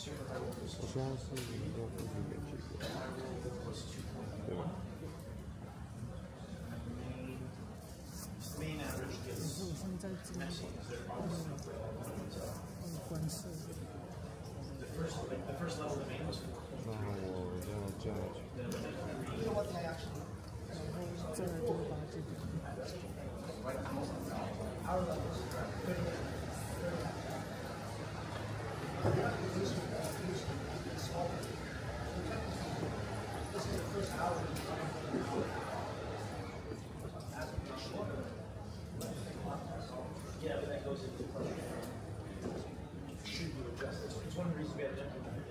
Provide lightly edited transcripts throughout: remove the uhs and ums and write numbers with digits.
我现在是一个附近的这个，对吧？可是我现在进观测。那我要这样去。然后再来就把这个。Yeah, but that goes into pressure. Should you adjust this? It's one of the reasons we have to implement it.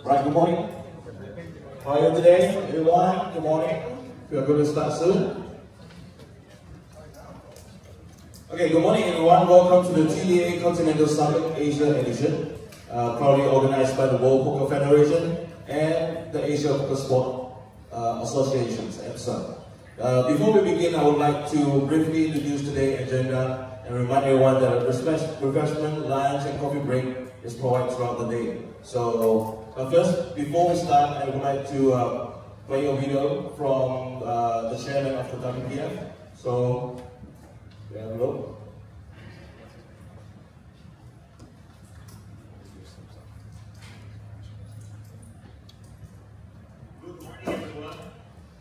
Right, good morning. How are you today, everyone? Good morning. We are going to start soon. Okay, good morning, everyone. Welcome to the TDA Continental Summit Asia Edition, proudly organized by the World Poker Federation and the Asia Poker Sport Associations, EPSA. Before we begin, I would like to briefly introduce today's agenda and remind everyone that refreshment, lunch, and coffee break is provided throughout the day. So, first, before we start, I would like to play a video from the chairman of the WPF. So, there we go. Good morning, everyone.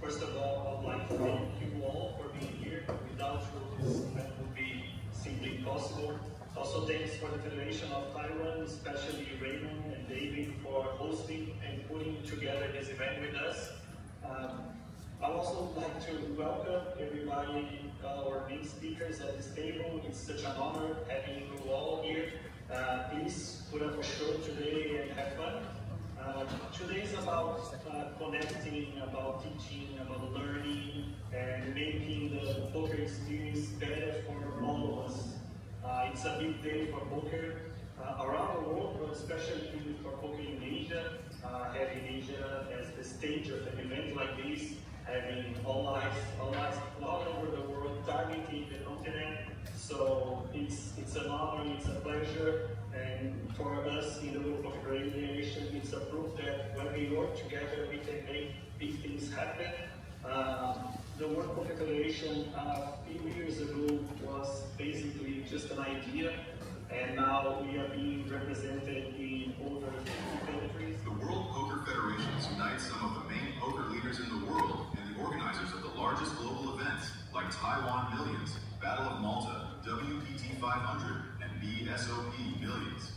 First of all, I'd like to thank you all for being here. Without you, this event would be simply impossible. Also, thanks for the Federation of Taiwan, especially Raymond and David, for hosting and putting together this event with us. I'd also like to welcome everybody, our main speakers at this table. It's such an honor having you all here. Please put up a show today and have fun. Today is about connecting, about teaching, about learning, and making the poker experience better for all of us. It's a big day for poker around the world, but especially for poker in Asia. Having Asia as the stage of an event like this, having all eyes all over the world targeting the continent. So it's an honor, it's a pleasure, and for us in the World Poker Federation, it's a proof that when we work together, we can make big things happen. The World Poker Federation a few years ago was basically just an idea, and now we are being represented in over 50 countries. The World Poker Federation unites some of the main poker leaders in the world and the organizers of the largest global events like Taiwan Millions, Battle of Malta, WPT 500, and BSOP Millions.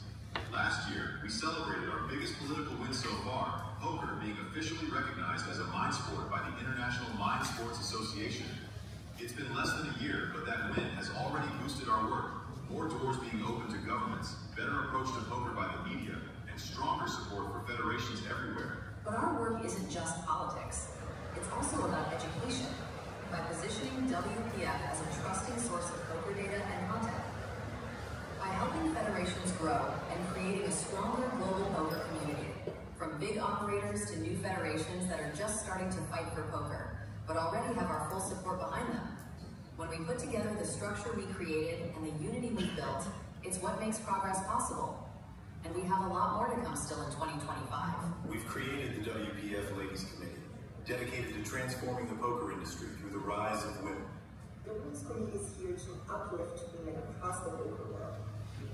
Last year, we celebrated our biggest political win so far, poker being officially recognized as a mind sport by the International Mind Sports Association. It's been less than a year, but that win has already boosted our work. More doors being open to governments, better approach to poker by the media, and stronger support for federations everywhere. But our work isn't just politics. It's also about education, by positioning WPF as a trusting source of poker data and content. By helping federations grow and creating a stronger global poker community, from big operators to new federations that are just starting to fight for poker, but already have our full support behind them. When we put together the structure we created and the unity we built, it's what makes progress possible. And we have a lot more to come still in 2025. We've created the WPF Ladies Committee, dedicated to transforming the poker industry through the rise of women. The Women's Committee is here to uplift women across the poker world,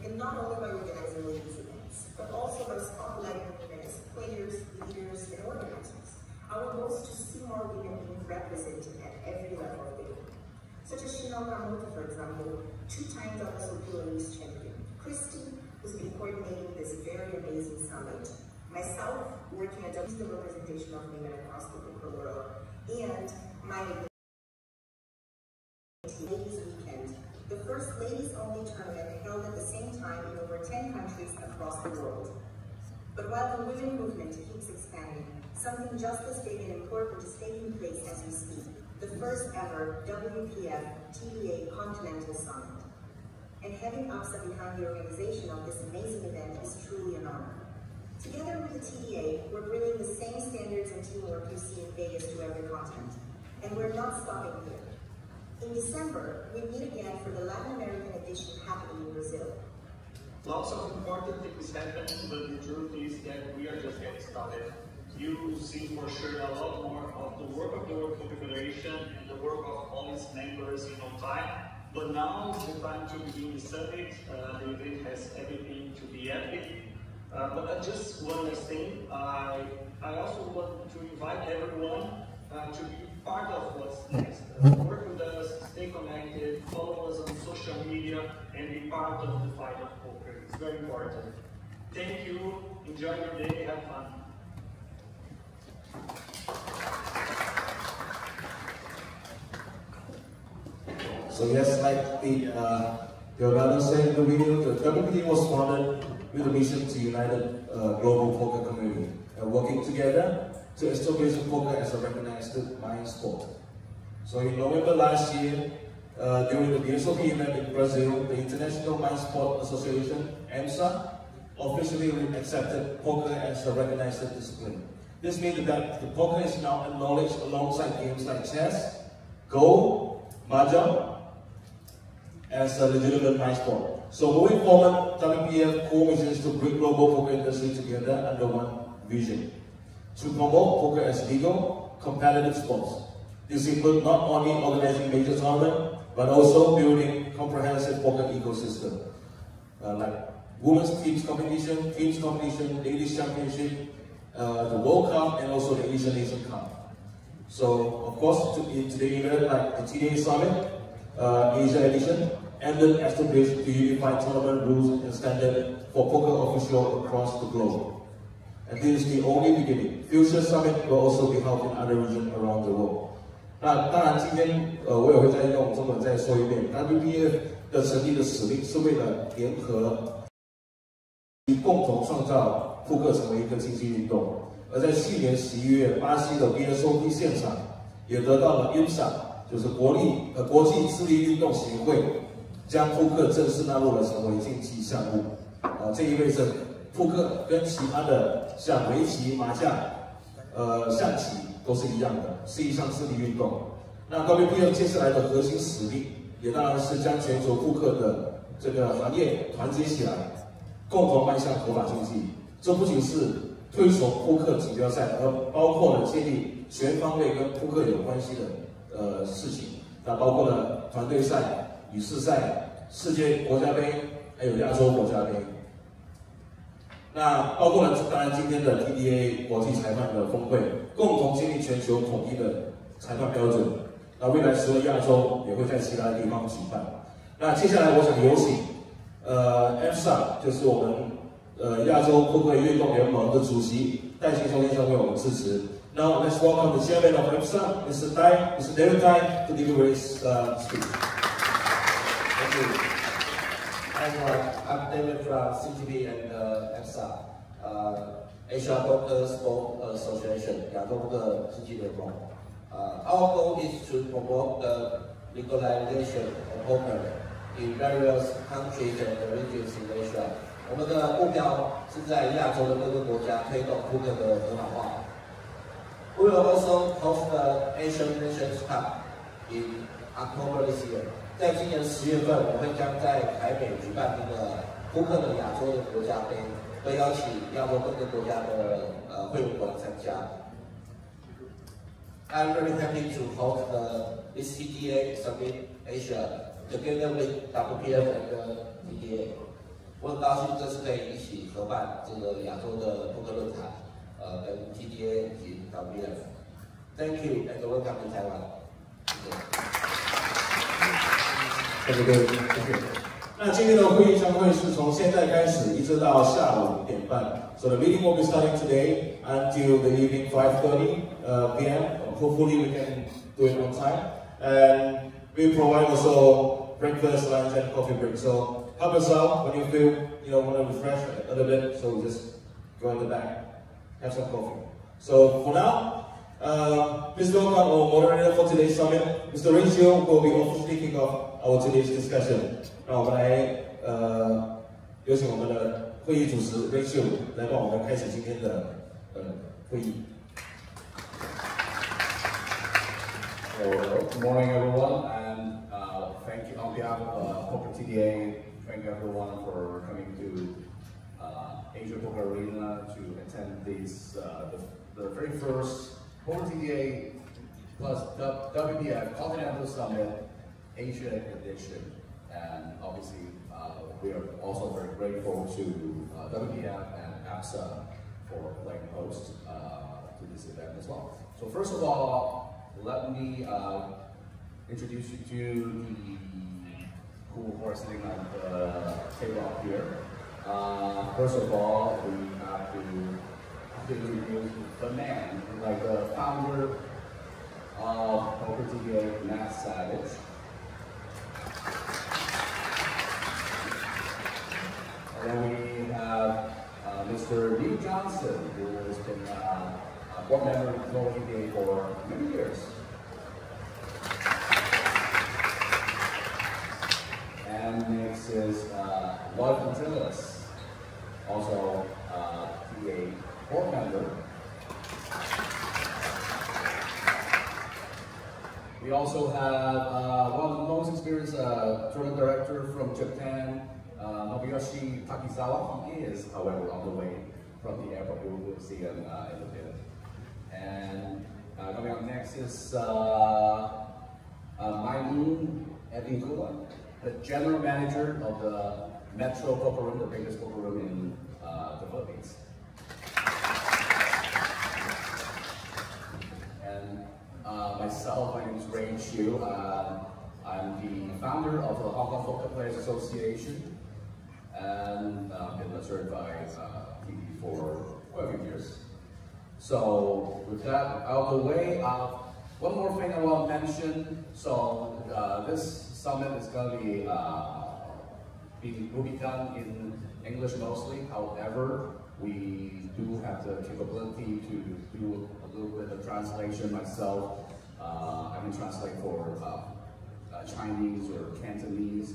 and not only by organizing ladies events, but also by spotlighting women as players, leaders, and organizers. Our goal is to see more women being represented at every level of the game. Such as Chanel Kamoto, for example, 2-time WSOP Ladies Champion. Christy, who's been coordinating this very amazing summit. Myself, working at the representation of women across the poker world, and my Ladies Weekend, the first ladies-only tournament held at the same time in over 10 countries across the world. But while the women movement keeps expanding, something just as big and important is taking place as we speak, the first ever WPF TDA Continental Summit. And having APSA behind the organization of this amazing event is truly an honor. Together with the TDA, we're bringing the same standards and teamwork you see in Vegas to every continent. And we're not stopping here. In December, we meet again for the Latin American edition happening in Brazil. Lots of important things happen, but the truth is that we are just getting started. You will see for sure a lot more of the work of the World Poker Federation and the work of all its members in no time. But now is the time to begin the summit. The event has everything to be epic. But just one last thing, I also want to invite everyone to be part of what's next. Work with us, stay connected, follow us on social media, and be part of the fight of poker. It's very important. Thank you, enjoy your day, have fun. So yes, like the Leonardo said in the video, the WPF was founded with a mission to unite the global poker community and working together to establish poker as a recognized mind sport. So in November last year, during the BSOP event in Brazil, the International Mind Sport Association, (IMSA), officially accepted poker as a recognized discipline. This means that the poker is now acknowledged alongside games like chess, Go, Mahjong, as a legitimate mind sport. So moving forward, WPF core mission is to bring global poker industry together under one vision, to promote poker as legal, competitive sports. This includes not only organizing major tournaments, but also building comprehensive poker ecosystem, like women's teams competition, ladies championship, the World Cup, and also the Asian Nation Cup. So, of course, in today's event, like the TDA Summit, Asia Edition, ended established to unify tournament rules and standards for poker officials across the globe. And this is the only beginning. Future Summit will also be held in other regions around the world. 那当然，今天我也会再用中文再说一遍。WPF 的成立的使命是为了联合，共同创造扑克成为一个竞技运动。而在去年11月，巴西的 BSOP 现场也得到了 IMSA， 就是国际智力运动协会，将扑克正式纳入了成为竞技项目。这意味着扑克跟其他的像围棋、麻将、象棋都是一样的，是一项智力运动。那 WPF 接下来的核心使命，也当然是将全球扑克的这个行业团结起来，共同迈向合法竞技。这不仅是推崇扑克锦标赛，而包括了建立全方位跟扑克有关系的事情。那包括了团队赛、女士赛、世界国家杯，还有亚洲国家杯。那包括了当然今天的 TDA 国际裁判的峰会，共同建立全球统一的裁判标准。那未来除了亚洲，也会在其他地方举办。那接下来我想有请IMSA， 就是我们亚洲扑克运动联盟的主席戴先生为我们致辞。Now let's welcome the chairman of IMSA, Mr. David Tai, to deliver his speech. Thank you. I'm David from CTB and IMSA, Asia Poker Sport Association, 亚洲扑克竞技联盟。Our goal is to promote the legalization of poker in various countries and regions in Asia. 我们的目标是在亚洲的各个国家推动扑克的合法化。We will also host the Asian Nations Cup in October this year. 在今年10月份，我会将在台北举办这个扑克的亚洲的国家杯，会邀请亚洲各个国家的会员国来参加。I'm very happy to host this TDA Summit Asia together with WPF and TDA. 我很高兴这次可以一起合办这个亚洲的扑克论坛，跟 TDA 以及 WPF。Thank you and welcome to Taiwan. 谢谢各位，谢谢。那今天的会议将会是从现在开始，一直到下午5点半。So the meeting will be starting today until the evening 5:30 p.m. Hopefully we can do it on time. And we provide also breakfast, lunch, and coffee break. So help us out when you feel want to refresh a little bit. So just go in the back, have some coffee. So for now, please welcome our moderator for today's summit, Mr. Rachel, who will be officially kicking off our today's discussion. 让我们来有请我们的会议主持 Rachel 来帮我们开始今天的会议。Good morning, everyone, and thank you on behalf of Poker TDA. Thank you, everyone, for coming to Asia Poker Arena to attend this the very first Poker TDA plus WPF Continental Summit Asia edition. And obviously, we are also very grateful to WPF and APSA for playing host to this event as well. So first of all, let me introduce you to the who are sitting on the table up here. First of all, we have to introduce the man, like the founder of Poker TDA, Matt Savage. And then we have Mr. Lee Johnson, who has been a board member of Poker TDA for many years. And next is Continental, also TDA board member. We also have one of the most experienced tournament director from Japan, Nobuyoshi Takizawa. He is, however, on the way from the airport. We will see him in a bit. And coming up next is Maimoon Evinkula, the general manager of the Metro Poker Room, the biggest poker room in the Philippines. And myself, my name is Ray Chiu. I'm the founder of the Hong Kong Poker Players Association, and been a certified TD for quite a few years. So with that out of the way, one more thing I want to mention. So this summit is going to will be done in English mostly. However, we do have the capability to do a little bit of translation myself. I can translate for Chinese or Cantonese.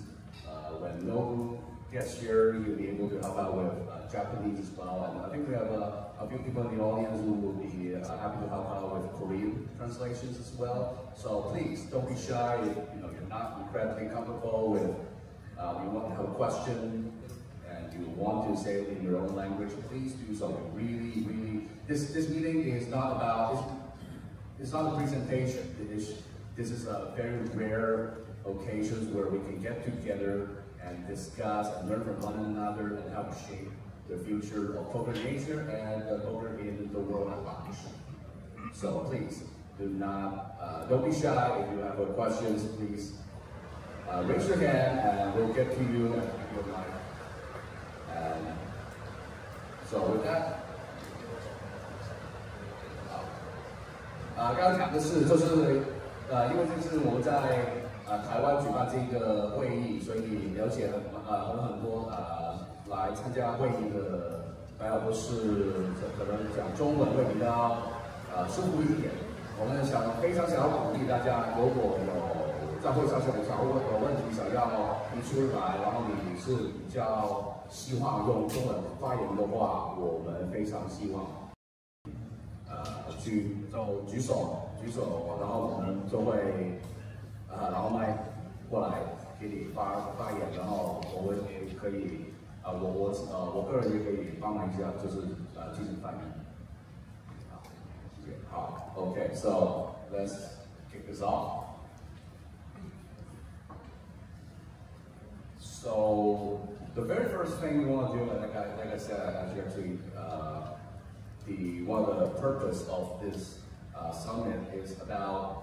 When Nobu gets here, you'll be able to help out with Japanese as well. And I think we have a few people in the audience who will be happy to help out with Korean translations as well. So please don't be shy. If you're not incredibly comfortable with, you want to have a question and you want to say it in your own language, please do so. Really, this meeting is not about. It's not a presentation. This is a very rare occasion where we can get together and discuss and learn from one another and help shape the future of poker in Asia and poker in the world at large. So please don't be shy. If you have questions, please raise your hand and we'll get to you and give you a mic. And so with that. 刚刚讲的是，因为这是我们在台湾举办这个会议，所以了解很多来参加会议的朋友都是可能讲中文会比较舒服一点。我们非常想要鼓励大家，如果有在会上有问题想要提出来，然后你是比较希望用中文发言的话，我们非常希望。 举手，然后我们就会然后麦过来给你发言，然后我们也可以我个人也可以帮忙一下，就是进行翻译。好 ，OK, so let's kick this off. So the very first thing we want to do, like I said, actually. One of the purpose of this summit is about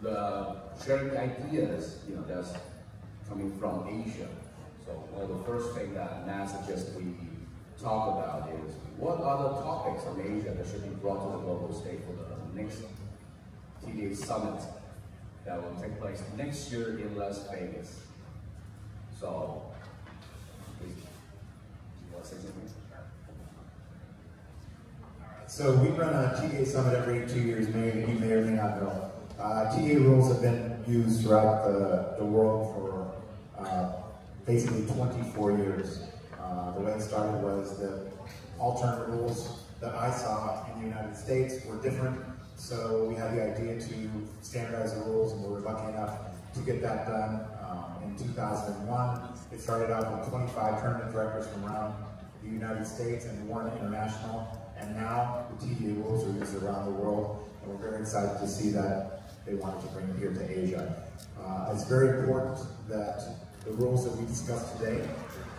the sharing ideas, that's coming from Asia. So one of the first things that Matt suggests we talk about is what other topics from Asia that should be brought to the global stage for the next TDA summit that will take place next year in Las Vegas. So, please, you want to say something? So we run a TDA Summit every 2 years, you may or may not know. TDA rules have been used throughout the world for basically 24 years. The way it started was the alternate rules that I saw in the United States were different, so we had the idea to standardize the rules, and we were lucky enough to get that done in 2001. It started out with 25 tournament directors from around the United States and 1 international, and now the TDA rules are used around the world, and we're very excited to see that they wanted to bring it here to Asia. It's very important that the rules that we discussed today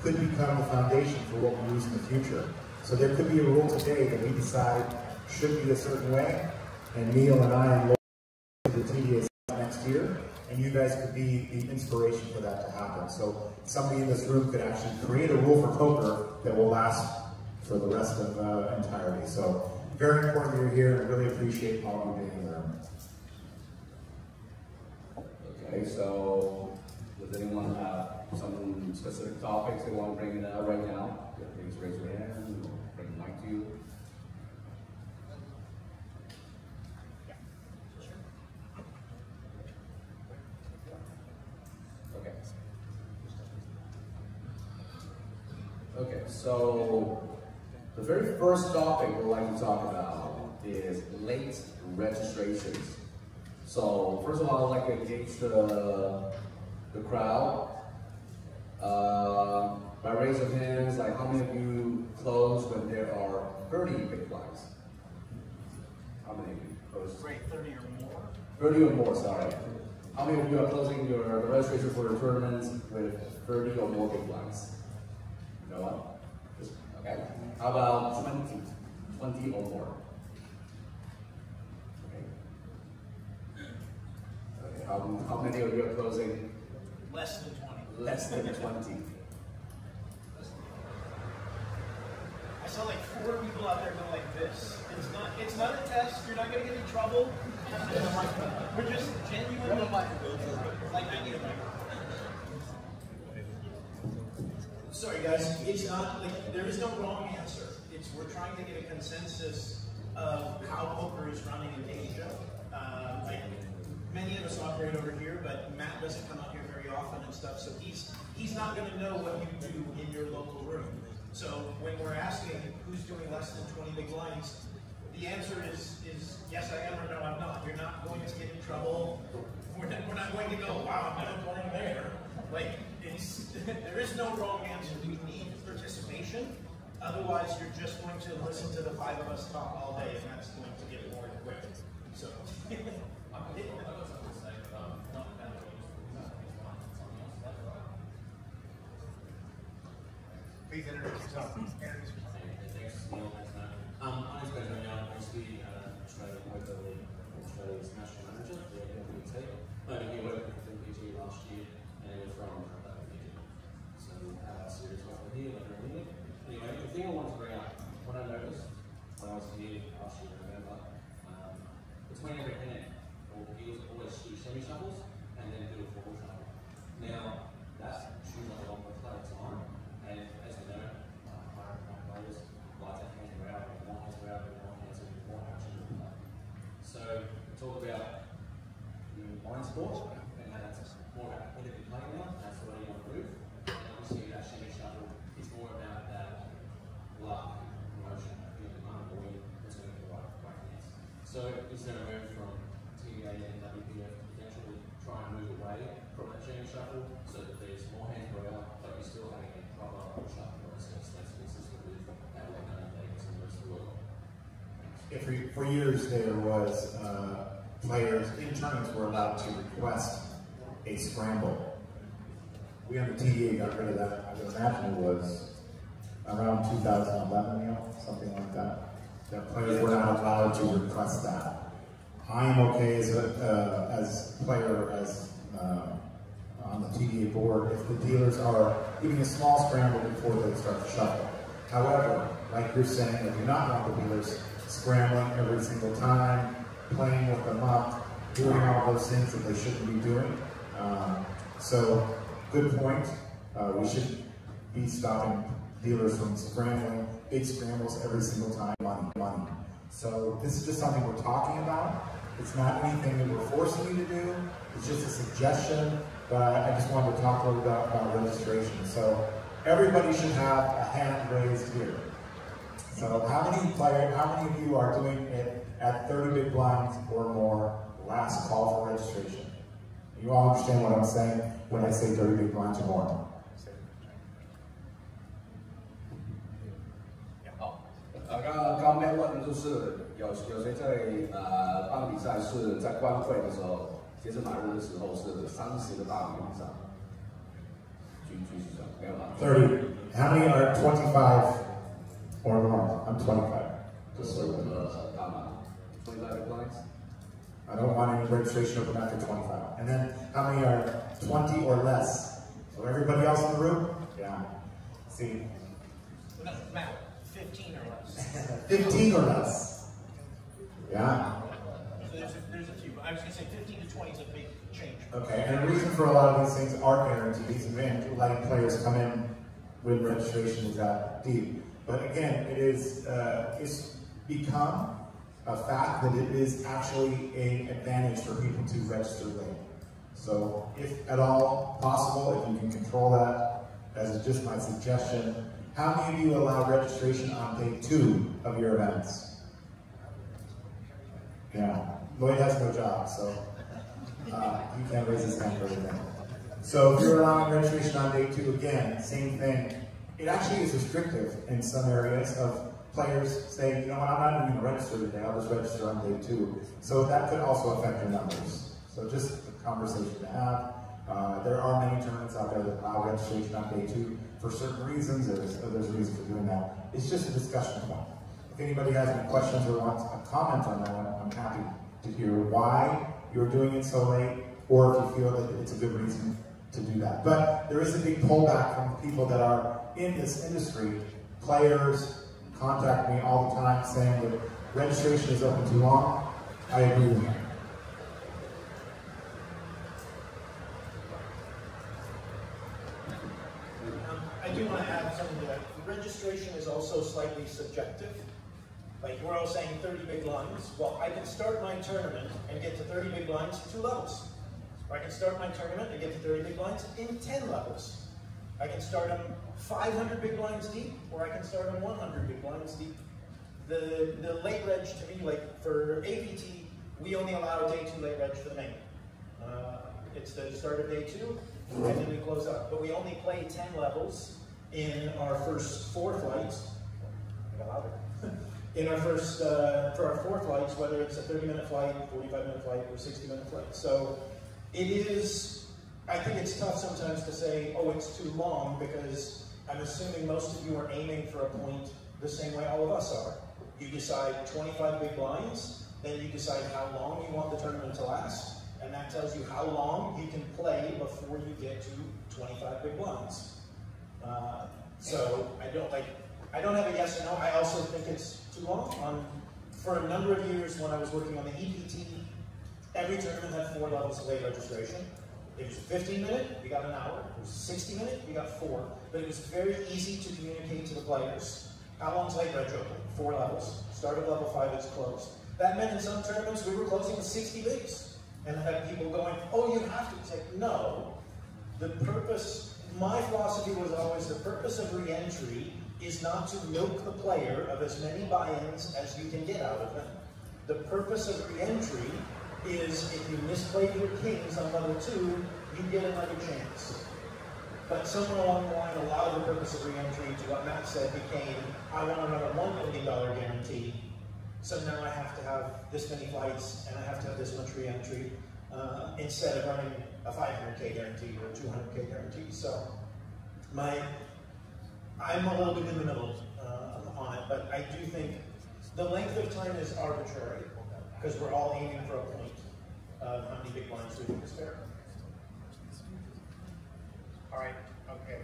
could become the foundation for what we use in the future. So there could be a rule today that we decide should be a certain way, and Neil and I and Laura the TDA next year, and you guys could be the inspiration for that to happen. So somebody in this room could actually create a rule for poker that will last for the rest of entirety. So very important you're here, and really appreciate all of you being there. Okay, so does anyone have some specific topics they want to bring it out right now? Yeah, please raise your hand, we'll bring the mic to you. Okay. Okay, so the very first topic we'd like to talk about is late registrations. So first of all, I'd like to engage the crowd. By raise of hands, like how many of you close when there are 30 big blinds? How many of you close? Great, 30 or more. 30 or more, sorry. How many of you are closing your registration for your tournaments with 30 or more big blinds? No one? Okay. How about 20? 20 or more? Okay. Okay. How many of you are closing? Less than 20. Less than 20. I saw like 4 people out there go like this. It's not a test. You're not going to get in trouble. We're just genuinely like I need a mic. Sorry guys, it's not like there is no wrong answer. We're trying to get a consensus of how poker is running in Asia. Like many of us operate over here, but Matt doesn't come out here very often and stuff, so he's not going to know what you do in your local room. So when we're asking who's doing less than 20 big blinds, the answer is yes I am or no I'm not. You're not going to get in trouble. We're not going to go, wow, I'm not playing there. Like there is no wrong answer. We need participation. Otherwise you're just going to listen to the 5 of us talk all day, and that's going to get boring quick. So please introduce yourself. Thanks, Neil. My name's Ben Young, mostly Australia's national manager for the LPT. He worked with LPT last year, and we're from LPT. So series over here, over here. Anyway, the thing I wanted to bring up, what I noticed when I was here last year in November, between every hand, he always do semi-shuffles and then do a full shuffle. Now, that seems like a long way to play time, and as we know, higher players like to hand around, and more hands around, and more hands and more action to play. So, talk about mind sport, and that's more about competitive play now, that's the way you want to move. And obviously, that semi-shuffle is more about that luck, emotion, feeling unavoidable, returning the right hands. So, is there a move from TDA and WPF to potentially try and move away from that chain shuffle so that there's more hands per hour, but you're still having a proper shuffle process that's consistent with how we're going to Vegas and the rest of the world? For years there was players in tournaments were allowed to request a scramble. We on the TDA got rid of that. I would imagine it was around 2011, you know, something like that. That players were not allowed to request that. I am okay as a player on the TDA board if the dealers are giving a small scramble before they start to shuffle. However, like you're saying, if you're not one of the dealers scrambling every single time, playing with them up, doing all those things that they shouldn't be doing. So, good point. We should be stopping dealers from scrambling, big scrambles every single time, money. So this is just something we're talking about. It's not anything that we're forcing you to do. It's just a suggestion, but I just wanted to talk a little bit about registration. So everybody should have a hand raised here. So how many of you are doing it at 30 big blinds or more? Last call for registration. You all understand what I'm saying when I say 30 big blinds or more? 刚被问就是有谁在办比赛是在关会的时候，截止买入的时候是30个大米以上。举手，没有吧 30. How many are 25 or more? I'm 25. 就是大码 25 blinds. I don't want any registration open after 25. And then how many are 20 or less? So everybody else in the room? Yeah. See. No, Matt, 15 or less. 15 or less. Yeah. So there's a few. I was going to say 15 to 20 is a big change. Okay, and the reason for a lot of these things are guarantees and letting players come in when registration is that deep. But again, it is it's become a fact that it is actually an advantage for people to register late. So if at all possible, if you can control that, as just my suggestion, how many of you allow registration on day 2 of your events? Yeah, Lloyd has no job, so he can't raise his hand for anything. So if you're allowing registration on day 2, again, same thing. It actually is restrictive in some areas of players saying, you know what, I'm not even going to register today, I'll just register on day 2. So that could also affect your numbers. So just a conversation to have. There are many tournaments out there that allow registration on day 2 for certain reasons. There's reasons for doing that. It's just a discussion point. If anybody has any questions or wants a comment on that one, I'm happy to hear why you're doing it so late, or if you feel that it's a good reason to do that. But there is a big pullback from people that are in this industry. Players contact me all the time saying that registration is open too long. I agree with that. I do want to add something to that. Registration is also slightly subjective. Like we're all saying 30 big blinds. Well, I can start my tournament and get to 30 big blinds in 2 levels. Or I can start my tournament and get to 30 big blinds in 10 levels. I can start them 500 big blinds deep, or I can start them 100 big blinds deep. The late reg to me, like for APT, we only allow day 2 late reg for the main. It's the start of day 2, and then we close up. But we only play 10 levels in our first 4 flights. I got louder. In our first, for our 4 flights, whether it's a 30-minute flight, 45-minute flight, or 60-minute flight. So it is, I think it's tough sometimes to say, oh, it's too long, because I'm assuming most of you are aiming for a point the same way all of us are. You decide 25 big blinds, then you decide how long you want the tournament to last, and that tells you how long you can play before you get to 25 big blinds. So I don't have a yes or no. I also think it's too long. For a number of years when I was working on the EPT, every tournament had 4 levels of late registration. It was 15-minute, we got an hour. It was 60-minute, we got 4. But it was very easy to communicate to the players. How long's late reg open? 4 levels. Start at level 5, it's closed. That meant in some tournaments we were closing with 60 bigs. And I had people going, oh, you have to. It's like, no. The purpose, my philosophy was always the purpose of re-entry is not to milk the player of as many buy-ins as you can get out of them. The purpose of re-entry is if you misplayed your kings on level 2, you get another chance. But somewhere along the line, a lot of the purpose of re-entry, to what Matt said, became, I want another $1 million guarantee. So now I have to have this many flights, and I have to have this much re-entry, instead of running a 500K guarantee or a 200K guarantee. So I'm a little bit in the middle on it, but I do think the length of time is arbitrary, because we're all aiming for a point of how many big blinds do we think is fair. All right, okay.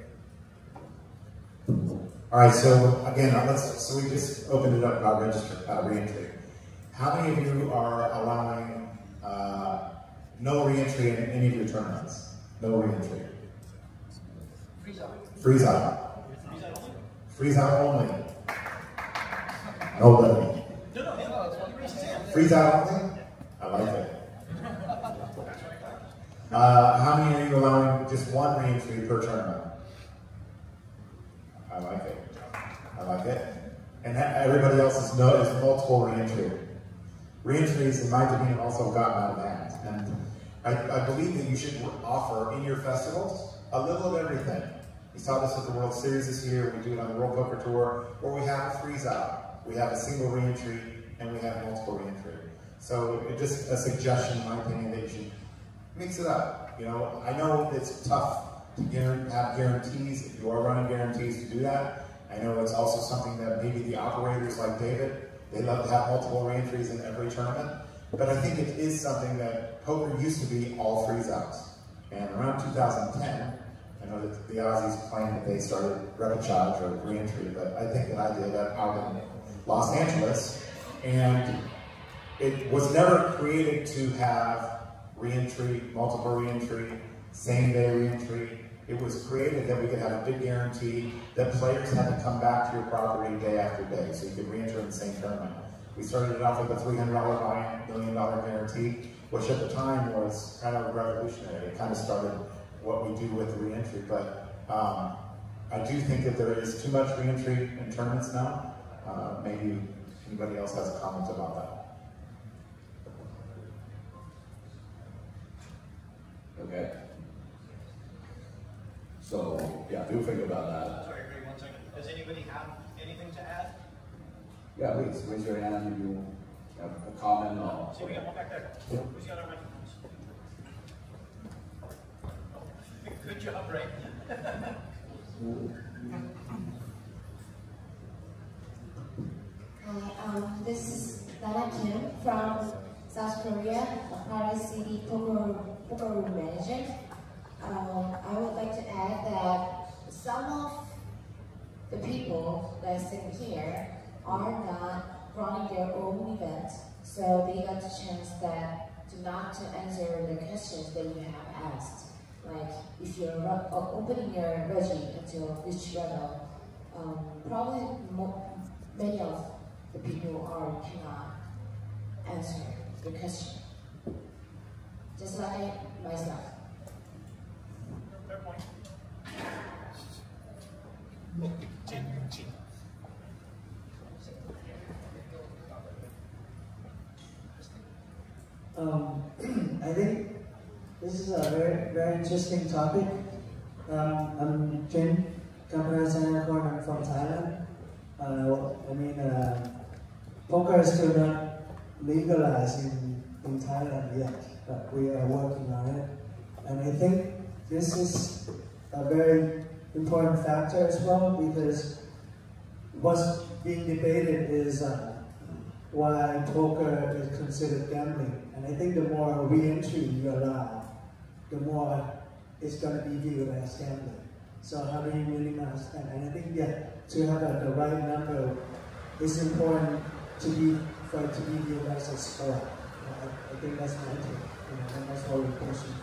All right, so again, so we just opened it up about re-entry. How many of you are allowing no re-entry in any of your tournaments? No re-entry. Freeze out. Freeze out. Freeze out only. Nobody. No, Freeze out only? I like it. How many are you allowing just one re-entry per tournament? I like it. I like it. And everybody else is multiple re-entry. Re-entries, in my opinion, also gotten out of hand. And I believe that you should offer in your festivals a little of everything. We saw this at the World Series this year, we do it on the World Poker Tour, where we have a freeze out, we have a single re-entry, and we have multiple re-entry. So it's just a suggestion, in my opinion, that you should mix it up. You know, I know it's tough to have guarantees, if you are running guarantees to do that. I know it's also something that maybe the operators like David, they love to have multiple re-entries in every tournament. But I think it is something that poker used to be all freeze outs. And around 2010, I know that the Aussies claim that they started repechage or re-entry, but I think that I did that out in Los Angeles. And it was never created to have re-entry, multiple re-entry, same day re-entry. It was created that we could have a big guarantee that players had to come back to your property day after day, so you could re-enter in the same tournament. We started it off with a $300 million guarantee, which at the time was kind of revolutionary. It kind of started what we do with the re-entry, but I do think that there is too much re-entry in tournaments now. Maybe anybody else has a comment about that. Okay. So, yeah, do think about that. Sorry, Greg, 1 second. Does anybody have anything to add? Yeah, please, raise your hand if you have a comment or... See, we got one back there. Yeah. Who's got our microphones? Good job, Ray. Hi, this is Nana Kim from South Korea, a Paris City poker room manager. I would like to add that some of the people that are sitting here are not running their own event, so they got the chance that to answer the questions that you have asked. Like if you're opening your regi until which level, probably many of the people cannot answer the question. Just like myself. Fair point. I think this is a very interesting topic. I'm Jin, Kamarasanakor, I'm from Thailand. Poker is still not legalized in Thailand yet, but we are working on it. And I think this is a very important factor as well, because what's being debated is why poker is considered gambling. And I think the more re-entry you allow, the more it's going to be viewed as gambling. So how do you minimize that? And I think, yeah, to have the right number is important to be viewed as a sport. I think that's my take, and that's what we're pushing.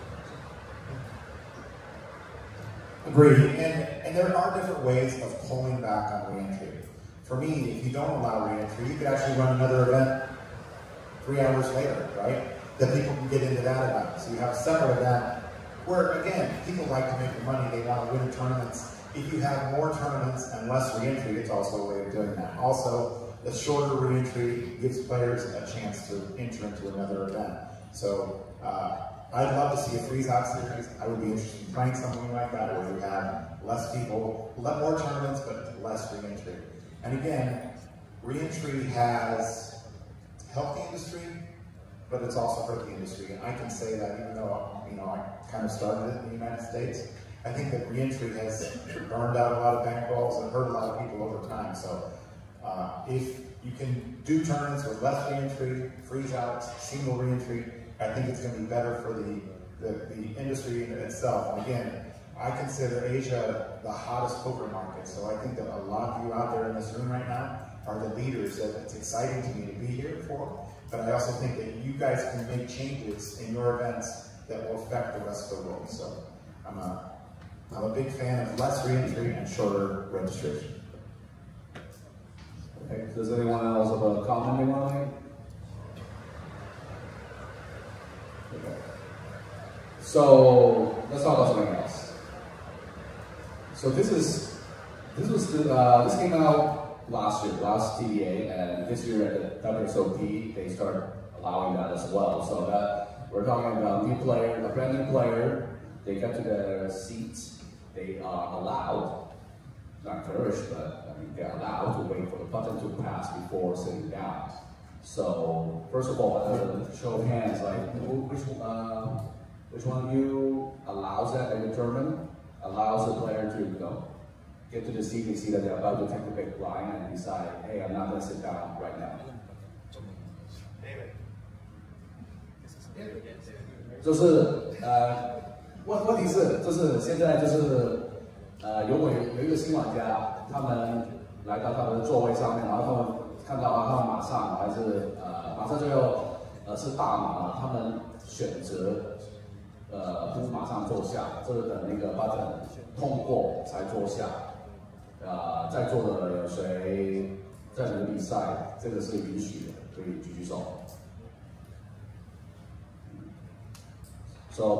Agreed, and there are different ways of pulling back on re-entry. For me, if you don't allow re-entry, you could actually run another event 3 hours later, right? That people can get into that event. So you have a separate event where, again, people like to make money, they want to win tournaments. If you have more tournaments and less re-entry, it's also a way of doing that. Also, the shorter re-entry gives players a chance to enter into another event. So I'd love to see a freeze-out series. I would be interested in playing something like that where you have less people, more tournaments, but less re-entry. And again, re-entry has helped the industry, but it's also hurt the industry. And I can say that even though I kind of started it in the United States, I think that re-entry has burned out a lot of bankrolls and hurt a lot of people over time. So if you can do tournaments with less re-entry, freeze-outs, single re-entry, I think it's going to be better for the industry in itself. And again, I consider Asia the hottest poker market, so I think that a lot of you out there in this room right now are the leaders that it's exciting to me to be here for. But I also think that you guys can make changes in your events that will affect the rest of the world. So I'm a big fan of less re-entry and shorter registration. Okay. Does anyone else have a comment they want to make? So let's talk about something else. So this came out last year, last TDA, and this year at the WSOP they start allowing that as well. So that we're talking about a new player, a brand new player. They get to their seats. They are allowed, not encouraged, but I mean they're allowed to wait for the button to pass before sitting down. So first of all, show of hands, like which one of you allows that and allows the player to get to the seat and see that they're about to take the big blind and decide, hey, I'm not going to sit down right now. 就是问题是，就是现在就是有一个新玩家，他们来到他们的座位上面，然后他们看到他们马上马上就要是大马，他们选择不马上坐下，就是等那个 button 通过才坐下。在座的有谁在你的比赛，这个是允许的，可以举手。So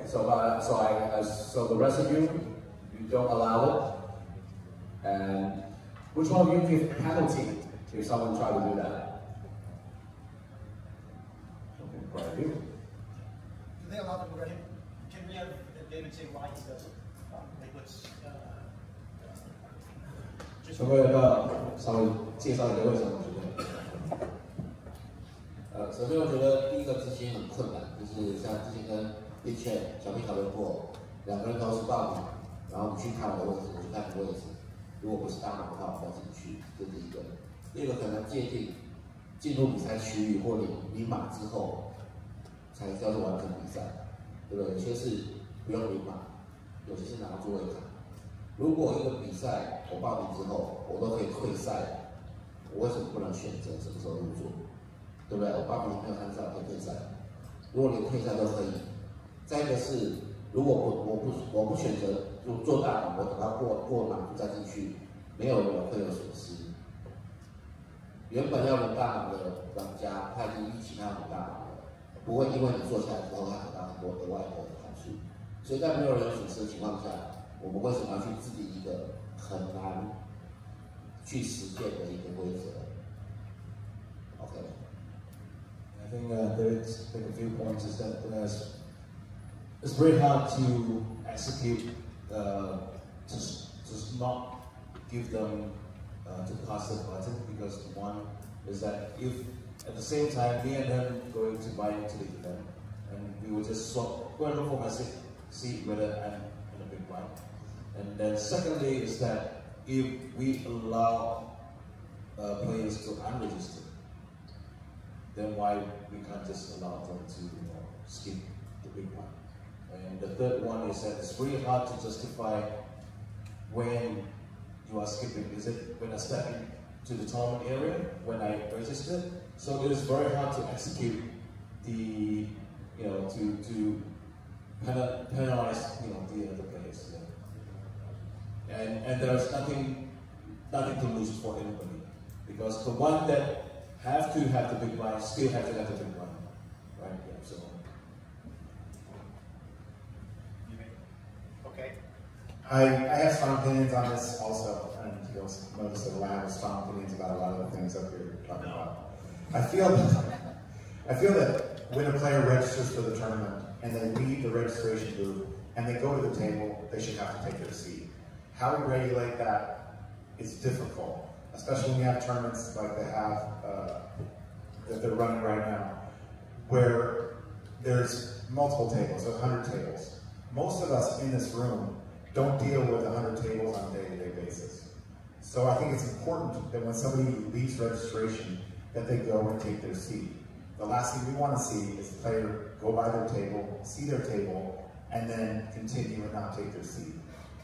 so the rest of you don't allow it. And which one of you give a penalty if someone try to do that? Okay, right here. Do they allow people? Can we have David say why he does it? Like what's 可不可以稍微介绍一下为什么觉得？首先我觉得第一个执行很困难，就是像之前跟叶倩、小明讨论过，两个人都是报名，然后你去看我的位置，我去看你的位置，如果不是大马的话，我们要怎么去？这是第一个。第二个可能界定进入比赛区域或领码之后，才叫做完成比赛，对不对？有些是不用领码，有些是拿座位卡。如果一个比赛我报名之后，我都可以退赛，我为什么不能选择什么时候入座？对不对？我报名没有参赛，可以退赛。如果连退赛都可以，再一个是，如果我不选择做大码，我等到过码再进去，没有人会有损失。原本要轮大码的玩家，他已经预期他轮大码了，不会因为你坐下来之后，他得到很多额外的好处。所以在没有人有损失的情况下，我们为什么要去制定一个很难去实践的一个规则 ？OK。I think there's a few points is that it's very hard to execute, just not give them to pass the button, because one is that if at the same time me and them going to buy into the event and we will just swap, go and look for my seat whether I'm in a big blind. And then secondly is that if we allow players to unregister, then why we can't just allow them to skip the big one? And the third one is that it's really hard to justify when you are skipping. Is it when I step into the tournament area, when I register? So it is very hard to execute the, to penalize, the other players. Yeah. And there's nothing to lose for anybody, because the one that have to have the big blind still have to have the big blind, right? Yeah. So. Okay. I have strong opinions on this also, and you'll notice that I have strong opinions about a lot of the things up here we're talking about. I feel that when a player registers for the tournament and they leave the registration booth and they go to the table, they should have to take their seat. How we regulate that is difficult, especially when you have tournaments like they have that they're running right now, where there's multiple tables, 100 tables. Most of us in this room don't deal with 100 tables on a day-to-day basis. So I think it's important that when somebody leaves registration, that they go and take their seat. The last thing we want to see is the player go by their table, see their table, and then continue and not take their seat.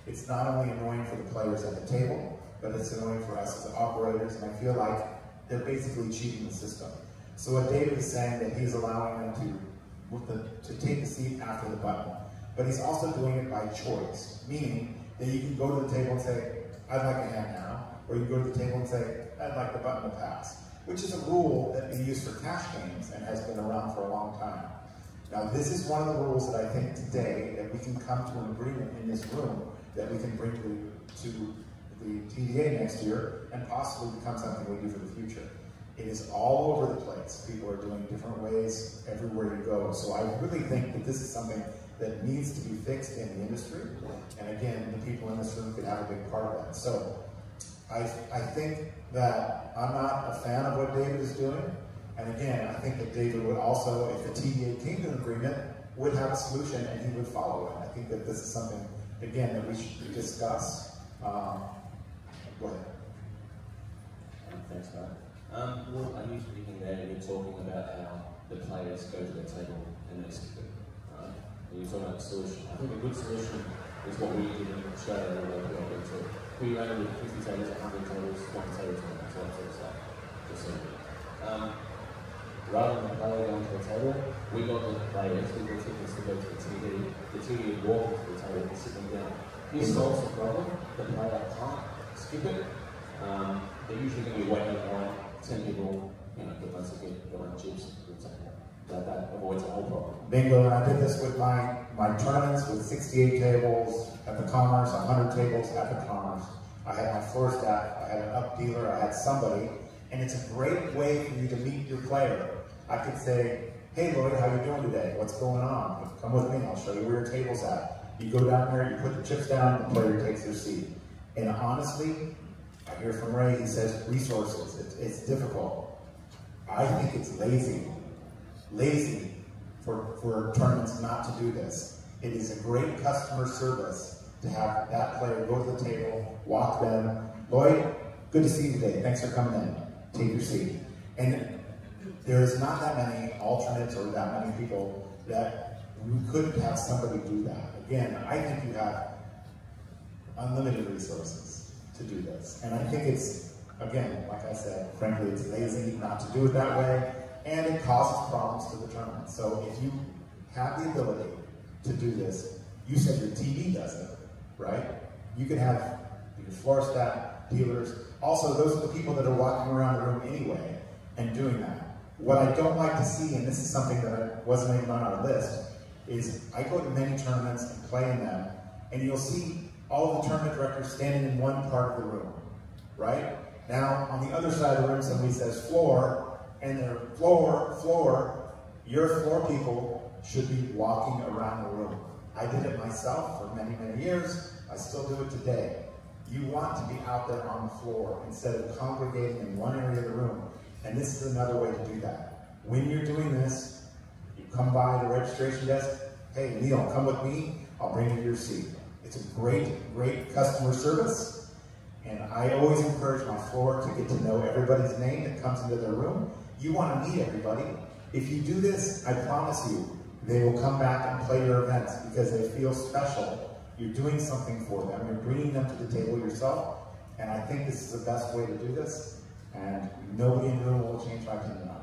It's not only annoying for the players at the table, but it's annoying for us as operators, and I feel like they're basically cheating the system. So what David is saying, that he's allowing them to take the seat after the button, but he's also doing it by choice, meaning that you can go to the table and say, I'd like a hand now, or you can go to the table and say, I'd like the button to pass, which is a rule that we use for cash games and has been around for a long time. Now, this is one of the rules that I think today that we can come to an agreement in this room that we can bring to the TDA next year and possibly become something we do for the future. It is all over the place. People are doing different ways everywhere you go. So I really think that this is something that needs to be fixed in the industry. And again, the people in this room could have a big part of that. So I think that I'm not a fan of what David is doing. And again, I think that David would also, if the TDA came to an agreement, would have a solution and he would follow it. I think that this is something, again, that we should discuss. Go ahead. Thanks, Matt. Well, I usually in there you're talking about how the players go to the table and they skip it, right? And you're talking about the solution. I think a good solution is what we did in Australia where we went to. We ran with 50 tables, 100 tables, 1 table, that sort of stuff. Just so. Rather than the player going to the table, we got the players, we got tickets to go to the TD. The TD walk to the table and sit them down. This solves the problem. The player can't skip it. They're usually going to be waiting on 10 people, you know, get one ticket, get one chips, that avoids the whole problem. Bingo, and I did this with my tournaments with 68 tables at the Commerce, 100 tables at the Commerce. I had my floor staff, I had an up dealer, I had somebody, and it's a great way for you to meet your player. I could say, hey Lloyd, how you doing today? What's going on? Come with me, I'll show you where your table's at. You go down there, you put the chips down, the player takes their seat. And honestly, I hear from Ray, he says resources, it's difficult. I think it's lazy for tournaments not to do this. It is a great customer service to have that player go to the table, walk them. Lloyd, good to see you today. Thanks for coming in. Take your seat. And there's not that many alternates or that many people that we could have somebody do that. Again, I think you have unlimited resources to do this. And I think it's, again, like I said, frankly, it's lazy not to do it that way, and it causes problems to the tournament. So if you have the ability to do this, you said your TV does it, right? You can have your floor staff, dealers. Also, those are the people that are walking around the room anyway and doing that. What I don't like to see, and this is something that wasn't even on our list, is I go to many tournaments and play in them, and you'll see all of the tournament directors standing in one part of the room, right? Now, on the other side of the room, somebody says floor, and they're floor, your floor people should be walking around the room. I did it myself for many, many years. I still do it today. You want to be out there on the floor instead of congregating in one area of the room. And this is another way to do that. When you're doing this, you come by the registration desk, hey, Neil, come with me, I'll bring you your seat. It's a great, great customer service. And I always encourage my floor to get to know everybody's name that comes into their room. You want to meet everybody. If you do this, I promise you, they will come back and play your events because they feel special. You're doing something for them. You're bringing them to the table yourself. And I think this is the best way to do this. And nobody in the room will change my opinion on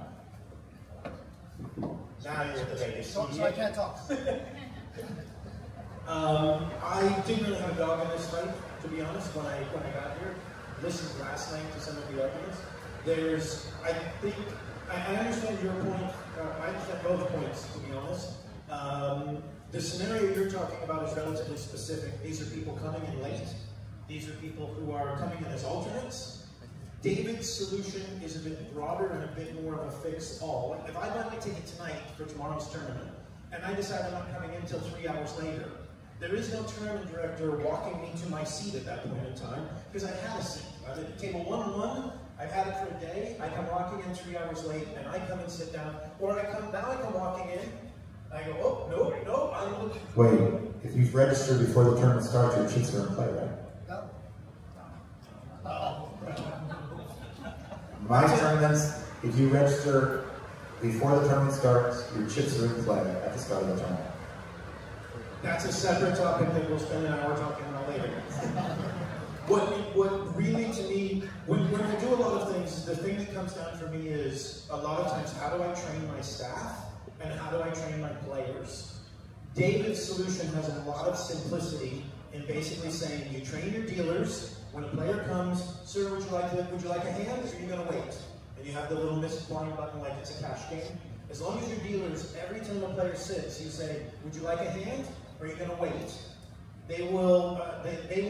it. Now you're at the Vegas. So I can't talk. I didn't really have a dog in this fight, to be honest, when I got here. Listened last night to some of the arguments. I understand your point. I understand both points, to be honest. The scenario you're talking about is relatively specific. These are people coming in late. These are people who are coming in as alternates. David's solution is a bit broader and a bit more of a fix-all. If I buy my ticket tonight for tomorrow's tournament, and I decide I'm not coming in until 3 hours later, there is no tournament director walking me to my seat at that point in time, because I had a seat. I'm at table 1-1, I've had it for a day, I come walking in 3 hours late, and I come and sit down, or I come walking in, I go, oh, no, I'm looking. Wait, if you've registered before the tournament starts, your chips are in play, right? My tournaments, if you register before the tournament starts, your chips are in play at the start of the tournament. That's a separate topic that we'll spend an hour talking about later. What really, to me, when I do a lot of things, the thing that comes down for me is, a lot of times, how do I train my staff, and how do I train my players? David's solution has a lot of simplicity in basically saying, you train your dealers. When a player comes, sir, would you like a hand, or are you going to wait? And you have the little misaligned button like it's a cash game. As long as your dealers, every time a player sits, you say, would you like a hand, or are you going to wait? They will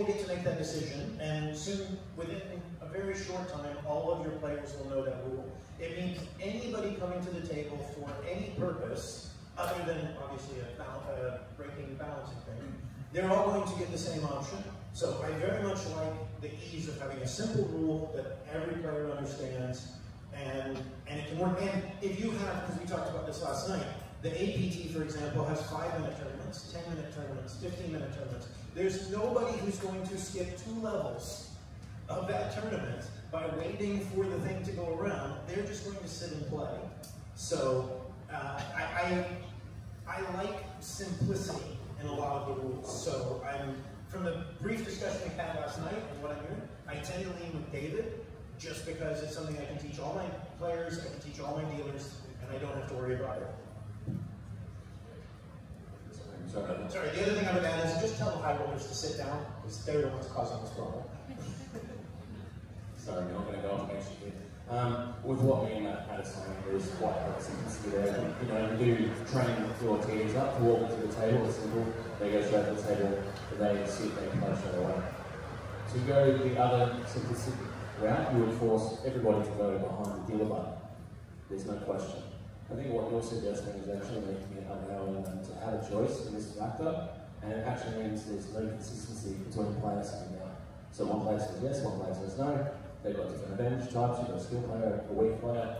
get to make that decision, and soon, within a very short time, all of your players will know that rule. It means anybody coming to the table for any purpose, other than obviously a breaking balancing thing, they're all going to get the same option. So I very much like the ease of having a simple rule that every player understands, and it can work. And if you have, because we talked about this last night, the APT, for example, has 5-minute tournaments, 10-minute tournaments, 15-minute tournaments. There's nobody who's going to skip 2 levels of that tournament by waiting for the thing to go around. They're just going to sit and play. So I like simplicity in a lot of the rules. So from the brief discussion we had last night and what I'm hearing, I tend to lean with David, just because it's something I can teach all my players, I can teach all my dealers, and I don't have to worry about it. Sorry, the other thing I would add is just tell the high rollers to sit down, because they're the ones causing this problem. Sorry, I'm going to go on to next year. With what me and Matt had to say, there's quite a lot of simplicity there. You know, you do train your teams up to walk to the table, it's simple. They go straight to the table, they sit, they play straight away. To go the other simplistic route, you would force everybody to go behind the dealer button. There's no question. I think what you're suggesting is actually making it allowing them to have a choice in this factor, and it actually means there's no consistency between players coming out. So one player says yes, one player says no. They've got different advantage types, you've got a skill player, a weak player.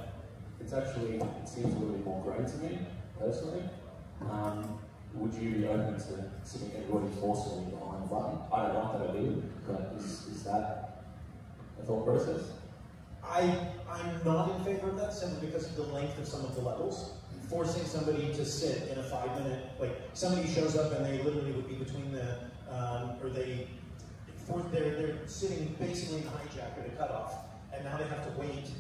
It seems a little bit more grey to me, personally. Would you be open to sitting everybody forcibly behind the button? I don't like that idea, but is that a thought process? I'm not in favor of that, simply because of the length of some of the levels. Forcing somebody to sit in a 5-minute, like somebody shows up and they literally would be between the, they're sitting basically in the hijacker to cut off, and now they have to wait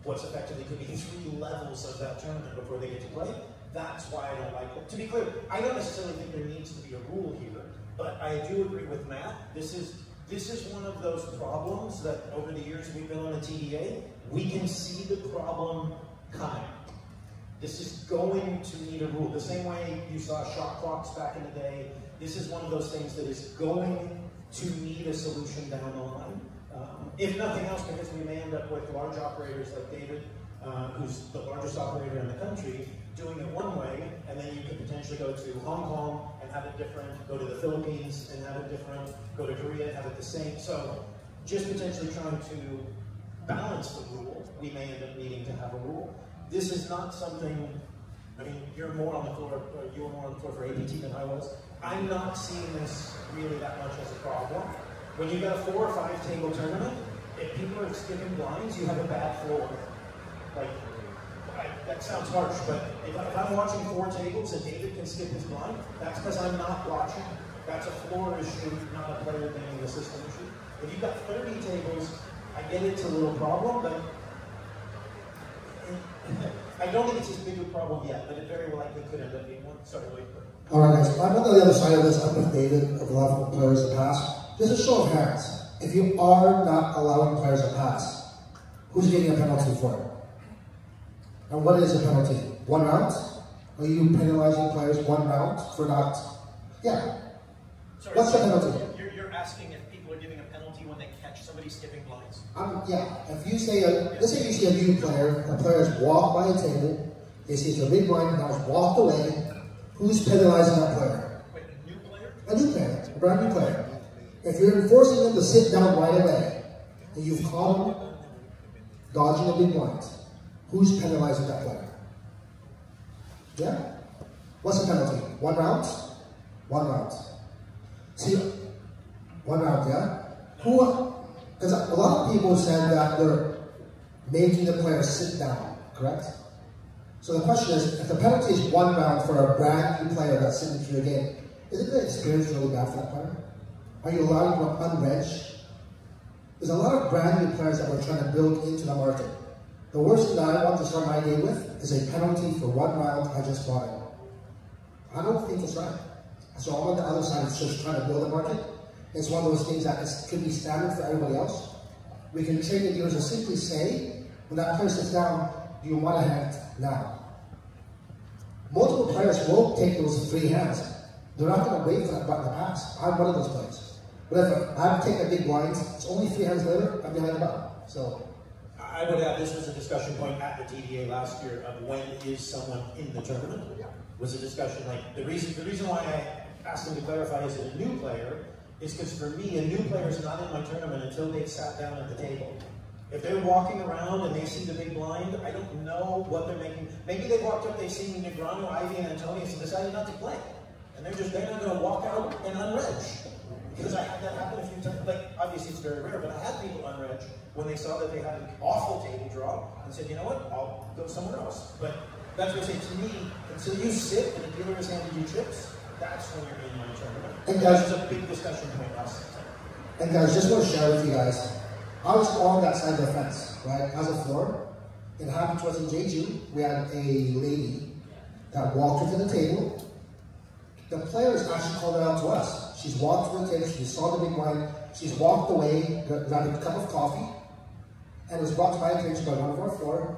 what's effectively could be 3 levels of that tournament before they get to play. That's why I don't like it. To be clear, I don't necessarily think there needs to be a rule here, but I do agree with Matt. This is one of those problems that over the years we've been on the TDA, we can see the problem coming. This is going to need a rule. The same way you saw shot clocks back in the day, this is one of those things that is going to need a solution down the line. If nothing else, because we may end up with large operators like David, who's the largest operator in the country, doing it one way, and then you could potentially go to Hong Kong and have it different, go to the Philippines and have it different, go to Korea and have it the same. So just potentially trying to balance the rule, we may end up needing to have a rule. This is not something, I mean, you're more on the floor, you were more on the floor for APT than I was. I'm not seeing this really that much as a problem. When you've got a 4 or 5 table tournament, if people are skipping blinds, you have a bad floor. Like, that sounds harsh, but if I'm watching 4 tables and David can skip his blind, that's because I'm not watching. That's a floor issue, not a player gaming the system issue. If you've got 30 tables, I get it's a little problem, but I don't think it's as big a problem yet, but it very likely could end up being one. Sorry, wait. Alright guys, I'm on the other side of this. I'm with David of allowing players to pass. Just a show of hands. If you are not allowing players to pass, who's getting a penalty for it? And what is a penalty? 1 round? Are you penalizing players 1 round for not? Yeah. Sorry, what's the penalty? You're asking if people are giving a penalty when they catch somebody skipping blinds? Yeah. If you say, let's say you see a new player, a player has walked by a table, they see it's a big blind, now it's walked away. Who's penalizing that player? Wait, a new player? A new player, a brand new player. If you're enforcing them to sit down right away, and you've caught them dodging a big blind, who's penalizing that player? Yeah? What's the penalty? 1 round? 1 round. See, 1 round, yeah? Because a lot of people said that they're making the player sit down, correct? So the question is, if the penalty is 1 round for a brand new player that's sitting through the game, isn't the experience really bad for that player? Are you allowing them to unreg? There's a lot of brand new players that we're trying to build into the market. The worst thing that I want to start my day with is a penalty for 1 round I just bought it. I don't think it's right. So I'm on the other side, it's just trying to build a market. It's one of those things that could be standard for everybody else. We can train the dealers to simply say, when that player sits down, do you want a hand now? multiple players will take those 3 hands. They're not going to wait for that button to pass. I'm one of those players. But if I'm taking a big blinds, it's only 3 hands later, I'm behind the button. So I would add, this was a discussion point at the TDA last year of when is someone in the tournament. Was a discussion like, the reason why I asked him to clarify is it a new player is because for me, a new player is not in my tournament until they've sat down at the table. If they're walking around and they see the big blind, I don't know what they're making. Maybe they walked up, they've seen Negrano, Ivy, and Antonius and decided not to play. And they're not going to walk out and unreg. Because I had that happen a few times. Like, obviously it's very rare, but I had people unreg when they saw that they had an awful table draw and said, you know what, I'll go somewhere else. But that's what I say to me, until you sit and the dealer has handed you chips, that's when you're in my tournament. And guys, this is a big discussion point last time. And guys, just want to share with you guys, I was on that side of the fence, right, as a floor. It happened to us in Jeju. We had a lady that walked her to the table. The players actually called it out to us. She's walked to the table, she saw the big blind, she's walked away, got a cup of coffee, and was brought to my attention by one of our floor.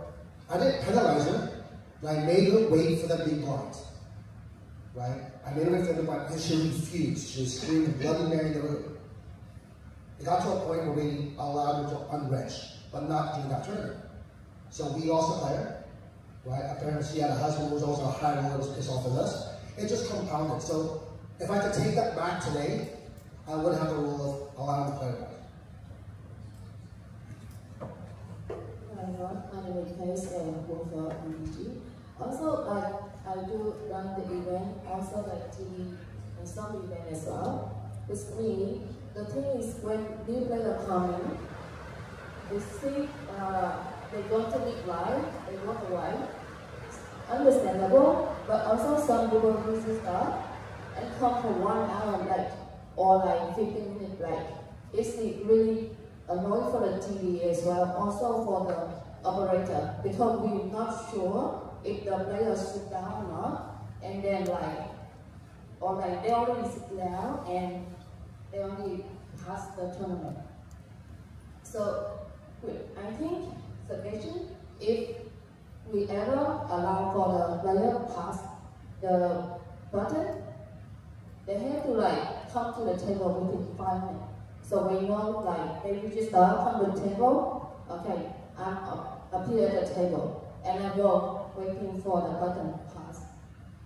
I didn't penalize her, but I made her wait for the big blind. Right? I made her wait for the big blind, and she refused. She was screaming Bloody Mary in the room. It got to a point where we allowed her to unreg, but not during that tournament. So we lost a player, right? Apparently she had a husband who was also a high roller, was pissed off with us. It just compounded. So if I could take that back today, I would have the rule of allowing the player back. Hi everyone, my name is Pace and work for MDG. Also, I do run the event, also the TV and some event as well. With me, the thing is when new players come in, they see they go to big live, they walk away. Understandable, but also some people lose stuff and come for 1 hour like or like 15 minutes like it's really annoying for the TV as well, also for the operator because we're not sure if the players sit down or not, and then like or like they already sit down and they only pass the tournament. So I think suggestion if we ever allow for the player pass the button, they have to like come to the table within 5 minutes. So we know like they register, come to the table, okay, I'm up here at the table and I go waiting for the button pass.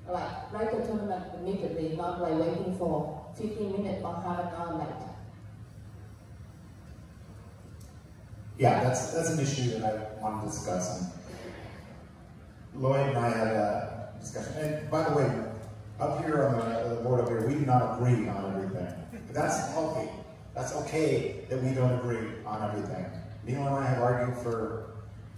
Like the tournament immediately, not like waiting for 15 minutes or half an hour late. Yeah, that's an issue that I want to discuss. And Lloyd and I had a discussion. And by the way, up here on the board up here, we do not agree on everything. That's okay. That's okay that we don't agree on everything. Neil and I have argued for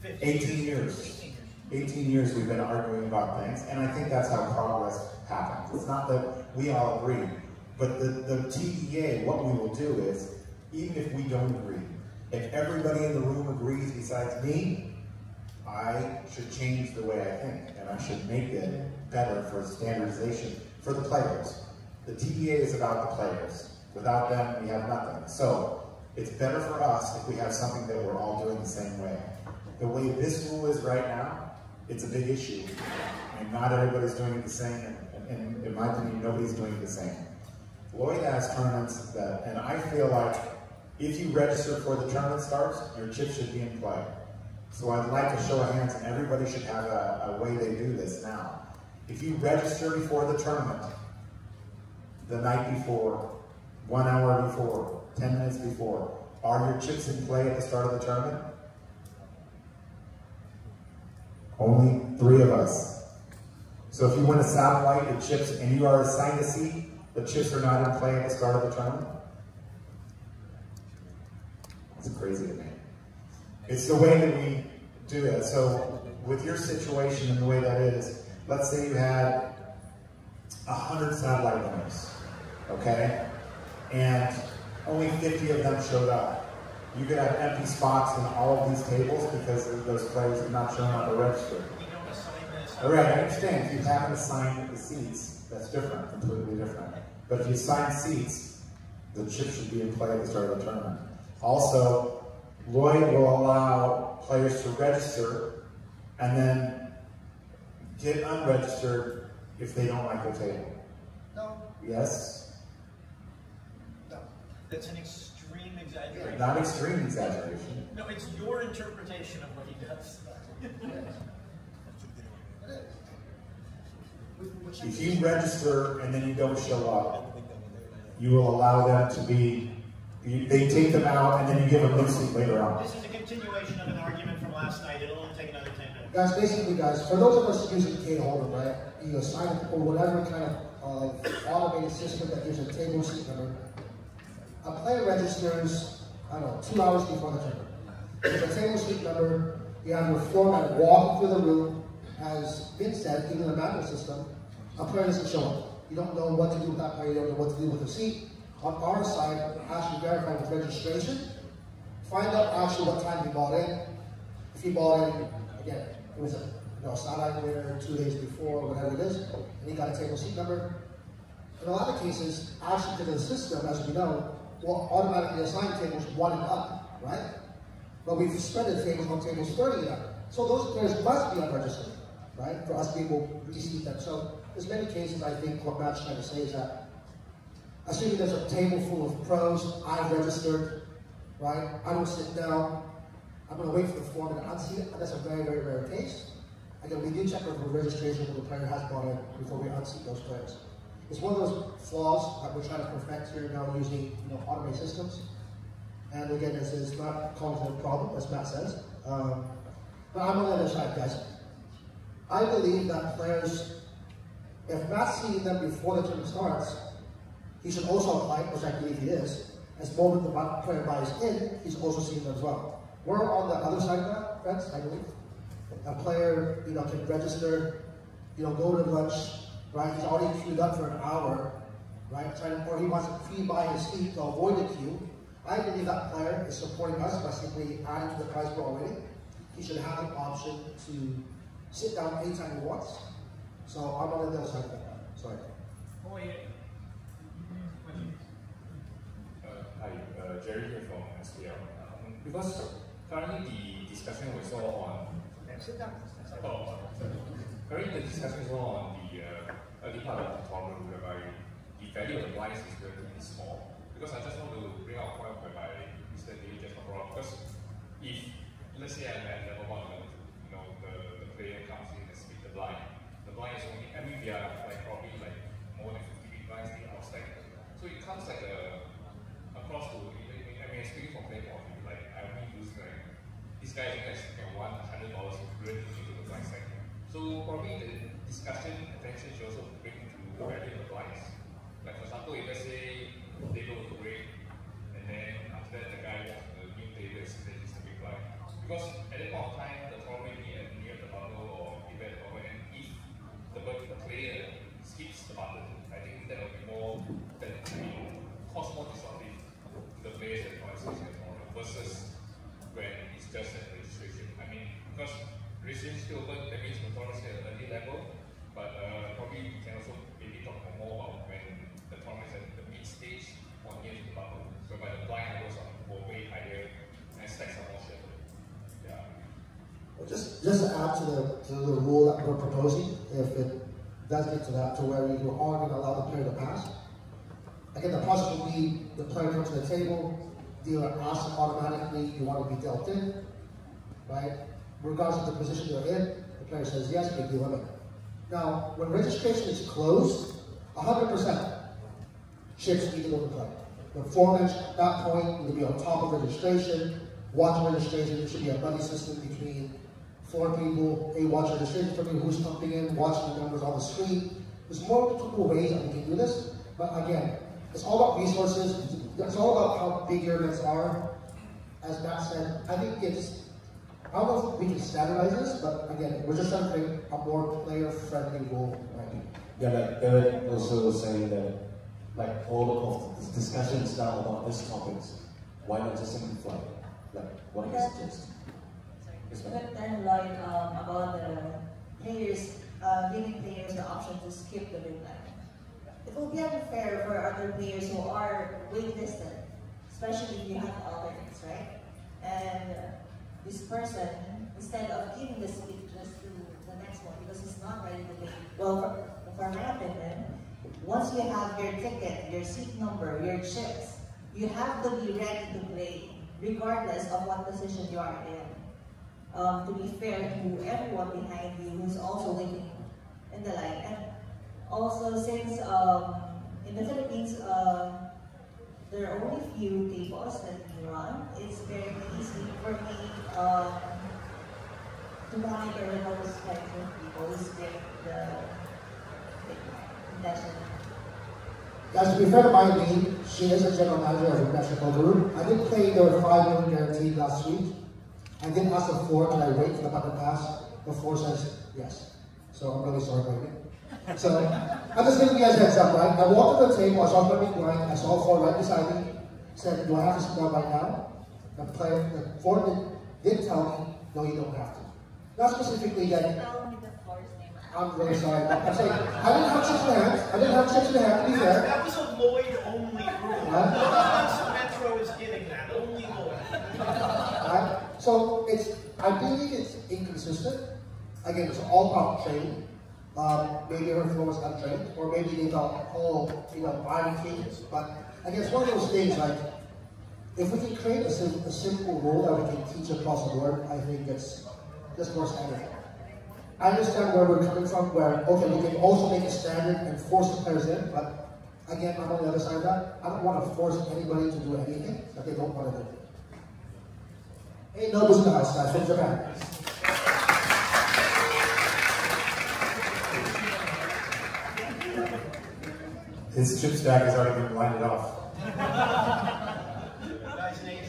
18 years. 18 years we've been arguing about things, and I think that's how progress happens. It's not that we all agree, but the TDA, what we will do is, even if we don't agree, if everybody in the room agrees besides me, I should change the way I think, and I should make it better for standardization for the players. The TDA is about the players. Without them, we have nothing. So it's better for us if we have something that we're all doing the same way. The way this rule is right now, it's a big issue, and not everybody's doing it the same, and in my opinion, nobody's doing it the same. Lloyd has tournaments that, and I feel like if you register before the tournament starts, your chips should be in play. So I'd like a show of hands, and everybody should have a way they do this now. If you register before the tournament, the night before, 1 hour before, 10 minutes before, are your chips in play at the start of the tournament? Only 3 of us. So if you win a satellite, your chips, and you are assigned a seat, the chips are not in play at the start of the tournament? It's crazy to me. It's the way that we do it. So with your situation and the way that is, let's say you had 100 satellite winners, okay? And only 50 of them showed up. You could have empty spots in all of these tables because those players have not shown up or registered. All right, I understand. If you haven't assigned the seats, that's different, completely different. But if you assign seats, the chips should be in play at the start of the tournament. Also, Lloyd will allow players to register and then get unregistered if they don't like their table? No. Yes? No. That's an extreme exaggeration. Not extreme exaggeration. No, it's your interpretation of what he does. If you register and then you don't show up, you will allow them to be, they take them out and then you give them lipstick later on. This is a continuation of an argument from last night. It'll only take another 10 minutes. Guys, basically, guys, for those of us using K-Holder, right, you assign it or whatever kind of automated system that gives a table seat number, a player registers, I don't know, 2 hours before the tournament. There's a table seat number, you have your floorman walking through the room. As Vince said, even in the manual system, a player doesn't show up. You don't know what to do with that player, you don't know what to do with the seat. On our side, actually verify with registration, find out actually what time he bought in. If he bought in, again, it was a Saturday winner 2 days before, whatever it is, and he got a table seat number. In a lot of cases, actually to the system, as we know, will automatically assign tables 1 and up, right? But we've suspended tables on tables 30 and up. So those players must be unregistered, right? For us to be able to receive them. So there's many cases, I think, what Matt's trying to say is that, assuming there's a table full of pros, I've registered, right? I don't sit down. I'm going to wait for the foreman to unseat it. That's a very, very rare case. Again, we do check for registration when the player has bought in before we unseat those players. It's one of those flaws that we're trying to perfect here now using automated systems. And again, this is not causing a problem, as Matt says. But I'm on the other side, guys. I believe that players, if Matt's seeing them before the tournament starts, he should also apply, which I believe he is. As the moment the player buys in, he's also seeing them as well. We're on the other side of that, friends, I believe. A player, can register, go to lunch, right? He's already queued up for an hour, right? Or he wants to pre-buy his seat to avoid the queue. I believe that player is supporting us by simply adding to the price pool already. He should have the option to sit down anytime he wants. So I'm on the other side of that. Sorry. Oh, yeah. Hi, Jerry here from SPL. Because currently the discussion was all on. Currently the discussion is all on the early part of the tournament, whereby the value of the blinds is relatively small. Because I just want to bring out a point whereby Mr. Lee just brought up. Because if let's say I'm at level 1, the player comes in and split the blind is only, we are probably more than 50 big blinds outside. So it comes across to, speaking from player point of view, I only use this guy is $100 really into the blind segment. So probably the discussion attention should also bring to the value of the blinds. For example, if let's say they go to break, and then after that the guy walks to the new table and sees that it's a big blind. Because at that point of time, the tournament near the bubble or event over, and if the player skips the button, I think that will be cause more disruptive to the players that participate in the tournament versus when it's just at registration. Because registration is still open, that means the tournament is at an early level, but probably we can also maybe talk more about when the tournament is at the mid stage or near to the bubble, whereby the blind levels are way higher and stacks are more settled. Yeah. Well, just to add to the rule that we're proposing, if it does get to that, to where we are going to allow the player to pass. Again, the process will be the player comes to the table, dealer asks automatically, you want to be dealt in, right? Regardless of the position you're in, the player says yes, big deal limit. Now, when registration is closed, 100% chips need to go to play. The foreman at that point will be on top of registration, watch registration. There should be a buddy system between floor people. Hey, watch registration for me, who's pumping in, watching the numbers on the screen. There's multiple ways that we can do this, but again, it's all about resources. It's all about how big your events are. As Matt said, I think I don't know if we can standardize this, but again, we're just trying to create a more player-friendly rule. Right? Yeah, like Eric also was saying that, all of the discussions now about these topics, why not just simplify it? What do you suggest? About the players, giving players the option to skip the big line. It will be unfair for other players who are way distant, especially if you have alternates, right? And this person, instead of giving the seat just to the next one because he's not ready Well, for my opinion, once you have your ticket, your seat number, your chips, you have to be ready to play, regardless of what position you are in. To be fair to everyone behind you who's also waiting in the line. And also, since in the Philippines, there are only few tables that we run, it's very easy for me to monitor those kinds of people who skip the session. Guys, to be fair to my lead, she is a general manager of the National Poker Room. I did play their 5 million guaranteed last week. I did ask the floor, can I wait for the button to pass? The floor says yes. So I'm really sorry about it. So I'm just giving you guys a heads up, right? I walked to the table, I saw the big blind, I saw the floor right beside me, said, do I have to sit down right now? The floor did tell me, no, you don't have to. Not specifically that. I'm really sorry. I'm saying, I didn't have chips in the hands. I didn't have chips in the hand, to be fair. That was a Lloyd only rule. No one else Metro is getting that. Only Lloyd. So I believe it's inconsistent. Again, it's all about training. Maybe her floor was untrained, or maybe they thought, oh, I'm kids. But I guess one of those things, like, if we can create a simple rule that we can teach across the board, I think it's just more standard. I understand where we're coming from, where, okay, we can also make a standard and force the players in, but again, I'm on the other side of that. I don't want to force anybody to do anything that they don't want to do. Ain't nobody's in the house, guys, from Japan. His chip stack has already been blinded off.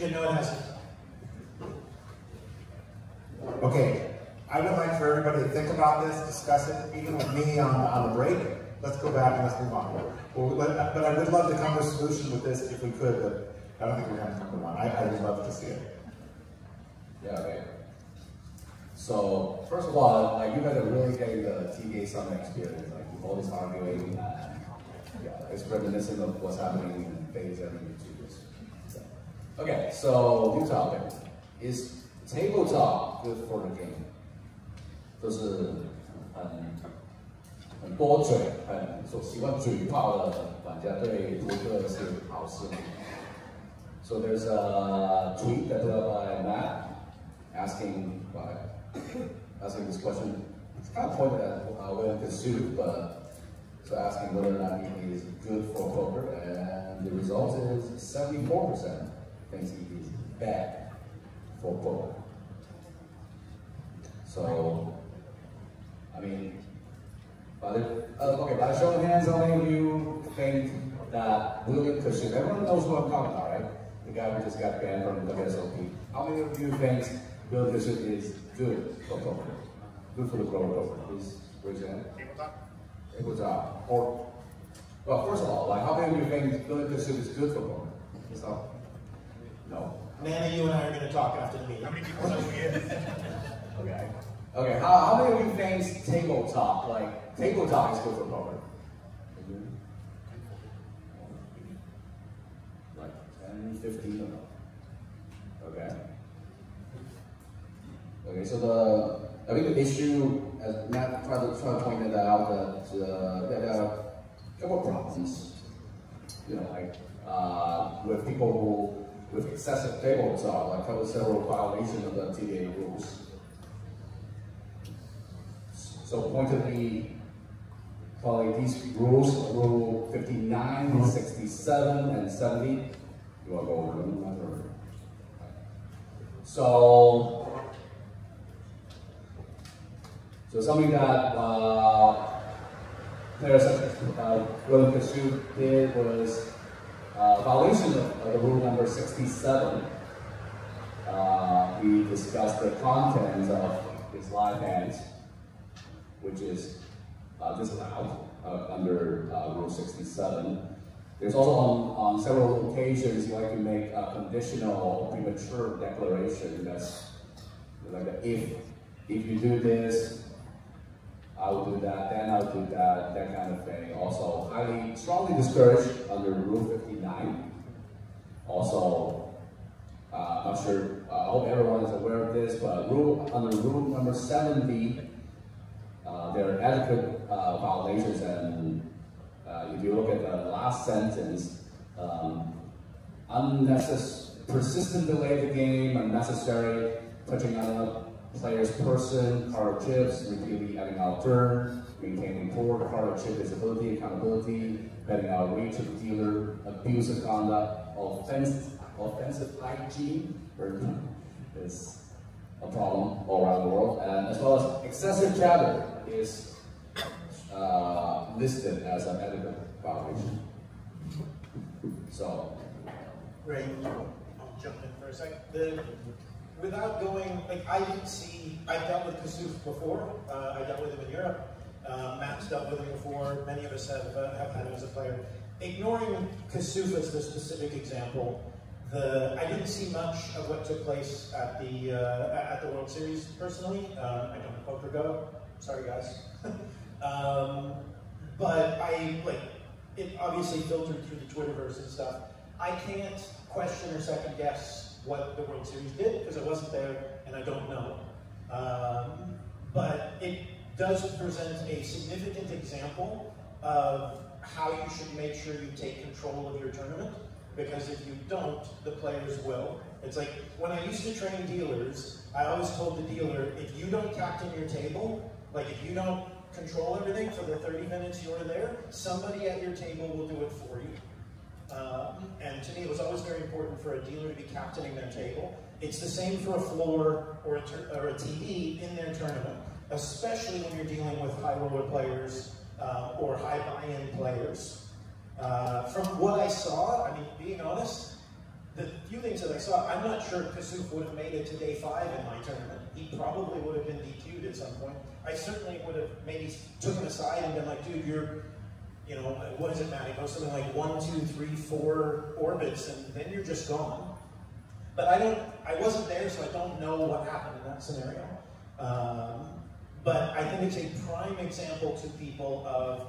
No, it hasn't. Okay. I would like for everybody to think about this, discuss it, even with me on the break. Let's go back and let's move on. But I would love to come to a solution with this if we could, but I don't think we're going to come to one. I would love to see it. Yeah, okay. So, first of all, like, you guys are really getting the TDA Summit experience, like, all this arguing, yeah, it's reminiscent of what's happening in phase and YouTubers. Okay, so, new topic. Is tabletop good for the game? 就是很多嘴、很所习惯嘴炮的玩家对扑克是好事。So there's a tweet that put up by Matt asking this question. It's kind of pointed at William Kasut, but so asking whether or not he is good for poker, and the result is 74% thinks he is bad for poker. So, I mean, by the show of hands, how many of you think that William Kasut, everyone knows who I'm talking about, right? The guy who just got banned from WSOP. How many of you think William Kasut is good for poker? Good for the global poker? Please raise your hand. Tabletop. Or, well, first of all, like, how many of you think William Kasut is good for poker? So, no. Nana, you and I are going to talk after the meeting. How many people know who he is? Okay. Okay, how many of you think tabletop is good for poker? Like 10, 15 or no? Okay. Okay, so I think the issue, as Matt tried to point it out, that there are a couple of problems. You know, like with people with excessive tabletop, like cover several violations of the TDA rules. So pointedly, probably these rules, Rule 59, 67, and 70. You want to go over them? So something that players such as William Kasut did was violation of the rule number 67. He discussed the contents of his live hands, which is disallowed under Rule 67. There's also on several occasions you like to make a conditional premature declaration that's like if you do this, I will do that, then I'll do that kind of thing. Also strongly discouraged under Rule 59. Also, I'm not sure, I hope everyone is aware of this, but under Rule number 70, there are etiquette violations, and if you look at the last sentence, persistent delay the game, unnecessary, touching on a player's person, card chips, repeatedly adding out turn, maintaining poor card chip visibility, accountability, betting out reach of the dealer, abusive conduct, offensive hygiene is a problem all around the world, and as well as excessive chatter is listed as an etiquette violation. So, Great. I'll jump in for a second. Without going, like, I dealt with Kasuf before. I dealt with him in Europe. Matt's dealt with him before. Many of us have had him as a player. Ignoring Kasuf as the specific example, I didn't see much of what took place at the World Series personally. I don't poker go. Sorry, guys. But it obviously filtered through the Twitterverse and stuff. I can't question or second guess what the World Series did because I wasn't there and I don't know. But it does present a significant example of how you should make sure you take control of your tournament, because if you don't, the players will. It's like when I used to train dealers, I always told the dealer, if you don't captain your table, like if you don't control everything for the 30 minutes you're there, somebody at your table will do it for you. And to me, it was always very important for a dealer to be captaining their table. It's the same for a floor or a TD in their tournament, especially when you're dealing with high roller players or high buy-in players. From what I saw, I mean, being honest, the few things that I saw, I'm not sure Kasuf would have made it to day 5 in my tournament. He probably would have been DQ'd at some point. I certainly would have maybe took him aside and been like, dude, you're, you know, what is it, Matt? It goes something like 1, 2, 3, 4 orbits, and then you're just gone. But I wasn't there, so I don't know what happened in that scenario. But I think it's a prime example to people of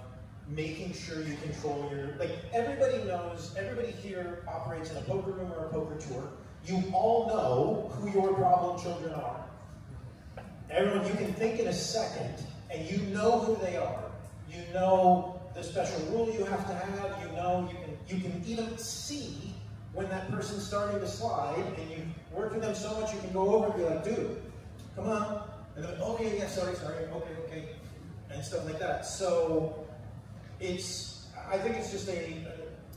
making sure you control your, like, everybody knows, everybody here operates in a poker room or a poker tour. You all know who your problem children are. Everyone, you can think in a second, and you know who they are. You know the special rule you have to have. You know you can even see when that person's starting to slide, and you work with them so much you can go over and be like, dude, come on. And they're like, oh yeah, sorry, okay, and stuff like that. So I think it's just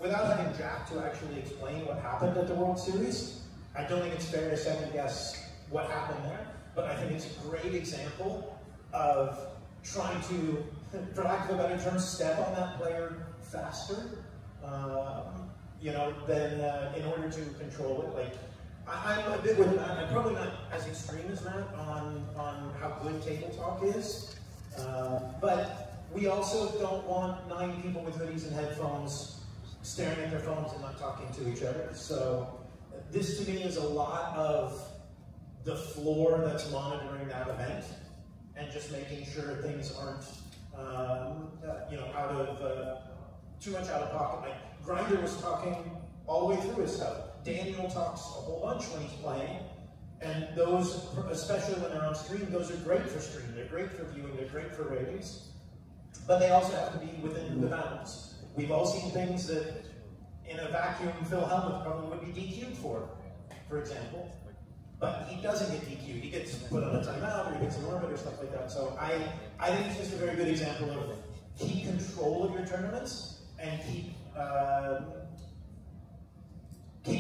without having Jack to actually explain what happened at the World Series, I don't think it's fair to second guess what happened there. But I think it's a great example of trying to, for lack of a better term, step on that player faster, you know, than in order to control it. Like, I'm a bit with Matt. I'm probably not as extreme as Matt on how good table talk is, but we also don't want 9 people with hoodies and headphones staring at their phones and not talking to each other. So this to me is a lot of the floor that's monitoring that event and just making sure things aren't, you know, out of too much out of pocket. Like Grinder was talking all the way through his stuff. Daniel talks a whole bunch when he's playing, and those, especially when they're on stream, those are great for stream. They're great for viewing. They're great for ratings, but they also have to be within the bounds. We've all seen things that in a vacuum Phil Hellmuth probably would be DQ'd for example. But he doesn't get DQ'd. He gets put on a timeout, or he gets an orbit, or stuff like that. So I think it's just a very good example of keep control of your tournaments and keep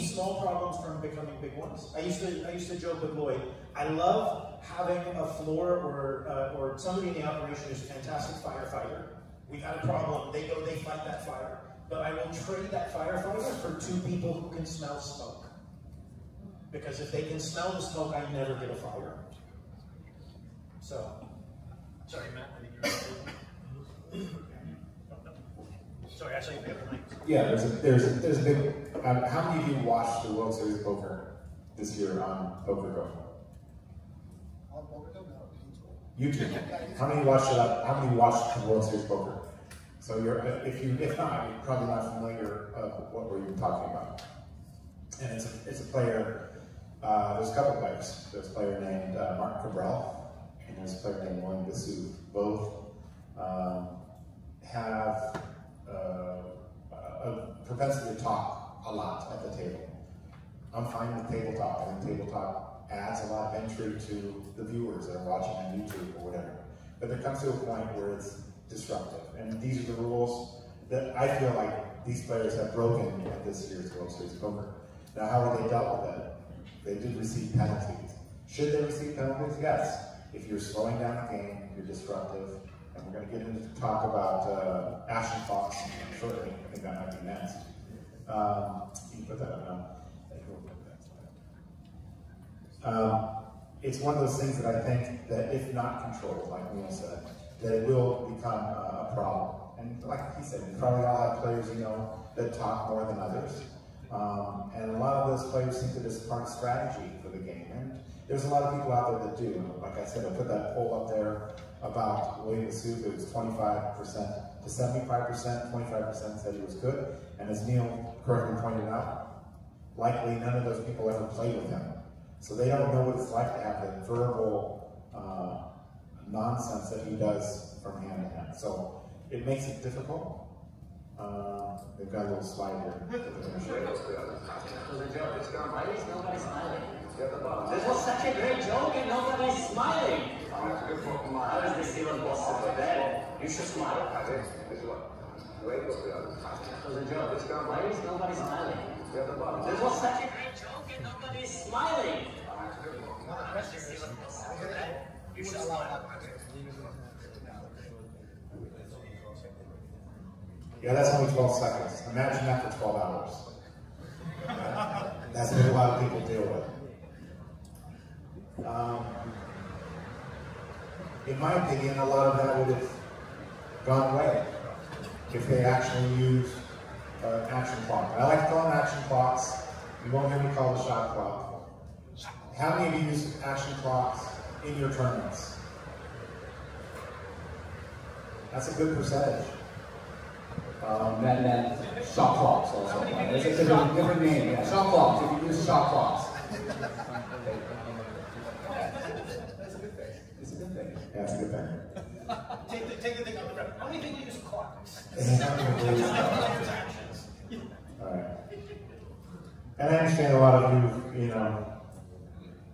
small problems from becoming big ones. I used to joke with Lloyd. I love having a floor or somebody in the operation who's a fantastic firefighter. We've had a problem. They go, they fight that fire. But I will trade that firefighter for 2 people who can smell smoke. Because if they can smell the smoke, I never get a fire. So, sorry, Matt. Sorry, I saw you have the mic. Yeah, there's a big. How many of you watched the World Series of Poker this year on Poker Go? On Poker Go, no. YouTube. How many watched it? How many watched the World Series of Poker? So if not, you're probably not familiar with what we're even talking about. And it's a player. There's a couple players. There's a player named Mark Cabral, and there's a player named William Gassu. Both propensity to talk a lot at the table. I'm fine with table talk. I think table talk adds a lot of intrigue to the viewers that are watching on YouTube or whatever. But there comes to a point where it's disruptive. And these are the rules that I feel like these players have broken at this year's World Series of Poker. Now, how are they dealt with it? They did receive penalties. Should they receive penalties? Yes. If you're slowing down the game, you're disruptive. And we're going to get into talk about action clocks shortly. I think that might be next. You can put that up now. It's one of those things that I think that if not controlled, like Neil said, that it will become a problem. And like he said, you probably all have players you know that talk more than others. And a lot of those players think that it's part of strategy for the game. And there's a lot of people out there that do. Like I said, I put that poll up there about William Soup. It was 25% to 75%. 25% said he was good. And as Neil correctly pointed out, likely none of those people ever played with him. So they don't know what it's like to have the verbal nonsense that he does from hand to hand. So it makes it difficult. They've got a little slide here. This was such a great joke and nobody's smiling. How is this even possible? You should smile. This was a joke. Why is nobody smiling? This was such a great joke and nobody's smiling. How is this even possible? You should smile. Yeah, that's only 12 seconds. Imagine that for 12 hours. That's what a lot of people deal with. In my opinion, a lot of that would have gone away if they actually used an action clock. I like to call them action clocks. You won't hear me call the shot clock. How many of you use action clocks in your tournaments? That's a good percentage. Then shot clocks also. There's a different name. Yeah. Shot clocks. If you use shot clocks. That's a good thing. It's a good thing. Yeah, it's a good thing. Take the thing on the ground. How many people use clocks? Alright. And I understand a lot of you,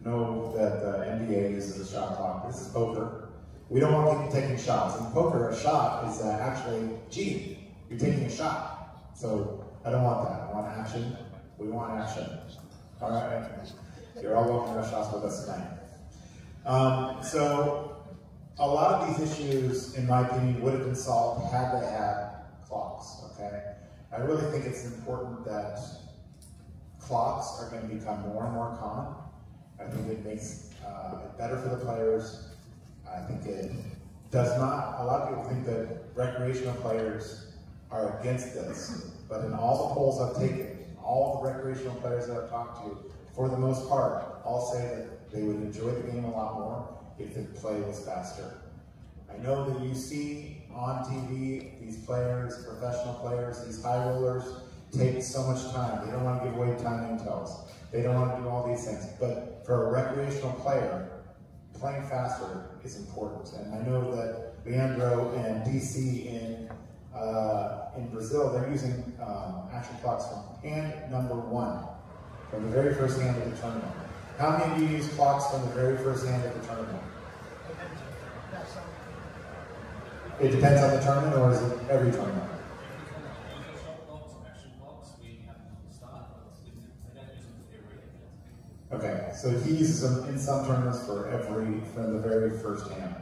know that the NBA uses a shot clock. This is poker. We don't want people taking shots. In poker, a shot is actually cheating. You're taking a shot. So I don't want that. I want action. We want action. All right. You're all welcome to have shots with us tonight. So a lot of these issues, in my opinion, would have been solved had they had clocks. Okay. I really think it's important that clocks are going to become more and more common. I think it makes it better for the players. I think it does not. A lot of people think that recreational players are against this, but in all the polls I've taken, all the recreational players that I've talked to, for the most part, all say that they would enjoy the game a lot more if the play was faster. I know that you see on TV these players, professional players, these high rollers take so much time. They don't want to give away time intels. They don't want to do all these things. But for a recreational player, playing faster is important. And I know that Leandro and DC in Brazil, they're using action clocks from hand number 1, from the very first hand of the tournament. How many of you use clocks from the very first hand of the tournament? It depends on the tournament, or is it every tournament? Okay, so he uses them in some tournaments from the very first hand.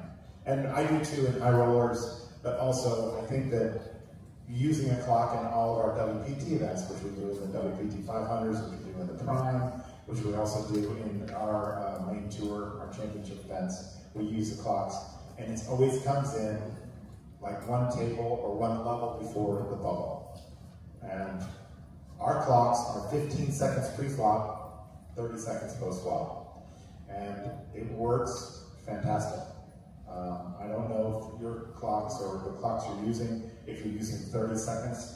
And I do too in high rollers, but also I think that using a clock in all of our WPT events, which we do in the WPT 500s, which we do in the Prime, which we also do in our main tour, our championship events, we use the clocks. And it always comes in like one table or one level before the bubble. And our clocks are 15 seconds pre-flop, 30 seconds post-flop. And it works fantastic. I don't know if your clocks or the clocks you're using, if you're using 30 seconds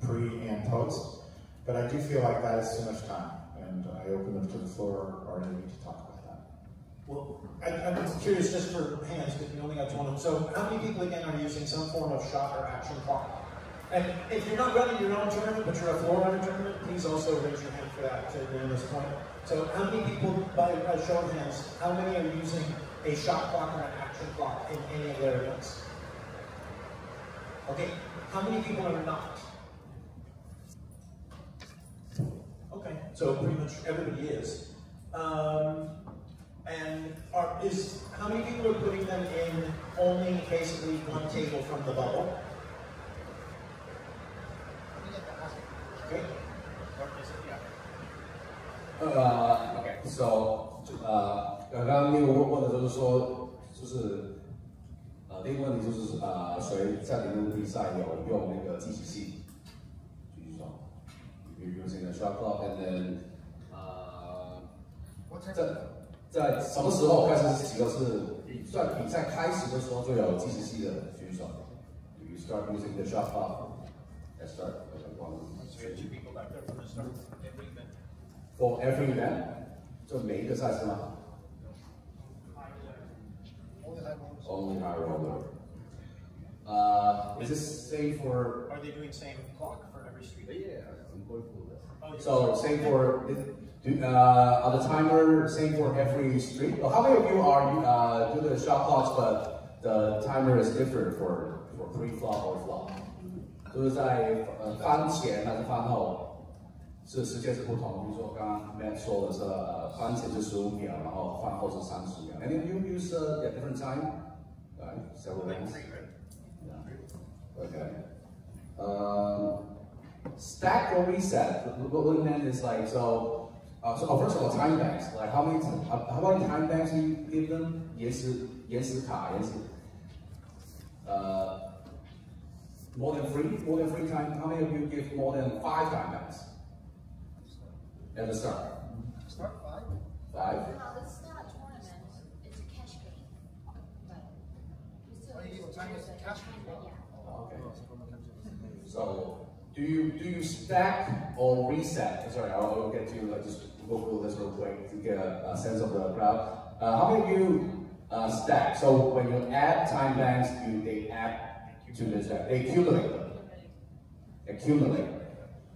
pre and post, but I do feel like that is too much time. And I open up to the floor or maybe to talk about that. Well, I'm curious just for hands, because we only got 20. So how many people again are using some form of shot or action clock? And if you're not running your own tournament, but you're a floor runner tournament, please also raise your hand for that during this point. So how many people, by a show of hands, how many are using a shot clock or an action clock in any of their events? Okay, how many people are not? Okay, so pretty much everybody is. How many people are putting them in only basically one table from the bubble? Okay. OK， so 刚刚那个问的就是说，就是第一个问题就是谁在你们的比赛有用那个计时器？就是说 ，you're using a shot clock and then 在什么时候开始几个是在比赛开始的时候就有计时器的举手 ？You start using the shot clock. Let's start. Two people back there from the start. Every event. For every event， 就每一个赛事吗 ？Only high roller. Is this same for? Are they doing same clock for every street? Yeah, I'm going for that. So same for. Are the timer same for every street? Well, how many of you are do the shot clocks, but the timer is different for pre-flop or flop? 就是在翻前还是翻后，是时间是不同。比如说刚刚 Matt 说的是翻前是15秒，然后翻后是30秒。And then you use a different time, right? Several rounds. Yeah. Okay. Stack or reset? What we meant is like so. So first of all, time banks. Like how many time banks do you give them? 延时卡，延时。More than three times. How many of you give more than 5 time banks at the start? Start 5. 5. No, it's not a tournament. It's a cash game. But we still use time is cash game. Yeah. Okay. So do you stack or reset? Sorry, I'll get to just go through this real quick to get a sense of the crowd. How many of you stack? So when you add time banks, they add to the stack. They accumulate.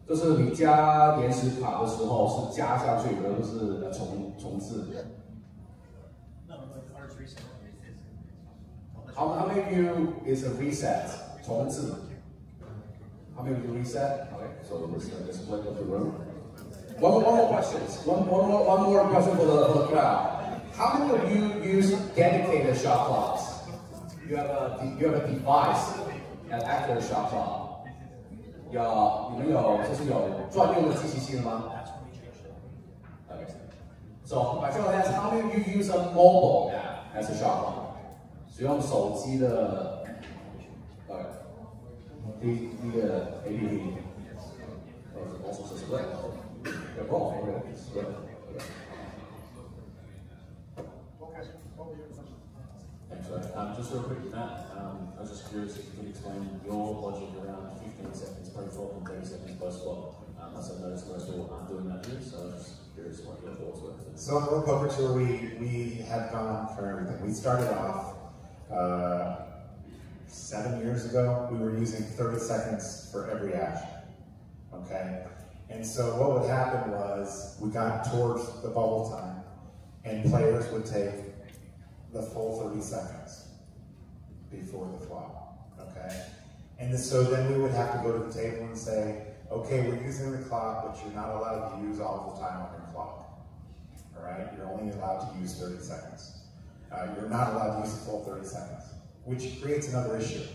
就是你加延时卡的时候是加下去，而不是重置。How many of you is a reset? 重置。How many of you reset? Okay, so let's split up the room. One more question. One more question for the crowd. How many of you use dedicated shot clocks? You have a device that acts as a shot clock. 你们有专用的计时器了吗 ？Okay. So my question is, how many of you use a mobile app as a shot clock? 使用手机的第一个 APP， also是 split. They're both already split. Just real quick, Matt, I was just curious if you could explain your logic around 15 seconds pre-flop and 30 seconds post-flop. As I noticed most people aren't doing that here, so I was just curious what your thoughts were. So on the World Poker Tour, we have gone for everything. We started off 7 years ago. We were using 30 seconds for every action, okay? And so what would happen was we got towards the bubble time, and players would take the full 30 seconds before the flop, okay? And so then we would have to go to the table and say, okay, we're using the clock, but you're not allowed to use all the time on your clock, all right? You're only allowed to use 30 seconds. You're not allowed to use the full 30 seconds, which creates another issue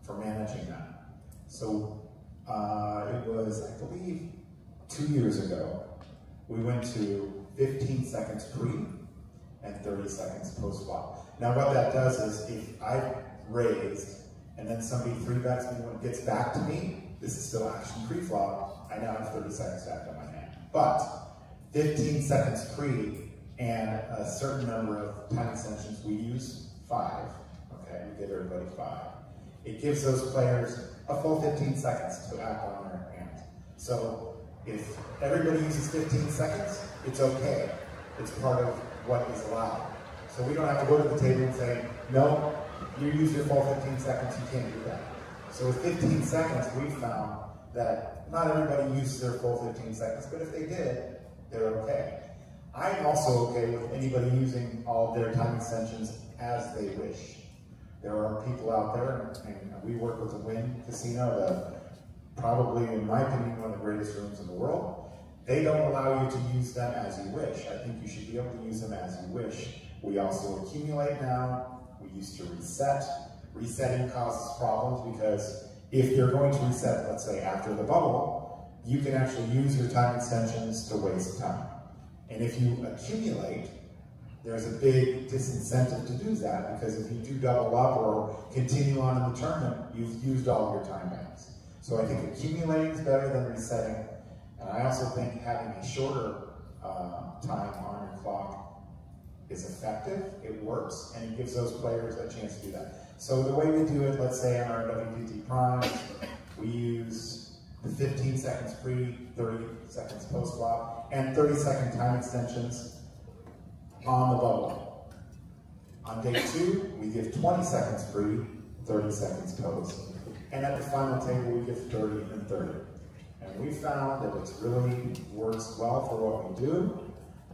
for managing that. So it was, I believe, 2 years ago, we went to 15 seconds pre and 30 seconds post-flop. Now what that does is if I raised and then somebody 3-bets me when it gets back to me, this is still action pre-flop, I now have 30 seconds stacked on my hand. But 15 seconds pre and a certain number of time extensions, we use 5, okay, we give everybody 5. It gives those players a full 15 seconds to act on their hand. So if everybody uses 15 seconds, it's okay. It's part of what is allowed. So we don't have to go to the table and say, no, you use your full 15 seconds, you can't do that. So with 15 seconds, we found that not everybody uses their full 15 seconds, but if they did, they're okay. I'm also okay with anybody using all of their time extensions as they wish. There are people out there, and we work with the Wynn Casino, probably, in my opinion, one of the greatest rooms in the world. They don't allow you to use them as you wish. I think you should be able to use them as you wish. We also accumulate now. We used to reset. Resetting causes problems because if you're going to reset, let's say after the bubble, you can actually use your time extensions to waste time. And if you accumulate, there's a big disincentive to do that because if you do double up or continue on in the tournament, you've used all of your time banks. So I think accumulating is better than resetting. And I also think having a shorter time on your clock is effective, it works, and it gives those players a chance to do that. So the way we do it, let's say on our WPT Prime, we use the 15 seconds pre, 30 seconds post-flop, and 30-second time extensions on the bubble. On day 2, we give 20 seconds pre, 30 seconds post. And at the final table, we give 30 and 30. And we found that it really works well for what we do.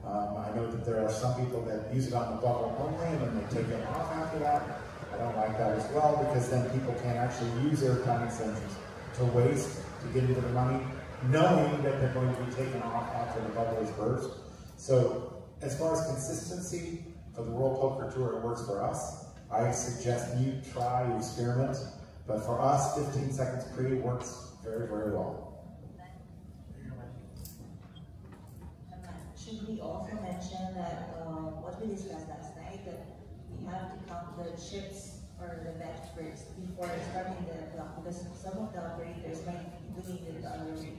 I know that there are some people that use it on the bubble only and then they take it off after that. I don't like that as well because then people can't actually use their time extensions to waste to get into the money, knowing that they're going to be taken off after the bubble is burst. So as far as consistency for the World Poker Tour, it works for us. I suggest you try, you experiment. But for us, 15 seconds pre works very, very well. Should we also mention that what we discussed last night, that we have to count the chips or the bet first before starting the clock, because some of the operators might be doing it the other way.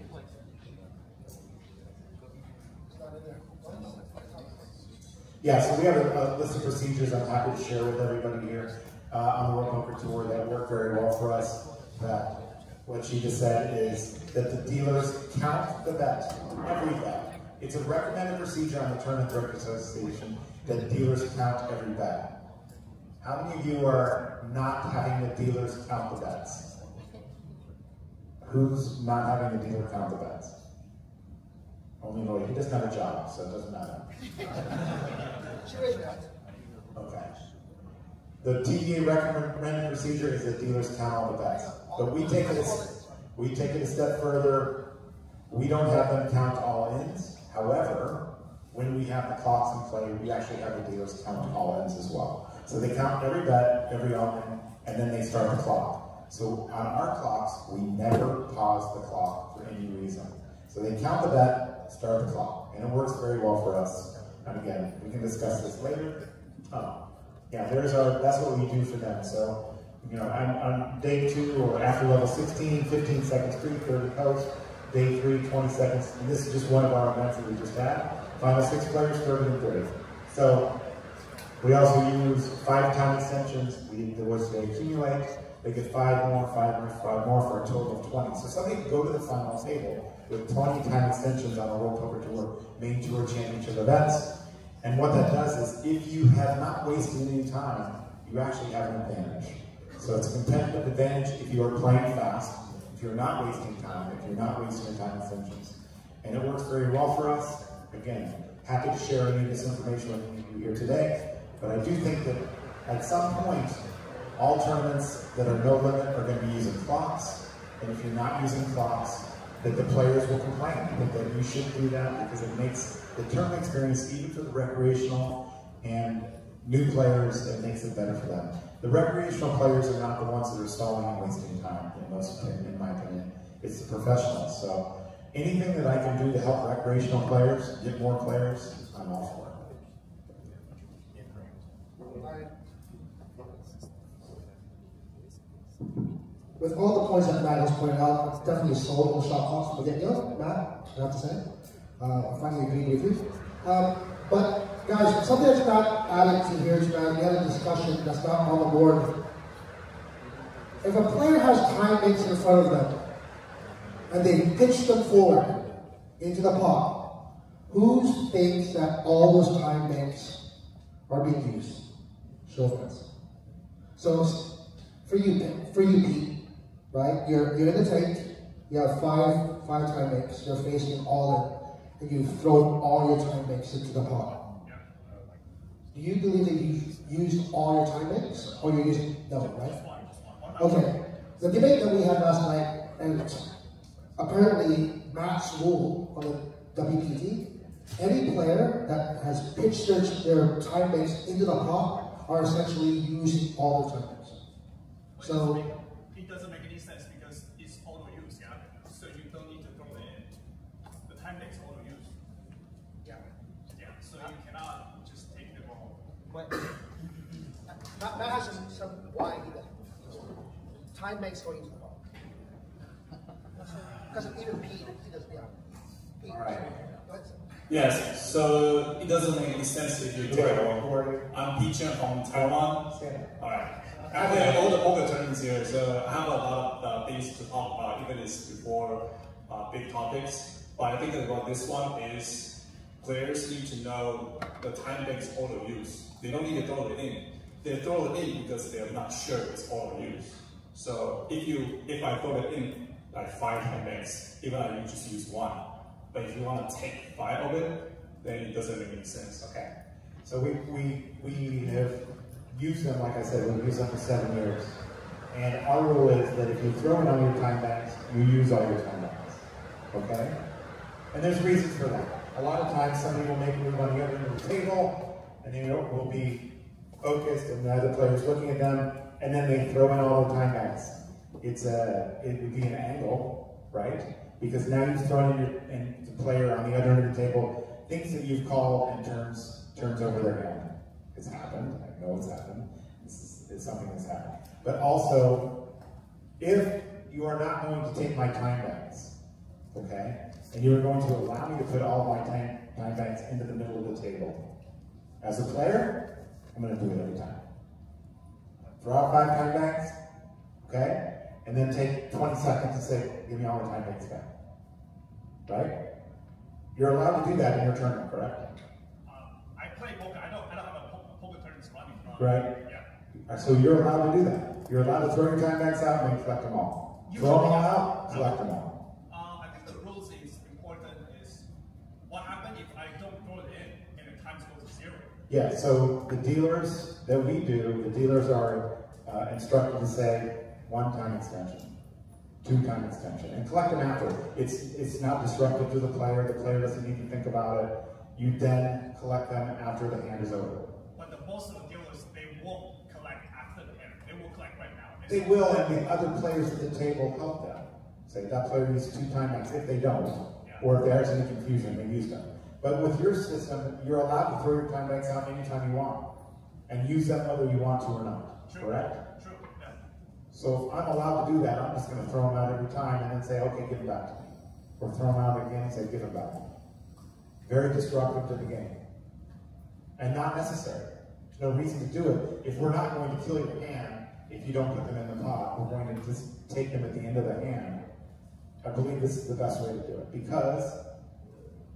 Yeah, so we have a list of procedures I'm happy to share with everybody here on the World Poker Tour that work very well for us. That what she just said is that the dealers count the bet, every bet. It's a recommended procedure on the Tournament Directors Association that dealers count every bet. How many of you are not having the dealers count the bets? Who's not having the dealer count the bets? Only Lloyd. He doesn't have a job, so it doesn't matter. Okay. The TDA recommended procedure is that dealers count all the bets. But we take it a step further. We don't have them count all ins. However, when we have the clocks in play, we actually have the dealers count all ins as well. So they count every bet, every all-in, and then they start the clock. So on our clocks, we never pause the clock for any reason. So they count the bet, start the clock, and it works very well for us. And again, we can discuss this later. Yeah, that's what we do for them. So, you know, on day 2 or after level 16, 15 seconds pre, 30 post. Day 3, 20 seconds, and this is just one of our events that we just had. Final 6 players, 30 and 30. So we also use 5 time extensions. They accumulate. They get 5 more, 5 more, 5 more for a total of 20. So somebody can go to the final table with 20 time extensions on a World Poker Tour Main Tour Championship events. And what that does is, if you have not wasted any time, you actually have an advantage. So it's a competitive advantage if you are playing fast. If you're not wasting time, if you're not wasting your time extensions. And it works very well for us. Again, happy to share any of this information with you here today, but I do think that at some point, all tournaments that are no limit are going to be using clocks, and if you're not using clocks, that the players will complain. I think that you should do that because it makes the tournament experience, even for the recreational and new players, it makes it better for them. The recreational players are not the ones that are stalling and wasting time, in my opinion. It's the professionals. So anything that I can do to help recreational players get more players, I'm all for it. With all the points that Matt has pointed out, it's definitely sold on shot clocks from the get-go. Matt, I have to say. I finally agree with you. But guys, something that's not added to here tonight, we had a discussion that's not on the board. If a player has time banks in front of them, and they pitch them forward into the pot, who thinks that all those time banks are being used? Show of hands. So, for you, Pete, right? You're in the tank, you have five time banks, you're facing all in, and you throw all your time banks into the pot. Do you believe that you've used all your time banks, or you're using, no, right? Okay, the debate that we had last night, and apparently Matt's rule on the WPT, any player that has pitched their time banks into the pot are essentially using all their time banks. So it doesn't make any sense because it's auto use, yeah. So you don't need to throw it in. The time banks auto use. Yeah. Yeah. So you cannot just take them all. But Matt has some why time banks going into the pot. Because even Pete, he doesn't. Yeah. Pete, all right. Yes, so it doesn't make any sense if you take I'm Pete Chen from Taiwan. Alright. I have all the poker tournaments here, so I have a lot of things to talk about, even it's before big topics. But I think about this one is players need to know the time banks auto use. They don't need to throw it in. They throw it in because they're not sure it's auto use. So if I throw it in like 5 time banks, even I just use 1. But if you want to take 5 of it, then it doesn't make any sense. Okay. So we have used them, like I said, we've used them for 7 years. And our rule is that if you throw in all your time banks, you use all your time banks. Okay? And there's reasons for that. A lot of times somebody will make a move on the other end of the table, and they will be focused, and the other player's looking at them, and then they throw in all the time banks. It would be an angle, right? Because now you've thrown in the player on the other end of the table things that you've called and turns over their hand. It's happened. I know it's happened. It's something that's happened. But also, if you are not going to take my time banks, okay, and you are going to allow me to put all my time banks into the middle of the table, as a player, I'm going to do it every time. Throw out 5 time banks, okay? And then take 20 seconds and say, give me all the time banks back. Right? You're allowed to do that in your tournament, correct? I play poker. I don't have a poker tournament running. Right? Yeah. So you're allowed to do that. You're allowed to throw your time banks out and then collect them all. Throw them all out, collect them all. I think the rules is important is what happens if I don't throw it in and the times go to 0. Yeah, so the dealers that we do, the dealers are instructed to say 1 time extension, 2 time extension, and collect them after. It's not disruptive to the player doesn't need to think about it. You then collect them after the hand is over. But the most of the dealers, they won't collect after the hand. They will collect right now. They will, and the other players at the table help them. Say that player needs 2 time banks. If they don't, or if there's any confusion, they use them. But with your system, you're allowed to throw your time banks out anytime you want, and use them whether you want to or not. True. Correct? True. Yeah. So if I'm allowed to do that, I'm just going to throw them out every time and then say, okay, give them back to me. Or throw them out again and say, give them back to me. Very disruptive to the game. And not necessary. There's no reason to do it. If we're not going to kill your hand, if you don't put them in the pot, we're going to just take them at the end of the hand. I believe this is the best way to do it. Because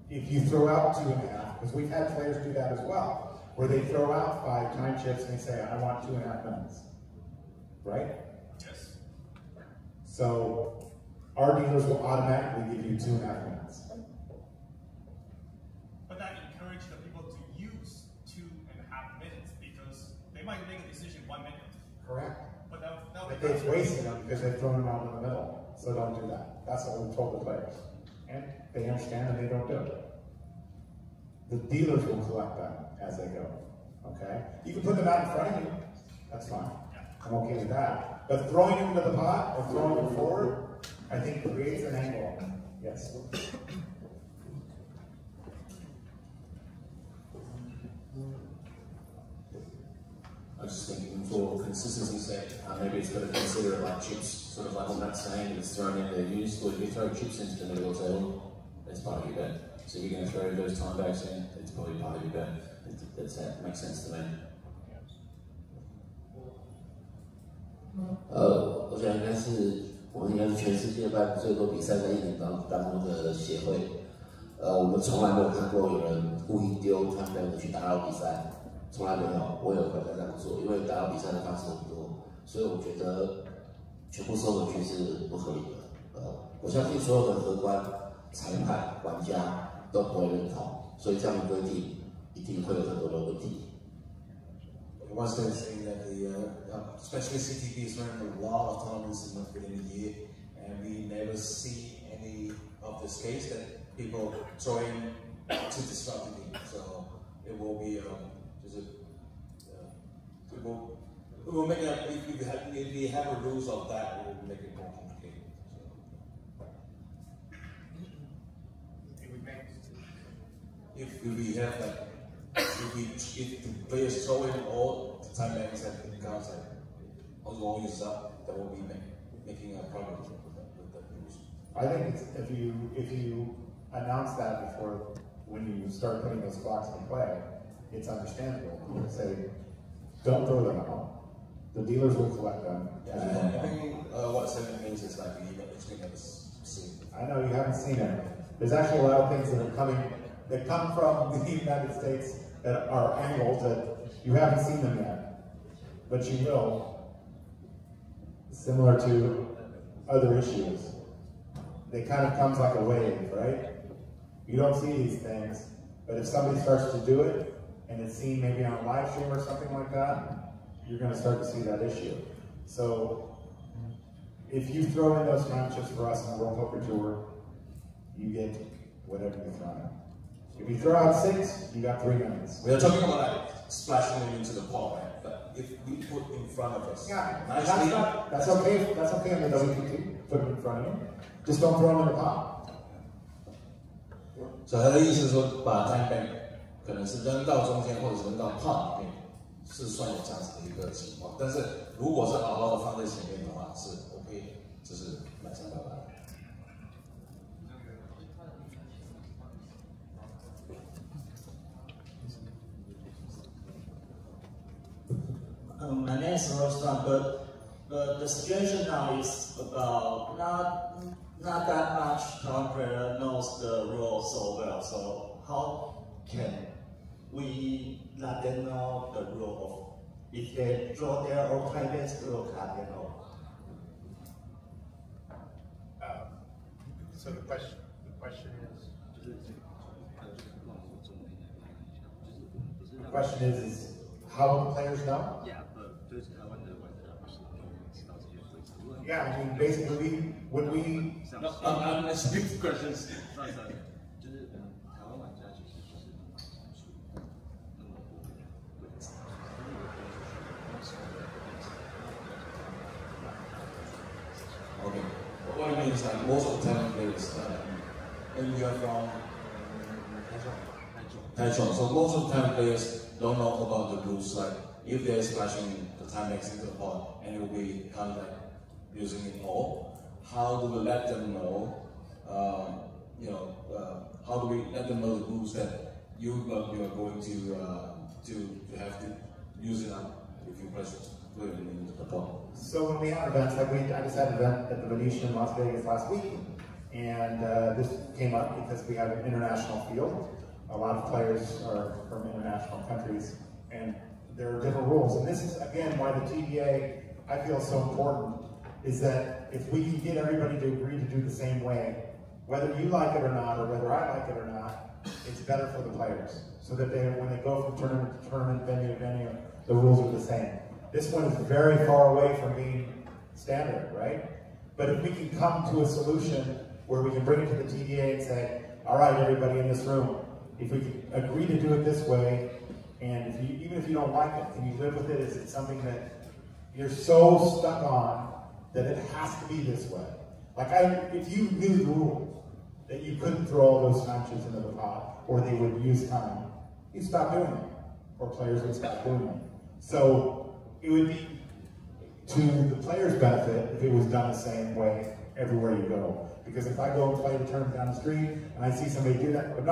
if you throw out 2.5, because we've had players do that as well, where they throw out 5 time chips and they say, I want 2.5 minutes. Right? Yes. So our dealers will automatically give you 2.5 minutes. But that encourages the people to use 2.5 minutes because they might make a decision 1 minute. Correct. But they've wasted them because they've thrown them out in the middle. So don't do that. That's what we've told the players. And they understand and they don't do it. The dealers will collect them as they go. Okay? You can put them out in front of you. That's fine. I'm okay with that. But throwing them into the pot or throwing them forward, I think creates an angle. Yes. I was just thinking for consistency's sake, maybe it's better to consider it like chips, sort of like what Matt's saying, if it's thrown in there used, or if you throw chips into the middle of the table, it's part of your bet. So if you're going to throw those time backs in, it's probably part of your bet. That makes sense to me. 我想我们应该是全世界办最多比赛在1年当中的协会。我们从来没有看过有人故意丢他们去打扰比赛，从来没有。我也会这样做，因为打扰比赛的方式很多，所以我觉得全部收回去是不合理的。我相信所有的荷官、裁判、玩家都不会认同，所以这样的规定一定会有很多的问题。Once they're saying that especially CTB is running a lot of tournaments within a year, and we never see any of this case that people throwing to disrupt the game. So it will be it will make it, if we have a rules of that, it will make it more complicated. If we have like, if the players throw in all the time banks and the cards that all uses up, that will be making a problem with the rules. I think if you announce that before, when you start putting those blocks in play, it's understandable. You say, don't throw them out. The dealers will collect them. Yeah, I think what 7 means is like you never seen. I know you haven't seen it. There's actually a lot of things that are coming, that come from the United States that are angles that you haven't seen them yet, but you will. Similar to other issues. It kind of comes like a wave, right? You don't see these things, but if somebody starts to do it, and it's seen maybe on a live stream or something like that, you're going to start to see that issue. So, if you throw in those matches for us on the World Poker Tour, you get whatever you throw in. If you throw out 6, you got 3 minutes. We are talking about like splashing them into the pot, right? But if we put in front of us, yeah, nicely, that's okay. That's okay on the WPT. Put them in front of you. Just don't throw them in the pot. 所以他的意思是说，把 time bank 可能是扔到中间，或者是扔到 pot 里面，是算有这样子的一个情况。但是如果是好好的放在前面的话，是 OK 的，这是满三百万。My name is Rostam, but the situation now is about not that much town player knows the rules so well. So how can we let them know the rule of if they draw their own private rule card, you know? So the question is how will the players know? Yeah, I mean, basically, when we... I'm speaking questions. Okay, what I mean is that most of the time players, and you are from Taichung, so most of the time players don't know about the rules, like if they're splashing the time banks into the pot, and it will be kind of like using it all. How do we let them know? How do we let them know the rules that you are going to have to use it up if you press it into the pot? So when we have events, like I just had an event at the Venetian in Las Vegas last week, and this came up because we have an international field. A lot of players are from international countries, and there are different rules. And this is again why the TDA I feel is so important. Is that if we can get everybody to agree to do the same way, whether you like it or not, or whether I like it or not, it's better for the players. So that when they go from tournament to tournament, venue to venue, the rules are the same. This one is very far away from being standard, right? But if we can come to a solution where we can bring it to the TDA and say, all right, everybody in this room, if we can agree to do it this way, and even if you don't like it, can you live with it? Is it something that you're so stuck on that it has to be this way? Like if you knew the rule that you couldn't throw all those punches into the pot, or they would use time, you'd stop doing it, or players would stop doing it. So it would be to the players' benefit if it was done the same way everywhere you go. Because if I go and play the tournament down the street and I see somebody do that, but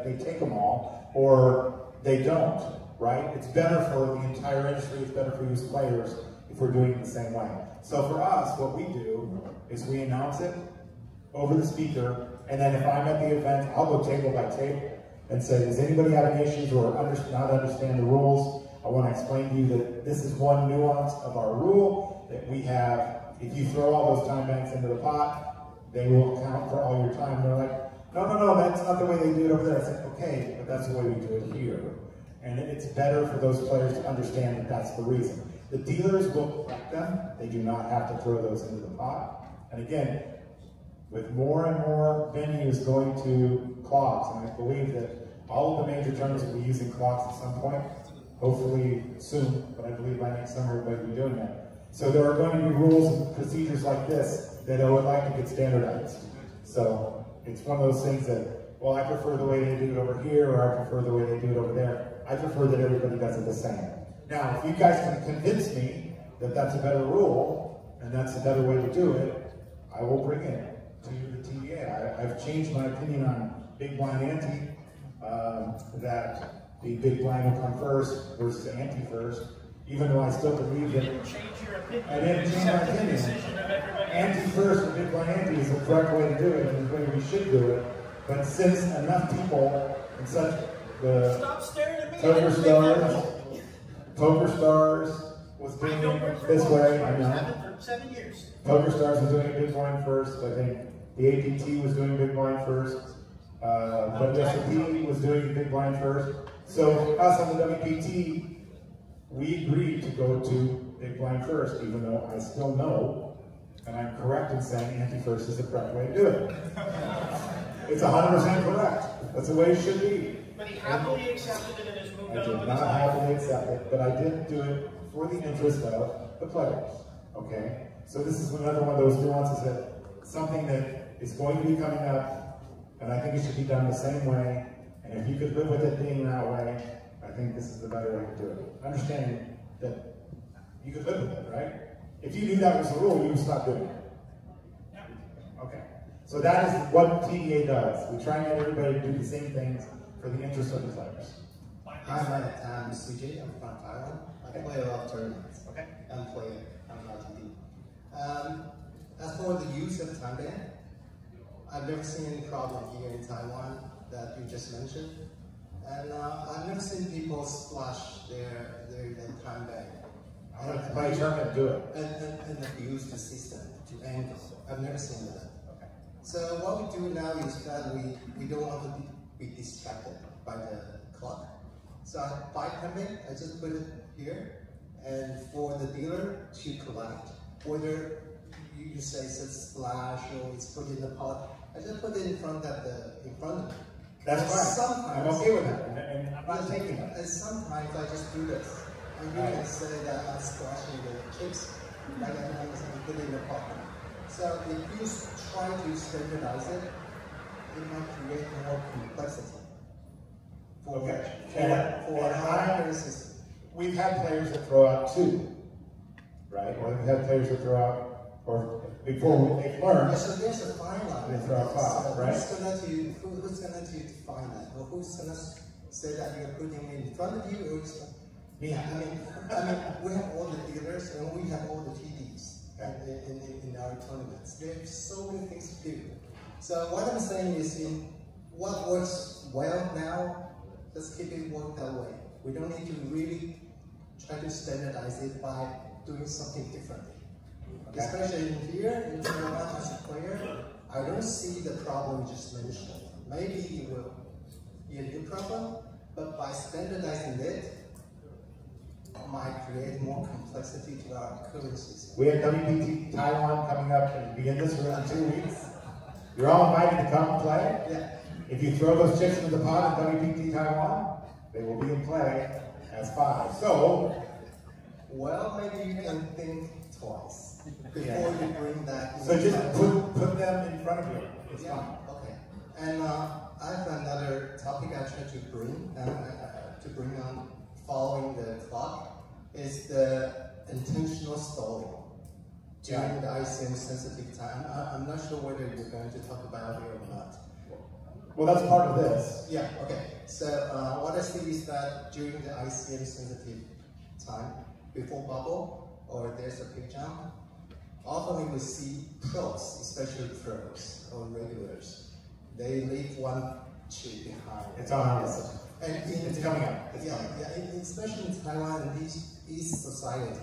they take them all, or they don't, right? It's better for the entire industry, it's better for you as players if we're doing it the same way. So for us, what we do is we announce it over the speaker, and then if I'm at the event, I'll go table by table and say, does anybody have any issues or not understand the rules? I want to explain to you that this is one nuance of our rule, that we have, if you throw all those time banks into the pot, they will account for all your time. They're like, no, that's not the way they do it over there. I said, okay, but that's the way we do it here. And it's better for those players to understand that that's the reason. The dealers will collect them. They do not have to throw those into the pot. And again, with more and more venues going to clocks, and I believe that all of the major tournaments will be using clocks at some point, hopefully soon, but I believe by next summer everybody will be doing that. So there are going to be rules and procedures like this that I would like to get standardized. So it's one of those things that, well, I prefer the way they do it over here, or I prefer the way they do it over there. I prefer that everybody does it the same. Now, if you guys can convince me that that's a better rule, and that's a better way to do it, I will bring it to the TDA. I've changed my opinion on big blind ante, that the big blind will come first versus ante first, even though I still believe that I didn't change my opinion. Ante first and big blind ante is the correct way to do it, and the way we should do it. But since enough people and such the Poker Stars was doing it this way, I know. 7 years. Poker Stars was doing a big blind first. I think the APT was doing big blind first. WSOP was doing big blind first. So us on the WPT, we agreed to go to big blind first, even though I still know, and I'm correct in saying ante-first is the correct way to do it. It's 100% correct. That's the way it should be. But he happily accepted it and has moved on. I did not happily accept it, but I did do it for the interest of the players. Okay? So this is another one of those nuances that something that is going to be coming up, and I think it should be done the same way. And if you could live with it being that way, I think this is the better way to do it. Understanding that you could live with it, right? If you knew that was the rule, you would stop doing it. Okay. So that is what TDA does. We try and get everybody to do the same things for the interest of the players. Hi, I'm CJ. I'm from Thailand. I play a lot of tournaments. Okay. I'm playing. I'm not TD. As for the use of time band, I've never seen any problem here in Taiwan that you just mentioned, and I've never seen people splash their time band. I'm going to play a tournament, do it. And abuse the system to angle. I've never seen that. Okay. So what we do now is that we don't want to be distracted by the clock. So I buy time band, I just put it here, and for the dealer to collect, whether you say it's a splash or it's put in the pot, I just put it in front of me. That's fine. I'm okay with that, and I'm not taking it. And sometimes I just do this. And you can say that I'm splashing the chips, and then I'm putting in the pot. So if you try to standardize it, it might create more complexity. We've had players that throw out 2, right? Or we've had players that throw out, or before they've learned. Yeah, so there's a fine line. They throw out 5, right? Who's going to define that? Or who's going to say that you're putting it in front of you? Or yeah. I mean, we have all the dealers and we have all the TDs in our tournaments. There's so many things to do. So what I'm saying is, in what works well now, let's keep it work that way. We don't need to really try to standardize it by doing something differently. Okay. Especially in here, in Taiwan as a player, I don't see the problem you just mentioned. Maybe it will be a new problem, but by standardizing it, might create more complexity to our currencies. We have WPT Taiwan coming up and be in this room in 2 weeks. You're all invited to come and play. Yeah. If you throw those chips into the pot in WPT Taiwan, they will be in play as 5. So, well, maybe you can think twice before you bring that. So just put them in front of you. It's fine. Okay. And I have another topic I try to bring on following the clock is the intentional stalling during the ICM sensitive time. I'm not sure whether you're going to talk about it or not. Well, that's part of this. Yeah, okay. So what I see is that during the ICM sensitive time, before bubble, or there's a big jump, often we see pros, especially pros or regulars, they leave one chip behind. It's on us. And it's coming up. Yeah, especially in Taiwan and East society,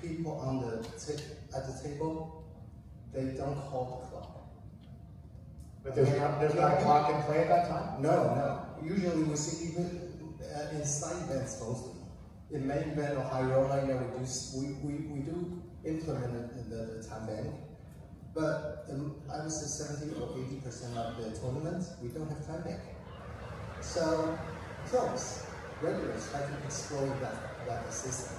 people at the table, they don't call the clock. But there's not a clock in play at that time? No. Usually we see even in side events mostly. In main event or high roller, we do implement the time bank. But I would say 70 or 80% of the tournaments, we don't have time bank. So pros, regulars try to exploit that system.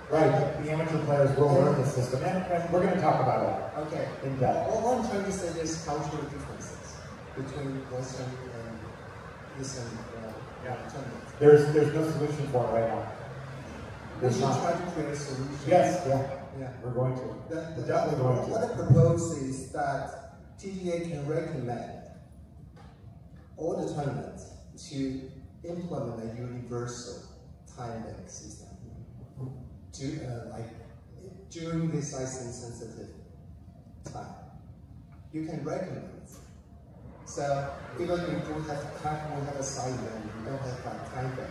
Right, the amateur players will learn the system, and we're going to talk about it. Okay. In depth. All I'm trying to say, there's cultural differences between Western and Eastern tournaments. There's no solution for it right now. We should try to create a solution. Yes, we're going to. We're definitely going to. What I propose is that TDA can recommend all the tournaments to implement a universal time bank system to during this icing sensitive time. You can recommend. So even if we have a side event, we don't have time bank,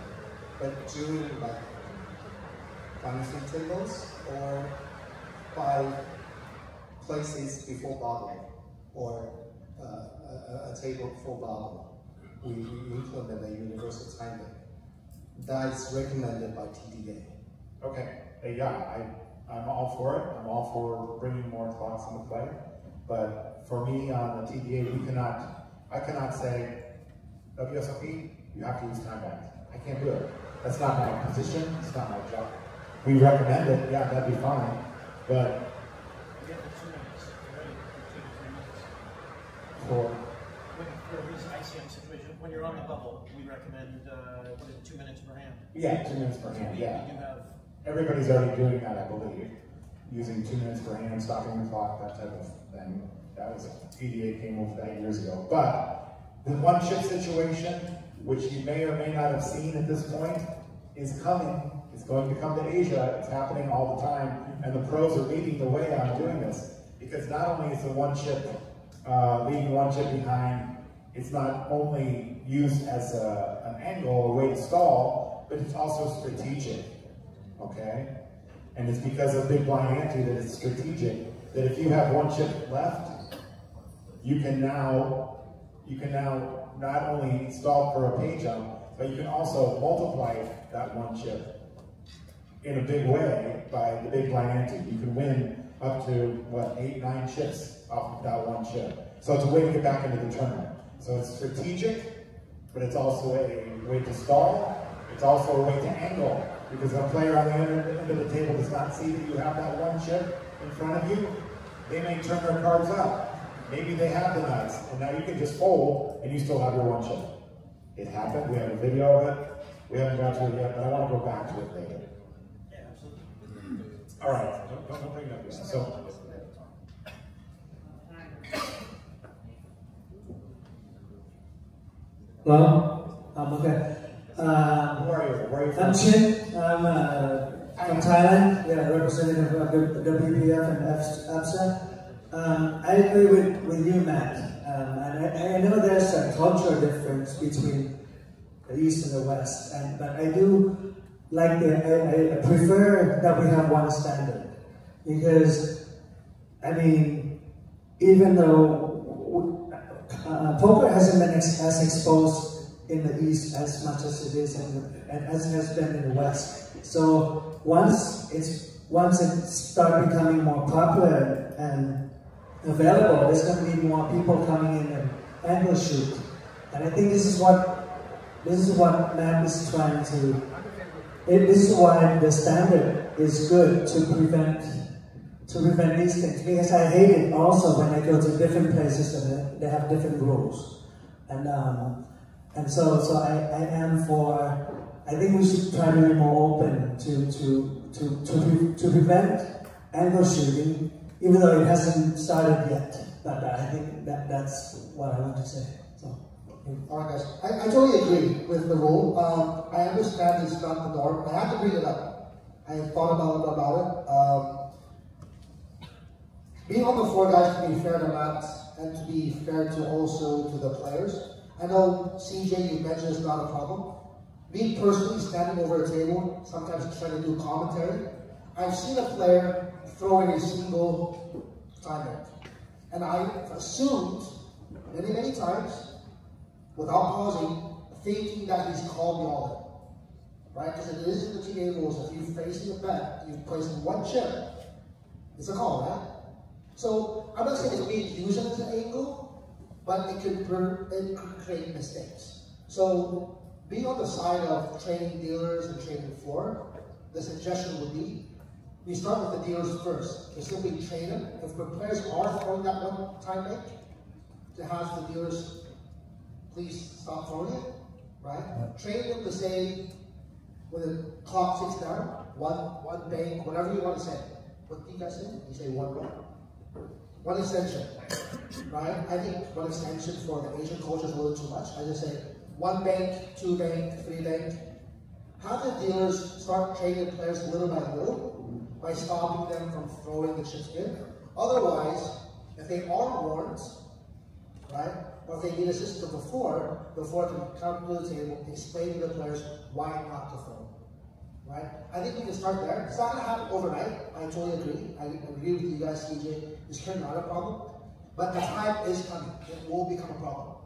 but during financial tables or by places before bottle or a table before bottle, we implement a universal time bank. That is recommended by TDA. Okay, I'm all for it. I'm all for bringing more clocks into play. But for me on the TDA, I cannot say, WSOP, you have to use time bank. I can't do it. That's not my position. It's not my job. We recommend it. Yeah, that'd be fine. But for this ICM situation, when you're on the bubble, we recommend 2 minutes per hand. Yeah, 2 minutes per hand. Yeah. We do have. Everybody's already doing that, I believe. Using 2 minutes per hand, stopping the clock, that type of thing. That was TDA came over that years ago. But the one chip situation, which you may or may not have seen at this point, is coming. It's going to come to Asia. It's happening all the time, and the pros are leading the way on doing this. Because not only is the one chip leaving one chip behind, it's not only used as an angle, a way to stall, but it's also strategic. Okay, and it's because of big blind ante that it's strategic. That if you have one chip left, you can now not only stall for a pay jump, but you can also multiply that one chip in a big way by the big blind ante. You can win up to what 8, 9 chips off of that one chip. So it's a way to get back into the tournament. So it's strategic, but it's also a way to stall. It's also a way to angle. Because a player on the end of the table does not see that you have that one chip in front of you, they may turn their cards up. Maybe they have the nuts, and now you can just fold, and you still have your one chip. It happened, we have a video of it. We haven't got to it yet, but I want to go back to it later. Yeah, absolutely. All right, don't bring it up yet. So, hello? Okay. Where are you from? I'm Chin. I'm from Thailand, representative of the WPF and APSA. I agree with you, Matt. And I know there's a cultural difference between the East and the West, but I do like I prefer that we have one standard. Because, I mean, even though poker hasn't been as exposed in the East as much as it is and as it has been in the West. So once it starts becoming more popular and available, there's going to be more people coming in and angle shoot. And I think this is what Matt is trying to. This is why the standard is good to prevent these things. Because I hate it also when I go to different places and they have different rules. And so I am for. I think we should try to be more open to prevent angle shooting, even though it hasn't started yet. But I think that's what I want to say. So. All right, guys. I totally agree with the rule. I understand it's not the norm. I have to bring it up. I thought about it. Being on the floor, guys, to be fair to Matt and to be fair to also to the players. I know, CJ, you mentioned it's not a problem. Me personally, standing over a table, sometimes trying to do commentary, I've seen a player throwing a single time break. And I assumed many times, without pausing, thinking that he's called me all in. Right? Because it is in the TDA rules, if you're facing a bet, you're placing one chip, it's a call, right? So I'm not saying it's being used as an angle, but it could create mistakes. So being on the side of training dealers and training the floor, the suggestion would be, we start with the dealers first. We simply train them. If the players are throwing that one time break, to have the dealers please stop throwing it, right? Train them to say, when the clock ticks down, one bank, whatever you want to say. What do you guys say? You say one extension, right? I think one extension for the Asian culture is a little too much. I just say one bank, two bank, three bank. Have the dealers start training players little by little by stopping them from throwing the chips in. Otherwise, if they are warned, right, or if they need assistance before can come to the table, explain to the players why not to throw. Right? I think we can start there. It's not going to happen overnight. I totally agree. I agree with you guys, CJ. It's currently not a problem. But the time is coming. It will become a problem.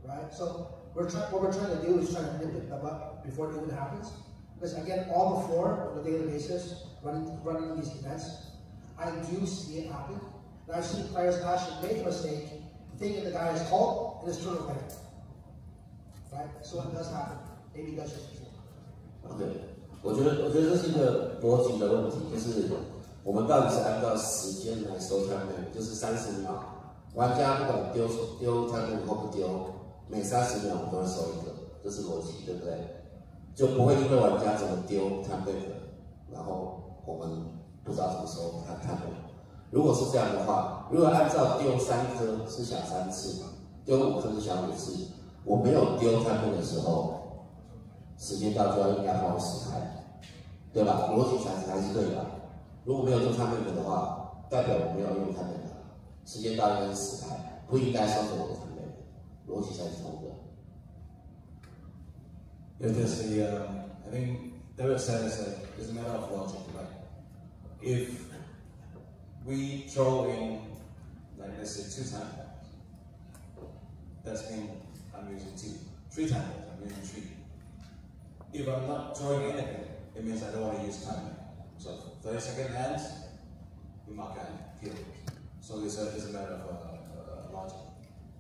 Right? So what we're trying to do is try to nip it in the butt before it even happens. Because again, all before, on a daily basis, running these events, I do see it happen. And I've seen players actually make a mistake, thinking the guy is called, and it's turned away. Right? So it does happen. Maybe you guys should see it. Okay. 我觉得这是一个逻辑的问题，就是我们到底是按照时间来收摊位，就是30秒，玩家不管丢摊位或不丢，每30秒我们都会收一个，这是逻辑，对不对？就不会因为玩家怎么丢摊位的，然后我们不知道怎么收摊位。如果是这样的话，如果按照丢3颗是响3次，丢5颗是响5次，我没有丢摊位的时候，时间到就要应该放10台。 对吧？逻辑还是对的。如果没有做摊位的话，代表我没有用摊位的，时间到应该是10台，不应该收走我的摊位，逻辑才是通的。Yeah, there's I think David said it's a matter of logic, right? If we throw in, like let's say 2 times, that's mean I'm using 2. 3 times, I'm using 3. If I'm not throwing anything, it means I don't want to use time. So 30-second hands, we mark and kill. So it's a matter of logic.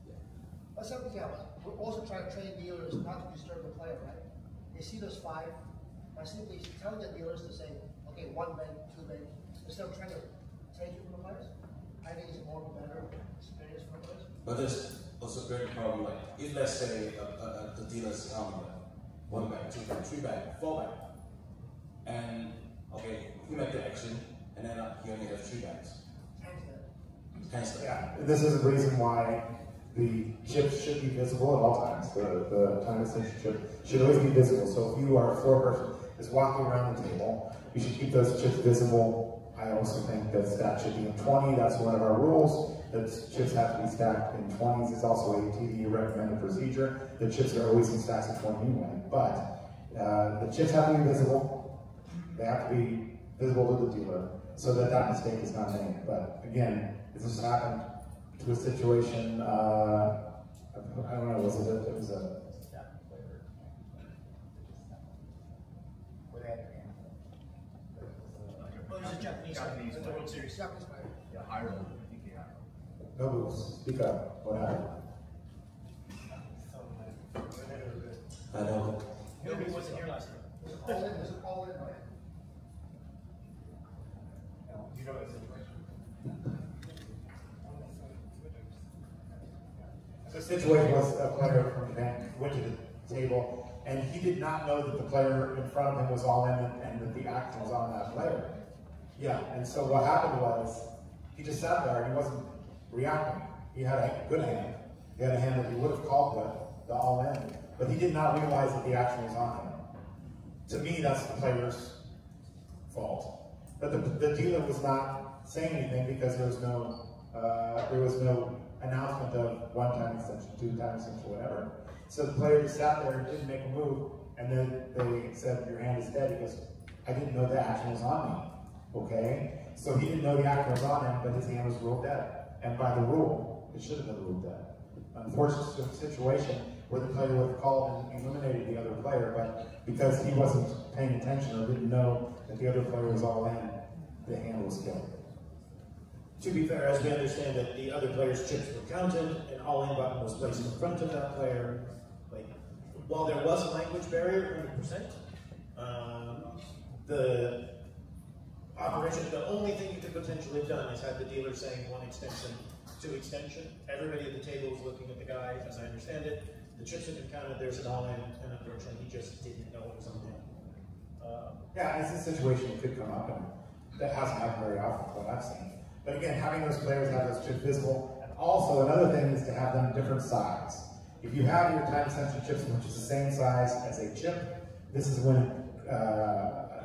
Yeah. Let's have the camera. We're also trying to train dealers not to disturb the player, right? They see those 5. I simply telling the dealers to say, okay, 1 bank, 2 bank, instead of trying to take it from the players. I think it's more of a better experience for players. But there's also a great problem, like if let's say the dealers come 1 bank, 2 bank, 3 bank, 4 bank. And okay, he made the action, and then he only has 3 banks. Yeah, this is the reason why the chips should be visible at all times. The time extension chip should always be visible. So if you are a floor person is walking around the table, you should keep those chips visible. I also think that stack should be in 20. That's one of our rules. That chips have to be stacked in 20s. It's also a TDA recommended procedure. The chips are always in stacks of 20 anyway. But the chips have to be visible. They have to be visible to the dealer so that mistake is not made. But again, if this happened to a situation, I don't know, was it was a... Japanese in the World Series. Yeah, Ireland. No boots. Speak up. What happened? I know. Nobody wasn't here last year. All in, right? You know the situation. The situation was a player from Japan went to the table, and he did not know that the player in front of him was all in and that the action was on that player. Yeah, and so what happened was, he just sat there and he wasn't reacting. He had a good hand. He had a hand that he would have called the all-in, but he did not realize that the action was on him. To me, that's the player's fault. But the dealer was not saying anything because there was no announcement of 1-time extension, 2-time extension, whatever. So the player just sat there and didn't make a move, and then they said, your hand is dead. He goes, I didn't know the action was on me. okay? So he didn't know the action was on him, but his hand was ruled dead. And by the rule, it should have been ruled dead. Unfortunate situation where the player would have called and eliminated the other player, but because he wasn't paying attention or didn't know that the other player was all in, the hand was killed. To be fair, as we understand it, the other player's chips were counted, an all-in button was placed in front of that player. Like, while there was a language barrier, 100%, the operation, the only thing you could potentially have done is had the dealer saying 1 extension, 2 extension. Everybody at the table was looking at the guy, as I understand it. The chips had been counted, there's an all-in, and unfortunately he just didn't know it was on him. Yeah, it's a situation that could come up, and that hasn't happened very often, what I've seen. But again, having those players have those chips visible, and also another thing is to have them different size. If you have your time-sensitive chips, which is the same size as a chip, this is when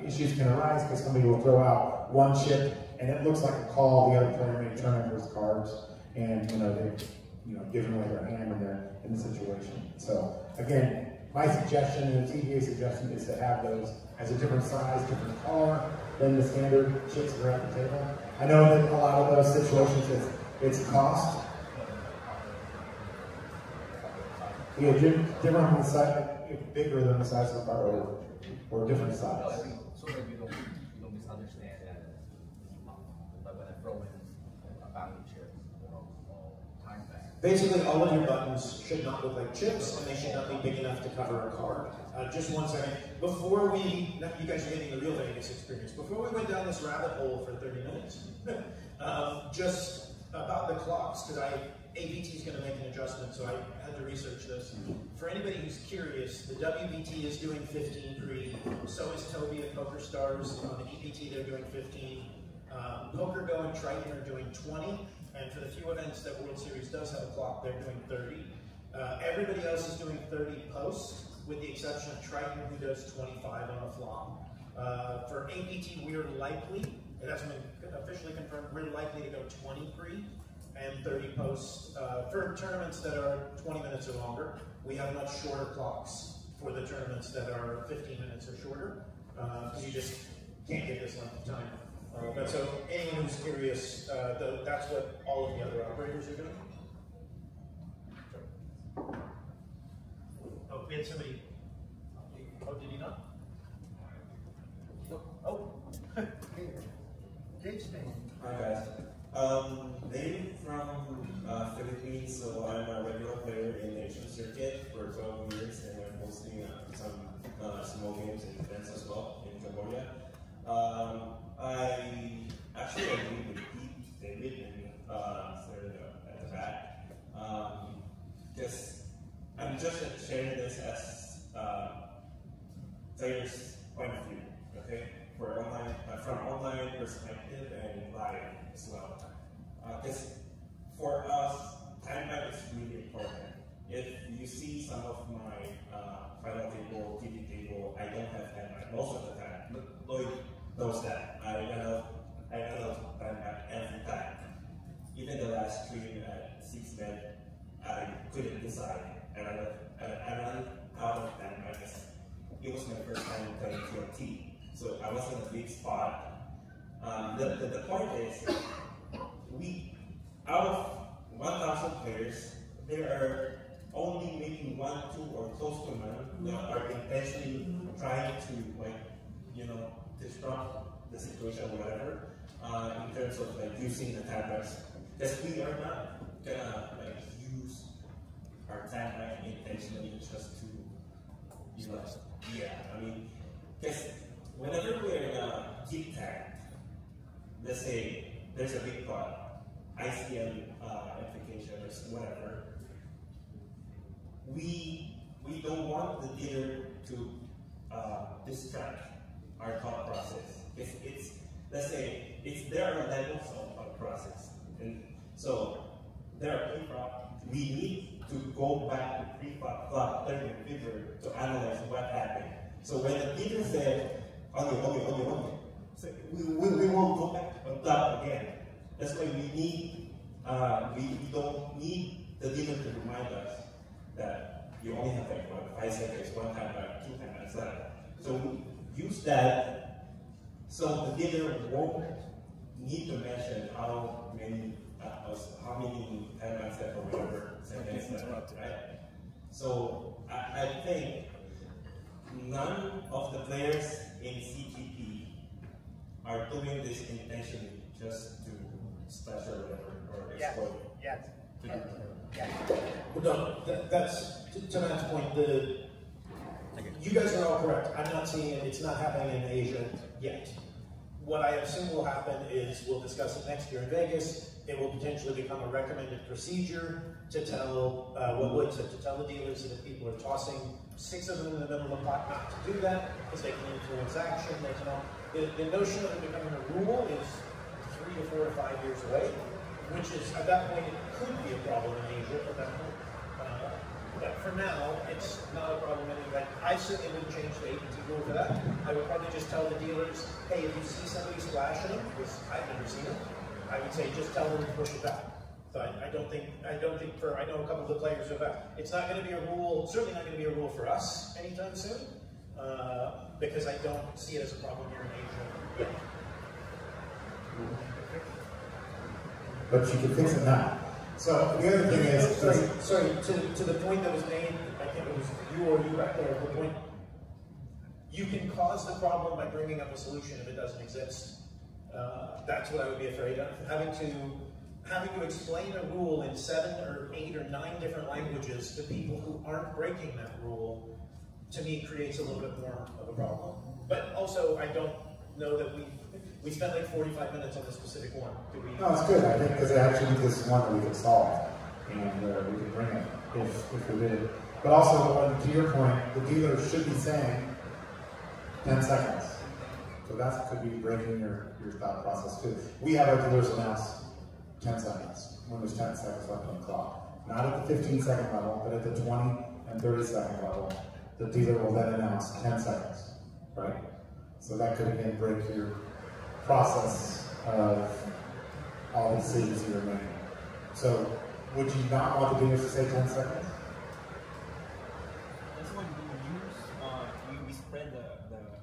issues can arise because somebody will throw out one chip and it looks like a call. The other player may turn over his cards, and they've given away their hand in the situation. So again, my suggestion and the TDA suggestion is to have those as a different size, different color than the standard chips that are at the table. I know that a lot of those situations it's cost. Yeah, different than the size, bigger than the size of the card, or different size. So that you don't misunderstand that. But when I throw in a bounty chip, time back. Basically, all of your buttons should not look like chips, and they should not be big enough to cover a card. Just 1 second. Before you guys are getting the real Vegas experience, before we went down this rabbit hole for 30 minutes, just about the clocks, because ABT is going to make an adjustment, so I had to research this. For anybody who's curious, the WBT is doing 15 pre, so is Toby and Poker Stars. On the EBT, they're doing 15. Poker Go and Triton are doing 20, and for the few events that World Series does have a clock, they're doing 30. Everybody else is doing 30 post, with the exception of Triton, who does 25 on the flop. For ABT, we're likely, and that's been officially confirmed, we're likely to go 20 pre and 30 post. For tournaments that are 20 minutes or longer, we have much shorter clocks for the tournaments that are 15 minutes or shorter, because you just can't get this length of time. But so anyone who's curious, that's what all of the other operators are doing. Oh, we had somebody. Oh, did he not? Oh. James May. Hi guys. Name from Philippines, so I'm a regular player in the Asian circuit for 12 years, and I'm hosting some small games and events as well in Cambodia. I actually agree with David and Sarah at the back, because I'm just sharing this as players' point of view, okay? From online perspective and live as well. Because for us, time back is really important. If you see some of my final table, TV table, I don't have time back most of the time. But Lloyd knows that. I run out time back every time. Even the last stream at 6 men, I couldn't decide. And I ran out of time back. It was my first time playing TLT. So I was in a big spot. The point is, out of 1,000 players, there are only maybe 1, 2, or close to none that are intentionally trying to, disrupt the situation or whatever, in terms of using the tablets. Because we are not gonna use our tablet intentionally just to, because whenever we're in a geek tag, let's say there's a big pot, ICM application or whatever, we don't want the dealer to distract our thought process. Let's say there are levels of process, and so there are pre-flop. We need to go back to pre-flop, third and fifth to analyze what happened. So when the dealer said, so we won't go back on top again. That's why we don't need the dealer to remind us that you only have 5 seconds, 1 time back, 2 time back, etc. So we use that So the dealer won't need to mention how many timelines left or whatever seconds left, right? So I think none of the players in CTP are doing this intentionally just to splash or whatever or exploit. No, that's to Matt's point. You guys are all correct. I'm not seeing it. It's not happening in Asia yet. What I assume will happen is we'll discuss it next year in Vegas. It will potentially become a recommended procedure to tell to tell the dealers that if people are tossing 6 of them in the middle of the pot, not to do that because they can influence action. They can all, the notion of it becoming a rule is 3 to 4 to 5 years away, which is at that point it could be a problem in Asia at that point. But for now, it's not a problem anyway. I certainly wouldn't change the APT rule for that. I would probably just tell the dealers, hey, if you see somebody splashing them, because I've never seen it, I would say just tell them to push it back. So I know a couple of the players who have. It's not going to be a rule, certainly not going to be a rule for us anytime soon, because I don't see it as a problem here in Asia yet. But you can fix it now. So the other thing is, sorry, to the point that was made, I think it was you or you back there, the point, you can cause the problem by bringing up a solution if it doesn't exist. That's what I would be afraid of. Having to explain a rule in 7 or 8 or 9 different languages to people who aren't breaking that rule, to me, creates a little bit more of a problem. But also, I don't know that we spent like 45 minutes on this specific one. no, it's good. I think because actually this is one that we could solve, and we could bring it if we did. But also, to your point, the dealer should be saying 10 seconds. So that could be breaking your thought process too. We have our dealers announce 10 seconds when there's 10 seconds left on the clock. Not at the 15-second level, but at the 20 and 30-second level, the dealer will then announce 10 seconds, right? So that could again break your process of all the decisions you're making. So would you not want the dealers to say 10 seconds? That's when we spread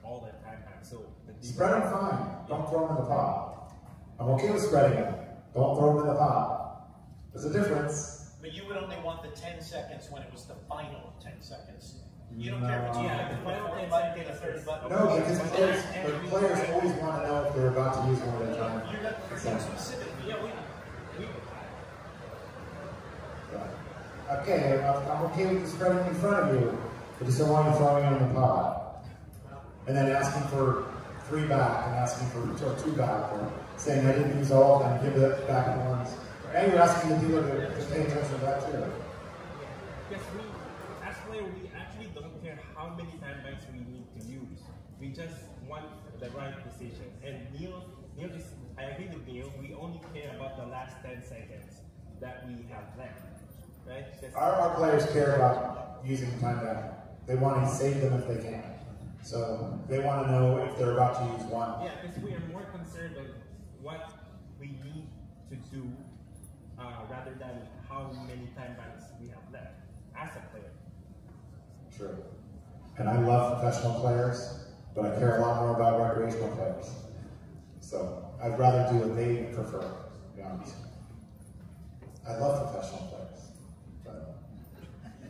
all the time back. So spread them fine. Don't throw them in the pot. I'm okay with spreading them. Don't throw them in the pot. There's a difference. But you would only want the 10 seconds when it was the final 10 seconds. You don't care if it's the final 10 seconds, the third button. No, because the players always want to know if they're about to use one at a time. You're not specific. Yeah, okay, I'm okay with you spreading in front of you, but just don't want you throwing it in the pot. And then asking for 3 back, and asking for 2 back, or saying I didn't use all of them, give it back at once. And you're asking the dealer to pay attention to that too. Because as players, we actually don't care how many time banks we need to use. We just want the right decision. And Neil is, I agree with Neil, we only care about the last 10 seconds that we have left. Right? Our players care about using time back. They want to save them if they can. So they want to know if they're about to use one. Yeah, because we are more concerned of what we need to do rather than how many time banks we have left as a player. True. And I love professional players, but I care a lot more about recreational players. So I'd rather do what they prefer, to be honest. I love professional players. But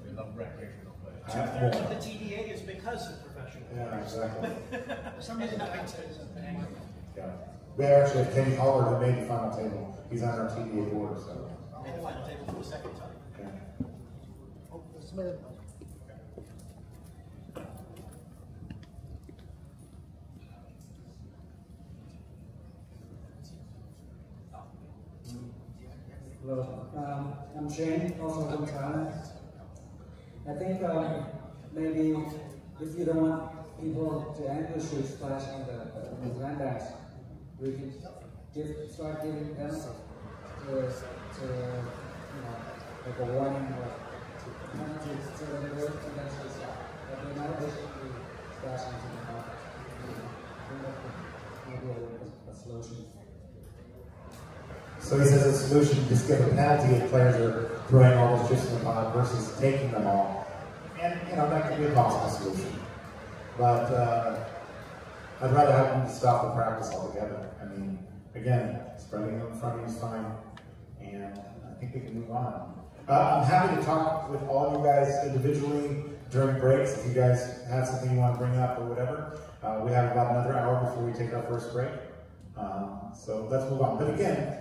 we love recreational players. I have more. The TDA is because of professional players. Yeah, exactly. Somebody that likes it is a thing. Yeah. We actually have Kenny Holler who made the final table. He's on our TDA board, so. Made the final table for the second time. Yeah. Oh, somebody. Hello, I'm Shane, also from China. I think maybe if you don't want people to angle-shoot splash on the landbacks, we can start giving them to like a warning or penalties so that they will eventually stop. But they might basically splash into the market. Maybe a solution. So he says a solution, just give a penalty if players are throwing all those chips in the pot versus taking them all. And, that could be a possible solution. But I'd rather have them stop the practice altogether. I mean, again, spreading them in front of you is fine, and I think we can move on. I'm happy to talk with all of you guys individually during breaks. If you guys have something you want to bring up or whatever, we have about another hour before we take our first break. So let's move on. But again,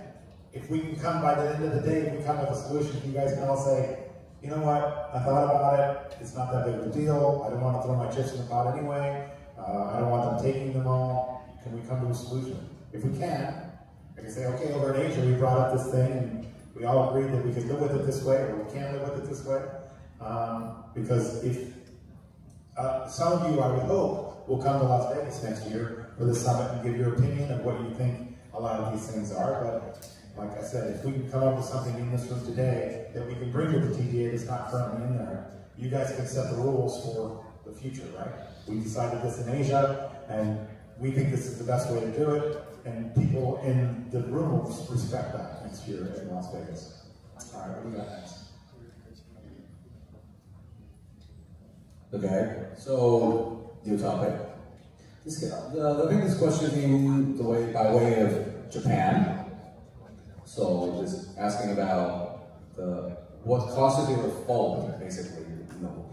if we can come by the end of the day, if we come with a solution, you guys can all say, you know what, I thought about it, it's not that big of a deal, I don't want to throw my chips in the pot anyway, I don't want them taking them all, can we come to a solution? If we can, I can say, okay, over in Asia we brought up this thing and we all agreed that we could live with it this way, or we can't live with it this way. Because if some of you, I would hope, will come to Las Vegas next year for the summit and give your opinion of what you think a lot of these things are. But like I said, if we can come up with something in this room today that we can bring to the TDA that's not currently in there, you guys can set the rules for the future, right? We decided this in Asia, and we think this is the best way to do it, and people in the room will respect that next year in Las Vegas. All right, what do we got next? Okay, so new topic. I think this question came by way of Japan. So just asking about what constitutes a fault, basically, you know.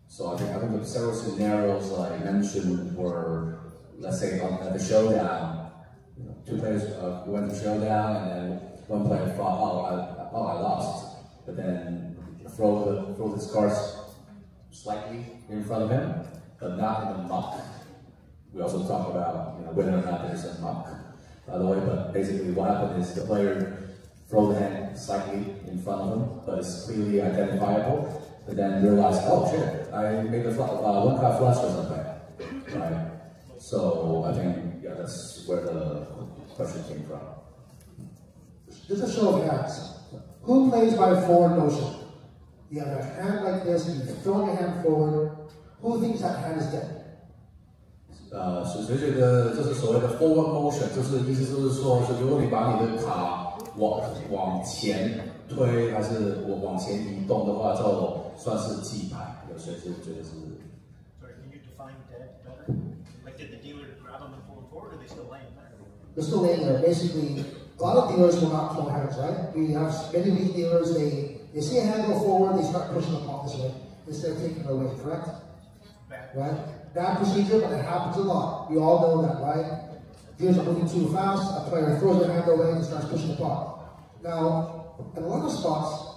So I think the several scenarios I mentioned were, let's say, at the showdown, you know, two players went to showdown, and then one player thought, I lost, but then throw his cards slightly in front of him, but not in a muck. We also talk about, you know, whether or not there's a muck, by the way, but basically what happened is the player throw the hand slightly in front of him, but it's clearly identifiable, but then realize, oh shit, I made a one card flush or something, right? So I think, yeah, that's where the question came from. Just a show of hands. Who plays by forward motion? You have a hand like this, and you're throwing your hand forward. Who thinks that hand is dead? 所以这个就是所谓的 forward motion， 就是意思就是说，是如果你把你的卡往前推，还是往前移动的话，就算是记牌。有些就觉得是。Sorry, can you define dead better? Like, did the dealer grab them and pull them forward, or are they still laying there? They're still laying there. Basically, a lot of dealers will not throw hands, right? We have many of these dealers, they see a hand go forward, they start pushing the pot this way instead of taking it away, correct? Right? Bad procedure, but it happens a lot. We all know that, right? Dealers are moving too fast, a player throws their hand away and starts pushing the pot. Now, in a lot of spots,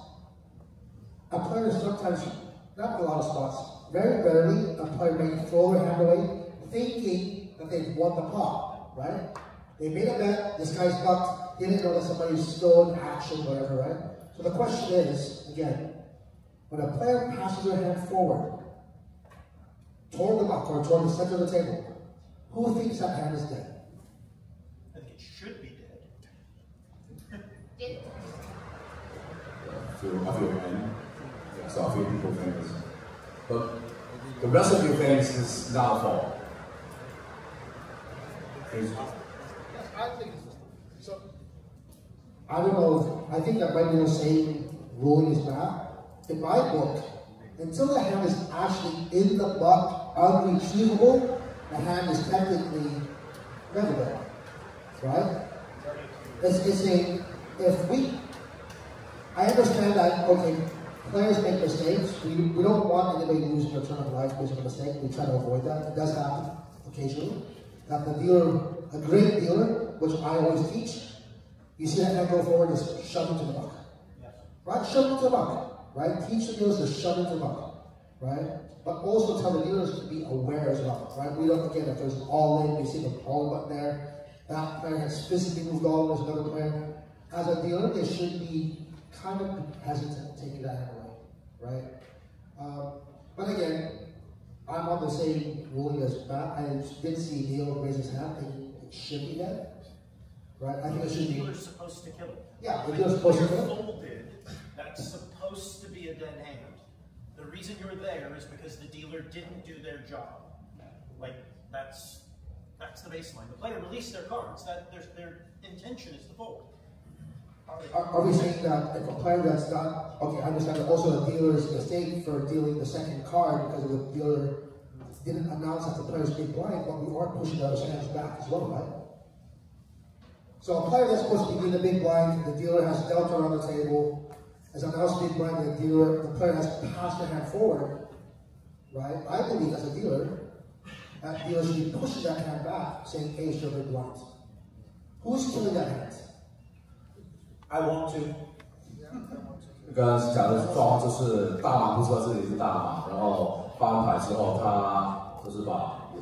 a player sometimes, not in a lot of spots, very rarely, a player may throw their hand away thinking that they've won the pot, right? They made a bet, this guy's bucked, they didn't know that somebody's still in action, whatever, right? So the question is, again, when a player passes their hand forward, toward the buck or toward the center of the table, who thinks that hand is dead? I think it should be dead. I feel so a few people think this. But the rest of you think is not a fault. I think so. I don't know. I think that might be the same ruling is bad. In my book, until the hand is actually in the buck, unretrievable, the hand is technically never there, right? I understand that, okay, players make mistakes. We don't want anybody losing their turn of life because of a mistake. We try to avoid that. It does happen occasionally. That the dealer, a great dealer, which I always teach, you see that hand go forward, just shove into the buck. Right? Shove into the buck. Right? Teach the dealers to shove into the buck. Right? But also tell the dealers to be aware as well. Right? We don't, again, if there's an all-in, we see the all-in button there, that player has physically moved all, there's another player. As a dealer, they should be kind of hesitant to take that hand away. Right? But again, I'm on the same ruling as Matt. I did see Neil raise his hand thinking it should be dead. Right? I think it should be. The dealer's supposed to kill it. Yeah, the dealer's supposed to kill it. Folded, that's supposed to be a dead hand. The reason you're there is because the dealer didn't do their job. Like, that's the baseline. The player released their cards. Their intention is to fold. Are we saying that if a player that's not, okay, I understand that also the dealer's mistake for dealing the second card because of the didn't announce that the player's big blind, but we are pushing those hands back as well, right? So a player that's supposed to be in the big blind, the dealer has dealt her on the table, has announced big blind, the player has passed their hand forward, right? I believe as a dealer, that dealer should be pushing that hand back, saying ace or big blind. Who's killing that hand? I want to. 刚刚讲的状况就是大马不知道这里是大马，然后发完牌之后，他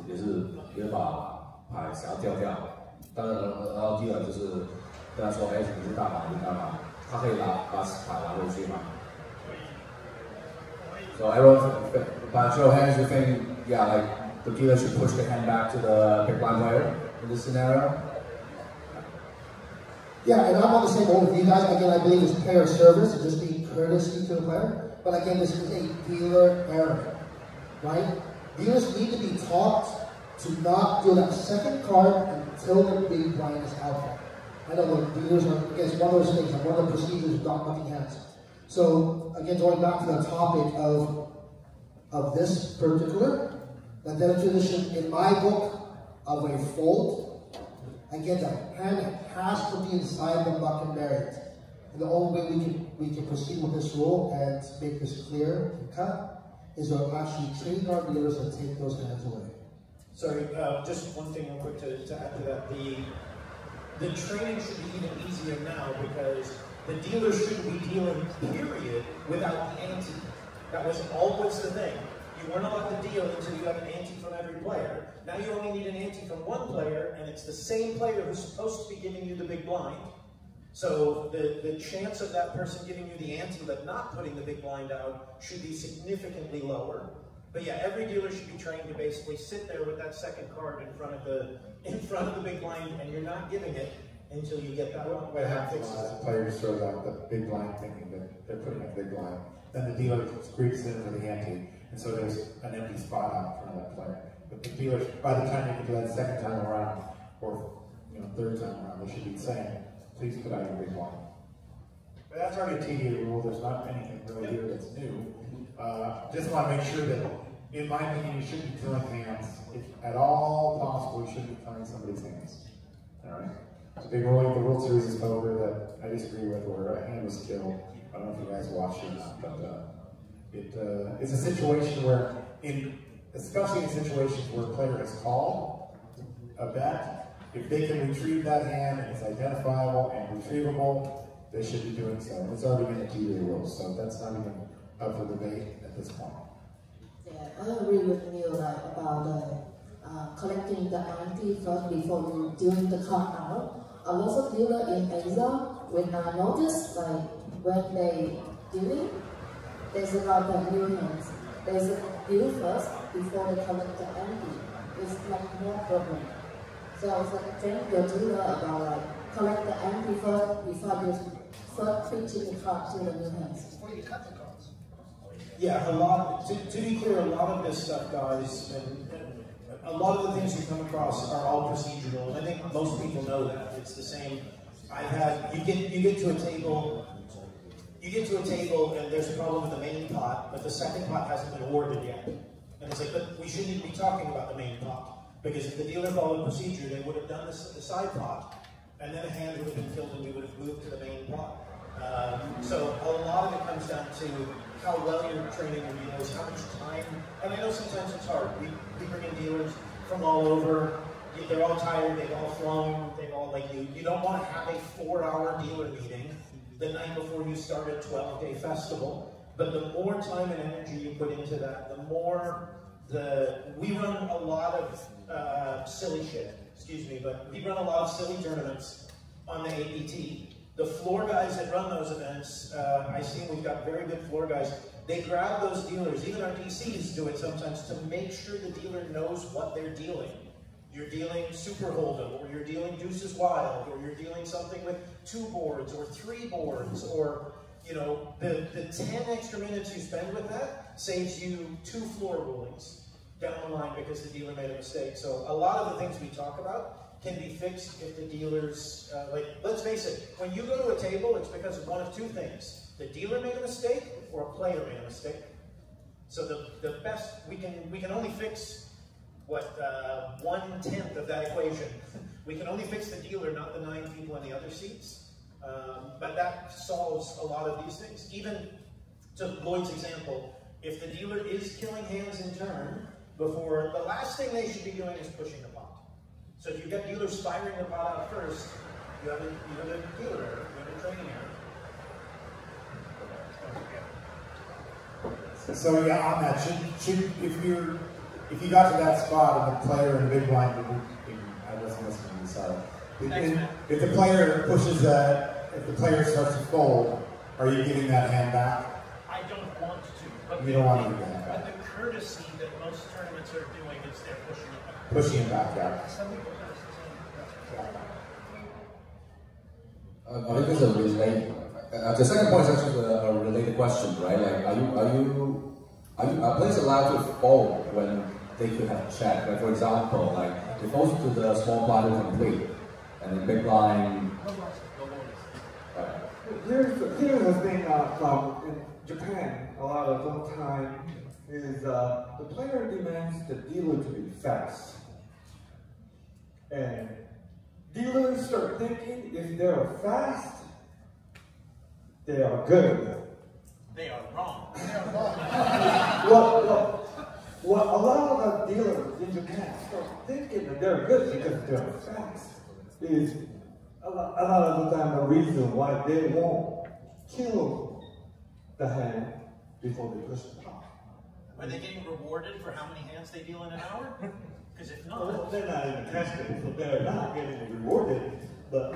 就是也把牌想要掉，当然然后第二就是跟他说，哎，你是大马，你是大马，他可以把牌拿回去吗 ？So everyone, by show of hands, you think, yeah, like the dealer should push the hand back to the big blind player in this scenario? Yeah, and I'm on the same boat with you guys. Again, I believe it's player service and just being courtesy to the player. But again, this is a dealer error, right? Dealers need to be taught to not deal that second card until the big blind is out there. I know the dealers are, again, it's one of those things, like one of the procedures is not mucking hands. So, again, going back to the topic of this particular, the definition in my book of a fold, again, the hand has to be inside the muck and bury it. And the only way we can proceed with this rule and make this clear and cut is to actually train our dealers to take those hands away. Sorry, just one thing real quick to add to that. The training should be even easier now because the dealer shouldn't be dealing, period, without the ante. That was always the thing. You weren't allowed to deal until you got an ante from every player. Now you only need an ante from one player, and it's the same player who's supposed to be giving you the big blind. So the chance of that person giving you the ante but not putting the big blind out should be significantly lower. But yeah, every dealer should be trained to basically sit there with that second card in front of the big blind, and you're not giving it until you get that one. What happens is the player just throws out the big blind thinking that they're putting up the big blind. Then the dealer creeps in for the ante, and so there's an empty spot out in front of that player. But the dealer, by the time they get to that second time around, or third time around, they should be saying, please put out your big blind. But that's already a TDA rule. There's not anything really here that's new. Just want to make sure that, in my opinion, you shouldn't be killing hands. If at all possible, you shouldn't be killing somebody's hands. All right? It's a big ruling. The World Series is over that I disagree with, where a hand was killed. I don't know if you guys watched it or not, but it's a situation where, especially in situations where a player has called a bet, if they can retrieve that hand and it's identifiable and retrievable, they should be doing so. And it's already in the TDA rules, so that's not even up for debate at this point. Yeah, I agree with Neil about collecting the ante first before doing the countdown. A lot of dealers in Asia, when I notice, like when they dealing, there's a lot of new hands. There's a deal first before they collect the ante. It's like more problem. So it's like train your dealer about like collect the ante first before you first pitching the card to the new hands. Before you cut the cards. Yeah, to be clear, a lot of this stuff, guys, and a lot of the things you come across are all procedural. I think most people know that. It's the same. You get to a table and there's a problem with the main pot, but the second pot hasn't been awarded yet. And it's like, but we shouldn't even be talking about the main pot, because if the dealer followed procedure, they would have done the side pot, and then a hand would have been filled and we would have moved to the main pot. So a lot of it comes down to how well you're training your dealers, how much time, and I know sometimes it's hard. We bring in dealers from all over, they're all tired, they've all flown, they've all, like, you don't want to have a 4-hour dealer meeting the night before you start a 12-day festival, but the more time and energy you put into that, the more we run a lot of silly shit, excuse me, but we run a lot of silly tournaments on the APT. The floor guys that run those events, I see we've got very good floor guys. They grab those dealers, even our DCs do it sometimes, to make sure the dealer knows what they're dealing. You're dealing Super Hold'em, or you're dealing Deuces Wild, or you're dealing something with 2 boards, or 3 boards, or, the 10 extra minutes you spend with that saves you 2 floor rulings down the line because the dealer made a mistake. So a lot of the things we talk about can be fixed if the dealers, let's face it, when you go to a table, it's because of one of 2 things. The dealer made a mistake, or a player made a mistake. So the best, we can only fix 1/10 of that equation. We can only fix the dealer, not the 9 people in the other seats. But that solves a lot of these things. Even to Lloyd's example, if the dealer is killing hands in turn, before the last thing they should be doing is pushing the pot. So if you get dealers firing the pot out first, you have a dealer error, you have a training error. So yeah, on that, if you got to that spot and the player in the big blind, I wasn't listening to you, sorry. If the player pushes that, if the player starts to fold, are you giving that hand back? I don't want to. But You don't want to give the hand back. But the courtesy that most tournaments are doing is they're pushing it back. Pushing it back, yeah. I think it's a related. The second point is actually a related question, right? Like, are players allowed to fold when they could have checked? Like, for example, like they fold to the small blind to complete, and the big blind. Here's the thing from in Japan a lot of the time is the player demands the dealer to be fast, and dealers start thinking if they're fast, they are good. They are wrong. They are wrong. What a lot of dealers in Japan start thinking that they're good because they're fast is a lot of the time the reason why they won't kill the hand before they push the pot. Are they getting rewarded for how many hands they deal in an hour? Because if not, well, they're not even tested, so they're not getting rewarded, but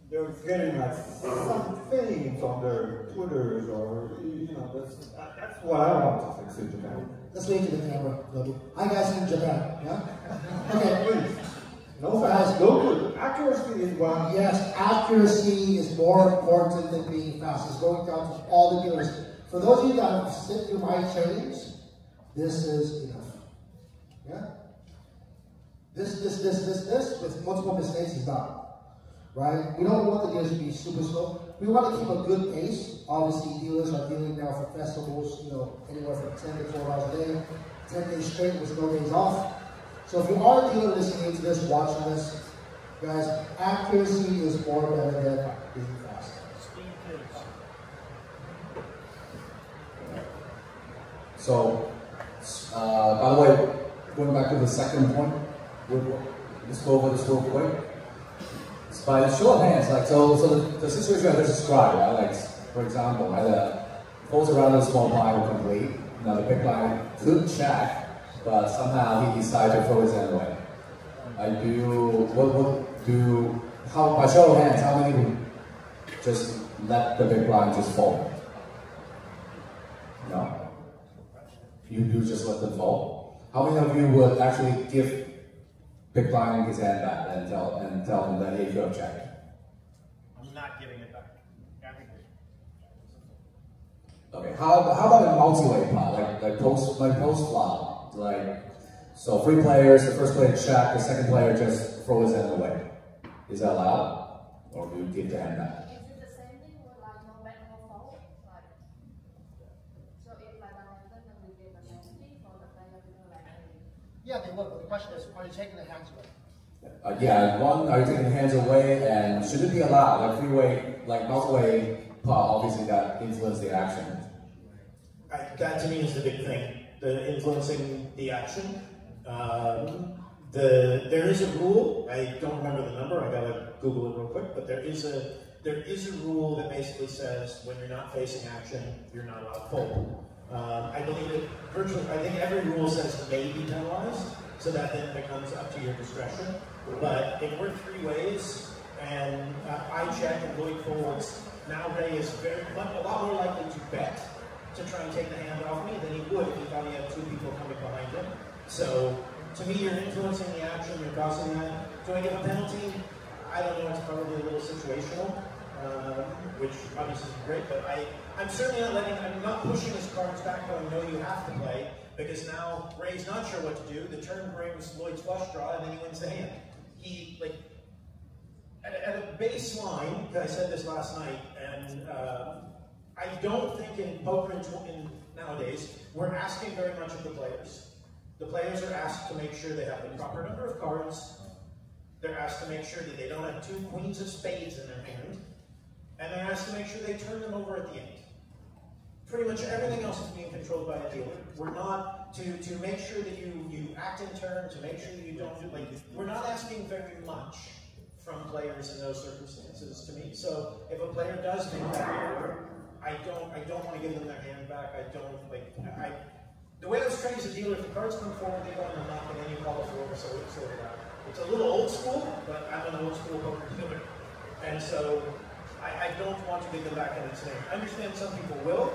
they're getting like some fame on their Twitters or that's what I want to fix in Japan. Let's wait to the camera, Logan. Hi guys in Japan, yeah? Okay, please. No fast, no good. Accuracy is one. Yes, accuracy is more important than being fast. It's going down to all the dealers. For those of you that have sit through my trainings, this is enough. Yeah? This with multiple mistakes is not. Right? We don't want the dealers to be super slow. We want to keep a good pace. Obviously, dealers are dealing now for festivals, anywhere from 10 to 12 hours a day, 10 days straight with no days off. So if you are a dealer listening to this, watching this, guys, accuracy is more better than being fast. So, by the way, going back to the second point, let's go over this real quick. It's by the show of hands, like so the situation I just described, right? Like for example, right, folds around the small blind will complete. Now the big blind could check, but somehow he decided to throw his hand away. By show of hands, how many would just let the big blind just fold? No? You do just let them fall? How many of you would actually give big blind his hand back and tell him that he could have checked? I'm not giving it back. Okay, how about a multi-way pot, like post flop, so 3 players, the first player check, the second player just throw his hand away. Is that allowed, or do you give the hand back? Is it the same thing with like no back, no fold? Like, so if like that happens, then we give a penalty for the player to do like Yeah, they would, but the question is, are you taking the hands away? Are you taking the hands away, and should it be allowed? Like 3-way, like multi-way pot, obviously that influence the action. That to me is the big thing, the influencing the action. There is a rule, I don't remember the number, I gotta Google it real quick, but there is a rule that basically says when you're not facing action, you're not allowed to fold. I believe it I think every rule says may be penalized, so that then becomes up to your discretion. But if we're 3 ways, and I check and Lloyd folds, now Ray is a lot more likely to bet to try and take the hand off me than he would if he thought he had 2 people coming behind him. So, to me, you're influencing the action, you're causing that. Do I give a penalty? I don't know, it's probably a little situational, which obviously is great, but I'm certainly I'm not pushing his cards back going, no, you have to play, because now Ray's not sure what to do. The turn brings Lloyd's flush draw, and then he wins the hand. At a baseline, because I said this last night, and I don't think in poker nowadays, we're asking very much of the players. The players are asked to make sure they have the proper number of cards. They're asked to make sure that they don't have 2 queens of spades in their hand. And they're asked to make sure they turn them over at the end. Pretty much everything else is being controlled by a dealer. We're not, to make sure that you act in turn, to make sure that you don't do, like, we're not asking very much from players in those circumstances to me. So if a player does make that error, I don't want to give them their hand back. The way I was trained as a dealer, if the cards come forward, they go on the knock and then you call it forward, so it's sort of out. It's a little old school, but I'm an old school poker dealer. And so I don't want to give them back in its name. I understand some people will.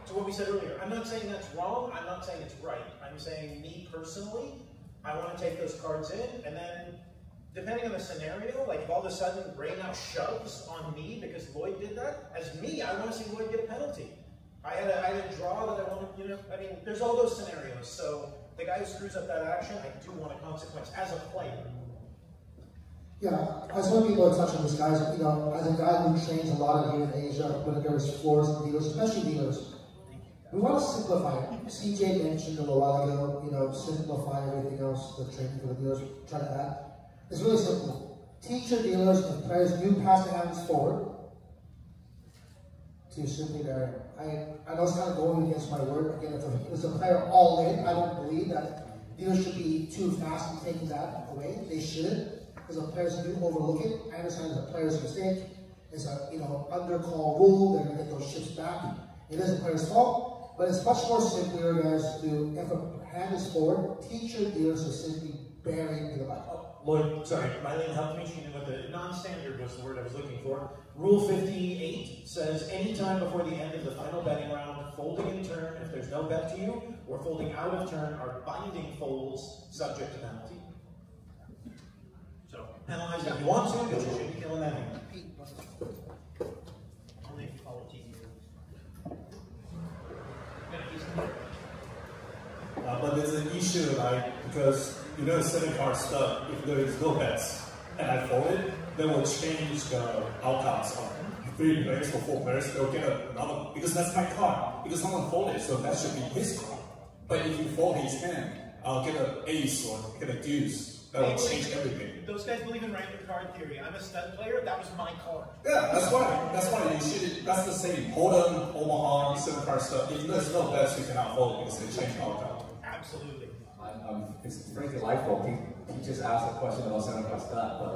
To what we said earlier, I'm not saying that's wrong, I'm not saying it's right. I'm saying, me personally, I want to take those cards in, and then, depending on the scenario, like if all of a sudden Ray now shoves on me because Lloyd did that, as me, I want to see Lloyd get a penalty. I had a draw that I wanted, I mean, there's all those scenarios. So the guy who screws up that action, I do want a consequence as a player. Yeah, as many people are touching this, guys, as a guy who trains a lot here in Asia, when there's floors and dealers, especially dealers, we want to simplify it. CJ mentioned a little while ago, simplify everything else, the training for the dealers, try to add. It's really simple. Teach your dealers and players do pass the hands forward to simply there. I know it's kind of going against my word. Again, if it's a player all in, I don't believe that dealers should be too fast in taking that away. They shouldn't, because the players do overlook it. I understand it's a player's mistake. It's a undercall rule. They're going to get those chips back. It is a player's fault, but it's much more simpler, guys, to, if a hand is forward, teach your dealers to simply bury into the back. Lloyd, sorry, Mylene helped me. She knew what the non-standard was the word I was looking for. Rule 58 says, anytime before the end of the final betting round, folding in turn, if there's no bet to you, or folding out of turn are binding folds subject to penalty. So, penalize if you want to, but you shouldn't be killing that hand. Only if you follow TDA. But there's an issue, because setting card stuff, if there is no bets and I fold it, they will change the outcomes of 3 players or 4 players. They'll get another, because that's my card. Because someone folded, so that should be his card. But if you fold his hand, I'll get an ace or get a deuce. That will change everything. Those guys believe in random card theory. I'm a stud player, that was my card. Yeah, that's why you should, that's the same. Hold'em, Omaha, 7 card stuff. If there's no bets, you cannot fold because they change the outcome. Absolutely. It's frankly delightful. He just asked a question about 7 card stuff, but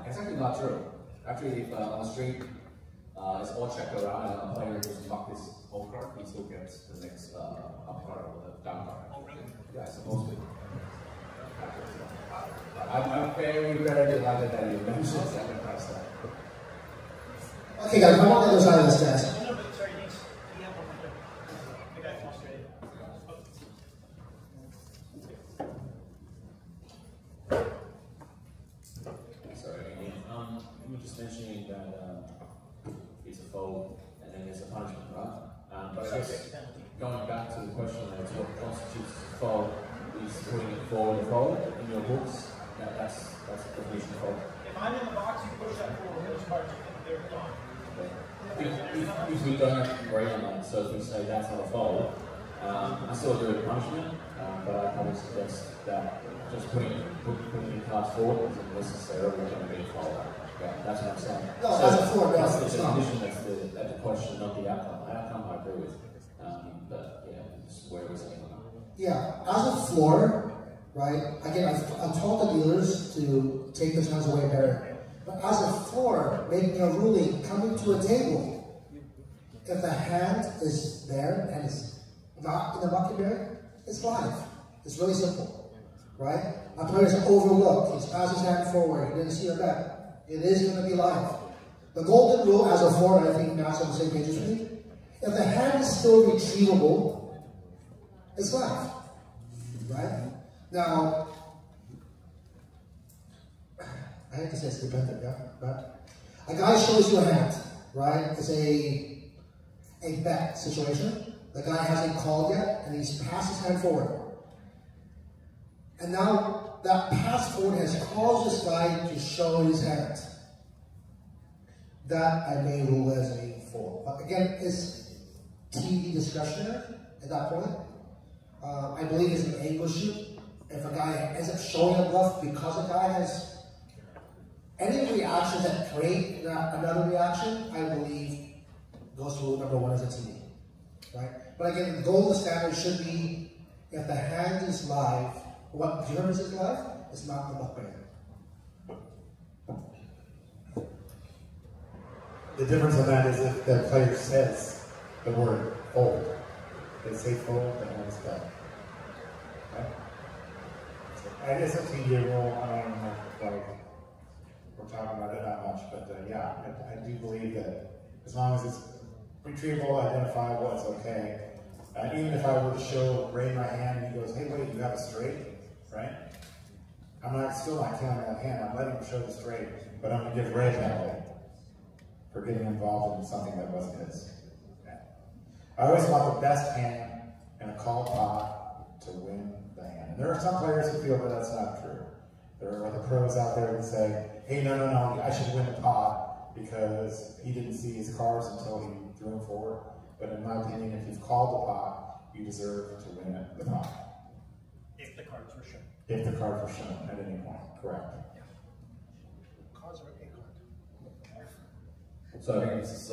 it's actually not true. Actually, if on the street, it's all checked around and a player just mark his whole card, he still gets the next up card or the down card. Oh, really? Yeah, supposed to. I'm very, very delighted that you mentioned 7 card stuff. Okay, guys, I'm on the other side of this, guys. You were just mentioning that it's a fold and then there's a punishment, right? But I guess going back to the question of what constitutes a fold is putting it forward a fold in your books. That's the definition of fold. If I'm in the box, you push that forward, those cards, they're gone. If we don't have to worry on that, so if we say that's not a fold, I still do a punishment, but I would suggest that just putting the cards forward isn't necessarily going to be a fold. Yeah, that's what I'm saying. No, so that's a floor. That's the definition, that's the question, not the outcome. The outcome I agree with, but yeah, it's where we're saying. Yeah, as a floor, right? Again, I've told the dealers to take the chance away better. But as a floor, making a ruling, coming to a table, if the hand is there and it's not in the bucket bearing, it's live. It's really simple, right? A player's overlooked. He's passed his hand forward. He didn't see a bet. It is going to be live. The golden rule as a floor, I think Matt's on the same page as me. If the hand is still retrievable, it's live, right? Now, I hate to say it's dependent, yeah, but a guy shows you a hand, right? It's a bet situation. The guy hasn't called yet, and he's passed his hand forward. And now that pass forward has caused this guy to show his hand. That I may rule as a fold. But again, it's TV discretionary at that point. I believe it's an angle shoot. If a guy ends up showing a bluff because a guy has any reactions that create another reaction, I believe goes to rule number one as a TD, right? But again, the gold standard should be if the hand is live, what determines it's live? It's not the bluff player. The difference in that is if the player says the word fold. They say fold, the hand is done. Right? It is a TDA rule. I don't know if we're talking about it that much, but yeah, I do believe that as long as it's retrievable, identifiable, it's okay. Even if I were to show Ray my hand and he goes, hey, wait, you have a straight, right? I'm still not counting that hand. I'm letting him show the straight, but I'm going to give Ray a penalty for getting involved in something that wasn't his. Okay. I always want the best hand in a called pot to win the hand. And there are some players who feel that that's not true. There are the pros out there that say, hey, no, I should win the pot because he didn't see his cards until he threw them forward. But in my opinion, if you've called the pot, you deserve to win the pot. If the cards were shown. If the cards were shown at any point, correct. Yeah. Cards are a card. So I think this is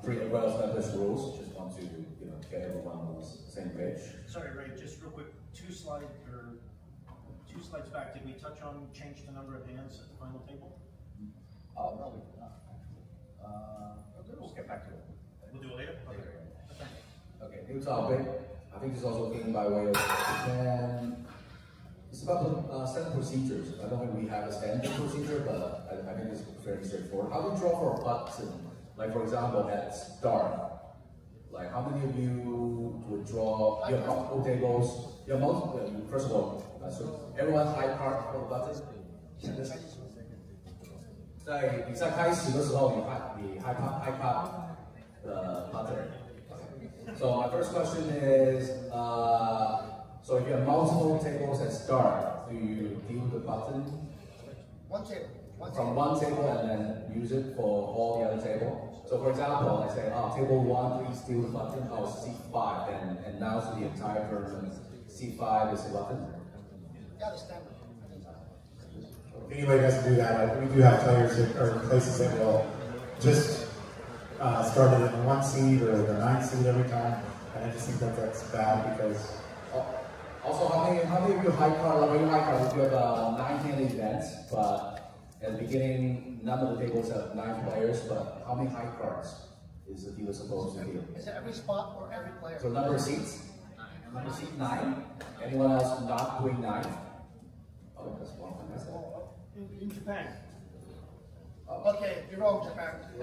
pretty well established rules. Just want to get everyone on the same page. Sorry, Ray, just real quick, two slides back, did we touch on change the number of hands at the final table? Oh, no, we did not. We'll get back to it. We'll do it later? Okay, new topic. I think this is also came by way of it's about the standard procedures. I don't think we have a standard procedure, but I think it's fairly straightforward. How do you draw for a button? Like for example, at start. Like how many of you would draw? You have multiple tables. You have multiple. First of all, so everyone high card for the button. 在比赛开始的时候，你high card the button. So my first question is, so if you have multiple tables at start, do you deal the button? One table. From one table and then use it for all the other table. So for example, I say, table 1, please deal the button. C5, and now to the entire tournament, C5 is the button. Yeah, the standard. If anybody doesn't do that, we do have players that are places that will just start it in 1 seed or the 9th seed every time, and I just think that that's bad because. Also, how many of you high card? Like when you high card, you have a 9-hand event, but at the beginning, none of the tables have 9 players. But how many high cards is the dealer supposed to deal? Is it every spot or every player? So number of seats. Number of seats 9. Anyone else not doing 9? Oh, that's one. In Japan. Okay, you're wrong, Japan. A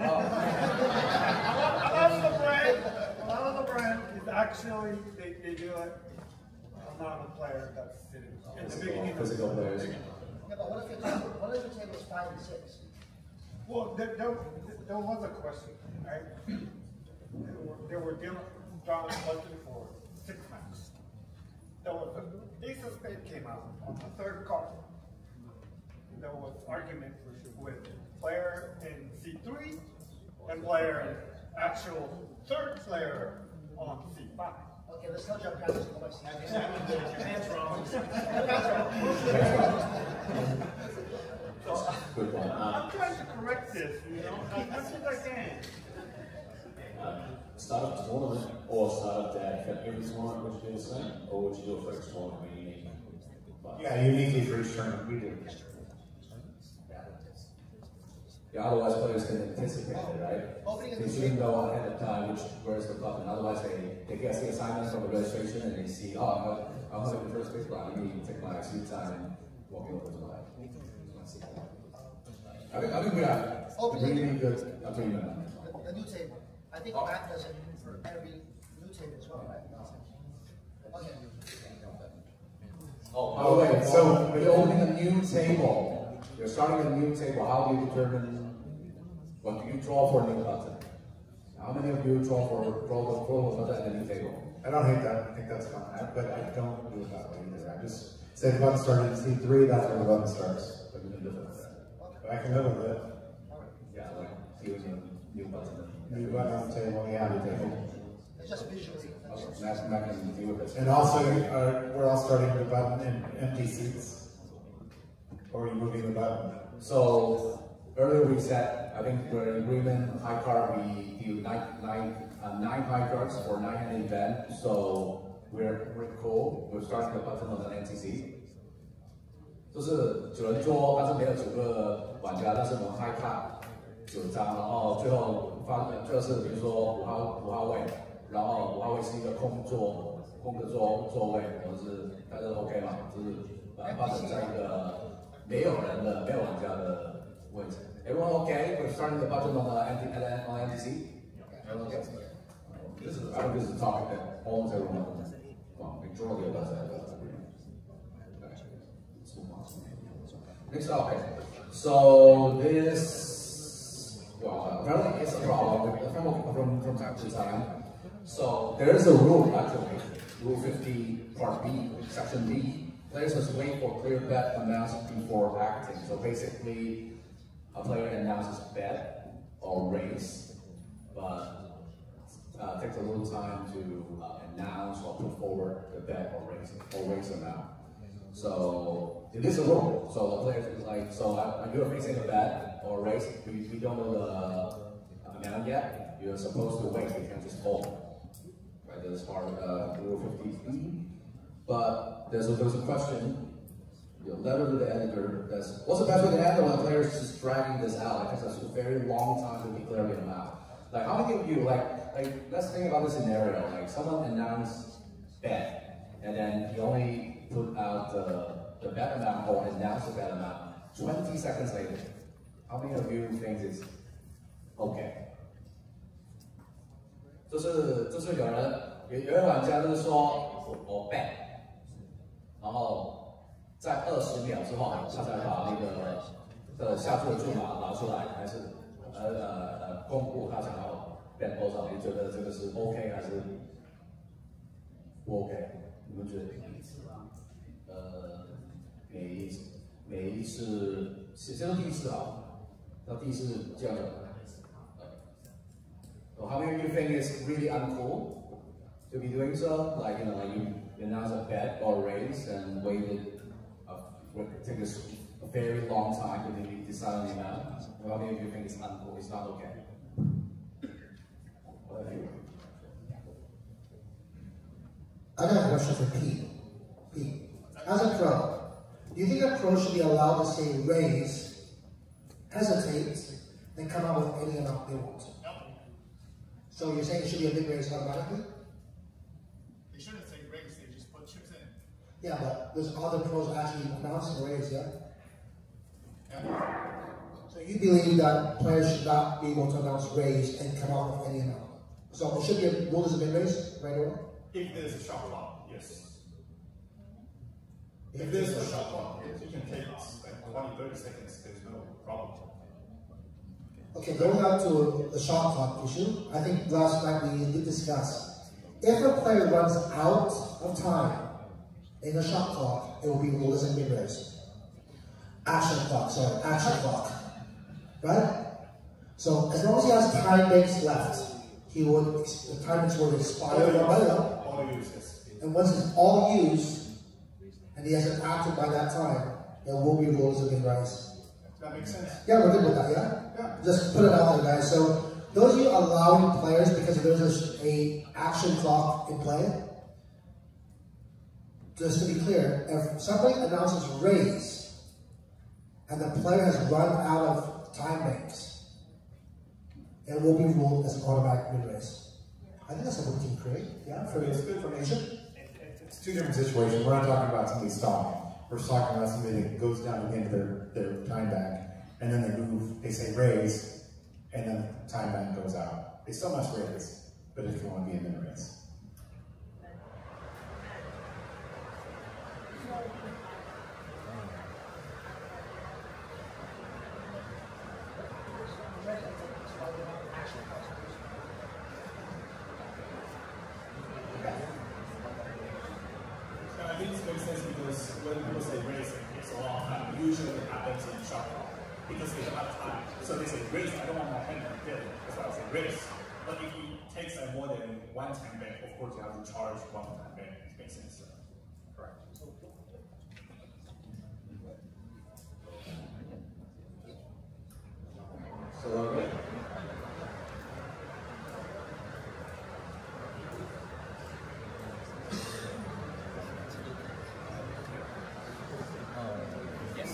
lot of the brand is actually, they do it among the player that's sitting in the beginning. Physical players. Yeah, but what if your table is 5 and 6? Well, there was a question, right? They were drawing a button for 6 matches. There was an ace of spades came out on the 3rd card. There was argument with player in C3 and player in actual 3rd player on C5. Okay, let's tell Japan this question. Japan's wrong. I'm trying to correct this, as much as I can. Start of the tournament or start of that every tournament, would you do the same? Or would you do it for each tournament unique? Yeah, uniquely for each tournament, we do. Yeah, otherwise players can anticipate it, right? They shouldn't go ahead of time where's the button. Otherwise they get the assignment from the registration and they see, I'm having the first pick, but I need to take my seat time and walk over to my seat. I think we are really good agreement. The new table. I think Matt does it for every new table as well, right? Okay. Oh, by the way, so when you're opening a new table, you're starting a new table, how do you determine what do you draw for a new button? How many of you draw the button at a new table? I don't hate that. I think that's fine. But I don't do it that way either. I just say the button started in C3, that's where the button starts. But you can live with that. But I can live with it. Yeah, like using a new button. New button on the table, yeah, new table. It's just visually. And also, we're all starting the button in empty seats. Or are you moving the button? So earlier we said, I think we're in agreement, high card, we do nine high cards for 9-hand event. So we're cool. We're starting the button on the NTC. 就是9人桌，但是没有9个玩家，但是我们 high card 9张，然后最后就是比如说5号位，然后5号位是一个空的座位，或者是大家 OK 嘛，就是把它放在一个没有玩家的位置。Everyone okay? We're starting the button on the NTC. Everyone okay? This is a topic that almost everyone, well, majority of us have. Next topic. So this, well, apparently it's a problem from time to time. So there is a rule actually, Rule 50, Part B, Section B. Players must wait for clear bet amounts before acting. So basically, a player announces bet or raise, but takes a little time to announce or put forward the bet or raise amount. So it is a rule. So the players is like, so you're facing a bet or raise. We don't know the amount yet. You're supposed to wait. You can't just fold. Right? That's part of Rule 50B. But there's a question. Your letter to the editor. What's the best way to handle when the players just dragging this out? Like that's a very long time to declare the amount. Like how many of you like let's think about this scenario. Like someone announced bet, and then he only put out the bet amount or announce the bet amount 20 seconds later. How many of you think it's okay? 就是有人玩家就是说我 bet， 然后在20秒之后他才把那个下注的注码拿出来，还是公布他想要 bet 多少？你觉得这个是 OK 还是不 OK？ 你们觉得？每一次，先说第一次啊，那第一次这样的。How many of you think it's really uncool to be doing so? Like you announce a bet or raise and waited, take a very long time to decide on the amount. How many of you think it's uncool? It's not okay. What have you? I got a question for Pete. Pete, as a pro, do you think a pro should be allowed to say raise, hesitate, and come out with any amount they want? So you're saying it should be a big raise automatically? They shouldn't say raise, they just put chips in. Yeah, but there's other pros actually announcing raise, yeah? So you believe that players should not be able to announce raise and come out with any amount? So it should be a rule as a big raise right away? If there's a shot clock, yes. If there's a shot clock, you can take like 20-30 seconds, there's no problem. Okay, going back to the shot clock issue, I think last night we did discuss, if a player runs out of time in the shot clock, it will be ruled as a mid-raise. Action clock, right? So as long as he has time banks left, the time banks will expire. All uses. And once it's all used, and he hasn't acted by that time, it will be ruled as a mid-raise. That makes sense. Yeah, we're good with that, yeah? Yeah. Just put it out there, guys. So, those of you allowing players, because there's a action clock in play, just to be clear, if somebody announces raise, and the player has run out of time banks, it will be ruled as an automatic mid-raise. I think that's a good team create, yeah? It's good for nation. It's two different situations. We're not talking about somebody stalling. We're talking about somebody that goes down to the end of their time bank, and then they move, they say raise, and then the time bank goes out. They still must raise, but it can only be a min raise. I think this makes sense because when people say race, it takes a long time. Usually it happens in shot clock because they don't have time. So they say race, I don't want my hand to get it. That's why I say race. But if it takes more than one time bank, of course you have to charge one time bank. It makes sense. Correct. So, okay.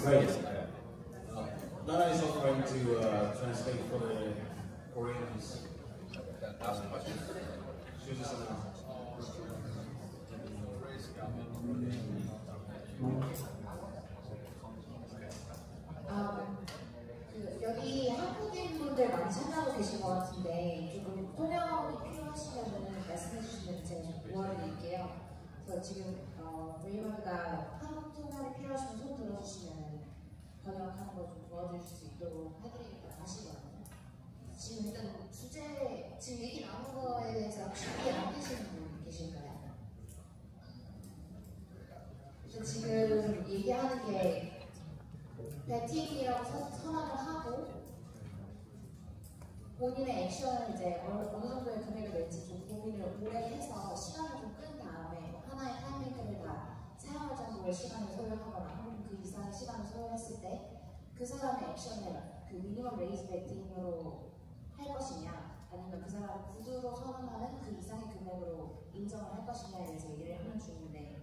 Right. Nana is offering to translate for the Koreans. Ask the question. She just announced. 여기 한국인 분들 많이 참여하고 계신 것 같은데 조금 통역이 필요하시면 말씀해 주시면 제가 좀 도와드릴게요. 그래서 지금 웨이먼가 한국 통역이 필요하시면 손 들어주시면 번역하는 거 좀 도와줄 수 있도록 해드리겠다고 하시거든요. 지금 일단 주제, 지금 얘기 나눈 거에 대해서 혹시 이해 안 되시는 분 계실까요? 지금 얘기하는 게 배팅이라고 선언을 하고 본인의 액션을 이제 어느 정도의 금액을 낼지 좀 고민을 오래 해서 시간을 좀 끈 다음에 하나의 타임링크를 다 사용할 정도의 시간을 소요하거나 혹은 그 이상의 시간을 소요했을 때 그 사람의 액션을 그 미니멈 레이즈 배팅으로 할 것이냐 아니면 그 사람을 구두로 선언하는 그 이상의 금액으로 인정을 할 것이냐에 대해서 얘기를 하는 중인데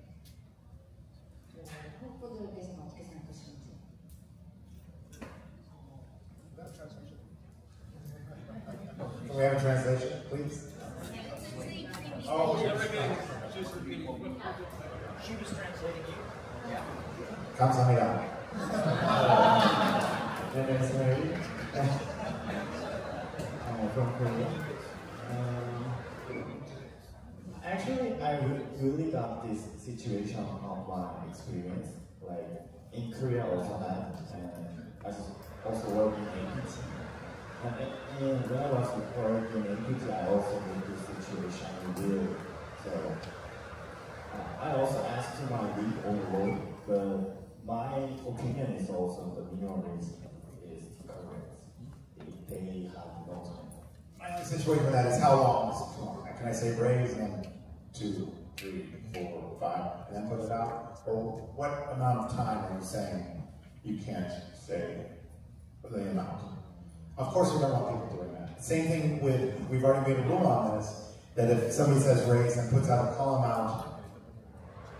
한국 분들께서는 어떻게 생각하시는지? Can we have a translation, please? Oh, she's repeating. She was translating you. Yeah. 감사합니다. My name is Mary. I'm from Korea. Actually, I really got this situation on my experience. Like in Korea, also had, and I also worked in APT. And when I was working in APT, I also made this situation real. So I also asked to my lead overall, but my opinion is also the minimum raise is correct. They have no time. My only situation with that is how long is it long? Can I say raise and then 2, 3, 4, 5, and then put it out? Or what amount of time are you saying you can't say the amount? Of course we don't want people doing that. Same thing with, we've already made a rule on this, that if somebody says raise and puts out a call amount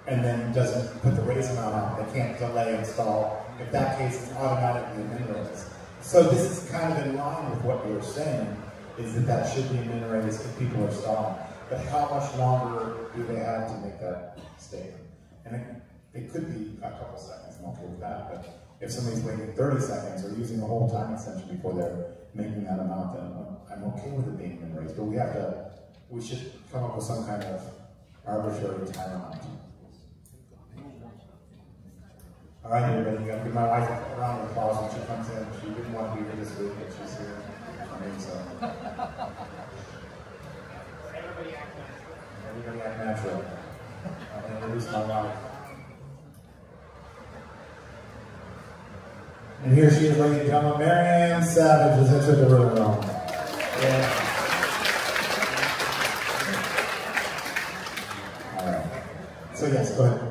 and then doesn't put the raise amount out, they can't delay install. If that case, it's automatically a min raise. So this is kind of in line with what you're saying, is that that should be a min raise if people are stalling. But how much longer do they have to make that statement? And it could be a couple seconds, I'm okay with that, but if somebody's waiting 30 seconds or using the whole time extension before they're making that amount, then I'm okay with it being min raised. But we should come up with some kind of arbitrary time amount. All right, everybody, you gotta give my wife a round of applause when she comes in. She didn't want to be here this week, but she's here. I mean, so. Everybody act natural. I'm gonna introduce my wife. And here she is, ladies and gentlemen, Marianne Savage has entered the room. Yeah. All right. So yes, go ahead.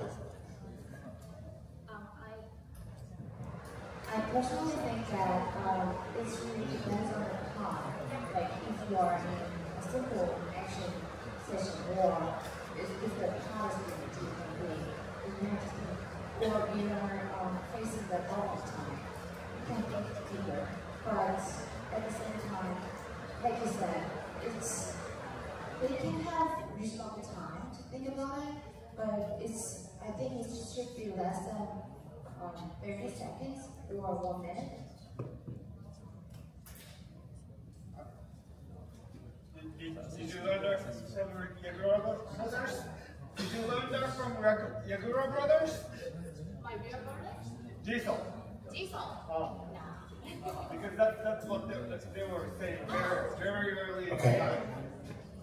I personally think that it really depends on the time. Like if you are in a simple action session or if the time is really deep and big, if you have to, or you are facing the ball of time, you can think deeper. But at the same time, like you said, they can have reasonable time to think about it, but I think it should be less than 30 seconds or 1 minute. Did you learn that from Yagura brothers? Did you learn that from Yagura brothers? My real brothers? Diesel. Diesel? Oh. Because that's what they were saying very early. Okay.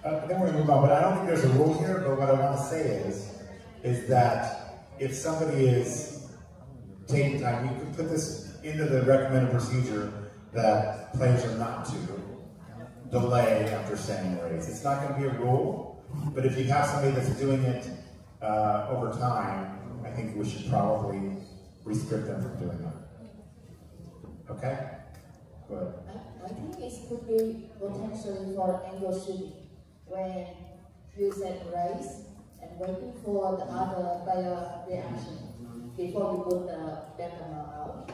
Then we're going to move on, but I don't think there's a rule here, but what I want to say is that if somebody is taking time, we could put this into the recommended procedure that players are not to delay after saying raise. It's not going to be a rule, but if you have somebody that's doing it over time, I think we should probably restrict them from doing that. Okay? Go ahead. I think it could be potentially for angle shooting, when you set raise and waiting for the other player reaction before you put the back camera out.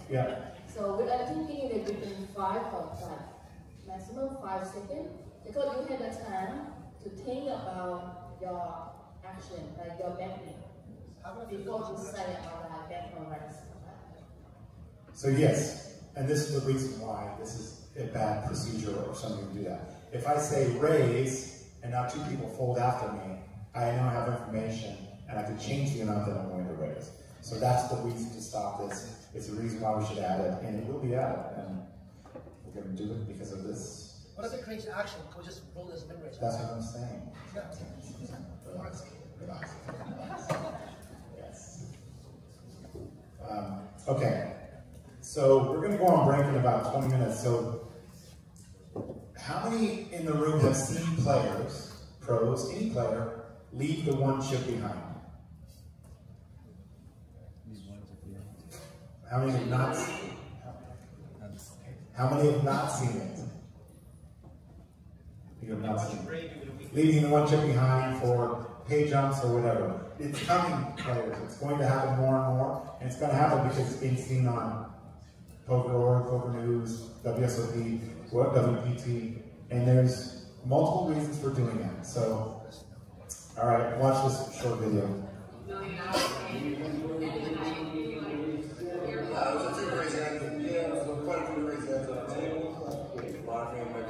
Yeah. So we are thinking that between 5 or 5, maximum 5 seconds, because you have the time to think about your action, like your backing, before you say about back or raise. So yes, and this is the reason why this is a bad procedure or something to do that. If I say raise, and now 2 people fold after me, I now have information, and I can change the amount that I'm going to raise. So that's the reason to stop this. It's the reason why we should add it, and it will be added, and we're going to do it because of this. What if it creates action? Can we just roll this min range? That's what I'm saying. Yeah. Relax. Yes. Okay. So we're going to go on break in about 20 minutes. So how many in the room have seen players, pros, any player, leave the 1 chip behind? How many have not seen it? How many have not seen it? You have not seen it. Leaving the 1 chip behind for pay jumps or whatever. It's coming, players. It's going to happen more and more, and it's going to happen because it's being seen on Poker.org, Poker News, WSOP, WPT, and there's multiple reasons for doing it. So, all right, watch this short video. The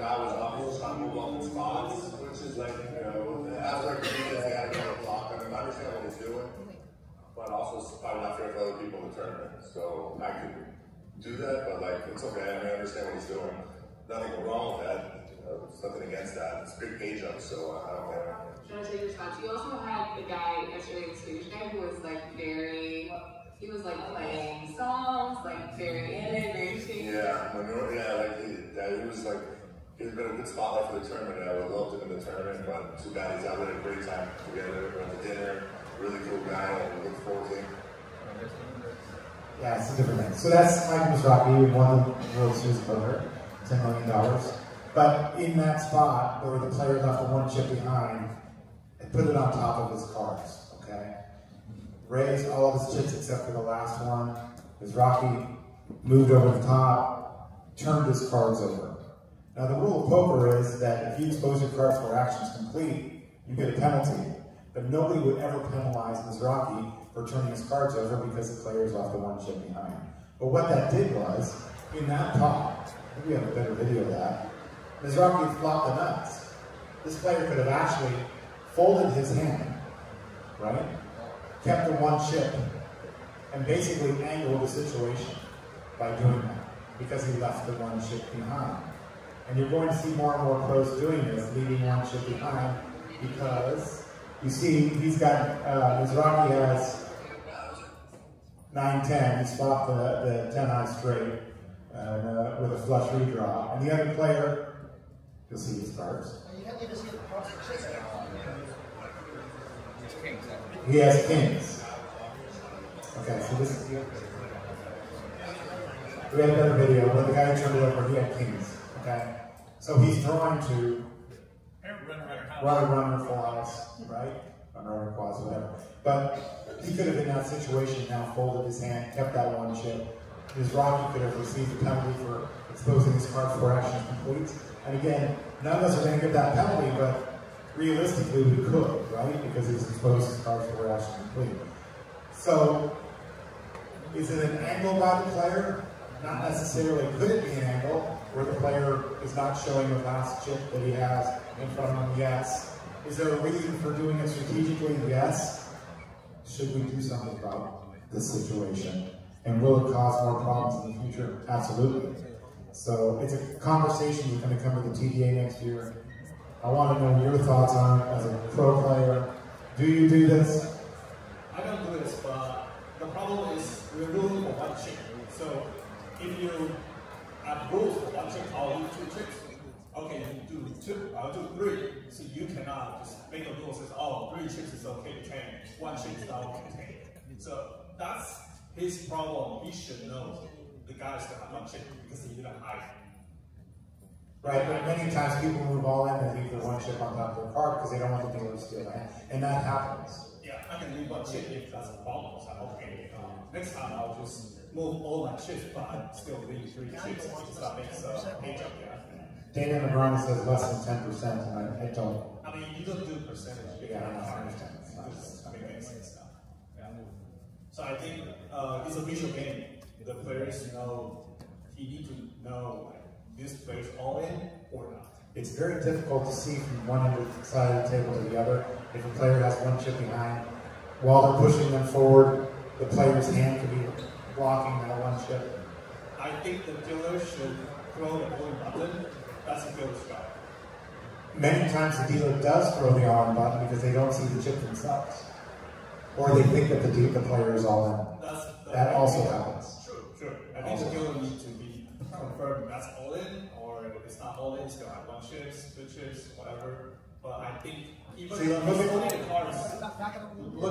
guy was up, trying to move up in spots, which is like, you know, after I got to go block. I mean, I understand what he's doing, but also it's probably not fair for other people in the tournament. So I could do that, but like, it's okay. I mean, I understand what he's doing. Nothing wrong with that. There's nothing against that. It's a big pay jump, so I don't care. Should I take your response? You also had the guy yesterday, the Swedish guy, who was like he was like playing songs, like very in it, very interesting. Yeah, he was like, he's been a good spotlight for the tournament. I would love to win the tournament, but too bad he's out. We had a great time together. We went to dinner. Really cool guy. I look forward to him. Yeah, it's a different thing. So that's Mike Mizrachi, who won the World Series of Poker, $10 million. But in that spot where the player left the 1 chip behind, and put it on top of his cards, okay? Raised all of his chips except for the last one. Mizrachi moved over the top, turned his cards over. Now the rule of poker is that if you expose your cards for actions complete, you get a penalty. But nobody would ever penalize Mizrachi for turning his cards over because the players left the 1 chip behind. But what that did was, in that pot, maybe we have a better video of that, Mizrachi flopped the nuts. This player could have actually folded his hand, right? Kept the 1 chip, and basically angled the situation by doing that, because he left the 1 chip behind. And you're going to see more and more pros doing this, leaving 1 chip behind, because you see he's got, Mizrachi has 9-10, he swapped the 10-high straight with a flush redraw. And the other player, you'll see his cards. He has kings. Okay, so this is we had another video where the guy turned it over, he had kings. Okay? So he's drawing to runner for us, right? Runner quads, whatever. But he could have in that situation now folded his hand, kept that 1 chip. Mizrachi could have received a penalty for exposing his cards for actions complete. And again, none of us are going to get that penalty, but realistically we could, right? Because he's exposed his cards for actions complete. So, is it an angle by the player? Not necessarily. Could it be an angle where the player is not showing the last chip that he has in front of him? Yes. Is there a reason for doing it strategically? Yes. Should we do something about this situation? And will it cause more problems in the future? Absolutely. So it's a conversation that's going to come to the TDA next year. I want to know your thoughts on it as a pro player. Do you do this? I don't do this, but the problem is we're ruling for 1 chip. So if you have rules for 1 chip, I'll leave 2 chips. okay, you do 2, I'll do 3. So you cannot just make a rule that says, oh, 3 chips is okay to change, 1 chip is not okay to change. So that's his problem. He should know the guy still have 1 chip because he didn't hide. Right, but many times people move all in and leave the 1 chip on top of their card because they don't want the dealer to steal it. And that happens. Yeah, I can leave 1 chip if that's a problem. So okay, next time I'll just move all my chips, but I still leave 3 chips. So that makes a page up there. Dana Negroni says less than 10%, and I don't. I mean, you don't do percentage. Yeah, I understand. Yeah. So I think it's a visual game. The players know, you need to know this player's all in or not. It's very difficult to see from one end of the side of the table to the other. If a player has 1 chip behind, while they're pushing them forward, the player's hand could be blocking that 1 chip. I think the dealer should throw the all-in button. That's a dealer's job. Many times the dealer does throw the all-in button because they don't see the chip themselves. Or they think that the player is all in. That also happens. True. I think the dealer needs to be confirmed that's all in, or if it's not all in, it's going to have 1 chip, 2 chips, whatever. But I think even See, look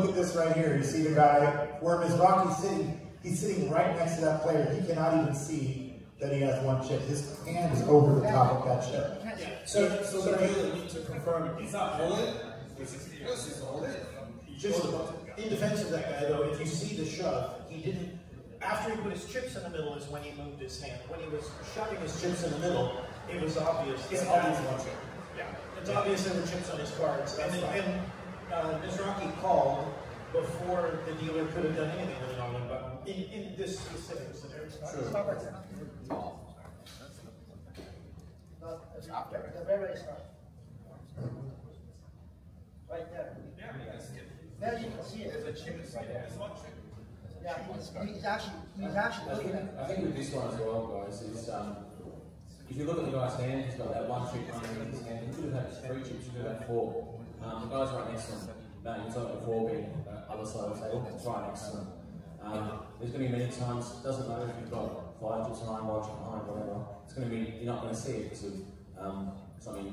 at this right here. You see the guy where Mizrachi's sitting. He's sitting right next to that player. He cannot even see that he has 1 chip. His hand is over the top of that chip. Yeah. So the dealer needs to confirm it's not all in. Yes, it's all in. Just in defense of that guy, though, if you see the shove, he didn't. After he put his chips in the middle is when he moved his hand. When he was shoving his chips in the middle, it was obvious. It's obvious 1 chip. Yeah, it's obvious there were chips on his cards. And Mizrachi called before the dealer could have done anything with an all-in button in this specific scenario. Stop right there. The very start. Right there. There you can see it. There's a chip right there. Yeah, he's actually looking at it. I think with this one as well, guys, is if you look at the guy's hand, he's got that 1 chip running in his hand. He could have had 3 chips, he could have had 4. The guy's right next to him. He's on the 4 being other side of the table, it's right next to him. There's going to be many times, it doesn't matter if you've got 5 chips behind, 1 chip behind, whatever, it's going to be, you're not going to see it because of something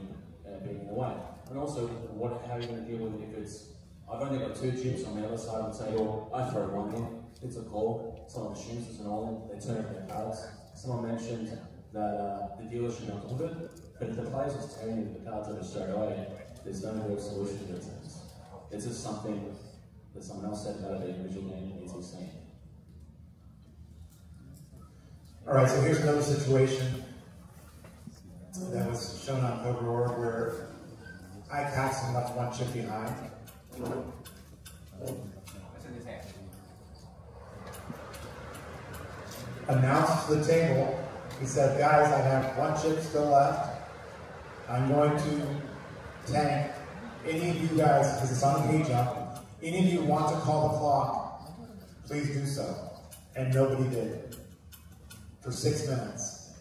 being in the way. And also, how are you going to deal with it if it's, I've only got 2 chips on the other side of the table, I throw 1 in, it's a call, someone assumes it's an all-in, they turn over their cards. Someone mentioned that the dealer should not do it, but if the player's just telling you the cards over straight away, there's no real solution to it. It's just something that someone else said about the individual game needs to be seen. All right, so here's another situation that was shown on Poker.org where I cast him left 1 chip behind. Announced to the table, he said, guys, I have 1 chip still left. I'm going to tank. Any of you guys, because it's on the page up, any of you want to call the clock, please do so. And nobody did. For 6 minutes.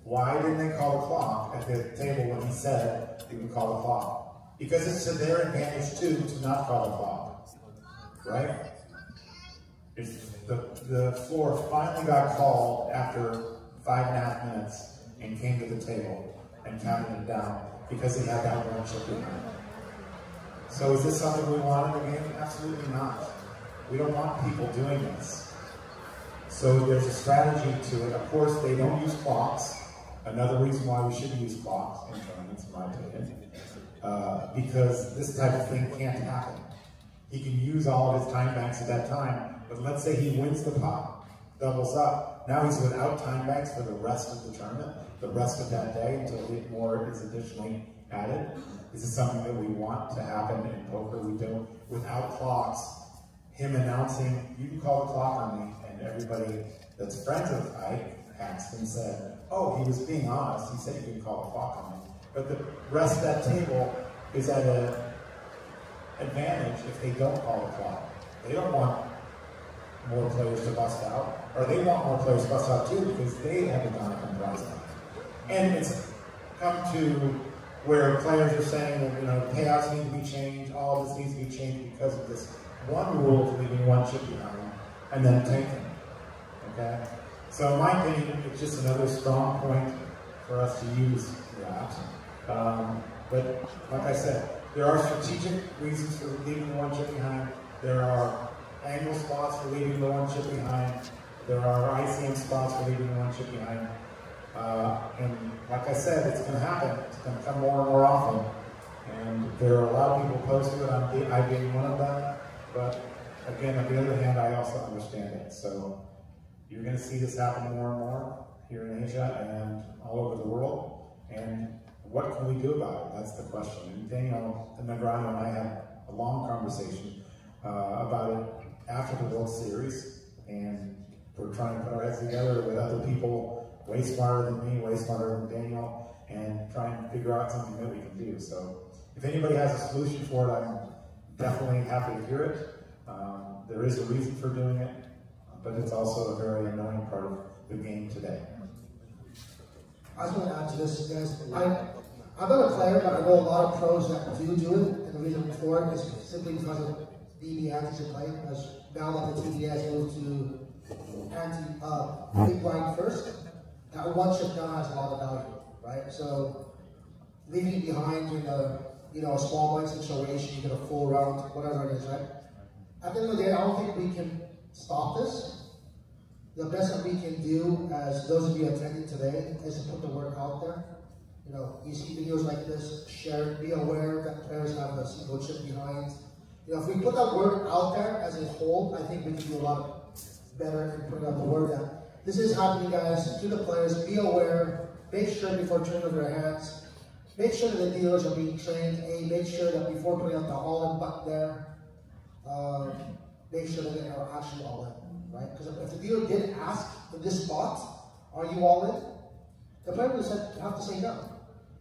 Why didn't they call the clock at the table when he said he would call the clock? Because it's to their advantage too to not call the clock. Right? The floor finally got called after 5.5 minutes and came to the table and counted it down because he had that 1 chip behind. So is this something we want in the game? Absolutely not. We don't want people doing this. So there's a strategy to it. Of course, they don't use clocks. Another reason why we should use clocks in tournaments, in my opinion, because this type of thing can't happen. He can use all of his time banks at that time, but let's say he wins the pot, doubles up. Now he's without time banks for the rest of the tournament, the rest of that day, until more is additionally added. This is something that we want to happen in poker. We don't, without clocks, him announcing, you can call the clock on me, and everybody that's friends with Ike asked and said, oh, he was being honest, he said you can call the clock on me. But the rest of that table is at an advantage if they don't call the clock. They don't want more players to bust out, or they want more players to bust out too because they haven't done a prize. And it's come to where players are saying that, you know, payouts need to be changed, all of this needs to be changed because of this one rule of leaving 1 chip behind and then tanking. Okay? So in my opinion, it's just another strong point for us to use Yeah, absolutely. But like I said, there are strategic reasons for leaving the one chip behind. There are angle spots for leaving the one chip behind. There are ICM spots for leaving the one chip behind. And like I said, it's going to happen. It's going to come more and more often. And there are a lot of people opposed to it. I being one of them. But again, on the other hand, I also understand it. So you're going to see this happen more and more here in Asia and all over the world. And what can we do about it? That's the question. And Daniel and Medrano and I had a long conversation about it after the World Series. And we're trying to put our heads together with other people way smarter than me, way smarter than Daniel, and try and figure out something that we can do. So if anybody has a solution for it, I'm definitely happy to hear it. There is a reason for doing it, but it's also a very annoying part of the game today. I just want to add to this, guys. I'm not a player, but I know a lot of pros that do it, and the reason for it is simply because of BB anti-play, as now that the TDA has moved to big blind first, that one chip now has a lot of value, right? So leaving it behind in a small blind situation, you get a full round, whatever it is, right? At the end of the day, I don't think we can stop this. The best that we can do, as those of you attending today, is to put the word out there. You know, you see videos like this, share it, be aware that players have a single chip behind. You know, if we put that word out there as a whole, I think we can do a lot better in putting out the word that this is happening, guys. To the players, be aware, make sure before turning over their hands, make sure that the dealers are being trained, make sure that before putting out the all-in button there, make sure that they are actually all in, right? Because if the dealer did ask in this spot, are you all in? The player would have to say no.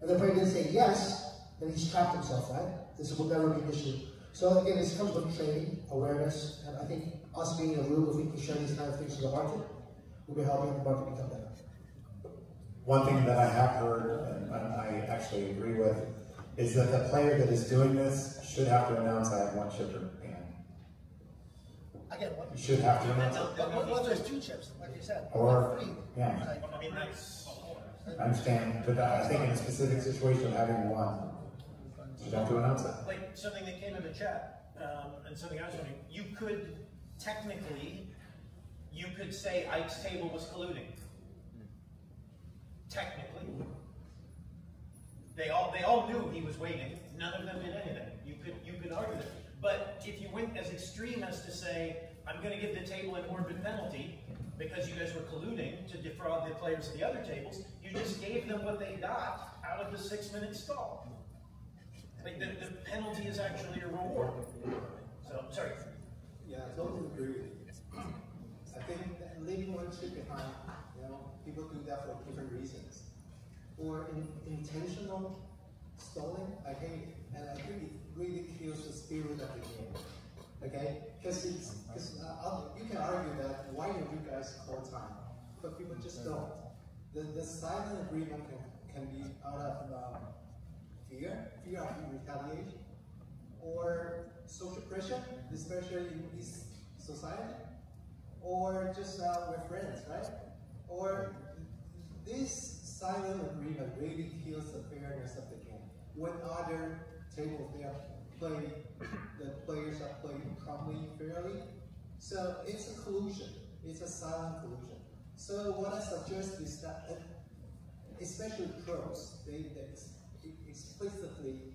And the player didn't say yes, then he's trapped himself, right? This will never be an issue. So again, this comes with training, awareness, and I think us being in a room, if we can share these kind of things to the market, we'll be helping the market become better. One thing that I have heard, and I actually agree with, is that the player that is doing this should have to announce I have one chip in hand. Again, what? You should have to announce it. What there's two chips, like you said. Or, three. yeah. I mean, that's... I understand, but I think in a specific situation of having one, you have to announce it. Like something that came in the chat, and something I was wondering, you could technically, you could say Ike's table was colluding. Technically. They all knew he was waiting. None of them did anything. You could argue that. But if you went as extreme as to say, I'm going to give the table an orbit penalty because you guys were colluding to defraud the players of the other tables, you just gave them what they got out of the 6-minute stall. Like the penalty is actually a reward. So, sorry. Yeah, I totally agree with you. I think that leaving one chip behind, people do that for different reasons. Or intentional stalling, I hate it. And I think it really kills the spirit of the game. Okay? Because you can argue that why don't you guys call time? But people just don't. The silent agreement can be out of fear of retaliation, or social pressure, especially in this society, or just we're friends, right? Or this silent agreement really kills the fairness of the game. When other tables the players are playing calmly, fairly. So it's a collusion. It's a silent collusion. So what I suggest is that, especially pros, they explicitly,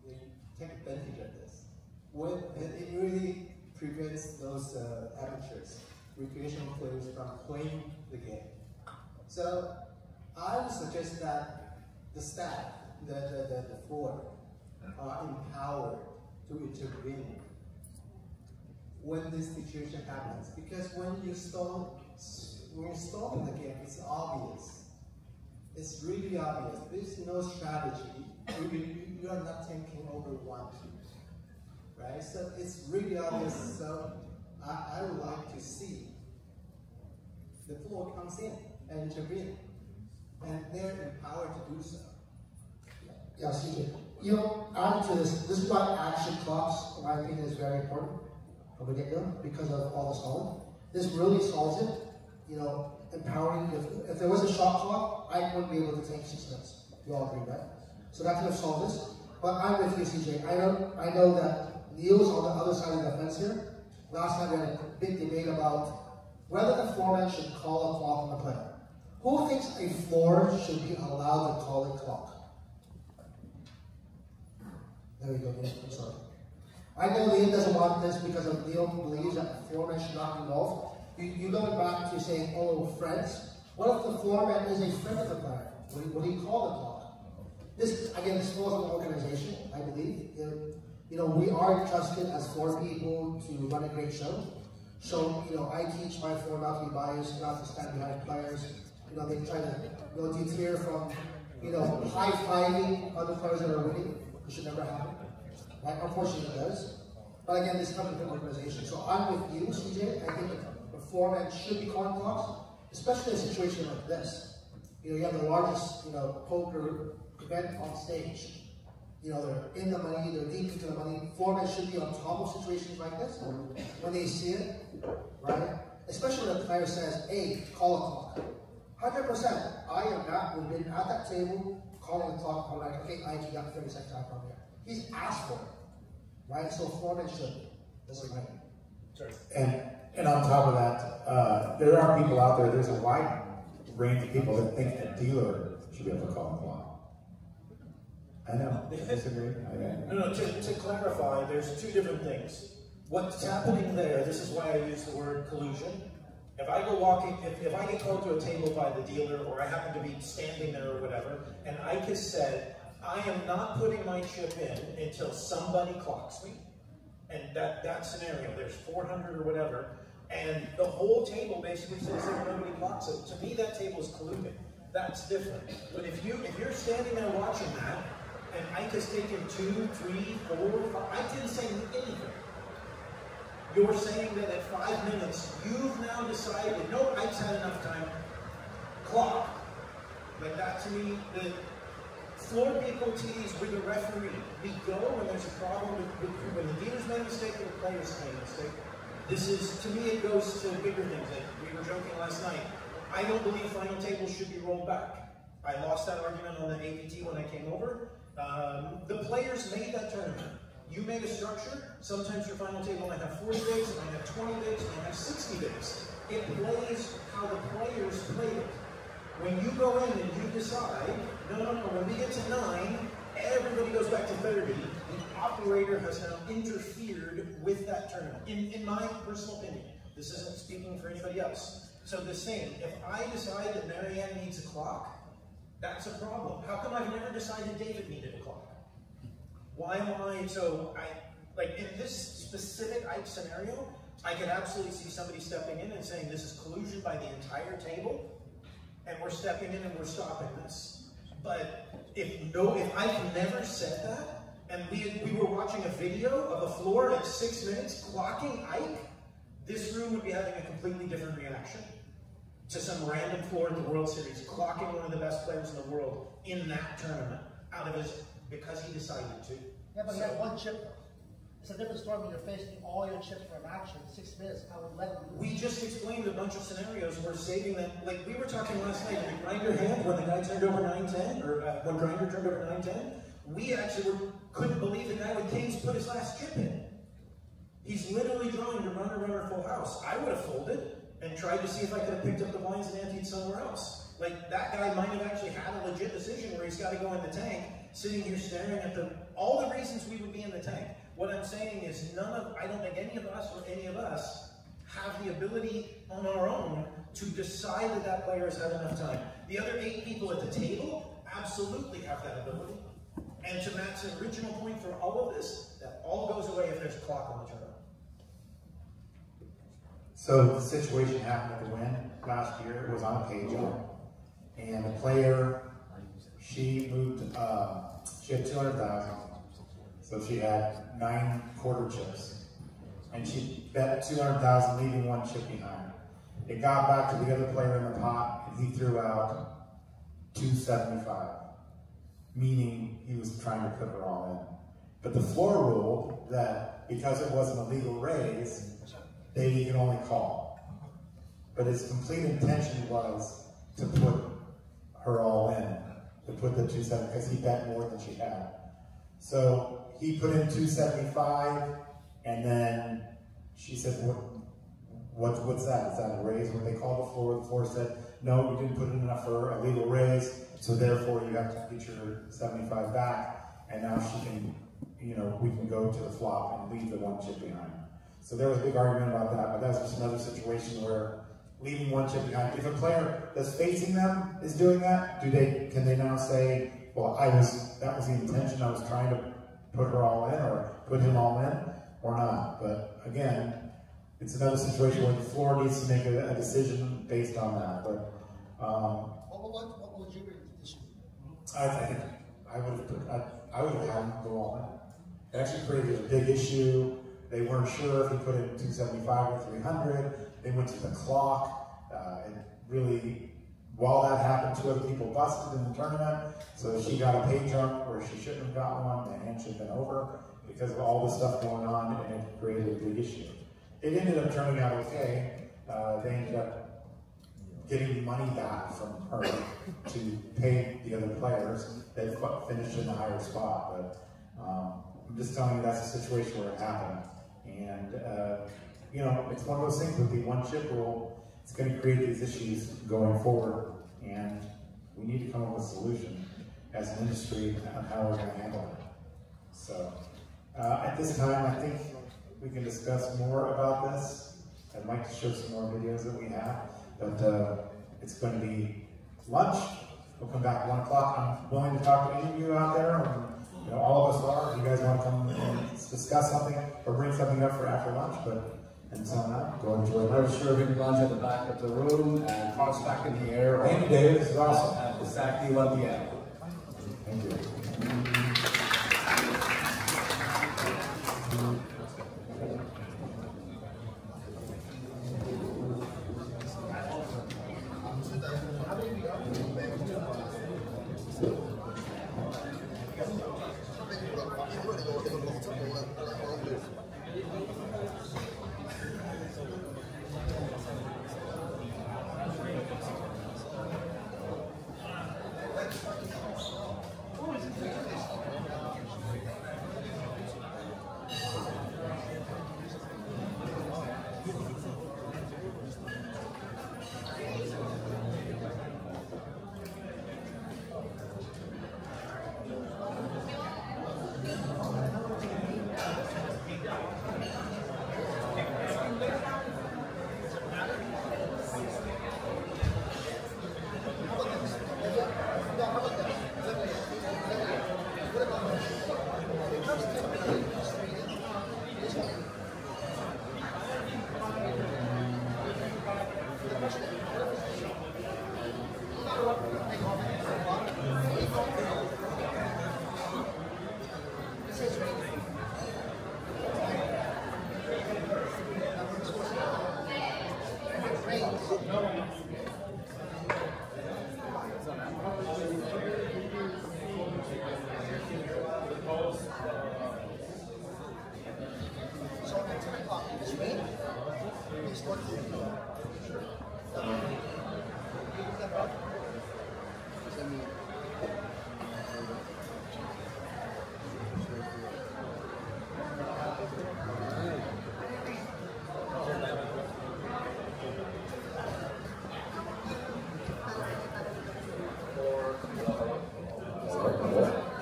they take advantage of this. And it really prevents those amateurs, recreational players from playing the game. So I would suggest that the staff, the floor, are empowered to intervene when this situation happens. Because when you're stalling the game, it's obvious. It's really obvious. There's no strategy. You are not thinking over one, right? So it's really obvious. So I would like to see the floor comes in and intervene, and they're empowered to do so. Yeah, CJ. Adding to this is why action clocks, in my opinion, is very important from the get-go because of all the stalling. This really solves it. empowering. If there was a shot clock, I wouldn't be able to take 6 minutes. You all agree, right? So that could have solved this. But I'm with you, CJ. I know that Neil's on the other side of the fence here. Last time we had a big debate about whether the floorman should call a clock on the player. Who thinks a floor should be allowed to call a clock? There we go, Neil. I'm sorry. I know Liam doesn't want this because Neil believes that the floorman should not be involved. You going back to saying, oh, friends. What if the floorman is a friend of the player? Would he call the clock? This, again, this falls on the organization, I believe. You know, we are trusted as floor people to run a great show. So, you know, I teach my floor not to be biased, not to stand behind players. You know, they try to, you know, deter from, you know, high-fiving other players that are winning. It should never happen. Right? Unfortunately, it does. But again, this comes from the organization. So I'm with you, CJ. I think the foreman should be calling clocks, especially in a situation like this. You know, you have the largest, you know, poker event on stage. You know, they're in the money, they're deep into the money. Foremen should be on top of situations like this when they see it, right? Especially when the player says, hey, call a clock. 100%. I am not, we've been at that table calling the clock. I'm like, okay, Ike, you got 30 seconds out from here. He's asked for it, right? So foremen should. This is my opinion. Sorry. And on top of that, there are people out there, there's a wide range of people that think a dealer should be able to call a clock. I know. I disagree. No, to clarify, there's two different things. What's happening there, this is why I use the word collusion. If I go walking, if I get called to a table by the dealer, or I happen to be standing there or whatever, and Ike has said, I am not putting my chip in until somebody clocks me. And that scenario, there's 400 or whatever, and the whole table basically says that nobody clocks it. To me, that table is colluding. That's different. But if you're standing there watching that, and Ike has taken 2, 3, 4, 5, Ike didn't say anything. You're saying that at 5 minutes, you've now decided, no, Ike's had enough time, clock. Like that to me, the floor people tease with the referee. We go when there's a problem when the dealer's made a mistake or the player's made a mistake. This is, to me, it goes to bigger things. Like we were joking last night. I don't believe final tables should be rolled back. I lost that argument on the APT when I came over. The players made that tournament. You made a structure. Sometimes your final table might have 40 bigs, it might have 20 bigs, it might have 60 bigs. It plays how the players played it. When you go in and you decide, no, when we get to 9, everybody goes back to 30. The operator has now interfered with that tournament. In my personal opinion, this isn't speaking for anybody else. So the same, if I decide that Marianne needs a clock, that's a problem. How come I've never decided David needed a clock? Why am I, like in this specific Ike scenario, I could absolutely see somebody stepping in and saying this is collusion by the entire table, and we're stepping in and we're stopping this. But if Ike never said that, and we were watching a video of a floor at 6 minutes clocking Ike, this room would be having a completely different reaction to some random floor in the World Series, clocking one of the best players in the world in that tournament, because he decided to. Yeah, but he had one chip. It's a different story when you're facing all your chips for a match in 6 minutes. I would let him do it. We just explained a bunch of scenarios. We're saving them. Like we were talking last night, did Grinder hand when the guy turned over 9-10, or when Grinder turned over 9-10? We actually couldn't believe the guy with Kings put his last chip in. He's literally drawing to runner full house. I would have folded and tried to see if I could have picked up the blinds and anteed somewhere else. Like that guy might have actually had a legit decision where he's got to go in the tank, sitting here staring at all the reasons we would be in the tank. What I'm saying is I don't think any of us have the ability on our own to decide that player has had enough time. The other 8 people at the table absolutely have that ability. And to Matt's original point for all of this, that all goes away if there's a clock on the tournament. So the situation happened at the Win last year. It was on a page and the player, she moved, she had 200,000. So she had 9 quarter chips. And she bet 200,000, leaving 1 chip behind. It got back to the other player in the pot, and he threw out 275, meaning he was trying to put her all in. But the floor ruled that because it wasn't a legal raise, they can only call. but his complete intention was to put her all in, to put the 270, because he bet more than she had. So he put in 275, and then she said, what's that? Is that a raise? When they called the floor said, no, you didn't put in enough for a legal raise, so therefore you have to get your 75 back, and now she can, you know, we can go to the flop and leave the one chip behind. So there was a big argument about that, but that's just another situation where leaving one chip behind. If a player that's facing them is doing that, can they now say, well, that was the intention, I was trying to put her all in, or put him all in, or not? But again, it's another situation where the floor needs to make a decision based on that. But what would you rate this issue? I think I would have had him go all in. It actually created a big issue. They weren't sure if he put in 275 or 300. They went to the clock. And really, while that happened, 2 other people busted in the tournament. So she got a pay jump where she shouldn't have gotten one. The hand should have been over because of all this stuff going on, and it created a big issue. It ended up turning out okay. They ended up getting money back from her to pay the other players that finished in the higher spot. But I'm just telling you that's a situation where it happened. And, you know, it's one of those things with the one chip rule, it's going to create these issues going forward. And we need to come up with a solution as an industry on how we're going to handle it. So at this time, I think we can discuss more about this. I'd like to show some more videos that we have, but it's going to be lunch. We'll come back at 1 o'clock. I'm willing to talk to any of you out there, or, you know, all of us are. If you guys want to come and discuss something or bring something up for after lunch, but until now, go enjoy We're lunch. serving lunch at the back of the room, and cards back in the air. Thank you, David. This is awesome. At exactly 1 p.m. Thank you.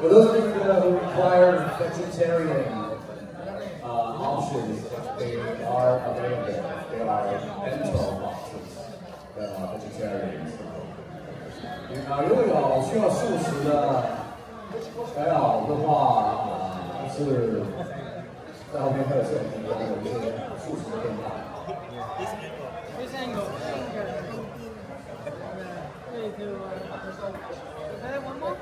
For those of you who require vegetarian options, they are available. There are bento options that are vegetarian. 如果有需要素食的干扰的话，是在后面会有设计有一些素食的店家。One more?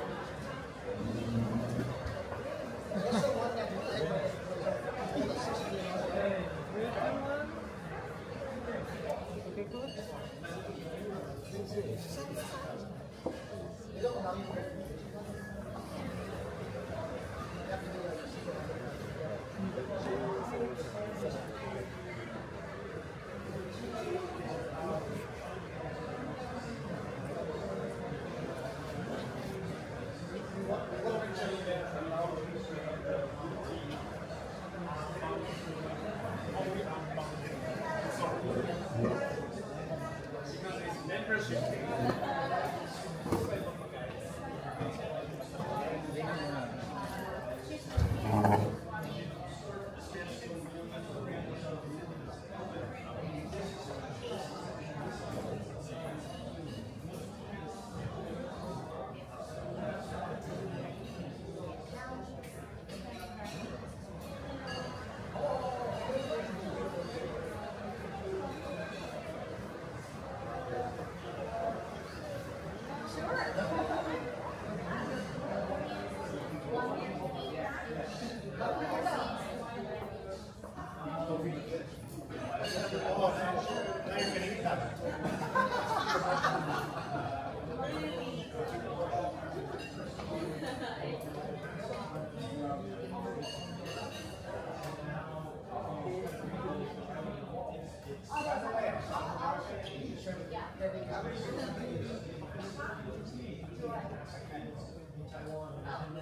in Taiwan and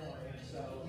so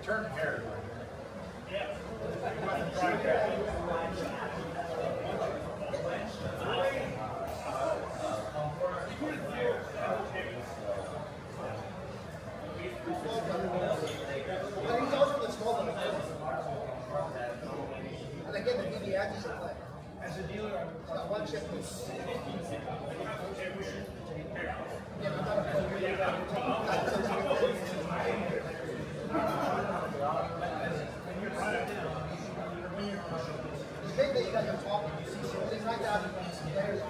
Turn hair. Yeah. And again, the DDA is a play. As a dealer, I'm not one chip. Yeah, I'm not a the big that you guys are talking, it's right down there's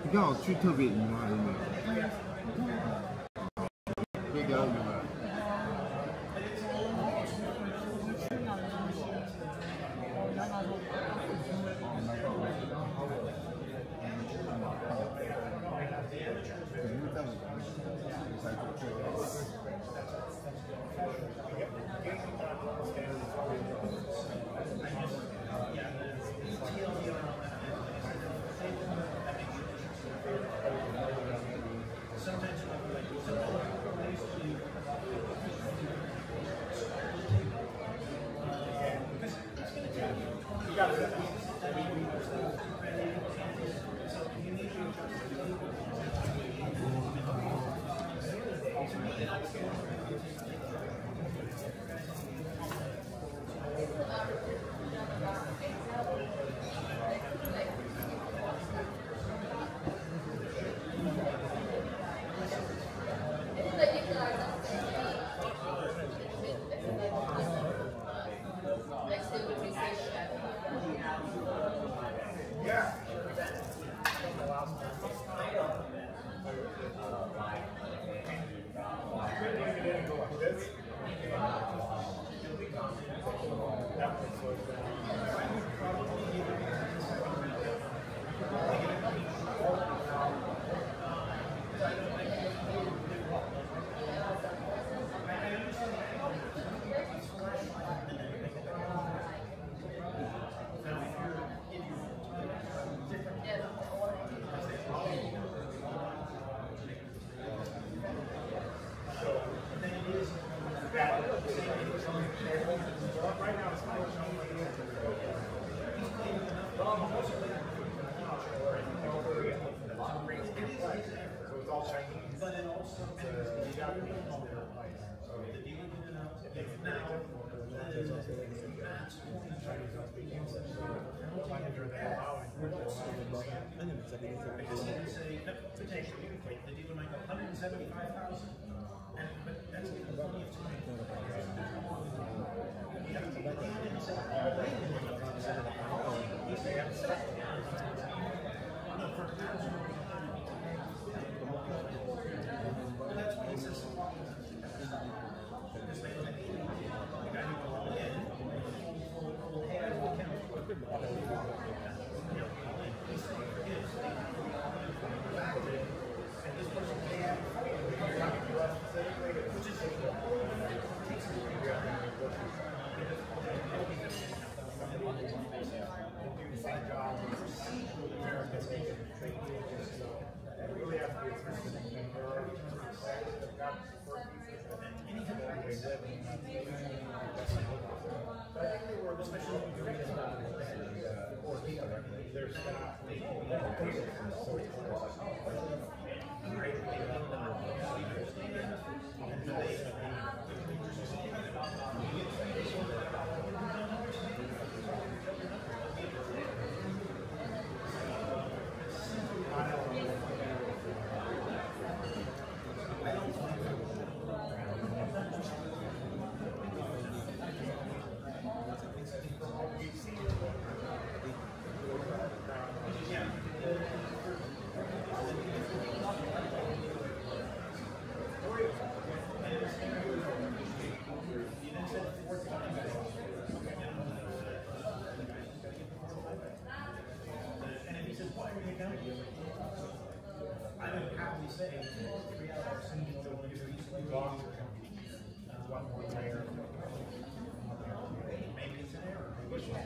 比较去特别赢吗？还是没有？可以给他赢了。The dealer might go 175,000, but that's plenty of time. That's why he says this way, the guy who will all in will pay out of the account. And this person pay out which is one more player. Maybe it's an error. Maybe it's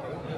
我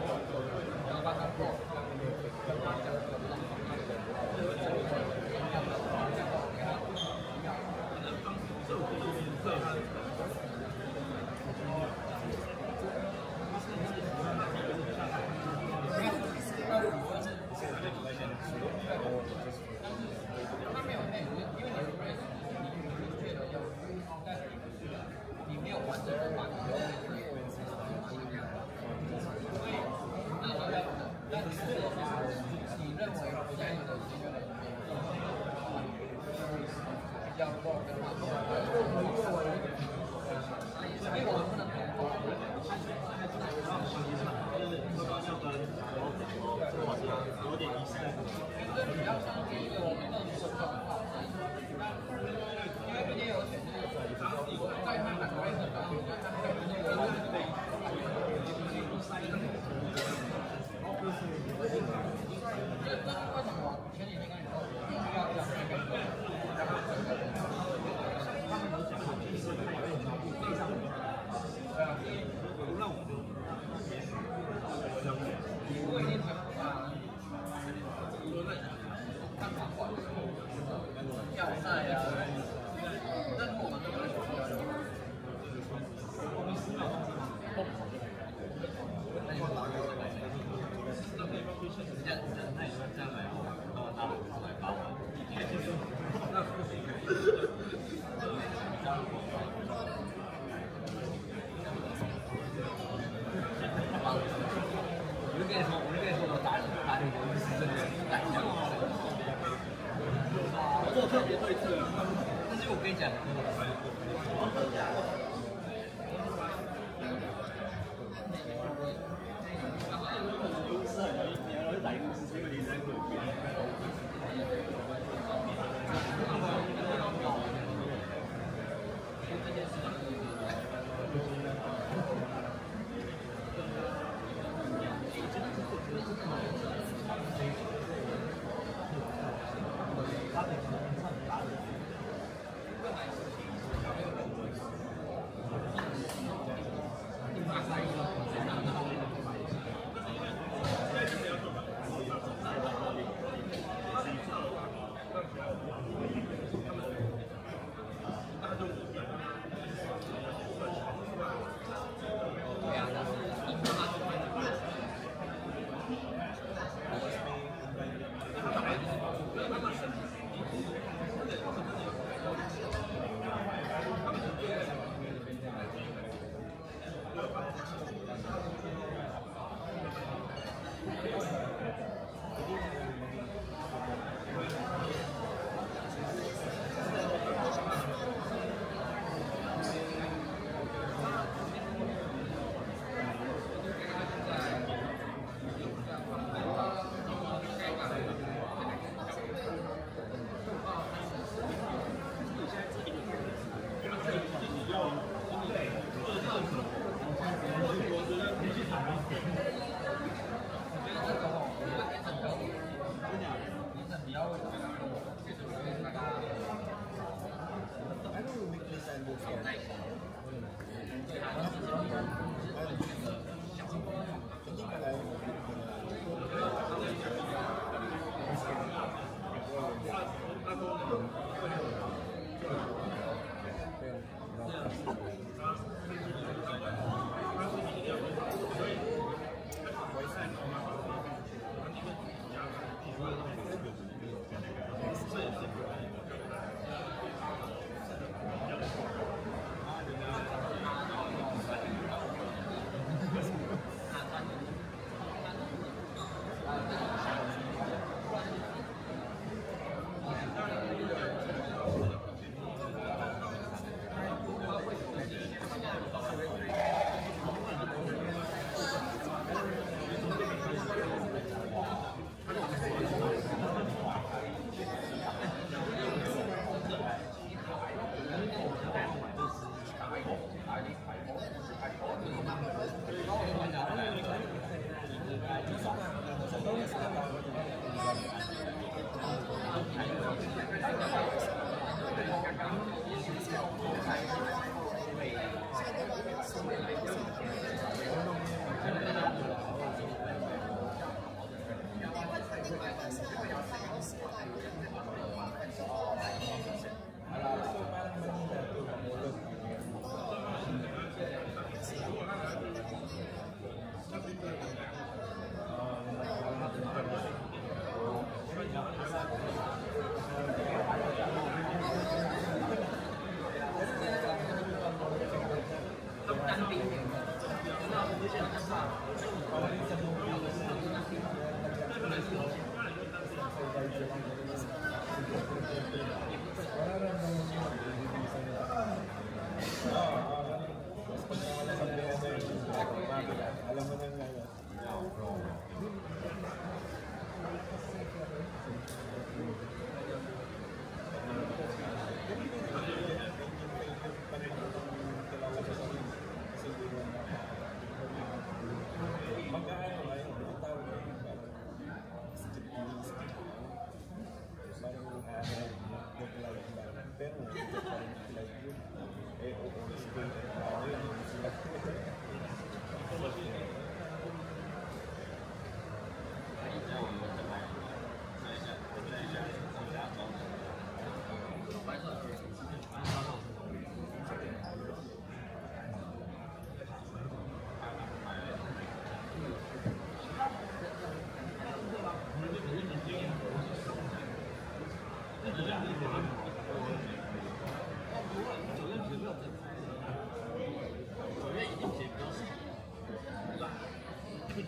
对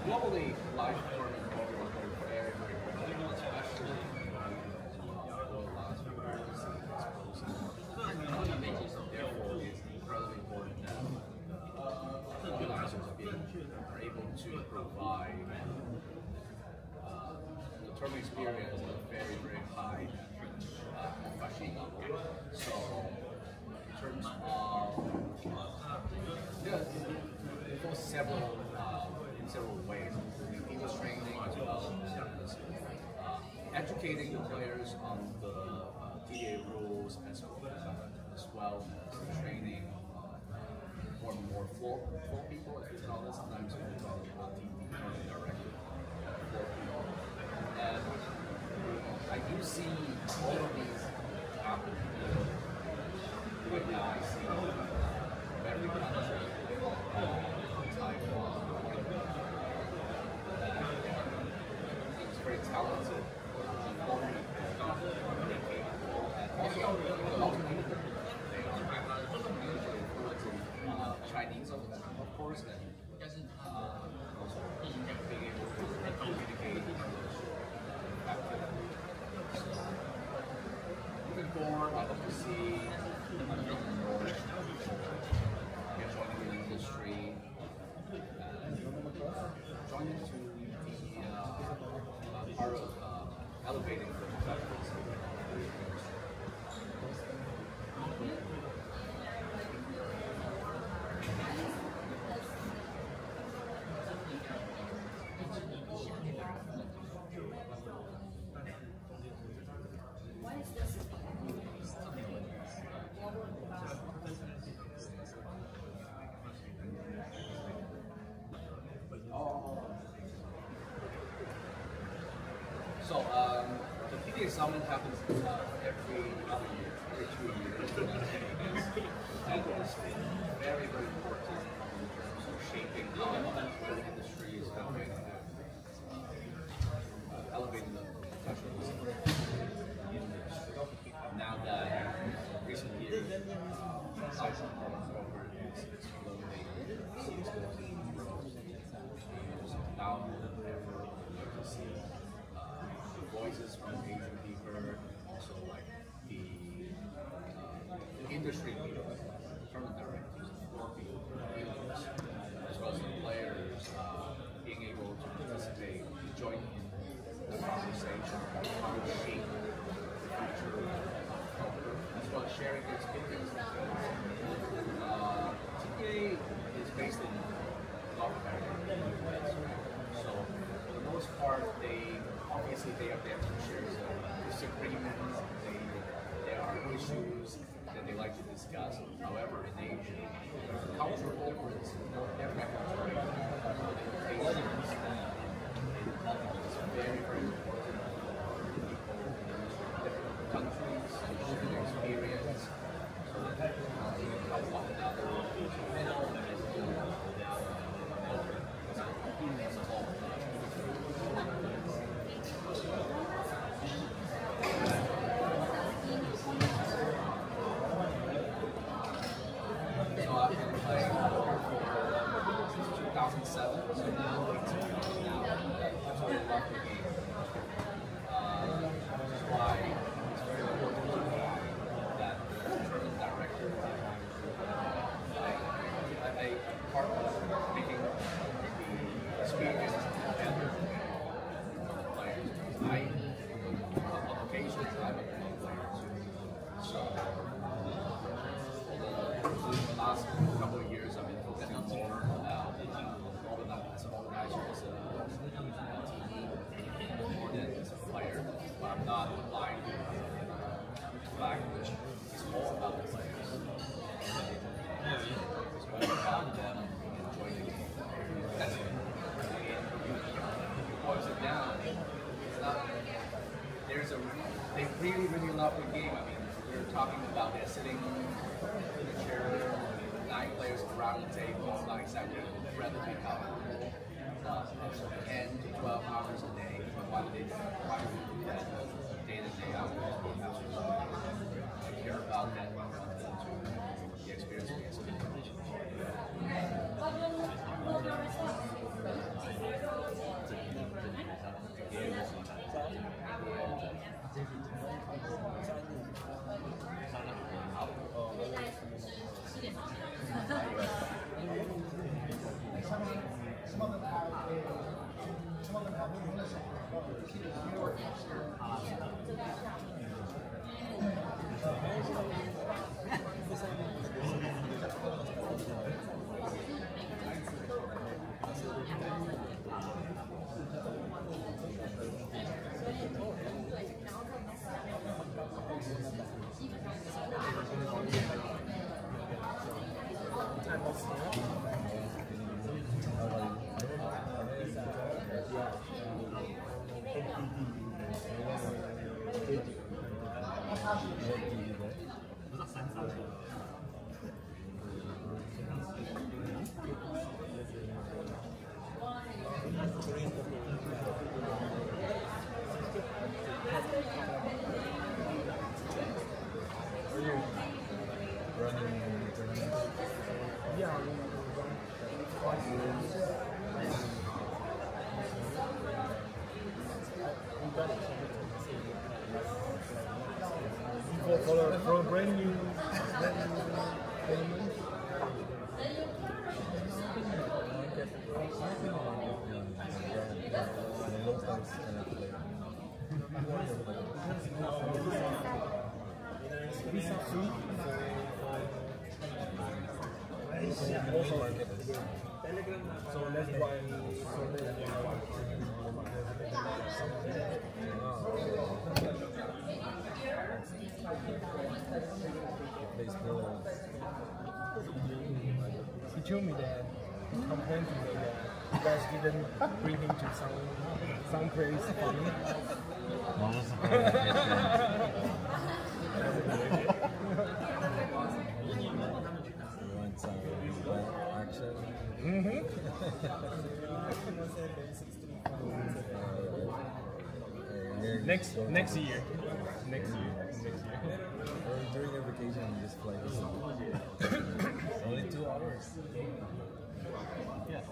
Globally, live tournament poker was very, very popular, especially over the last few years. Therefore, it's incredibly important that organizers are able to provide the tournament experience at a very, very high professional level. So, in terms of there's several ways, English training as well as educating the players on the TDA rules as well as training more floor people, as we call it. Sometimes we call it TDA directly floor people. And I do see all of these happen. Right now I see every country, Taiwan, very talented, very capable, and also ultimately they are usually fluent in Chinese, of course, and also being able to communicate English effectively. So, moving forward, I hope to see more joining the industry and joining to part of elevating the professionals of the industry. What is this? So, the TDA Summit happens every other year, every 2 years. And it's very, very important in terms of shaping how the industry is elevating the professionalism in the industry. Now that recent years, live poker is exploding, now more than ever, you can see voices from Asian people, also like the industry people, tournament directors, floor people, as well as the players being able to participate, join in the conversation, how to shape the future of poker, as well as sharing their experience. TDA is based in North America, in the US, so for the most part, obviously they have shares of disagreements, there are issues that they like to discuss. However, in Asia, there's a cultural difference. Every country limitations it's very, very important for people in different countries to share their experience so that they can help one another up a game, I mean, we were talking about it, sitting in a chair, 9 players around the table. It's not exactly rather be comfortable. 10 to 12 hours a day. But why do we do that day in and day out? I care about that. The experience we get. For a brand new so that's why he told me that he complained to me that you guys didn't bring him to some place for me. Next year. During your vacation, you just fly only 2 hours. Yeah.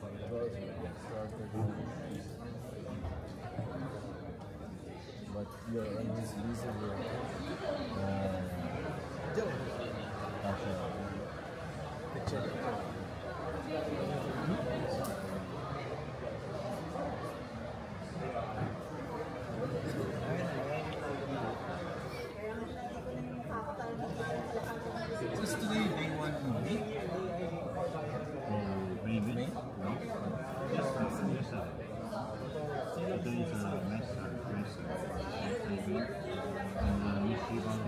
But you're on this visa. Just today, day 1 to meet. Maybe. Yes, sir. Today is a match race, maybe. And we keep on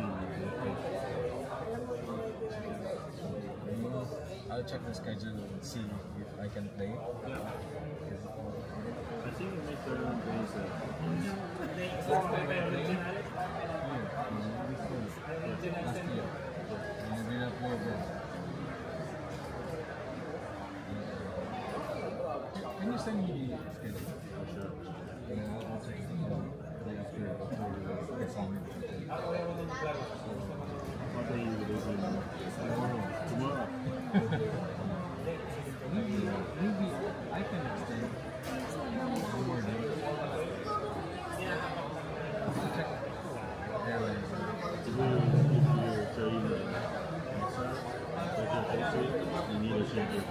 I'll check the schedule and see if I can play. Yeah. I think we make the race last year. And we did not play again. Can you send me the schedule? Sure. And I'll check the assignment. What day you releasing? Tomorrow. Maybe I can extend one more day. I'll check airlines. If you tell you the answer, you need to change your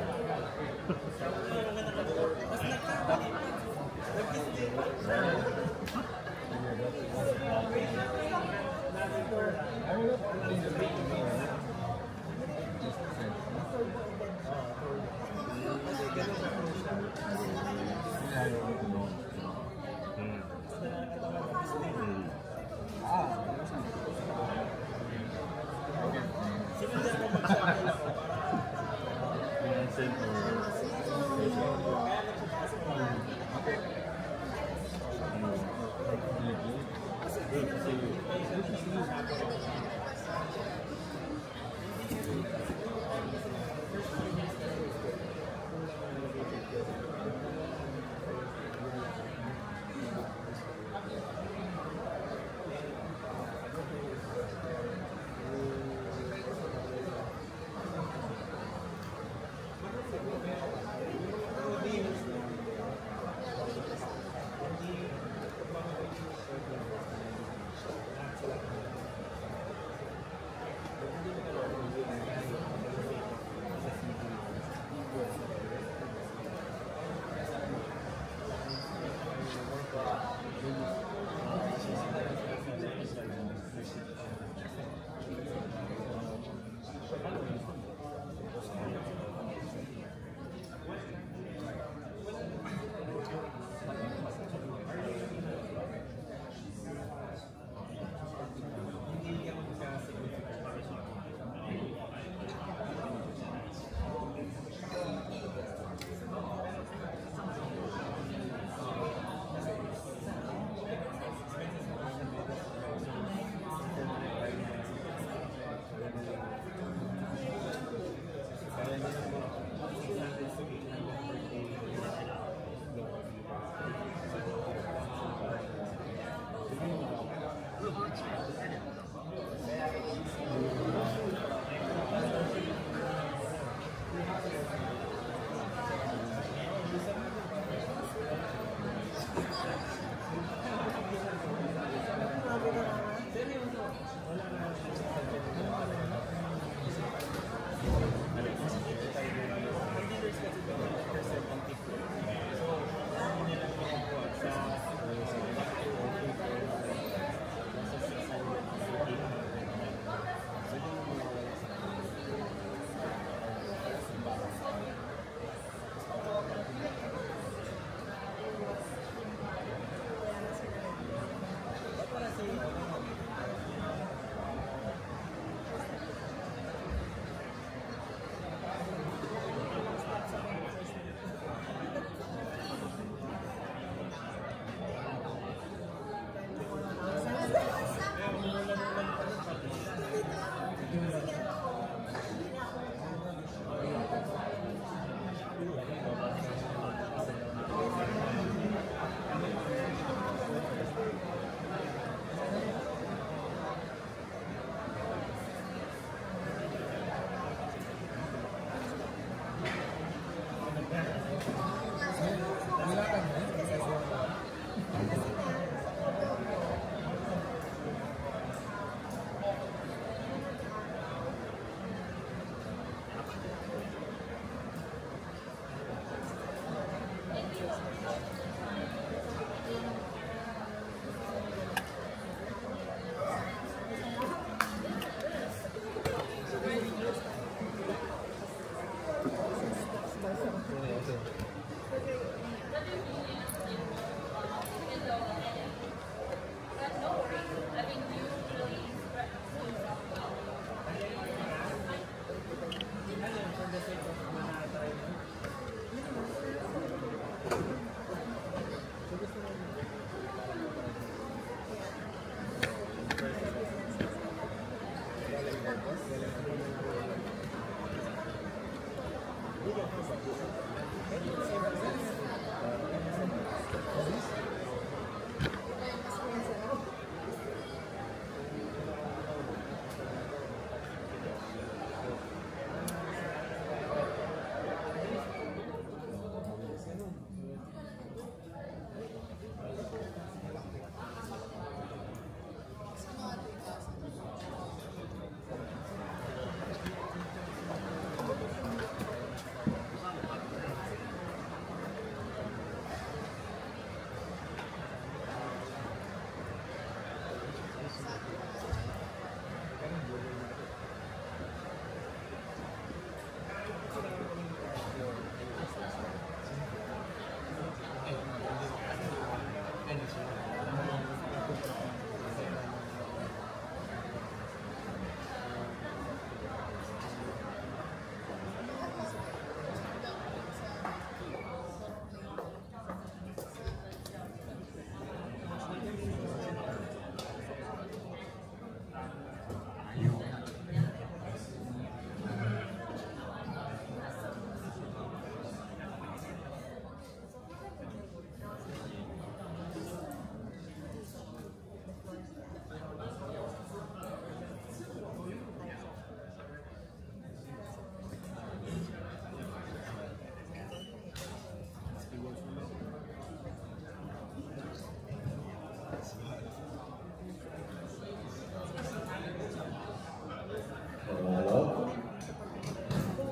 Good to see you.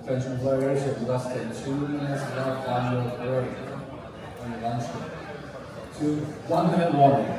Attention players, with less than 2 minutes left on your break, on your lunch break. 1 minute warning.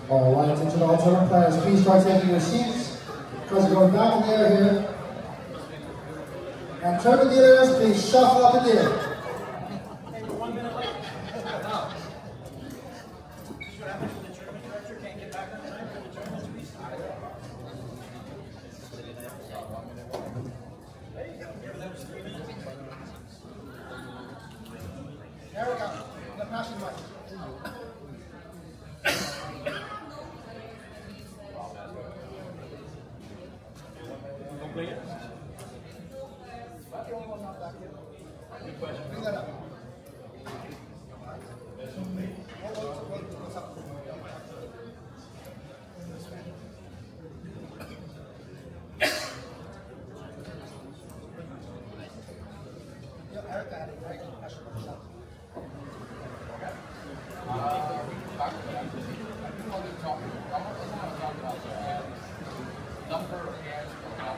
All right, attention all tournament players, please start taking your seats because we're going back in the air here. And tournament dealers, please shuffle up in the air. There we go. The passing mic. Bring that up. batting, right? That's what it's about. Number of hands per hour.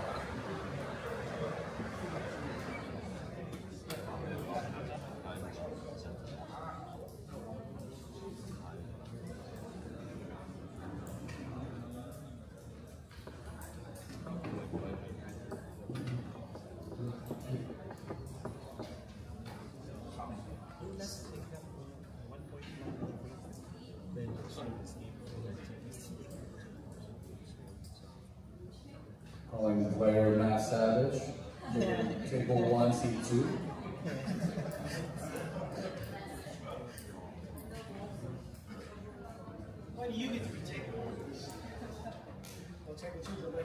Calling the player Matt Savage, table 1, seat 2. Why do you get to be table 1? We'll take it to the way.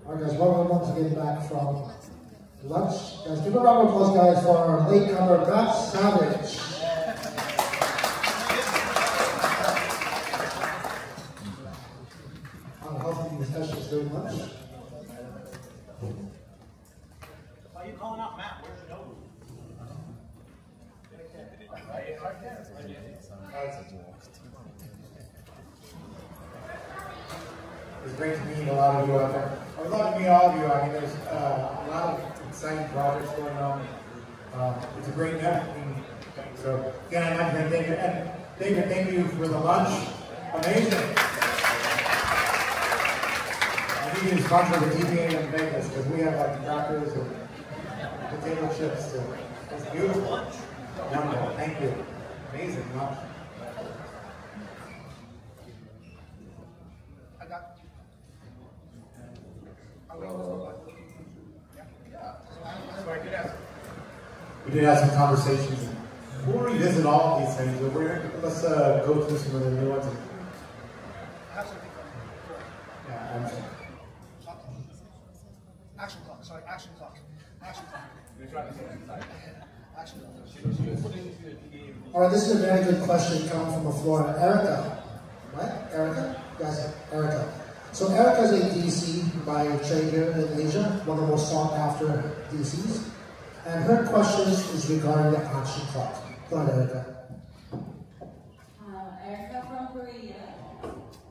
All right, guys, welcome once again back from lunch. Guys, give a round of applause, guys, for our latecomer, Matt Savage. Unhealthy sessions during lunch. Why are you calling out Matt? Where's your nose? It's great to meet a lot of you out there. I would love to meet all of you. I mean, there's a lot of exciting projects going on. It's a great networking. So, again, I'd like to thank you. And David, thank you for the lunch. Amazing. I need you to sponsor the TDA in Vegas because we have like crackers and potato chips. So it's beautiful. Wonderful. Thank you. Amazing lunch. We did have some conversations. We'll revisit all of these things, but let's go through some of the new ones. Action clock, sorry, action clock. Action clock. Action clock. All right, this is a very good question coming from Florida. Erica, right? Erica? Yes, Erica. So Erica is a DC by trade here in Asia, one of the most sought after DCs. And her question is regarding the action clock. Go ahead, Erica. Erica from Korea.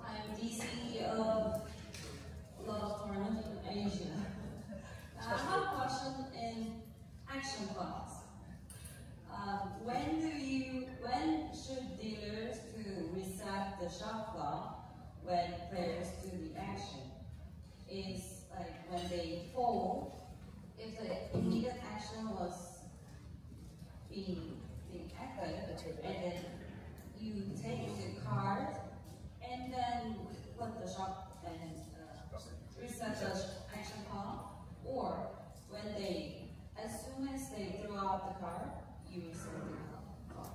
I'm DC of a lot of tournaments in Asia. I have a question in action clocks. When should dealers to reset the shot clock when players do the action? Is like when they fold, if the immediate action was being echoed, and then you take the card and then put the shot and reset the action clock, or when they, as soon as they throw out the card, you reset the clock.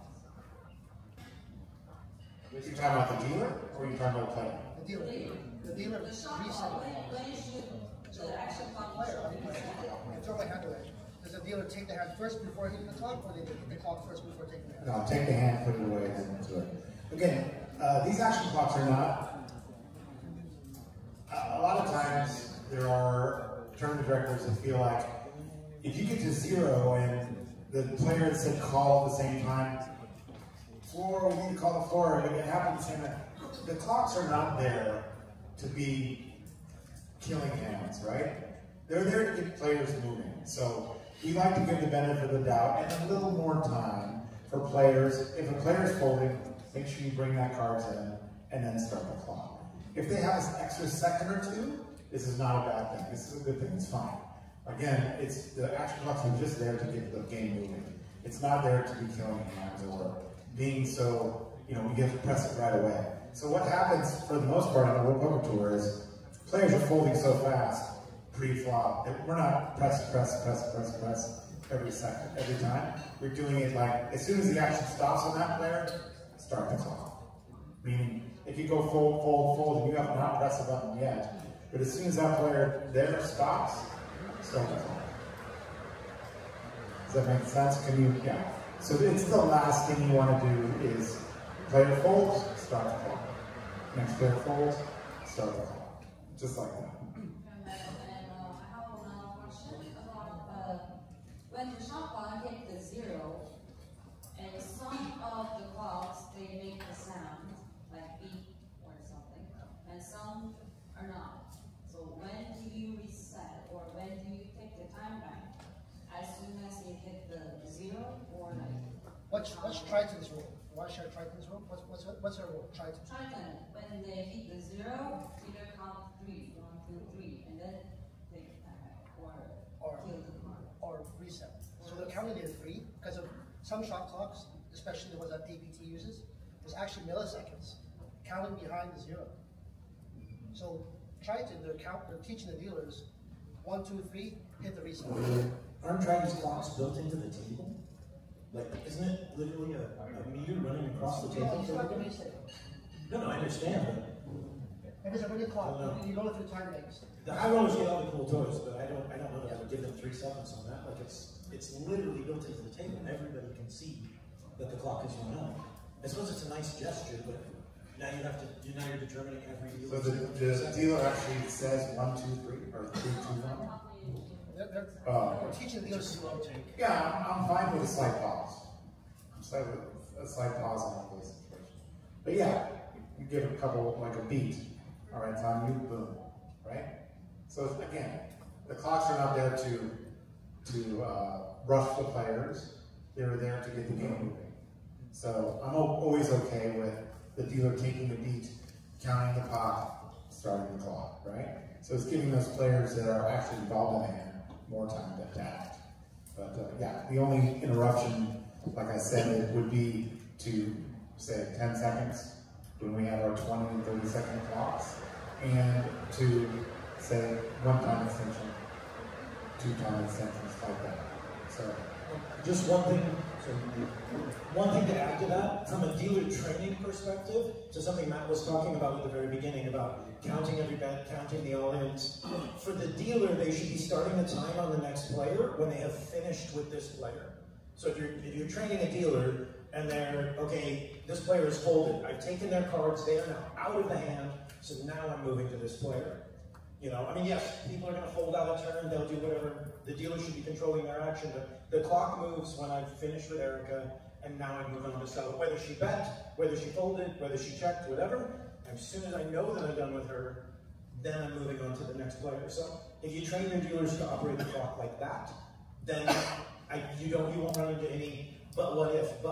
Are you talking about the dealer, or are you talking about the player? The dealer. The dealer The shot clock, when should the action clock player? It's all I have to it. Does the dealer take the hand first before hitting the clock, or they hit the clock first before taking the hand? No, take the hand, put it away, and then do it. Again, these action clocks are not. A lot of times there are tournament directors that feel like if you get to 0 and the player that said call at the same time, floor, we need to call the floor, and it happens the same time. The clocks are not there to be killing hands, right? They're there to get players moving. So we like to give the benefit of the doubt and a little more time for players. If a player's folding, make sure you bring that card in and then start the clock. If they have an extra second or two, this is not a bad thing. This is a good thing. It's fine. Again, it's the action clocks are just there to get the game moving. It's not there to be killing hands or being so, you know, we get to press it right away. So what happens for the most part on the World Poker Tour is players are folding so fast pre-flop that we're not press every second, every time. We're doing it like, as soon as the action stops on that player, start the clock. Meaning, if you go fold, and you have not pressed the button yet, But as soon as that player there stops, start the clock. Does that make sense? Can you, yeah. So it's the last thing you want to do is player folds, start the clock. Next player folds, start the clock. Just like that. I have another question about when the shot clock hit the 0, and some of the clocks they make the sound like beep or something, and some are not. So when do you reset, or when do you take the timeline? As soon as you hit the 0, or like? What's Triton's rule? Why should I Triton's rule? What's her rule? Triton. Triton, when they hit the 0, either count 3, 1, 2, 3, and then take the timeline, or kill the clock. Or reset. So they're counting it 3 because of some shot clocks, especially the ones that APT uses, is actually milliseconds, counting behind the 0. So Triton, they're teaching the dealers 1, 2, 3, hit the reset. Aren't Triton's clocks built into the table? Like, isn't it literally a meter running across the table? No, I understand, but it is a really clock. You go through time banks. I always get all the cool toys, but I don't know that I would give them 3 seconds on that. Like it's literally built into the table, and everybody can see that the clock is run out. I suppose it's a nice gesture, but now you're determining every dealer. So the dealer actually says 1, 2, 3, or 3, 2, 1. They're teaching the dealers to rotate. Yeah, I'm fine with a slight pause. I'm fine with a slight pause in all those situations. But yeah, you give a couple, like a beat. All right, Tom, you boom, right? So again, the clocks are not there to rush the players. They're there to get the game moving. So I'm always okay with the dealer taking the beat, counting the pot, starting the clock, right? So it's giving those players that are actually involved in the hand more time to adapt. But yeah, the only interruption, like I said, it would be to say 10 seconds when we have our 20 and 30 second clocks, and to say 1 time extension, 2 time extensions, like that. So just one thing to add to that, from a dealer training perspective, to something Matt was talking about at the very beginning about counting every bet, counting the all-ins. For the dealer, they should be starting the time on the next player when they have finished with this player. So if you're training a dealer and they're, okay, this player is folded, I've taken their cards, they are now out of the hand, so now I'm moving to this player. You know, I mean, yes, people are going to fold out a turn, they'll do whatever. The dealer should be controlling their action, but the clock moves when I've finished with Erica, and now I'm moving on to Stella. Whether she bet, whether she folded, whether she checked, whatever, as soon as I know that I'm done with her, then I'm moving on to the next player. So if you train your dealers to operate the clock like that, then you won't run into any but what if,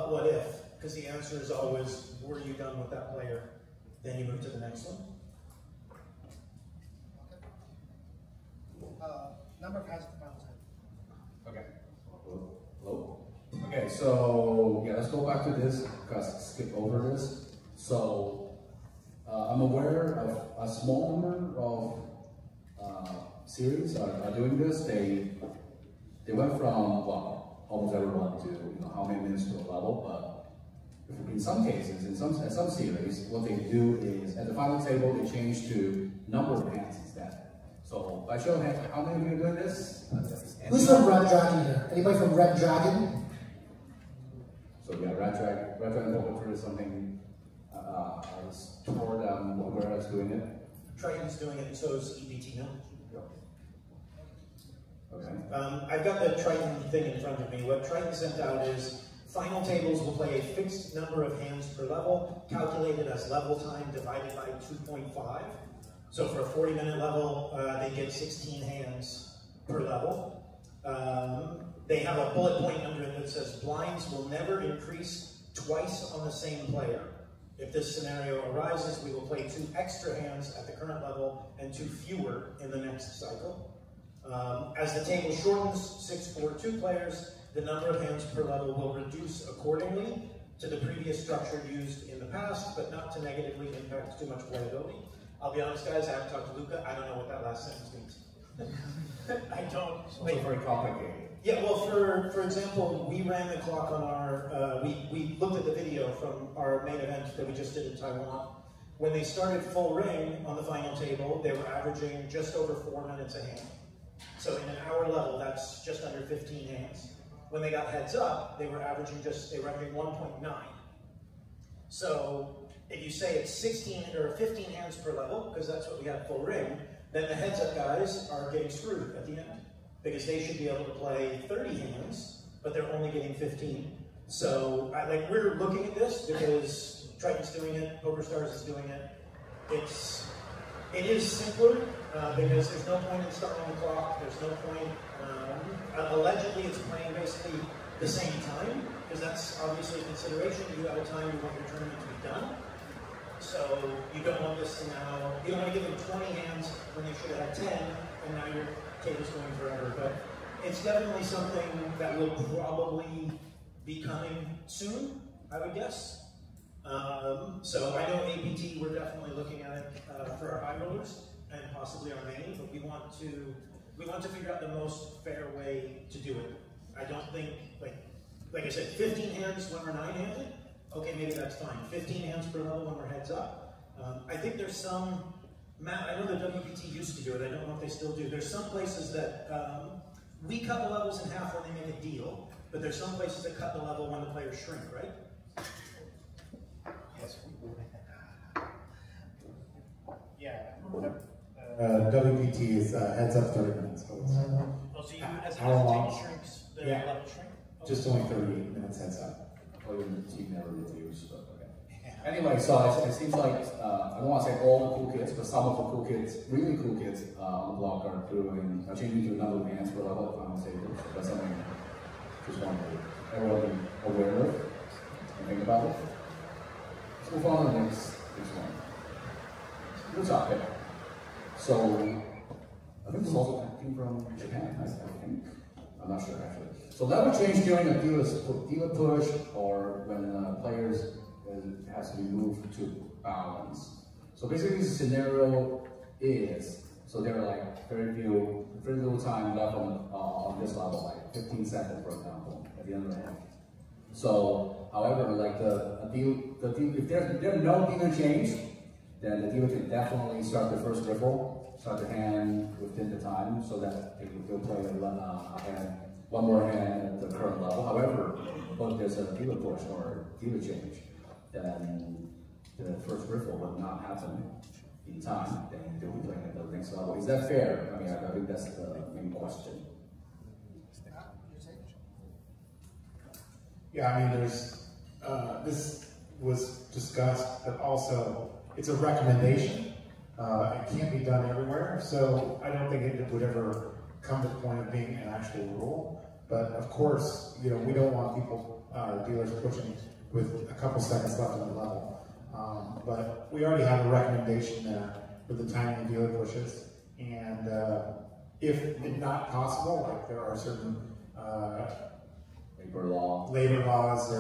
because the answer is always, were you done with that player? Then you move to the next one. Number of hands at the final time. Okay. Hello? Okay, so yeah, let's go back to this, because skip over this. So I'm aware of a small number of series are doing this. They went from, well, almost everyone to how many minutes to a level, but in some cases, in some series, what they do is at the final table they change to number of hands instead. So by show of hands, how many of you are doing this? Who's from Red Dragon here? Anybody from Red Dragon? So yeah, Red Dragon Poker is something I was toward where I was doing it. Triton's doing it, and so is EBT now. Okay. I've got the Triton thing in front of me. What Triton sent out is final tables will play a fixed number of hands per level, calculated as level time divided by 2.5. So for a 40-minute level, they get 16 hands per level. They have a bullet point under it that says blinds will never increase twice on the same player. If this scenario arises, we will play 2 extra hands at the current level and 2 fewer in the next cycle. As the table shortens, 6 for 2 players, the number of hands per level will reduce accordingly to the previous structure used in the past, but not to negatively impact too much playability. I'll be honest, guys, I haven't talked to Luca. I don't know what that last sentence means. I don't. It's very complicated. Yeah, well, for example, we ran the clock on our, we looked at the video from our main event that we just did in Taiwan, When they started full ring on the final table, they were averaging just over 4 minutes a hand. So in an hour level, that's just under 15 hands. When they got heads up, they were averaging 1.9. So if you say it's 16 or 15 hands per level, because that's what we have full ring, then the heads up guys are getting screwed at the end, because they should be able to play 30 hands, but they're only getting 15. So we're looking at this because Triton's doing it, PokerStars is doing it. It is simpler because there's no point in starting the clock. There's no point. Allegedly, it's playing basically the same time, because that's obviously a consideration. You have a time you want your tournament to be done. So you don't want this to now, you don't want to give them 20 hands when they should have had 10, and now your table's going forever. But it's definitely something that will probably be coming soon, I would guess. So I know APT, we're definitely looking at it for our high rollers and possibly our main, but we want to figure out the most fair way to do it. I don't think, like I said, 15 hands when we're 9-handed, okay, maybe that's fine. 15 hands per level when we're heads up. I think there's some, I know the WPT used to do it, I don't know if they still do. There's some places that we cut the levels in half when they make a deal, but there's some places that cut the level when the players shrink, right? Yes. WPT is heads up 30 minutes. So so you, as the table shrinks, the level shrink? Okay. Just only 30 minutes heads up. Oh, your team never reviews, but okay. Anyway, so it seems like, I don't want to say all the cool kids, but some of the cool kids, really cool kids on the block are changing to another hands per level at final table. So that's something just want everyone to be aware of and think about it. Let's move on to the next one. Good topic. So, I think this also came from Japan, I think. I'm not sure actually. So level change during a dealer push or when players has to be moved to balance. So basically the scenario is, so there are like very little time left on this level, like 15 seconds for example, at the end of the hand. So, however, like if there's no dealer change, then the dealer can definitely start the first riffle, start the hand within the time, so that they'll play one more hand at the current level. However, if there's a dealer push or dealer change, then the first riffle would not happen in time, then they'll be playing at the next level. Is that fair? I mean, I think that's the main question. Yeah, I mean, there's, this was discussed, but also it's a recommendation. It can't be done everywhere, so I don't think it would ever come to the point of being an actual rule. But of course, you know, we don't want people, dealers pushing with a couple seconds left on the level. But we already have a recommendation there for the timing of dealer pushes. And if it's not possible, like there are certain labor laws,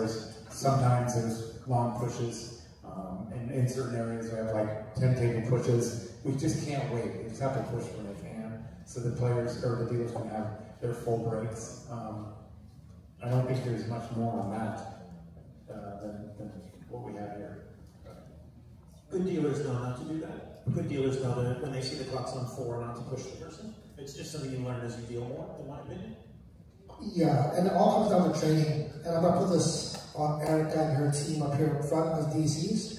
sometimes there's long pushes. In certain areas we have like 10 table pushes. We just can't wait. We just have to push when they can, so the players or the dealers can have their full breaks. I don't think there's much more on that than what we have here. Good dealers know not to do that. Good dealers know that when they see the clock's on 4, not to push the person. It's just something you learn as you deal more, in my opinion. Yeah, and it all comes down to training. And I'm going to put this on Erica and her team up here in front of DCs.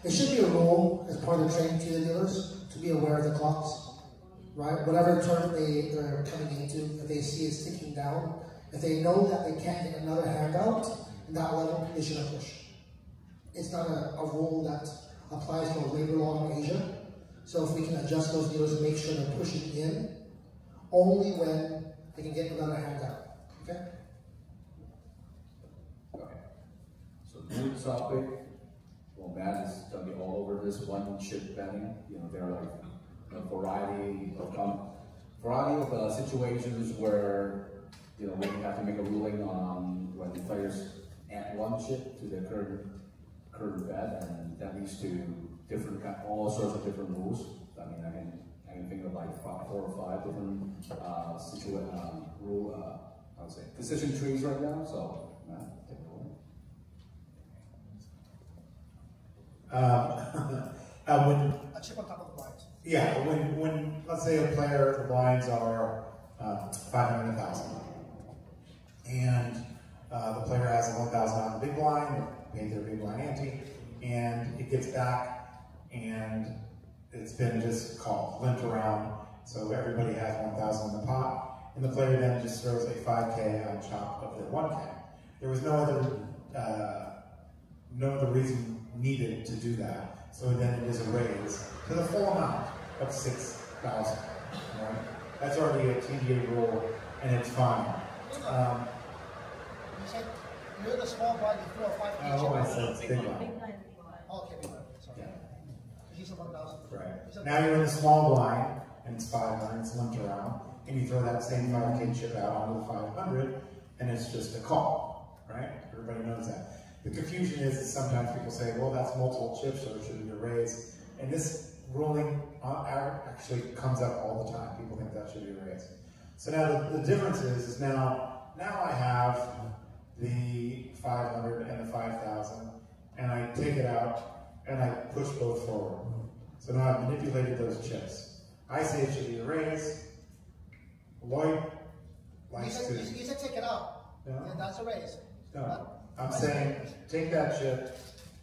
It should be a rule as part of the training to the dealers to be aware of the clocks, right? Whatever tournament they're coming into, if they see it's ticking down, if they know that they can't get another handout in that level, they shouldn't push. It's not a rule that applies to labor law in Asia. So if we can adjust those dealers and make sure they're pushing in only when they can get another handout. Okay? Okay. So new topic. Well, Matt is going to be all over this one chip betting. You know, there are like a variety of situations where, you know, we have to make a ruling on when the players add one chip to their current bet, and that leads to all sorts of different rules. I mean, I can think of like 4 or 5 different decision trees right now. So, Matt, take it away. A chip on top of the blinds. Yeah, when let's say a player, the blinds are 500,000, and the player has a 1,000 on the big blind, paid their big blind ante, and it gets back, and it's been just called, limped around, so everybody has 1,000 in the pot, and the player then just throws a 5K on top of their 1K. There was no other reason needed to do that, so then it is a raise to the full amount of 6,000. Right? That's already a TDA rule, and it's fine. You said you're the small blind, you throw a 5K chip. Oh, I said it's big blind. Okay, big blind. Sorry. Yeah. He's a 1,000. Right. Now you're in the small blind, and it's 500, it's limped around, and you throw that same 5K chip out onto the 500, and it's just a call, right? Everybody knows that. The confusion is that sometimes people say, well, that's multiple chips, so it should be a raise. And this ruling actually comes up all the time. People think that should be a raise. So now the difference is now I have the 500 and the 5,000, and I take it out, and I push both forward. So now I've manipulated those chips. I say it should be a raise. Lloyd likes to... You said take it out, and that's a raise. No, I'm saying take that chip,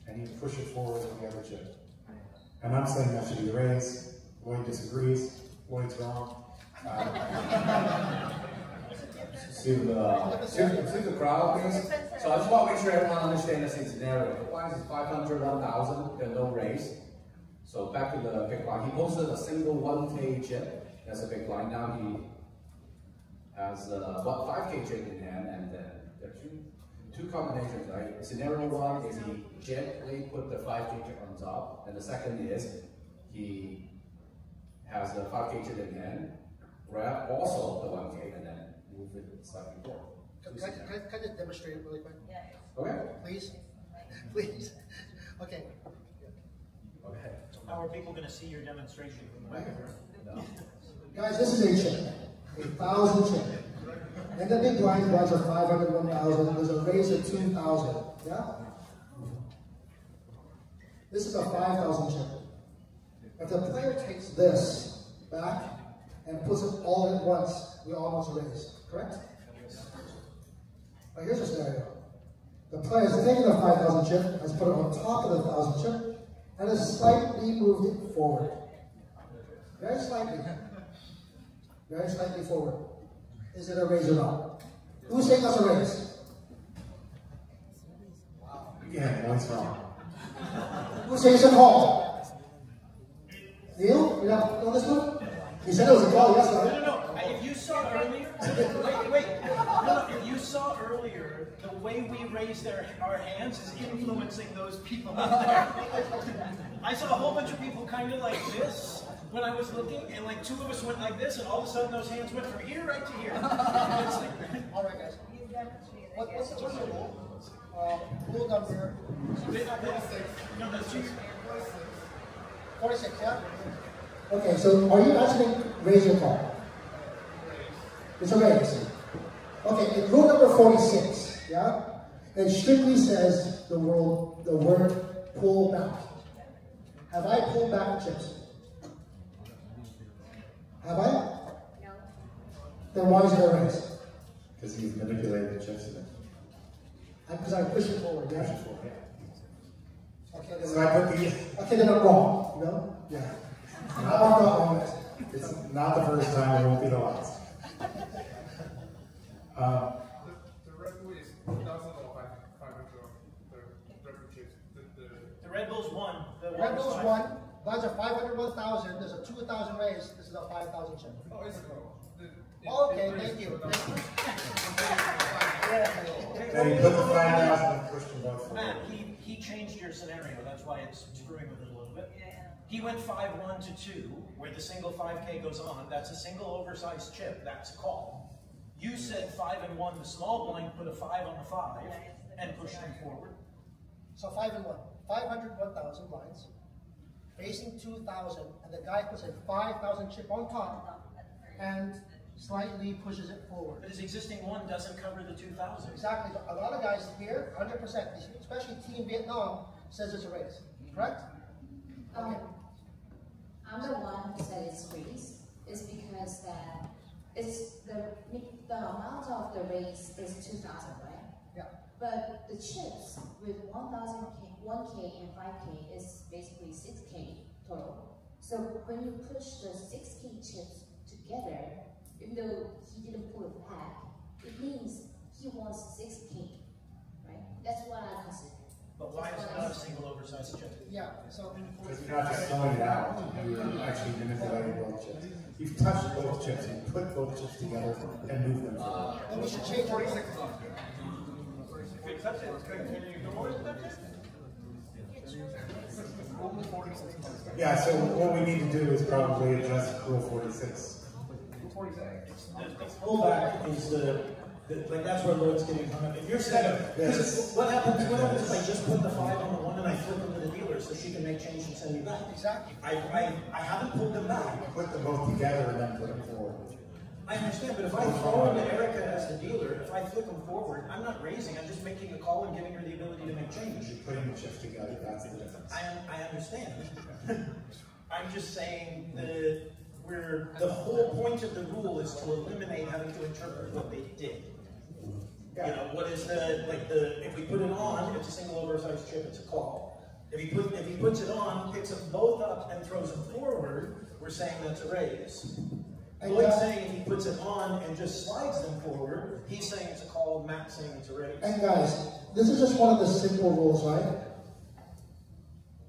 and you push it forward with the other chip. And I'm saying that should be a raise. Lloyd disagrees. Lloyd's wrong. To the crowd, please. So I just want to make sure everyone understands the scenario. The blind is 500, 1,000, there's no raise. So back to the big blind. He posted a single 1K chip. That's a big blind. Now he has a 5K chip in hand, and then there are two combinations, right? Scenario one is he gently put the 5K chip on top, and the second is he has the 5K chip in hand, grab also the 1K, and then move it slightly forward. Can I just demonstrate it really quick? Yeah. Okay. Please? Please? Okay. Okay. How are people going to see your demonstration from the microphone? No. Guys, this is a chip. 1,000 chip. And the big blinds are 500, 1,000. There's a raise of 2,000. Yeah? This is a 5,000 chip. If the player takes this back and puts it all at once, we almost raise. Correct? Now here's a scenario. The player has taken the 5,000 chip, has put it on top of the 1,000 chip, and has slightly moved it forward. Very slightly. Very slightly forward. Is it a raise or not? Who's saying that's a raise? Yeah, that's wrong. Who's saying it's a call? Neil? You're not on this one? You said it was a call, yes, right? No. If you saw earlier, wait. No, if you saw earlier, the way we raised our hands is influencing those people out there. I saw a whole bunch of people kind of like this when I was looking, and like two of us went like this, and all of a sudden those hands went from here right to here. All right, guys. What's the rule? Rule number 46, yeah? Okay, so are you answering raise or call? It's a raise. Okay, in rule number 46, yeah? It strictly says the word pull back. Have I pulled back the chips? Have I? No. Then why is it a raise? Because he's manipulated the chips in it. Because I push it forward, yeah? Push it forward, yeah. Okay, then, So I put these. okay, then I'm wrong, you know? Yeah. I'm not wrong. It's not the first time, it won't be the last. The Red Bull is 1,000 or 500 the Red Bull chips. The Red Bull's one. The Red Bull's one. Blinds are 500, 1,000. There's a 2,000 raise. This is a 5,000 chip. Oh, is it? Okay, thank you. Now you put the 5,000 and pushed them both forward. Matt, he changed your scenario. That's why it's screwing with it a little bit. He went 5-1 to 2, where the single 5K goes on. That's a single oversized chip. That's a call. You said 5 and 1. The small blind put a 5 on the 5 and pushed them forward. So 5 and 1. 500, 1,000 blinds. Facing 2,000, and the guy puts a 5,000 chip on top and slightly pushes it forward. But his existing one doesn't cover the 2,000. Exactly. A lot of guys here, 100%, especially Team Vietnam, says it's a raise. Correct? I'm the one who said it's raised. It's because that it's the amount of the raise is 2,000, right? Yeah. But the chips with 1K and 5K is basically 6K total. So when you push the 6K chips together, even though he didn't pull it back, it means he wants 6K, right? That's what I consider. But why is it not a single oversized chip? Yeah, so Because you're not just throwing it out, you're actually manipulating both chips. You've touched both chips, you put both chips together and move them forward. then we should change 46. Yeah, so what we need to do is probably address Rule 46. The pullback is like that's where Lloyd's getting hung up. If you're saying, what happens if I just put the 5 on the one and I flip them to the dealer so she can make change and send me back? Exactly. I haven't pulled them back. Put them both together and then put them forward. I understand, but if I throw them to Erica as the dealer, if I flip them forward, I'm not raising, I'm just making a call and giving her the ability to make change. You're putting the chips together, that's the difference. I understand. I'm just saying that the whole point of the rule is to eliminate having to interpret what they did. You know, what is if we put it on, it's a single oversized chip, it's a call. If he puts it on, picks them both up and throws them forward, we're saying that's a raise. Lloyd's saying if he puts it on and just slides them forward, he's saying it's a call, Matt's saying it's a raise. And guys, this is just one of the simple rules, right?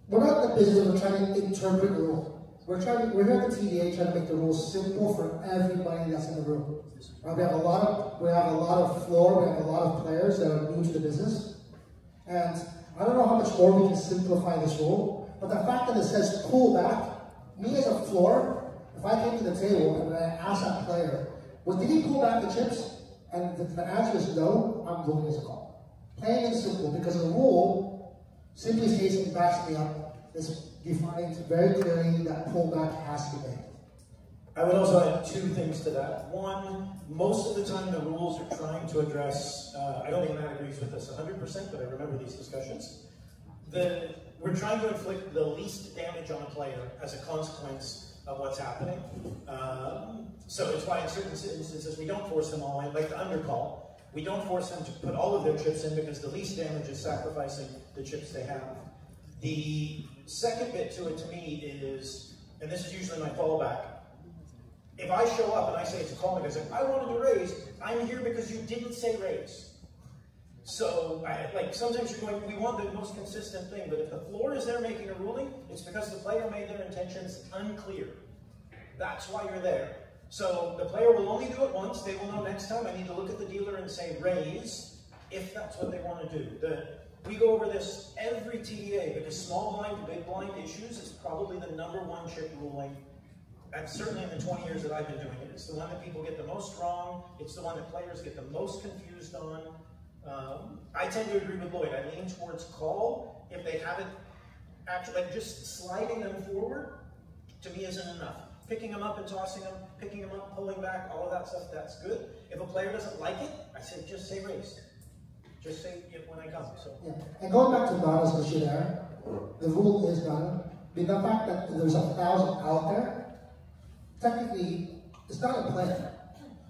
We're not in the business of trying to interpret the rule. We're here at the TDA trying to make the rules simple for everybody that's in the room. We have a lot of floor, we have a lot of players that are new to the business. And I don't know how much more we can simplify this rule, but the fact that it says pull back, me as a floor, if I came to the table and I asked that player, did he pull back the chips? And the answer is no, I'm ruling as a call. Plain and simple, because the rule simply states and backs me up. It's defined very clearly that pullback has to be made. I would also add 2 things to that. One, most of the time the rules are trying to address, I don't think Matt agrees with this 100%, but I remember these discussions. We're trying to inflict the least damage on a player as a consequence of what's happening. So it's why in certain instances we don't force them all in, like the undercall. We don't force them to put all of their chips in because the least damage is sacrificing the chips they have. The second bit to it to me is, and this is usually my fallback, if I show up and I say it's a call and I say, I wanted to raise, I'm here because you didn't say raise. So, sometimes you're going, we want the most consistent thing, but if the floor is there making a ruling, it's because the player made their intentions unclear. That's why you're there. So, the player will only do it once, they will know next time I need to look at the dealer and say raise, if that's what they want to do. We go over this every TDA, because small blind to big blind issues is probably the #1 chip ruling. And certainly in the 20 years that I've been doing it. It's the one that people get the most wrong, it's the one that players get the most confused on. I tend to agree with Lloyd. I lean towards call if they haven't actually, just sliding them forward to me isn't enough. Picking them up and tossing them, picking them up, pulling back, all of that stuff, that's good. If a player doesn't like it, I say just say raise. Just say it when I come. So. Yeah. And going back to Donna's issue there, the rule is done. The fact that there's 1,000 out there, technically, it's not a plan,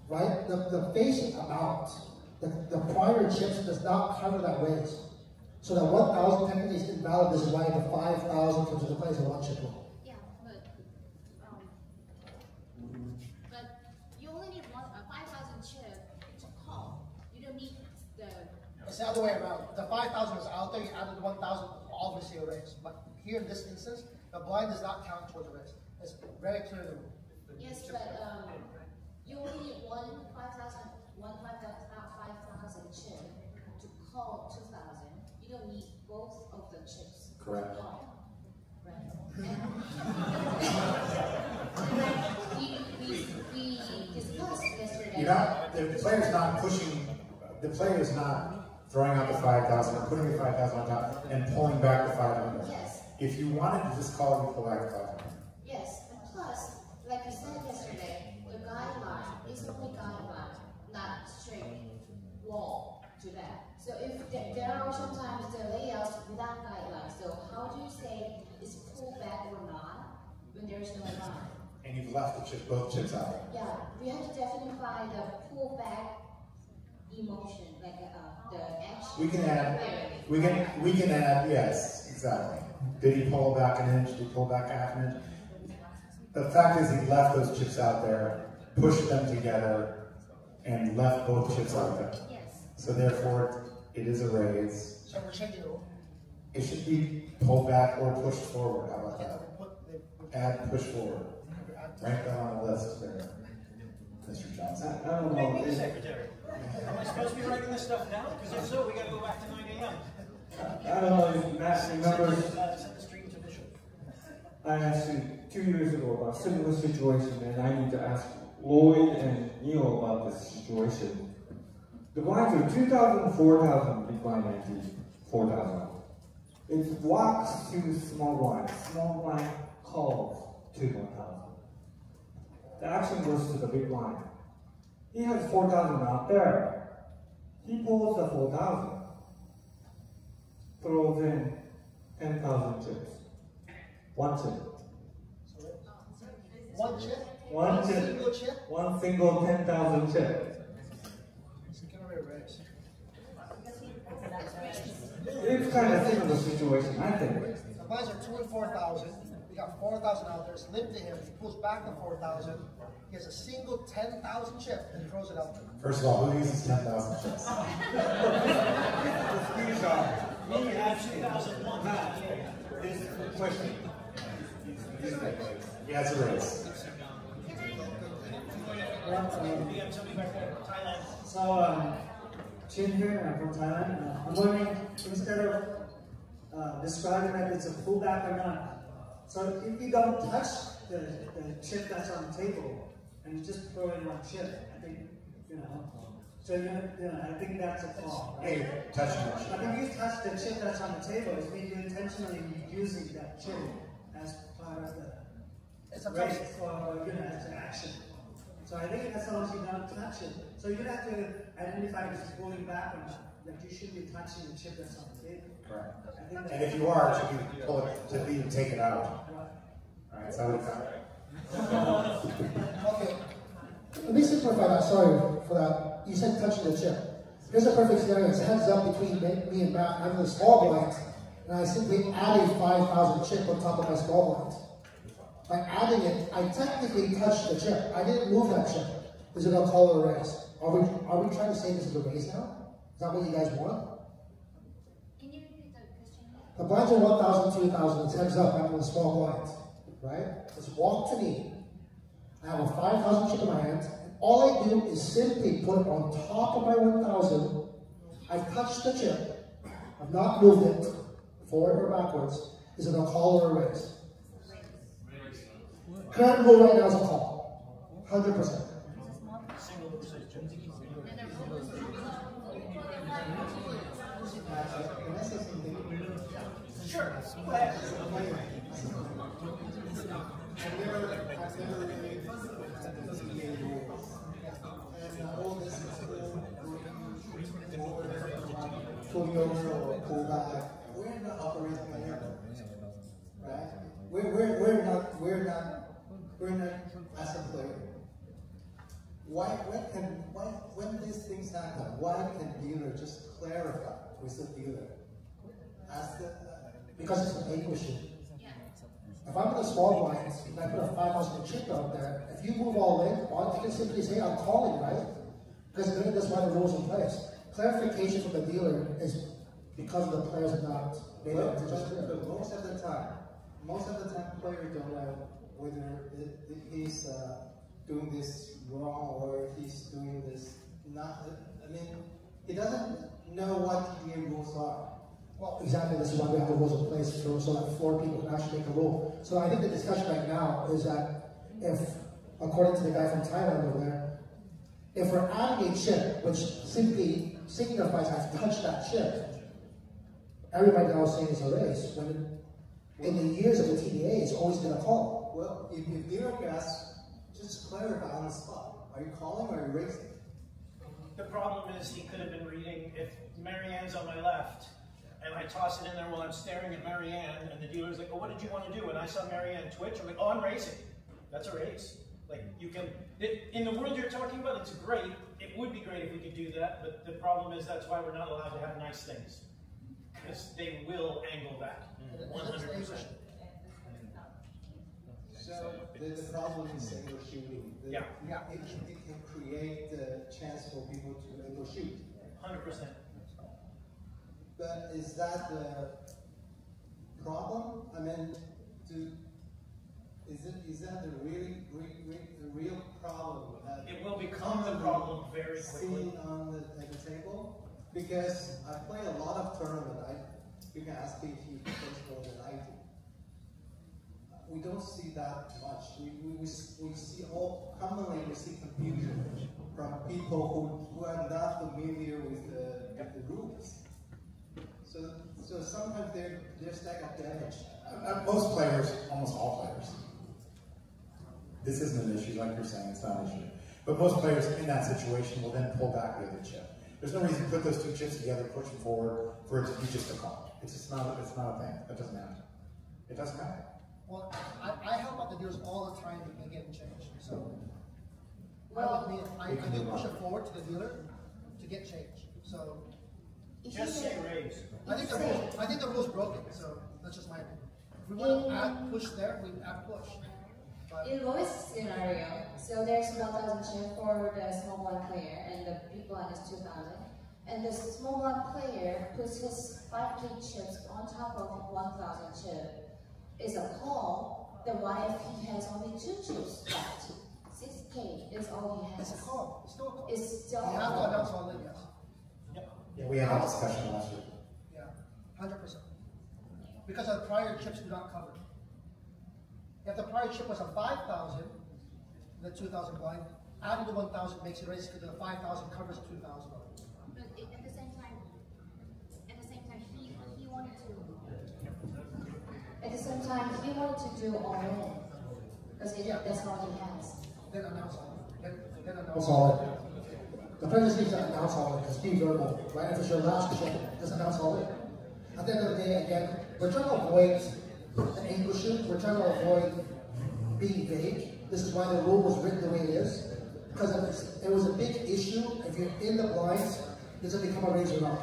right? The basic amount, the prior chips does not cover that raise. So that 1,000 technically is invalid. This is why the 5,000 comes into play as a 1 chip rule. Yeah, but you only need 5,000 chip to call. You don't need the. It's the other way around. The 5,000 is out there. You added 1,000, obviously a raise. But here in this instance, the blind does not count towards a raise. It's very clear the rule. Yes, but you only need 5,000 chip to call 2,000. You don't need both of the chips. Correct. To call, right? we discussed yesterday. The player's not throwing out the 5,000 or putting the 5,000 on top and pulling back the 500. Yes. If you wanted to just call, you pull back the 500. Yes, and plus, like you said yesterday, the guideline is only guideline, not straight wall to that. So if there are sometimes the layouts without guidelines, so how do you say is pulled back or not when there is no line. And you've left the chip, both chips out. Yeah, we have to definitely the pull back emotion, like the action. We can add, yes, exactly. Did he pull back an inch? Did he pull back half an inch? The fact is he left those chips out there, pushed them together, and left both chips out there. Yes. So therefore, it is a raise. So we're changing the rule. It should be pulled back or pushed forward. How about that? Add push forward. Rank that on the list there, Mr. Johnson. I don't know. Wait a secretary. Am I supposed to be writing this stuff down? Because if so, we got to go back to 9 a.m. I don't know if Matt remembers. Set the stream to Bishop. I asked you 2 years ago about a similar situation, and I need to ask Lloyd and Neil about this situation. The blinds are 2,000, 4,000, big blind ante, 4,000. It walks to small blind calls to 1,000. The action goes to the big blind. He has 4,000 out there. He pulls the 4,000, throws in 10,000 chips. One chip. One chip? One chip. Single chip? One single 10,000 chip. It's kind of similar situation, I think. The blinds are 2 and 4,000. We got 4,000 out there. It's limp to him. He pulls back the 4,000. He has a single 10,000 chip and throws it out there. First of all, who uses 10,000 chips? Me at 2001. This question. Yeah, it's a race. So, Chin here, I'm from Thailand. I'm wondering, instead of describing that it's a pullback or not, so if you don't touch the chip that's on the table, and you just throw in one chip, I think, so I think that's a flaw. Right? Hey, touching the chip. But if you touch the chip that's on the table, it means you're intentionally using that chip as part of the race or as an action. So I think as long as you don't touch it, so you have to identify if it's pulling back or not. Like you should be touching the chip that's on the table. Correct. And if you are, it should be pull it to be take it out. All right, so I would Okay. Let me simplify that. Sorry for that. You said touching the chip. Here's a perfect scenario. It's heads up between me and Matt. I'm in the small blinds, and I simply add a 5,000 chip on top of my small blinds. By adding it, I technically touched the chip. I didn't move that chip. Is it a call or a raise? Are we trying to say this is a raise now? Is that what you guys want? Can you repeat the question? The blinds are 1,000, 2,000. It's heads up. I'm in the small blinds, right? It's walk to me. I have a 5,000 chip in my hand. All I do is simply put it on top of my 1,000. I've touched the chip. I've not moved it forward or backwards. Is it a call or a raise? Current rule right now is a call. 100%. Sure. Go ahead. All this is pulling over or pull back. We're not operating like that, right? We're not as a player. When these things happen, why can dealer just clarify with the dealer? Because it's an 8 machine. If I'm in a small blind and I put a 5,000 chip out there, if you move all in, I can simply say I'm calling, right? Because that's why the rules in place. Clarification from the dealer is because the players have not made it to just clear. But most of the time, players don't know whether he's doing this wrong or he's doing this not. I mean, he doesn't know what the rules are. Well, exactly, this is why we have the rules in place so that 4 people can actually make a rule. So I think the discussion right now is that if, according to the guy from Thailand over there, if we're adding a chip, which simply signifies I've touched that chip, everybody now is saying it's a raise, when in the years of the TDA, it's always been a call. Well, if dealer asks, just clarify on the spot. Are you calling or are you raising? The problem is he could have been reading, if Marianne's on my left, and I toss it in there while I'm staring at Marianne, and the dealer's like, oh, what did you want to do? And I saw Marianne twitch. I'm like, oh, I'm racing. That's a race. Like, you can, in the world you're talking about, it's great. It would be great if we could do that, but the problem is that's why we're not allowed to have nice things. Because they will angle that, 100%. So the problem is single shooting. Yeah. It can create the chance for people to overshoot. 100%. But is that the problem? I mean, is that the real problem? It will become the problem very quickly. Seen at the table? Because I play a lot of tournaments. You can ask me if he plays more than I do. We don't see that much. We see commonly we see confusion from people who are not familiar with the rules. So sometimes there's like a damage. Most players, almost all players. This isn't an issue, like you're saying, it's not an issue. But most players in that situation will then pull back the other chip. There's no reason to put those two chips together, push them forward, for it to be just a call. It's just not a thing. That doesn't happen. It doesn't happen. Well, I help out the dealers all the time to get change. So, I can push it forward to the dealer to get change. So, just say raise. I think the rule's broken. So that's just my opinion. If we want to add push there, we add push. But in Lois' scenario, so there's 1,000 chips for the small blind player, and the big blind is 2,000. And the small blind player puts his 5K chips on top of 1,000 chips. Is a call. Then why if he has only 2 chips left? 6K is all he has. It's a call. It's still a call. It's still you have to announce all in, yes. Yeah, we had that discussion last week. Yeah, 100%. Because the prior chips do not cover. If the prior chip was a 5,000, the 2,000 blind, adding the 1,000 makes it race because the 5,000 covers 2,000. But at the same time, he wanted to. At the same time, he wanted to do all in because that's all he has. Then announce all. Then announce That's all. The president needs to announce all it, because be verbal, right? If it's your last check, just announce all it. At the end of the day, again, we're trying to avoid the Englishes. We're trying to avoid being vague. This is why the rule was written the way it is. Because it was a big issue. If you're in the blinds, does it become a raise or not?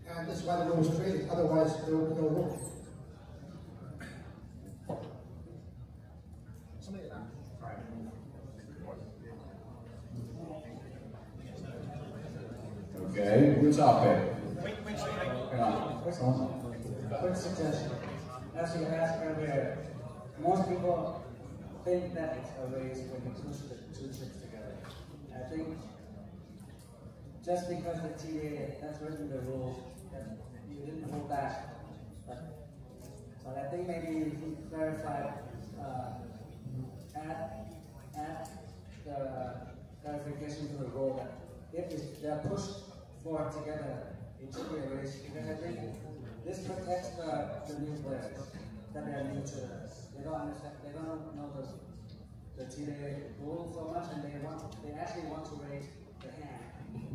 And that's why the rule was created. Otherwise, there would be no rule. Okay, new topic. Wait, hang on. Quick suggestion. As you asked earlier, most people think that it's a race when you push the 2 chips together. I think just because the TDA has written the rules, that you didn't hold back. But I think maybe if you clarify, add the clarification to the rule that if they're pushed forward together, it should be a race. Because I think this protects the new players that they're new to this. They don't understand. They don't know the TDA rule so much, and they actually want to raise the hand,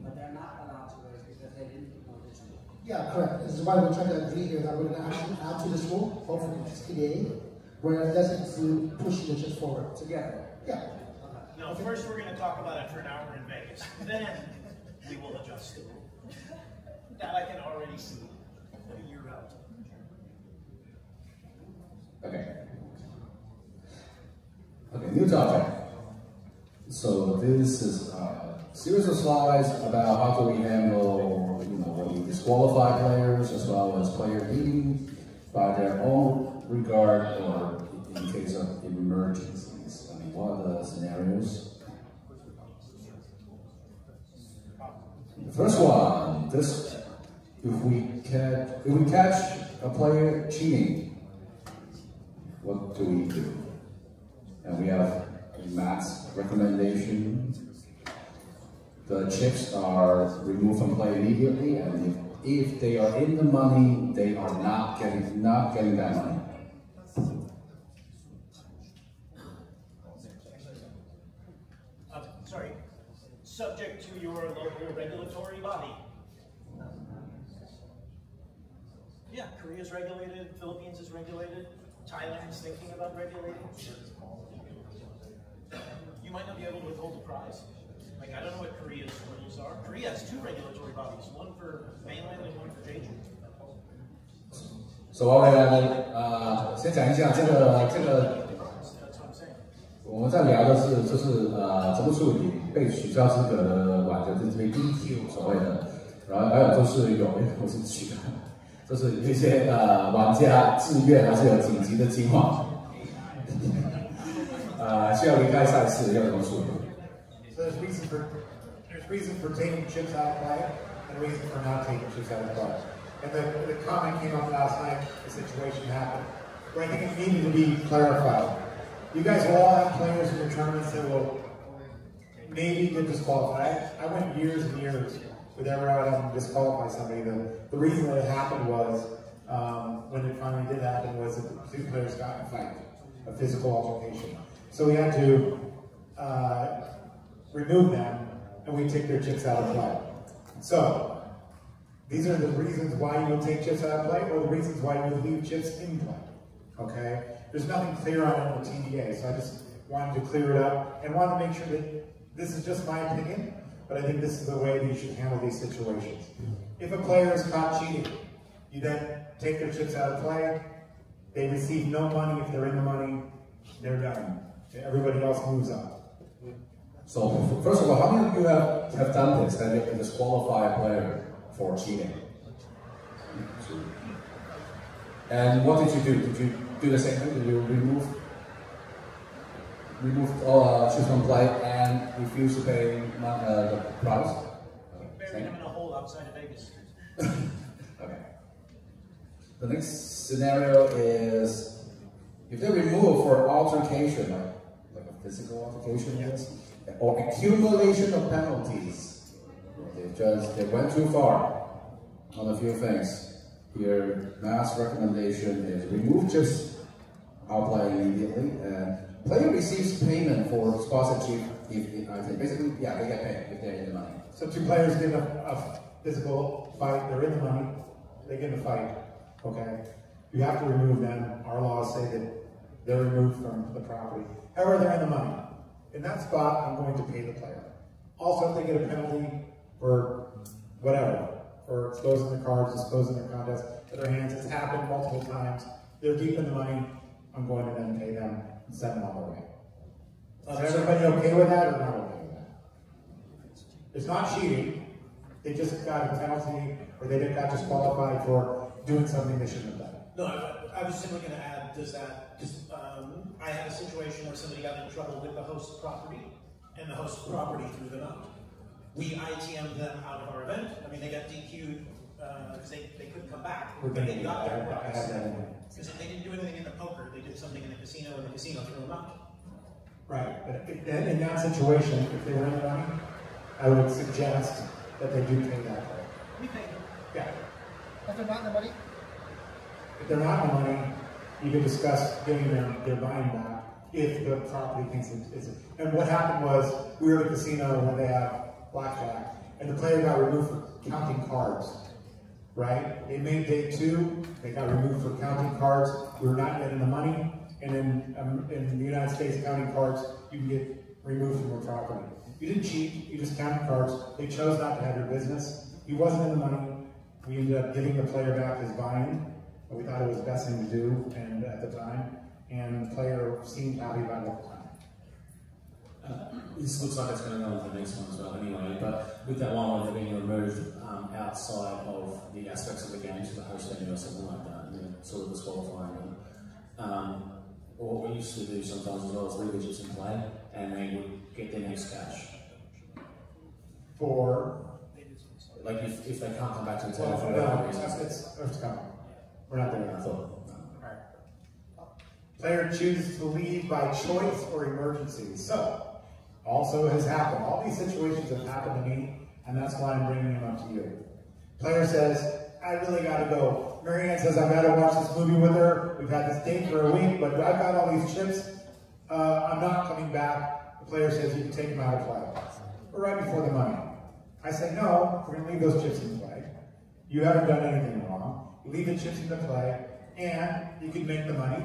but they're not allowed to raise because they didn't know this rule. Yeah, correct. This is why we're trying to agree here that we're going to actually add to this rule, hopefully it's TDA, where it doesn't include pushing the chips forward. Together. Yeah. No, first we're going to talk about it for an hour in Vegas. Then we will adjust the rule. That I can already see a year out. Okay. Okay, new topic. So this is a series of slides about how do we handle, when we disqualify players as well as player beating by their own regard or in case of emergencies. I mean, what are the scenarios? The first one, if we catch a player cheating, what do we do? And we have Matt's recommendation. The chips are removed from play immediately, and if they are in the money, they are not getting that money. Sorry, subject to your local regulatory body. Korea's regulated, Philippines is regulated, Thailand's thinking about regulating. You might not be able to withhold the prize. Like, I don't know what Korea's rules are. Korea has 2 regulatory bodies, one for mainland and one for Jeju. 所以先讲一下这个，我们在聊的是就是怎么处理被取消资格的玩家，就是被 DQ 所谓的，然后还有就是我是取的，就是有一些玩家自愿还是有紧急的情况，需要离开赛事要怎么处理？ So there's reason for taking chips out of play and reason for not taking chips out of play. And the comment came up last night, the situation happened, where I think it needed to be clarified. You guys will all have players in your tournaments that will maybe get disqualified. I went years and years without having to disqualify somebody. The reason that it happened was, when it finally did happen, was that the 2 players got in a fight, a physical altercation. So we had to remove them, and we take their chips out of play. So, these are the reasons why you would take chips out of play, or the reasons why you would leave chips in play, okay? There's nothing clear on it in the TDA, so I just wanted to clear it up, and wanted to make sure that this is just my opinion, but I think this is the way that you should handle these situations. If a player is caught cheating, you then take their chips out of play, they receive no money. If they're in the money, they're done. Everybody else moves on. So, first of all, how many of you have done this, that you disqualify a player for cheating? And what did you do? Did you do the same thing? Did you remove all chips from play and refuse to pay the prize? Bury them in a hole outside of Vegas. Okay. The next scenario is if they remove for altercation, like a physical altercation, yes, or accumulation of penalties. They went too far on a few things. Your mass recommendation is remove chips outplay immediately, and player receives payment for sponsorship if I think basically, yeah, they get paid if they're in the money. So 2 players get a physical fight, they're in the money, they get in a fight, okay? You have to remove them. Our laws say that they're removed from the property. However, they're in the money. In that spot, I'm going to pay the player. Also, if they get a penalty for whatever, for exposing the cards, disposing their contest to their hands, it's happened multiple times. They're deep in the money. I'm going to then pay them and send them on their way. Is everybody okay with that or not okay with that? It's not cheating. They just got a penalty or they got disqualified for doing something they shouldn't have done. No, I was simply going to add, I had a situation where somebody got in trouble with the host property, and the host property threw them out. We ITM'd them out of our event. I mean, they got DQ'd because they couldn't come back. But they got their prize. Because they didn't do anything in the poker, they did something in the casino, and the casino threw them out. Right, but in that situation, if they were in the money, I would suggest that they do pay that way. We pay them. Yeah. If they're not in the money? If they're not in the money, you can discuss giving them their buying back if the property thinks it's. And what happened was, we were at a casino where they have blackjack, and the player got removed for counting cards, right? They made day 2, they got removed for counting cards. We were not yet in the money, and in the United States, counting cards, you can get removed from your property. You didn't cheat, you just counted cards. They chose not to have your business. He wasn't in the money. We ended up giving the player back his buy-in. We thought it was the best thing to do, and at the time, and the player seemed happy about it at the time. This looks like it's going to go on the next one as well anyway, but with that one where they're being removed outside of the aspects of the game to the host venue or something like that, and then sort of disqualifying them. What we used to do sometimes as well is leave the chips in play, and they would get their next cash. For? Like if they can't come back to the table for whatever reason. It's coming. We're not there yet. I thought. Player chooses to leave by choice or emergency. So, also has happened. All these situations have happened to me, and that's why I'm bringing them up to you. Player says, I really gotta go. Marianne says, I've gotta watch this movie with her. We've had this date for a week, but I've got all these chips. I'm not coming back. The player says, you can take them out of play. Or right before the money. I say, no, we're gonna leave those chips in play. You haven't done anything wrong. You leave the chips into play, and you can make the money,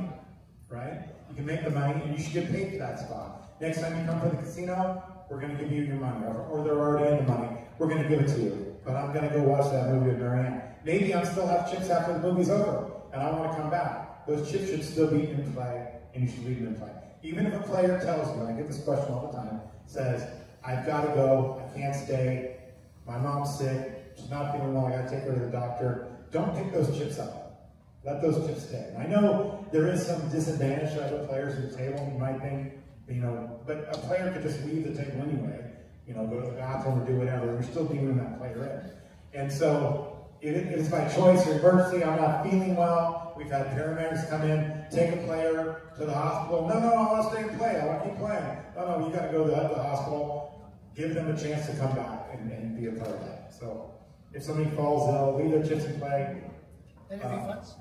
right? You can make the money, and you should get paid for that spot. Next time you come to the casino, we're going to give you your money, or they're already in the money. We're going to give it to you. But I'm going to go watch that movie with Marianne. Maybe I still have chips after the movie's over, and I want to come back. Those chips should still be in play, and you should leave them in play. Even if a player tells you, and I get this question all the time, says, I've got to go, I can't stay, my mom's sick, she's not feeling well, I got to take her to the doctor. Don't pick those chips up. Let those chips stay. And I know there is some disadvantage to other players at the table, you might think, but a player could just leave the table anyway, go to the bathroom or do whatever, and you're still dealing that player in. And so, if it is by choice or emergency, I'm not feeling well, we've had paramedics come in, take a player to the hospital. No, I want to stay and play, I want to keep playing. No, you got to go to the hospital, give them a chance to come back and be a part of that. So, if somebody falls ill, leave their chips in play. Any refunds?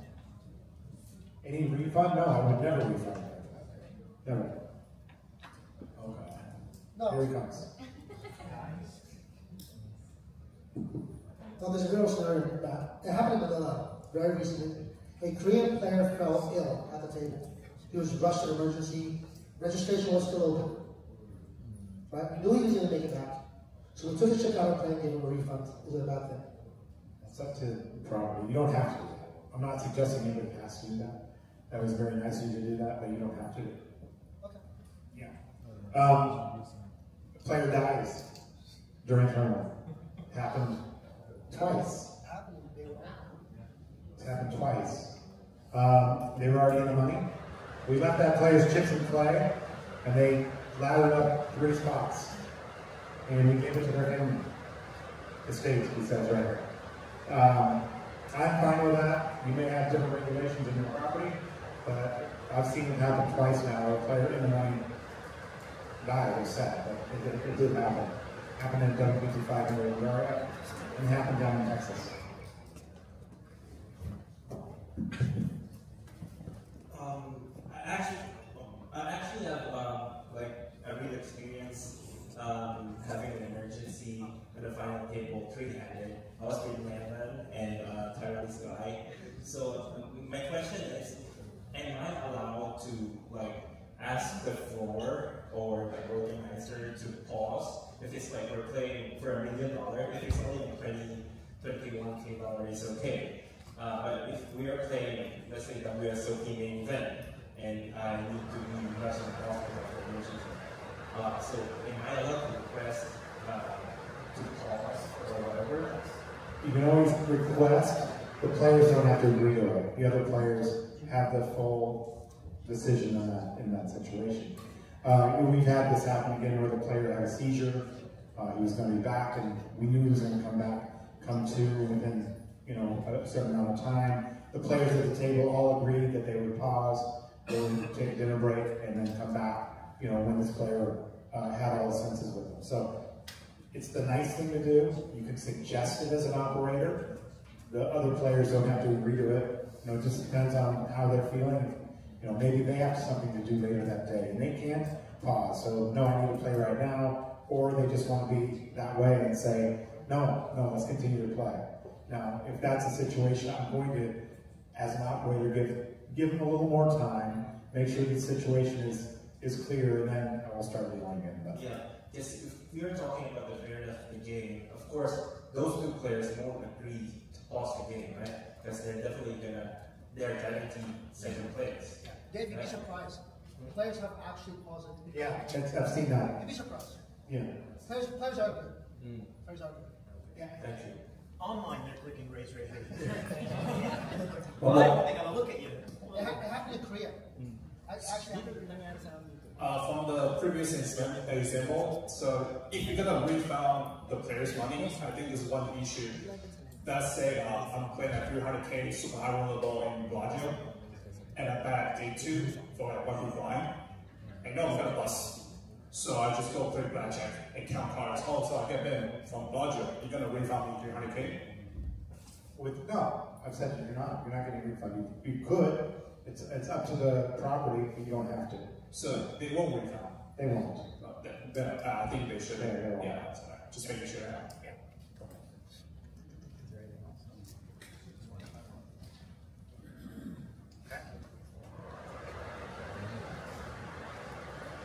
Any refund? No, I would never refund. Never. Okay. No. Here he comes. Well, there's a real story about that. It happened in Manila very recently. A Korean player fell ill at the table. He was rushed to emergency. Registration was still open. Right? We knew he was going to make it back. So we took his chip out of play and gave him a refund. Is it a bad thing? It's up to the property. You don't have to do that. I'm not suggesting anybody has to do that. That was very nice of you to do that, but you don't have to. Okay. Yeah. A player dies during tournament. It happened twice. It's happened twice. They were already in the money. We left that player's chips in play, and they laddered up 3 spots. And we gave it to their family. Estate, he says right here. I'm fine with that. You may have different regulations in your property, but I've seen it happen twice now. A player in the money died. It was sad, but it did happen. It happened in WPT5 in the area, and it happened down in Texas. I actually have a real experience having an emergency in the final table 3-handed. I was with Landman and Tyrese guy. So my question is, am I allowed to ask the floor or the organizer to pause if it's we're playing for $1 million? If it's only $21K, it's okay. But if we are playing, let's say WSOP main event, and I need to be rushing the hospital for emergency. So am I allowed to request to pause or whatever? You can always request. The players don't have to agree to it. The other players have the full decision on that in that situation. We've had this happen again where the player had a seizure. He was going to be back, and we knew he was going to come to within a certain amount of time. The players at the table all agreed that they would pause, they would take a dinner break, and then come back. When this player had all the senses with them. So it's the nice thing to do. You can suggest it as an operator. The other players don't have to agree to it. It just depends on how they're feeling. Maybe they have something to do later that day, and they can't pause. So no, I need to play right now. Or they just want to be that way and say, no, let's continue to play. Now, if that's a situation, I'm going to, as an operator, give them a little more time, make sure the situation is clear, and then I will start dealing again. Yeah, yes, if we are talking about the fairness of the game, of course, those 2 players won't agree to pause the game, right? Because they're definitely they're guaranteed second place. Yeah. Dave, you'd be surprised. Players have actually paused it. Yeah, I've seen that. You'd be surprised. Yeah. Players are good. Players are good. Yeah. Thank you. Online, they're clicking raise right here. Well, they gotta look at you. It happened in Korea. Actually, from the previous example, so if you're gonna refund the player's money, I think there's one issue. Let's say I'm playing at 300K super high roller ball in Bellagio, and I bet day 2 for 1 big blind. I know I'm gonna bust. So I just go play blackjack and count cards. Oh, so I get in from Bellagio. You're gonna refund me 300K? No, I've said you're not getting a refund. You could. It's up to the property, but you don't have to. So they won't refund? They won't. Then I think they should. Yeah, just making sure.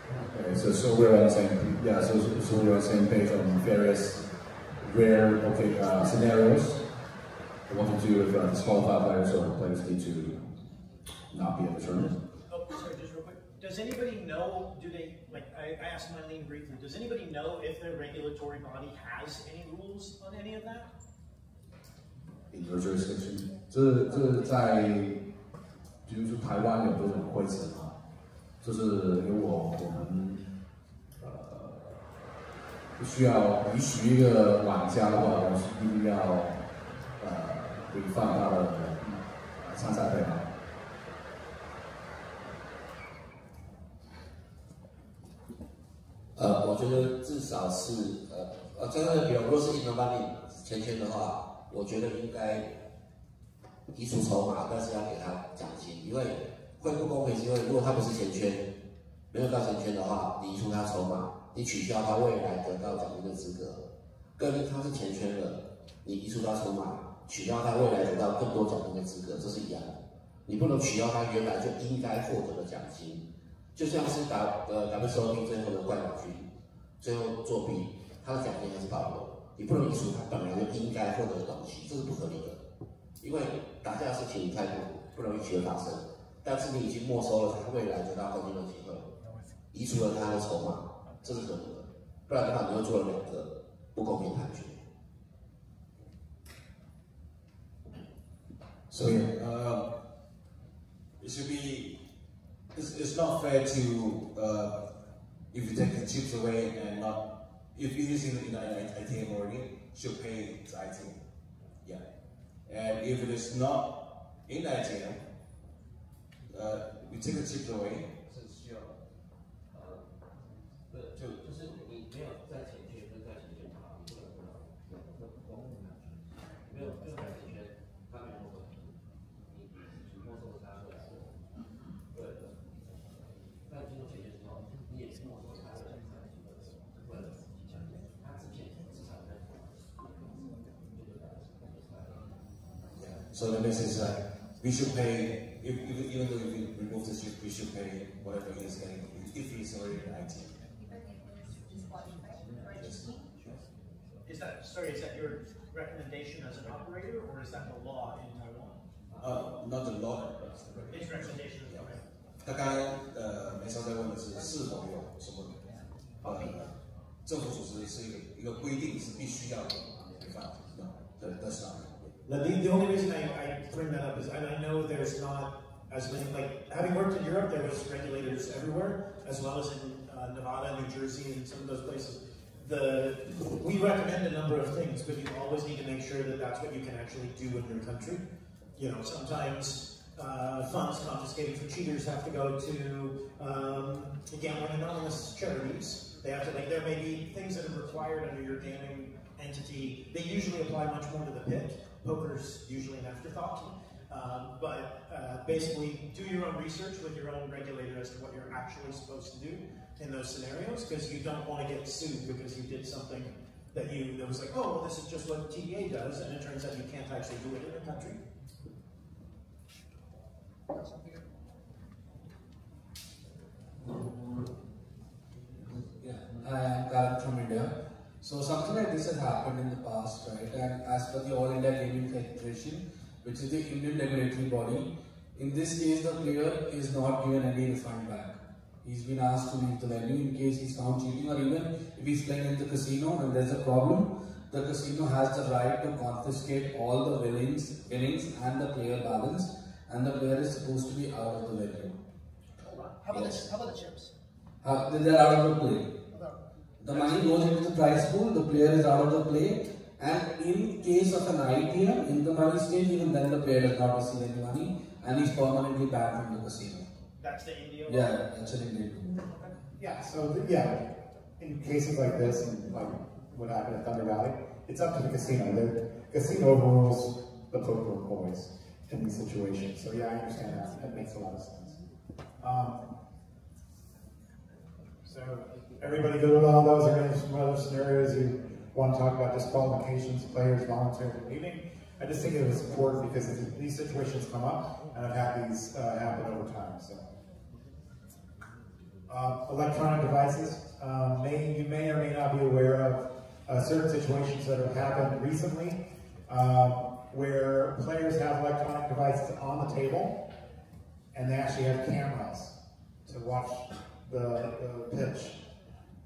Okay, so we're on the same, yeah, so we're on the same page on various rare scenarios. I want to do if disqualified players or players need to not be in the tournament. Oh, sorry, just real quick. Does anybody know, I asked Mylene briefly, does anybody know if their regulatory body has any rules on any of that? In your jurisdiction? 这在就是台湾有这种规则啊，就是因为我们需要允许一个玩家的话，我是一定要规范他的参赛费嘛。我觉得至少是真的，比如说是银行帮你签签的话，我觉得应该移除筹码，但是要给他奖金，因为会不公平，是因为如果他不是钱圈，没有到钱圈的话，你移除他筹码，你取消他未来得到奖金的资格，跟他是钱圈的，你移除他筹码，取消他未来得到更多奖金的资格，这是一样的。你不能取消他原来就应该获得的奖金，就像是WSOP 最后的冠亚军，最后作弊，他的奖金还是保留，你不能移除他本来就应该获得的东西，这是不合理的。因为打架的事情太不容易取得发生，但是你已经没收了他未来得到冠军的机会，移除了他的筹码，这是合理的。不然的话，你会做了两个不公平判决。So it should be. It's not fair to if you take the chips away and not if you're using it in an ITM already, should pay the ITM. Yeah. And if it is not in ITM, we take the chips away. 就是你没有在前圈跟在前圈差，你不能没有在前圈，他没有获得，你没收了他未来的，对的。那进入前圈之后，你也是没收他的未来的，他之前至少在。So the message is we should pay, even though if we remove the chip, we should pay whatever he is getting if he is already in ITM. Is that your recommendation as an operator, or is that the law in Taiwan? Not the law. It's recommendation. 他刚刚梅少在问的是是否有什么政府组织是一个规定是必须要违反的，that's not. The only reason I bring that up is I know there's not as many, like having worked in Europe, there was regulators everywhere, as well as in Nevada, New Jersey, and some of those places. We recommend a number of things, but you always need to make sure that that's what you can actually do in your country. You know, sometimes funds confiscated for cheaters have to go to gambling anonymous charities. They have to, like, there may be things that are required under your gaming entity. They usually apply much more to the pit. Poker's usually an afterthought. But basically, do your own research with your own regulator as to what you're actually supposed to do in those scenarios, because you don't want to get sued because you did something that was like, oh, well, this is just what TDA does, and it turns out you can't actually do it in the country. Yeah, I am Karan from India. So something like this has happened in the past, right? And as per the All India Gaming Federation, which is the Indian regulatory body, in this case the player is not given any refund back. He's been asked to leave the venue in case he's found cheating, or even if he's playing in the casino and there's a problem, the casino has the right to confiscate all the winnings and the player balance, and the player is supposed to be out of the venue. How about the chips? They're out of the play. The money goes into the prize pool, the player is out of the play, and in case of an ITM, in the money stage, even then the player does not receive any money, and he's permanently banned from the casino. That's the India? Yeah, that's an Indian. Yeah, so yeah, in cases like this, and like what happened at Thunder Valley, it's up to the casino. The casino overrules the poker boys in these situations. So yeah, I understand that. That makes a lot of sense. So everybody good with all those? Are there some other scenarios you want to talk about? Disqualifications, players voluntarily leaving? I just think it was important because these situations come up, and I've had these happen over time. So. Electronic devices. You may or may not be aware of certain situations that have happened recently where players have electronic devices on the table and they actually have cameras to watch the pitch.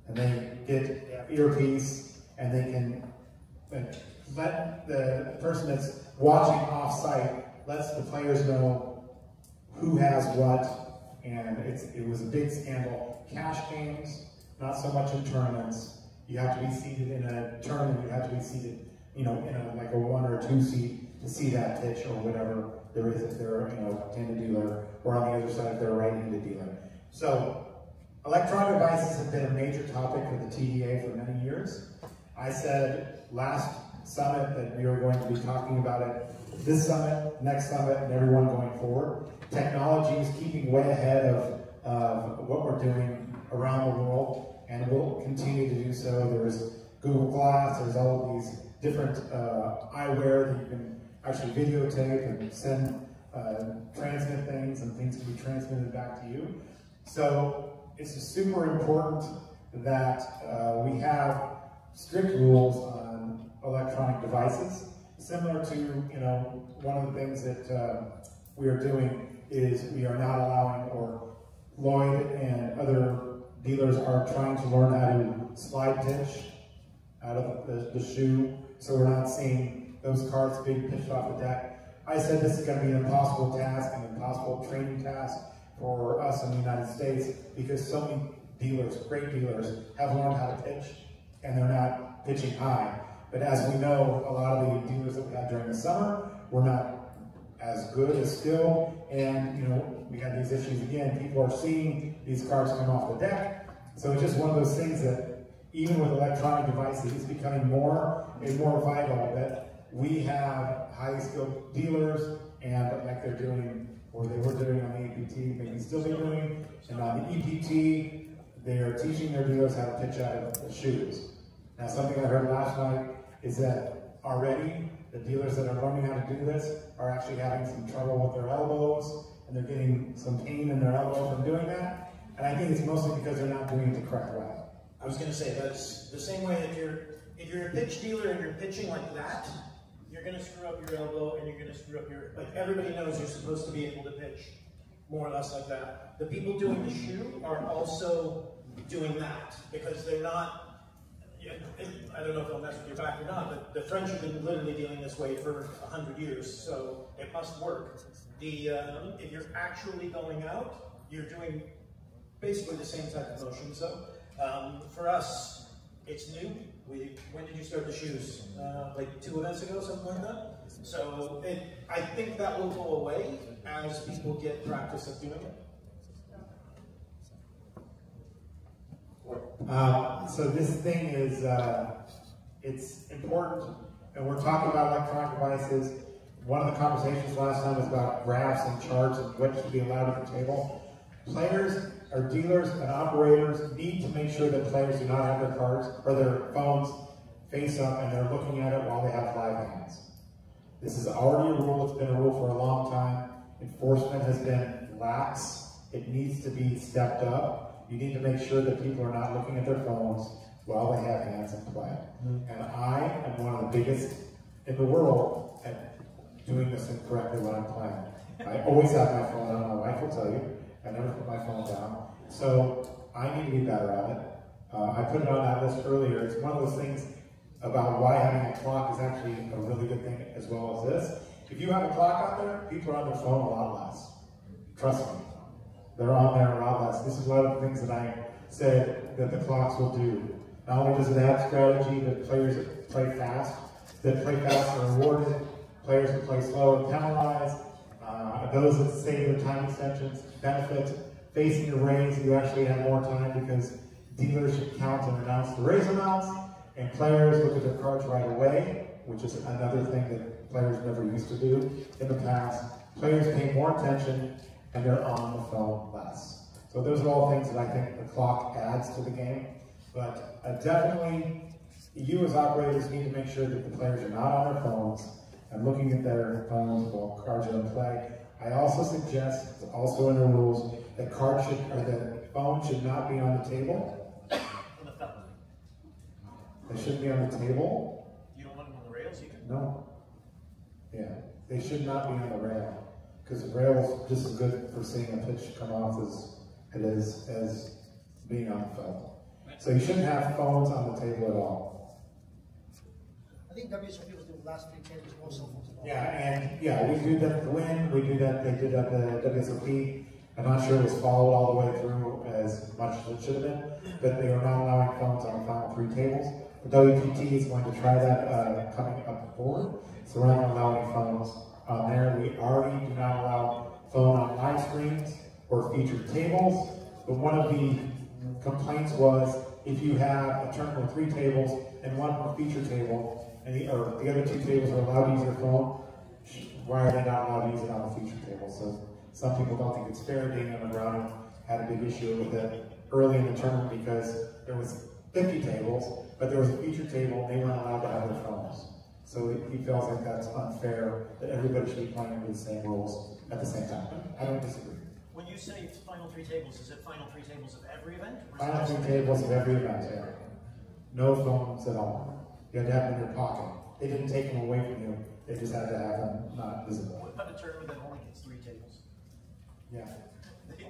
And they get earpiece and they can let the person that's watching off-site lets the players know who has what, and it was a big scandal. Cash games, not so much in tournaments. You have to be seated in a tournament. You have to be seated, in like a 1 or 2 seat to see that pitch or whatever there is if they're, handed dealer, or on the other side if they're a right-handed dealer. So, electronic devices have been a major topic for the TDA for many years. I said last summit that we were going to be talking about it this summit, next summit, and everyone going forward. Technology is keeping way ahead of what we're doing around the world, and will continue to do so. There's Google Glass, there's all of these different eyewear that you can actually videotape and send, transmit things, and things can be transmitted back to you. So it's super important that we have strict rules on electronic devices. Similar to, one of the things that we are doing is we are not allowing, or Lloyd and other dealers are trying to learn how to slide pitch out of the shoe, so we're not seeing those cards being pitched off the deck. I said this is going to be an impossible task, an impossible training task for us in the United States, because so many dealers, great dealers, have learned how to pitch, and they're not pitching high. But as we know, a lot of the dealers that we had during the summer were not as good, as skilled, and we had these issues again. People are seeing these cards come off the deck, so it's just one of those things that even with electronic devices, it's becoming more and more vital that we have highly skilled dealers, and like they're doing, or they were doing on the APT, maybe still be doing, and on the EPT, they are teaching their dealers how to pitch out of the shoes. Now, something I heard last night is that already the dealers that are learning how to do this are actually having some trouble with their elbows, and they're getting some pain in their elbow from doing that. And I think it's mostly because they're not doing it the correct way. I was going to say, that's the same way that if you're a pitch dealer and you're pitching like that, you're going to screw up your elbow, and you're going to screw up everybody knows you're supposed to be able to pitch more or less like that. The people doing the shoe are also doing that, because they're not, I don't know if they'll mess with your back or not, but the French have been literally dealing this way for 100 years, so it must work. If you're actually going out, you're doing basically the same type of motion. So for us, it's new. When did you start the shoes? Like 2 events ago, something like that? So I think that will go away as people get practice of doing it. So this thing is, it's important, and we're talking about electronic devices. One of the conversations last time was about graphs and charts and what should be allowed at the table. Players, or dealers and operators need to make sure that players do not have their cards or their phones face up and they're looking at it while they have live hands. This is already a rule. It's been a rule for a long time. Enforcement has been lax. It needs to be stepped up. You need to make sure that people are not looking at their phones while they have hands in play. And I am one of the biggest in the world at doing this incorrectly when I'm playing. I always have my phone on. My wife will tell you. I never put my phone down. So I need to be better at it. I put it on that list earlier. It's one of those things about why having a clock is actually a really good thing as well as this. If you have a clock out there, people are on their phone a lot less. Trust me. They're on there a lot less. This is one of the things that I said that the clocks will do. Not only does it have strategy that players that play fast are rewarded, players that play slow are penalized, those that save their time extensions benefit. Facing the raise, you actually have more time because dealers should count and announce the raise amounts, and players look at their cards right away, which is another thing that players never used to do in the past. Players pay more attention, and they're on the phone less. So those are all things that I think the clock adds to the game. But definitely, you as operators need to make sure that the players are not on their phones and looking at their phones while cards are in play. I also suggest, also in the rules, that cards should, or the phone should not be on the table. They shouldn't be on the table. You don't want them on the rails either? No. Yeah, they should not be on the rail. Because the rail is just as good for seeing a pitch come off as it is as being on the felt. So you shouldn't have phones on the table at all. I think WSOP was the last 3 tables, no cell phones at all. Yeah, and yeah, we do that at the Win, we do that, they did that at the WSOP. I'm not sure it was followed all the way through as much as it should have been, but they are not allowing phones on the final 3 tables. The WPT is going to try that coming up forward, so we're not going to allow any phones on there. We already do not allow phone on live streams or featured tables, but one of the complaints was if you have a tournament with 3 tables and one feature table, and the other 2 tables are allowed to use their phone, why are they not allowed to use it on a feature table? So some people don't think it's fair. Daniel McGraw had a big issue with it early in the tournament because there was 50 tables, but there was a feature table and they weren't allowed to have their phones. So he feels like that's unfair, that everybody should be playing with the same rules at the same time. I don't disagree. When you say final 3 tables, is it final 3 tables of every event? Final 3 tables of every event, yeah. No phones at all. You had to have them in your pocket. They didn't take them away from you. They just had to have them not visible. What about a tournament that only gets 3 tables? Yeah.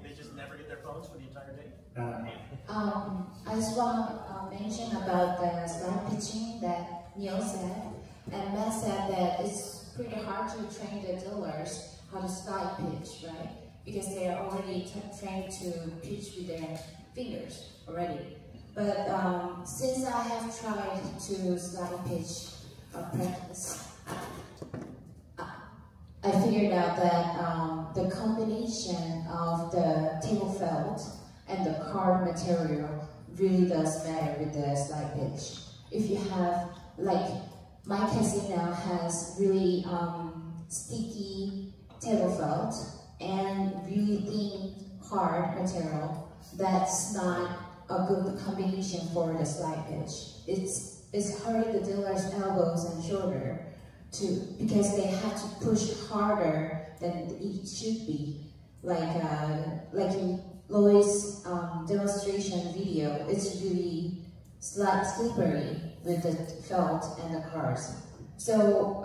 They just never get their phones for the entire day? I just want to mention about the slide pitching that Neil said. And Matt said that it's pretty hard to train the dealers how to slide pitch, right? Because they are already trained to pitch with their fingers already. But since I have tried to slide pitch practice, I figured out that the combination of the table felt and the card material really does matter with the slide pitch. If you have, like, my casino has really sticky table felt and really thin card material, that's not a good combination for the slide pitch. It's hurting the dealer's elbows and shoulder because they have to push harder than it should be. Like in Lloyd's demonstration video, it's really slippery with the felt and the cards. So,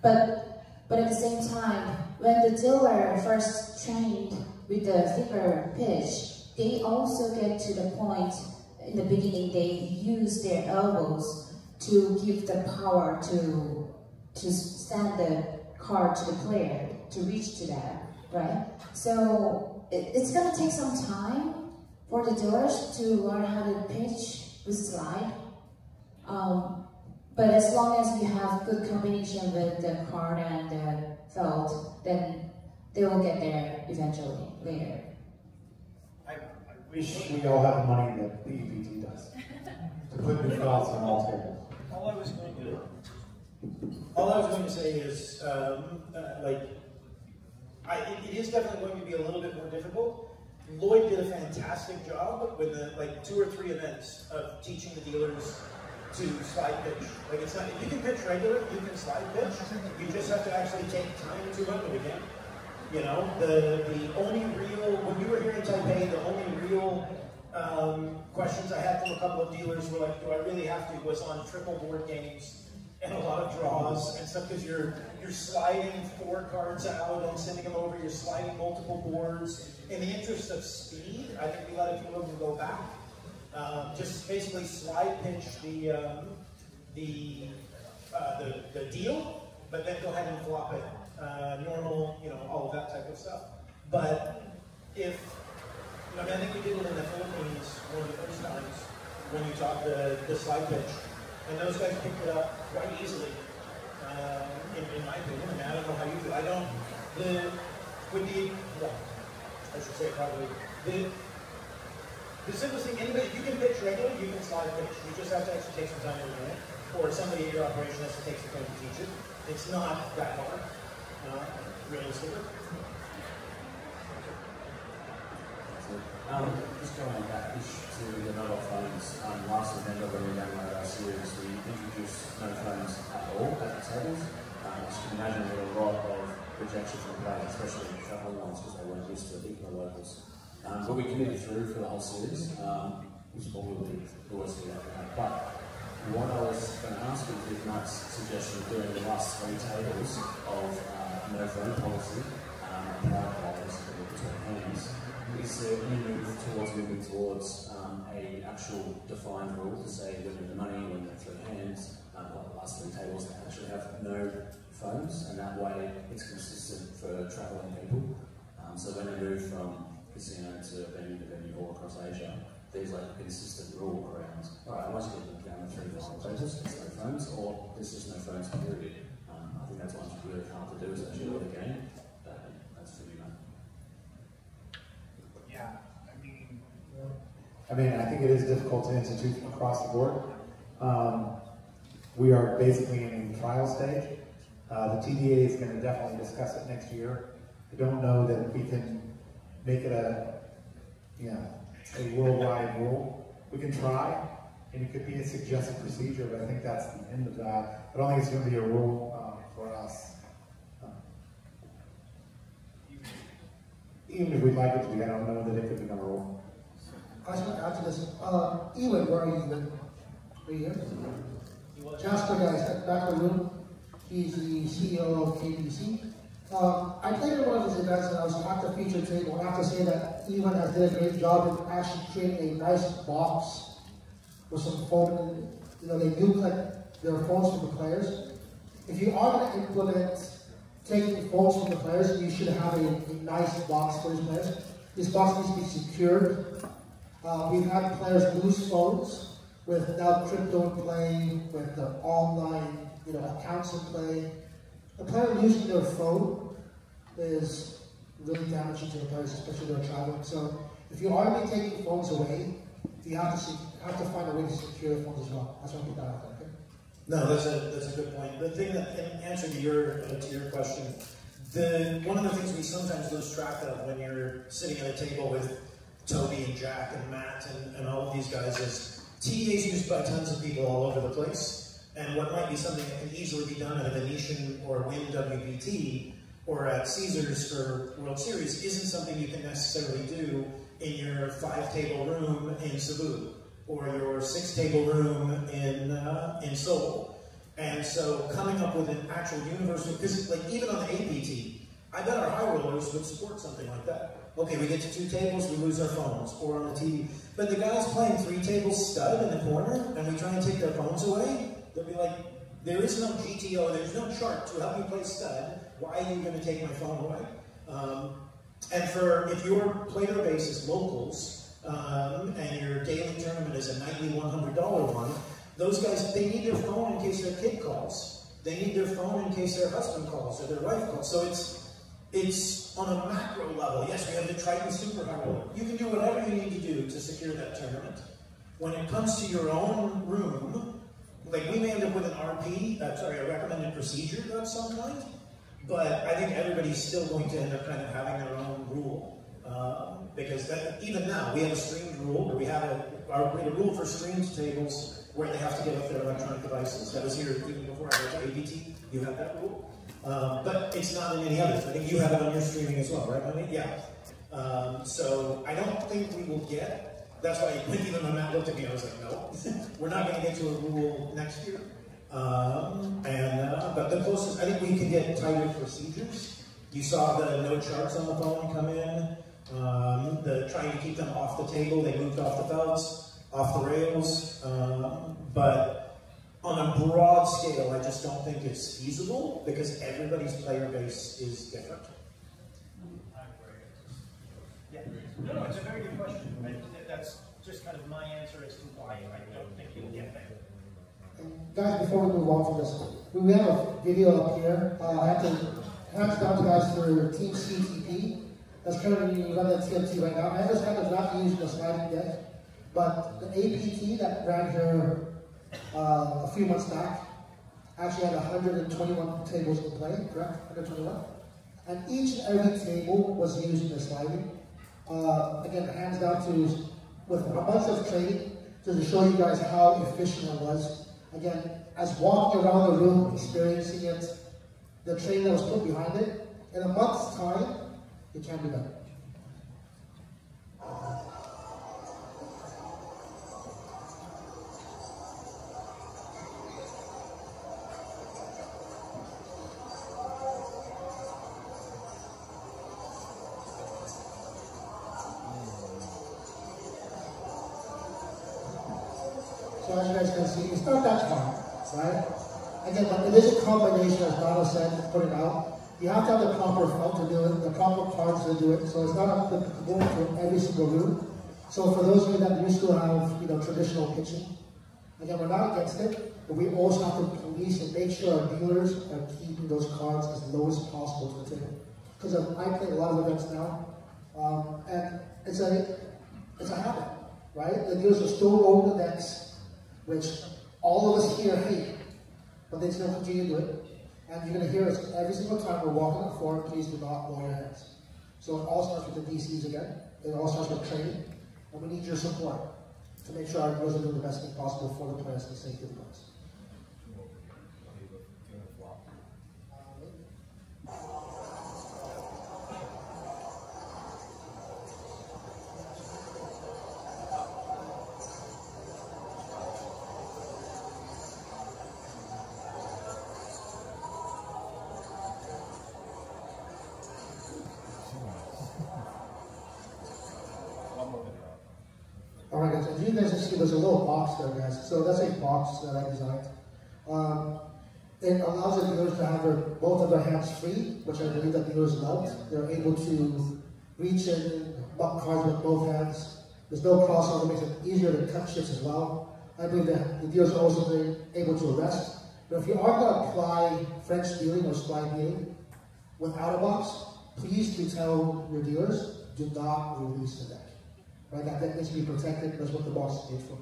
but at the same time, when the dealer first trained with the finger pitch, they also get to the point in the beginning they use their elbows to give the power to send the card to the player to reach to that, right? So it's gonna take some time for the dealers to learn how to pitch with slide. But as long as you have good combination with the card and the felt, then they will get there eventually later. I wish we all had the money that the EPT does to put new felts on all tables. All I was going to say is, it is definitely going to be a little bit more difficult. Lloyd did a fantastic job with the 2 or 3 events of teaching the dealers to slide pitch. Like, it's not, if you can pitch regular, you can slide pitch. You just have to actually take time to learn it again. You know, the only real, when we were here in Taipei, the only real questions I had from a couple of dealers were like, do I really have to, was on triple board games and a lot of draws and stuff, because you're sliding 4 cards out and sending them over, you're sliding multiple boards. In the interest of speed, I think we let a few of them go back. Just basically slide pitch the deal, but then go ahead and flop it. Normal, you know, all of that type of stuff. But if, I mean, I think we did it in the Philippines one of the first times when you taught the slide pitch. And those guys picked it up quite easily, in my opinion. I mean, I don't know how you feel. I don't, I should say probably, the simplest thing, anybody, if you can pitch regular, you can slide pitch. You just have to actually take some time to learn it. Or somebody at your operation has to take some time to teach it. It's not that hard, realistically. Just going back to the mobile phones, last November when we downloaded our series, we introduced no phones at all at the tables. As you can imagine, there were a lot of rejection from players, especially shuffle ones, because they weren't used to it, even the locals. But we committed through for the whole series, which is probably the worst thing I've ever had. But what I was going to ask is if Mike's suggestion of doing the last 3 tables of no phone policy, power players between hands, is there any move moving towards a actual defined rule to say when the money, when they're through hands, like the last 3 tables, they actually have no phones, and that way it's consistent for travelling people. So when they move from casino to venue all across Asia, there's like a consistent rule around, alright, once you get down to 3 tables, there's no phones, or there's just no phones period. I think that's one that's really hard to do, especially with the game. That's for you, mate. Yeah, I mean, I think it is difficult to institute across the board. We are basically in the trial stage. The TDA is going to definitely discuss it next year. I don't know that we can make it a worldwide rule. We can try, and it could be a suggested procedure, but I think that's the end of that. I don't think it's going to be a rule for us. Even if we'd like it to be, I don't know that it could become a rule. I just want to add to this. Ewan, where are you, Ewan? Are you here? Jasper, guys, back in the room. He's the CEO of KBC. I played in one of his events and I was at the feature table, and I have to say that Ewan has done a great job in actually creating a nice box with some phone. They do collect their phones from the players. If you are going to implement taking phones from the players, you should have a nice box for these players. This box needs to be secured. We've had players lose phones with now crypto in play, with the online accounts in play. A player losing their phone is really damaging to the players, especially when they're traveling. So if you are going to be taking phones away, you have to find a way to secure the phones as well. That's what I put that out there. Okay? No, that's a good point. The thing that, in answer to your question, one of the things we sometimes lose track of when you're sitting at a table with Toby and Jack and Matt and all of these guys is TDA is used by tons of people all over the place. And what might be something that can easily be done at a Venetian or Wynn WPT or at Caesars for World Series isn't something you can necessarily do in your 5-table room in Cebu or your 6-table room in Seoul. And so coming up with an actual universal, because like even on the APT, I bet our high rollers would support something like that. Okay, we get to 2 tables, we lose our phones, or on the TV. But the guys playing 3 tables stud in the corner, and we try and take their phones away, they'll be like, there is no GTO, there's no chart to help you play stud. Why are you going to take my phone away? And if your player base is locals, and your daily tournament is a nightly $100 one, those guys, they need their phone in case their kid calls. They need their phone in case their husband calls or their wife calls. So it's on a macro level. Yes, we have the Triton Super High Roller. You can do whatever you need to do to secure that tournament. When it comes to your own room, like we may end up with an RP, a recommended procedure of some kind, but I think everybody's still going to end up kind of having their own rule. Because even now, we have a streamed rule, where we have a rule for streamed tables where they have to give up their electronic devices. That was here even before I went to ABT. You have that rule. But it's not in any others. I think you have it on your streaming as well, right, Monique? Yeah. So I don't think we will get, that's why even when Matt looked at me, I was like, no, we're not going to get to a rule next year. But the closest, I think we can get tighter procedures. You saw the no charts on the phone come in, trying to keep them off the table, they moved off the felts, off the rails, but on a broad scale, I just don't think it's feasible because everybody's player base is different. Yeah. No, it's a very good question. That's just kind of my answer as to why I don't think you'll get there. Guys, before we move on from this, we have a video up here. I have to hands down to guys for Team CTP. That's currently running at TMT right now. I understand it's not used in the sliding yet, but the APT that ran here a few months back actually had 121 tables in play, correct? 121. And each and every table was used in the sliding. Again, hands down to, with a bunch of training to show you guys how efficient it was. Again, as walking around the room, experiencing it, the training that was put behind it, in a month's time, it can be done. So as you guys can see, it's not that hard, right? Again, it is a combination, as Donna said, put it out. You have to have the proper felt to do it, the proper parts to do it, so it's not applicable to every single room. So for those of you that used to have, traditional pitching, again, we're not against it, but we also have to police and make sure our dealers are keeping those cards as low as possible to the table. Because I play a lot of events now, and it's a habit, right? The dealers are still rolling the decks, which all of us here hate, but they still continue to do it. And you're going to hear us every single time we're walking the floor, please do not lower your hands. So it all starts with the DCs again. It all starts with training. And we need your support to make sure our dealers are doing the best thing possible for the players and the safety of the players. Alright guys, as you guys can see, there's a little box there, guys. So that's a box that I designed. It allows the dealers to have both of their hands free, which I believe that dealers love. They're able to reach in, buck cards with both hands. There's no crossover, makes it easier to cut chips as well. I believe that the dealers are also able to rest. But if you are going to apply French dealing or slide dealing without a box, please do tell your dealers, do not release the deck. Right, that deck needs to be protected. That's what the box is made for.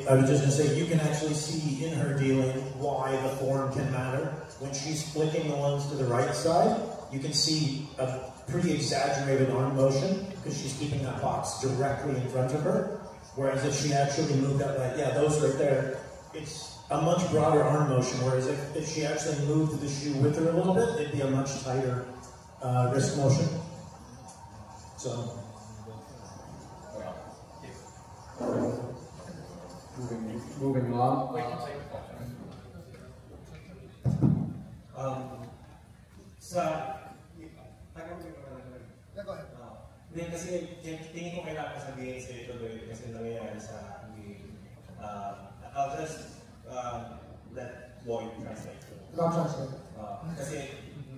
I was just going to say, you can actually see in her dealing why the form can matter. When she's flicking the ones to the right side, you can see a pretty exaggerated arm motion because she's keeping that box directly in front of her. Whereas if she actually moved that way, yeah, those right there, it's a much broader arm motion. Whereas if she actually moved the shoe with her a little bit, it'd be a much tighter wrist motion. So. Moving on. Go ahead. Hindi kasi tingin ko kailangan sabihin sa ito kasi nangyayari sa game. I'll just let Lloyd translate. Kasi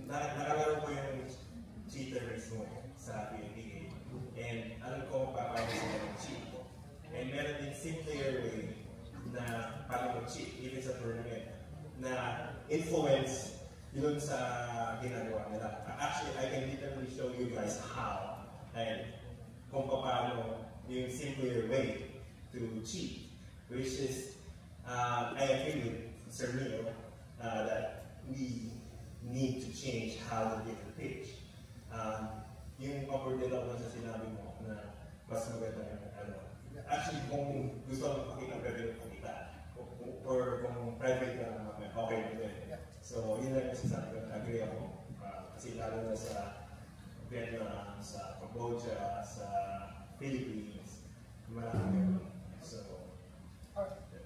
nakalaro ko yung cheater race mo sa PNPA. And alam ko paano sila mag-cheat. And meron din simpler way na paano mag-cheat, even sa tournament, na influence yun sa ginagawa nila. Actually, I can literally show you guys how and kung paano yung simpler way to cheat, which is, I agree with Sir Neo that we need to change how to get the pitch. Yung opportunity ako sa sinabi mo na mas maganda yung actually, kung gusto mo makita, pwede mo makita. Or kung private ka naman, okay mo din. So, yun lang kasi sabi ko, agree ako. Kasi lalo na sa Vietnam, sa Cambodia, sa Philippines, marami. So,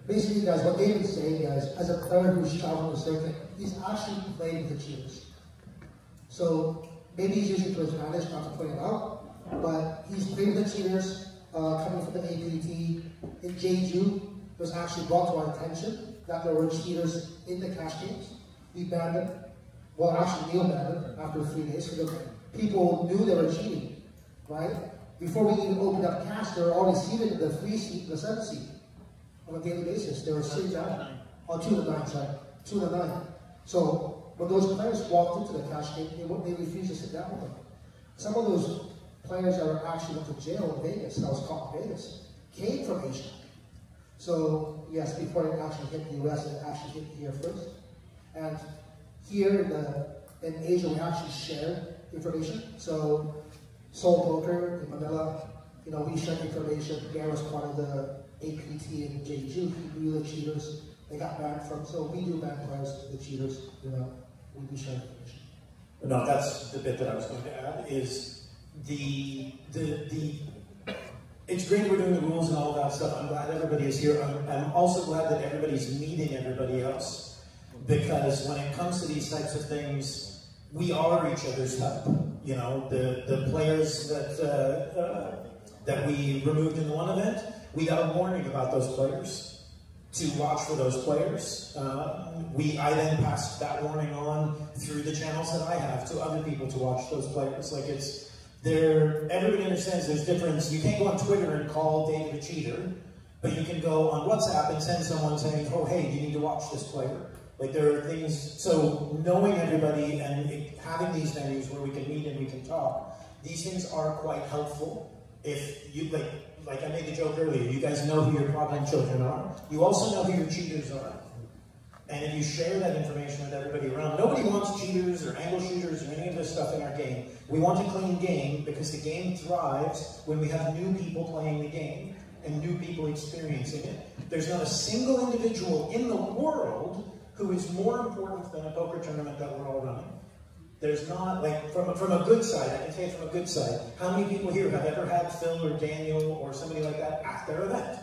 basically, guys, what David's saying, guys, as a player who's traveling the circuit, he's actually playing with the cheaters. So, maybe he's using it to his advantage, not to point it out, but he's playing with the cheaters. Coming from the APT in Jeju, it was actually brought to our attention that there were cheaters in the cash games. We banned them. Well, actually, Neil banned them after 3 days because people knew they were cheating, right? Before we even opened up cash, they were already seated in the 3 seat, the 7 seat on a daily basis. They were sitting down. Oh, 2 to 9, sorry. 2 to 9. So when those players walked into the cash game, they refused to sit down with them. Some of those players that were actually went to jail in Vegas, that was caught in Vegas, came from Asia. So, yes, before it actually hit the US, it actually hit here first. And here in Asia, we actually share information. So, Soul Poker in Manila, we shared information. Gary was part of the APT and JG. He knew the cheaters. They got banned from, so we do ban players to the cheaters, we do share information. No, that's the bit that I was going to add, is it's great we're doing the rules and all that stuff. I'm glad everybody is here. I'm also glad that everybody's meeting everybody else, because when it comes to these types of things, we are each other's help. The players that we removed in the one event, we got a warning about those players to watch for those players. I then passed that warning on through the channels that I have to other people to watch those players. Like everybody understands there's difference. You can't go on Twitter and call David a cheater, but you can go on WhatsApp and send someone saying, oh, hey, you need to watch this player. Like there are things, so knowing everybody and having these venues where we can meet and we can talk, these things are quite helpful. If you, like I made the joke earlier, you guys know who your problem children are. You also know who your cheaters are. And if you share that information with everybody around, nobody wants cheaters or angle shooters or any of this stuff in our game. We want a clean game because the game thrives when we have new people playing the game and new people experiencing it. There's not a single individual in the world who is more important than a poker tournament that we're all running. There's not, from a good side, I can say it from a good side, how many people here have ever had Phil or Daniel or somebody like that at their event?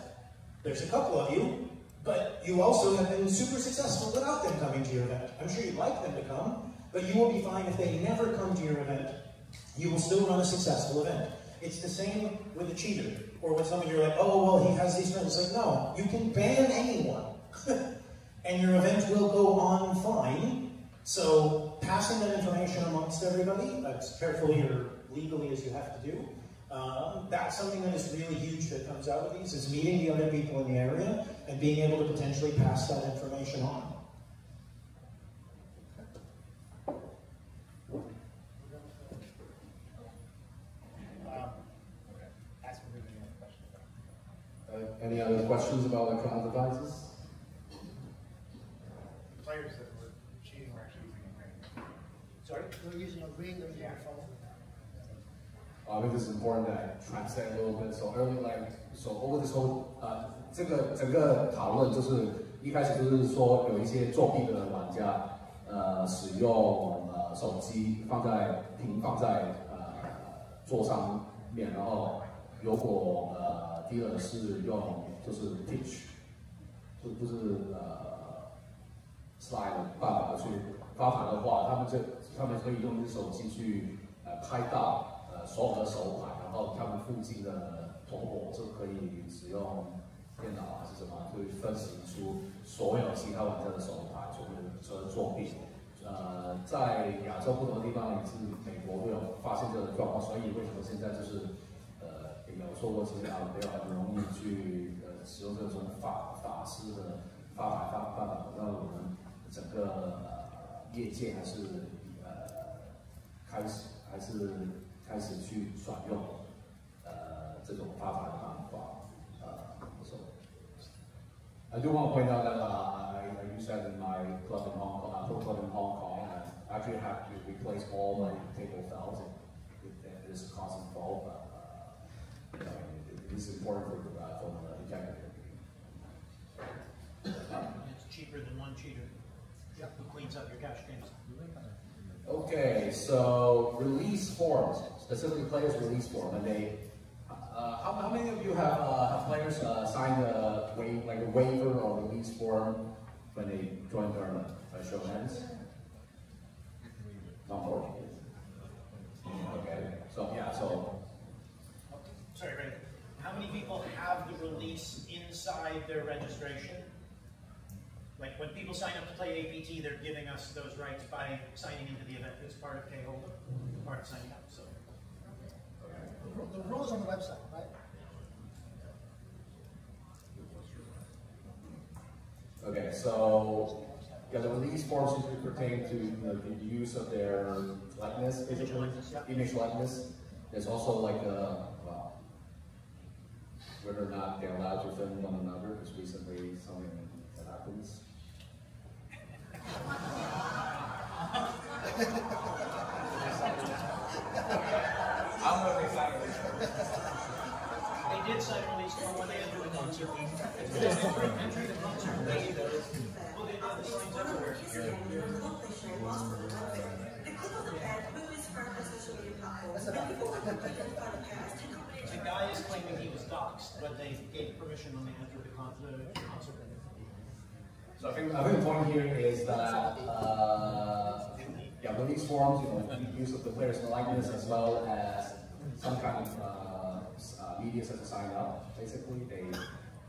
There's a couple of you, but you also have been super successful without them coming to your event. I'm sure you'd like them to come, but you will be fine if they never come to your event. You will still run a successful event. It's the same with a cheater, or with someone you're like, oh, well, he has these friends. It's like, no, you can ban anyone, and your event will go on fine. So passing that information amongst everybody, as carefully or legally as you have to do, that's something that is really huge that comes out of these, is meeting the other people in the area and being able to potentially pass that information on. Any other questions about electronic devices? Players that were cheating were actually using a ring. Sorry? They're using a ring, they're using a phone. I think this is important that I translate a little bit. So early, so over this whole, 这个整个讨论就是一开始就是说有一些作弊的玩家，使用手机放在桌上面，然后如果dealer 是用就是 pitch， 就是 slide 的办法去发牌的话，他们可以用这手机去拍到所有的手牌，然后他们附近的同伙就可以使用电脑还是什么，去分析出所有其他玩家的手牌，就是作弊。在亚洲不同的地方，也是美国都有发现这个状况，所以为什么现在就是也有说过，其实没有很容易去使用这种法式的发牌办法，让我们整个业界还是开始去转用这种发牌的办法。So I do want to point out that I used that in my club in Hong Kong, pro club in Hong Kong, and I actually have to replace all my table fells. It is a cost involved, but it is important for the integrity. It's cheaper than one cheater. Yep. Who cleans up your cash games. Okay, so release forms, specifically players' release form, and they. How many of you have players sign a waiver or release form when they join tournament? By show of hands. Not more. Okay, so yeah, so. Sorry, Ray. How many people have the release inside their registration? Like when people sign up to play APT, they're giving us those rights by signing into the event as part of K-Holder, part of signing up. So the rules on the website, right? Okay, so yeah, the release forms usually pertain to the use of their likeness, basically, image likeness. There's also like whether or not they're allowed to film one another. Because recently something that happens. I'm did sign a release form when they entered the concert. Entering the concert, they did the signs everywhere. The guy is claiming he was doxxed, but they gave permission when they entered the concert. So I think the point here is that release forms, use of the player's likeness as well as some kind of media to sign up. Basically,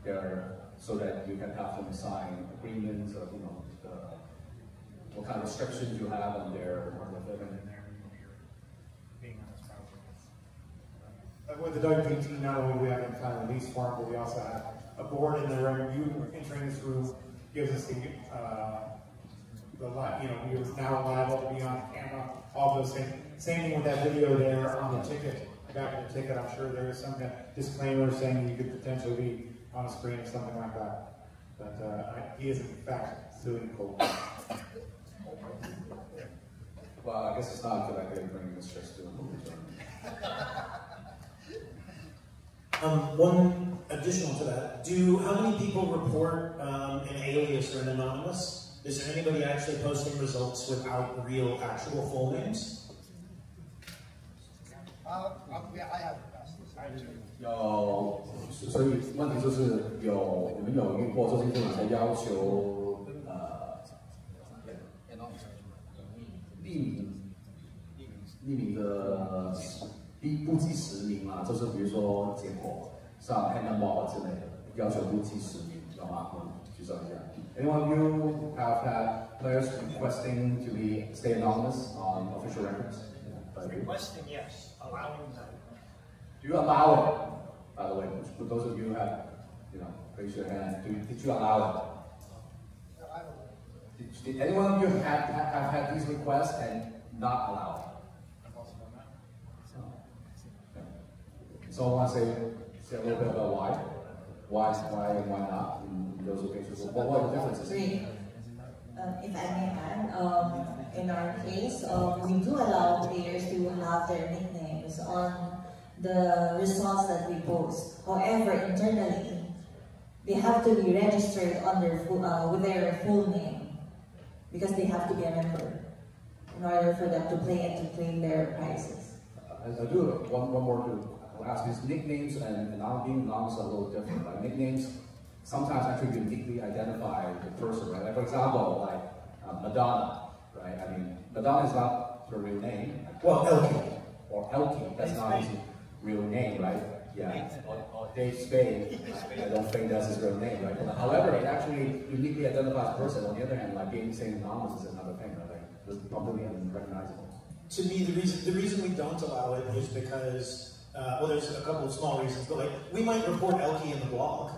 they're so that you can have them sign agreements of what kind of restrictions you have on their living. With the WPT, not only do we have a kind of release form, but we also have a board in the room. You entering this room gives us we're now liable to be on camera, all those things. Same thing with that video there on the ticket, back of the ticket. I'm sure there is some kind of disclaimer saying you could potentially be on a screen or something like that. But he is in fact suing Cole. Well, I guess it's not a good idea to bring this just to a movie. One additional to that, how many people report an alias or an anonymous? Is there anybody actually posting results without real, actual full names? I have有，所以问题就是你们有遇过就是经常要求匿名的不计实名嘛，就是比如说结果上 handball 之类的，要求不计实名，知道吗？举手一下。Anyone of you have had players requesting to stay anonymous on official records? Requesting, yes. Allowing that. Do you allow it? By the way, for those of you who have, raise your hand. Did you allow it? Did anyone of you have had these requests and not allow it? So I want to say a little bit about why and why not in those occasions. What are the differences? If I may add, in our case, we do allow players to have their nicknames on the results that we post. However, internally, they have to be registered with their full name because they have to be a member in order for them to play and to claim their prizes. I do one more to ask these nicknames and being anonymous are a little different. Like nicknames sometimes actually uniquely identify the person, right? Like for example, like Madonna, right? I mean, Madonna is not her real name. Well, Elke. Or Elke, that's not his real name, right? Yeah. Or Dave Spade, I don't think that's his real name, right? But however, it actually uniquely identifies the person. On the other hand, like being saying anonymous is another thing, right? Like it's completely unrecognizable. To me, the reason we don't allow it is because there's a couple of small reasons, but like we might report Elke in the blog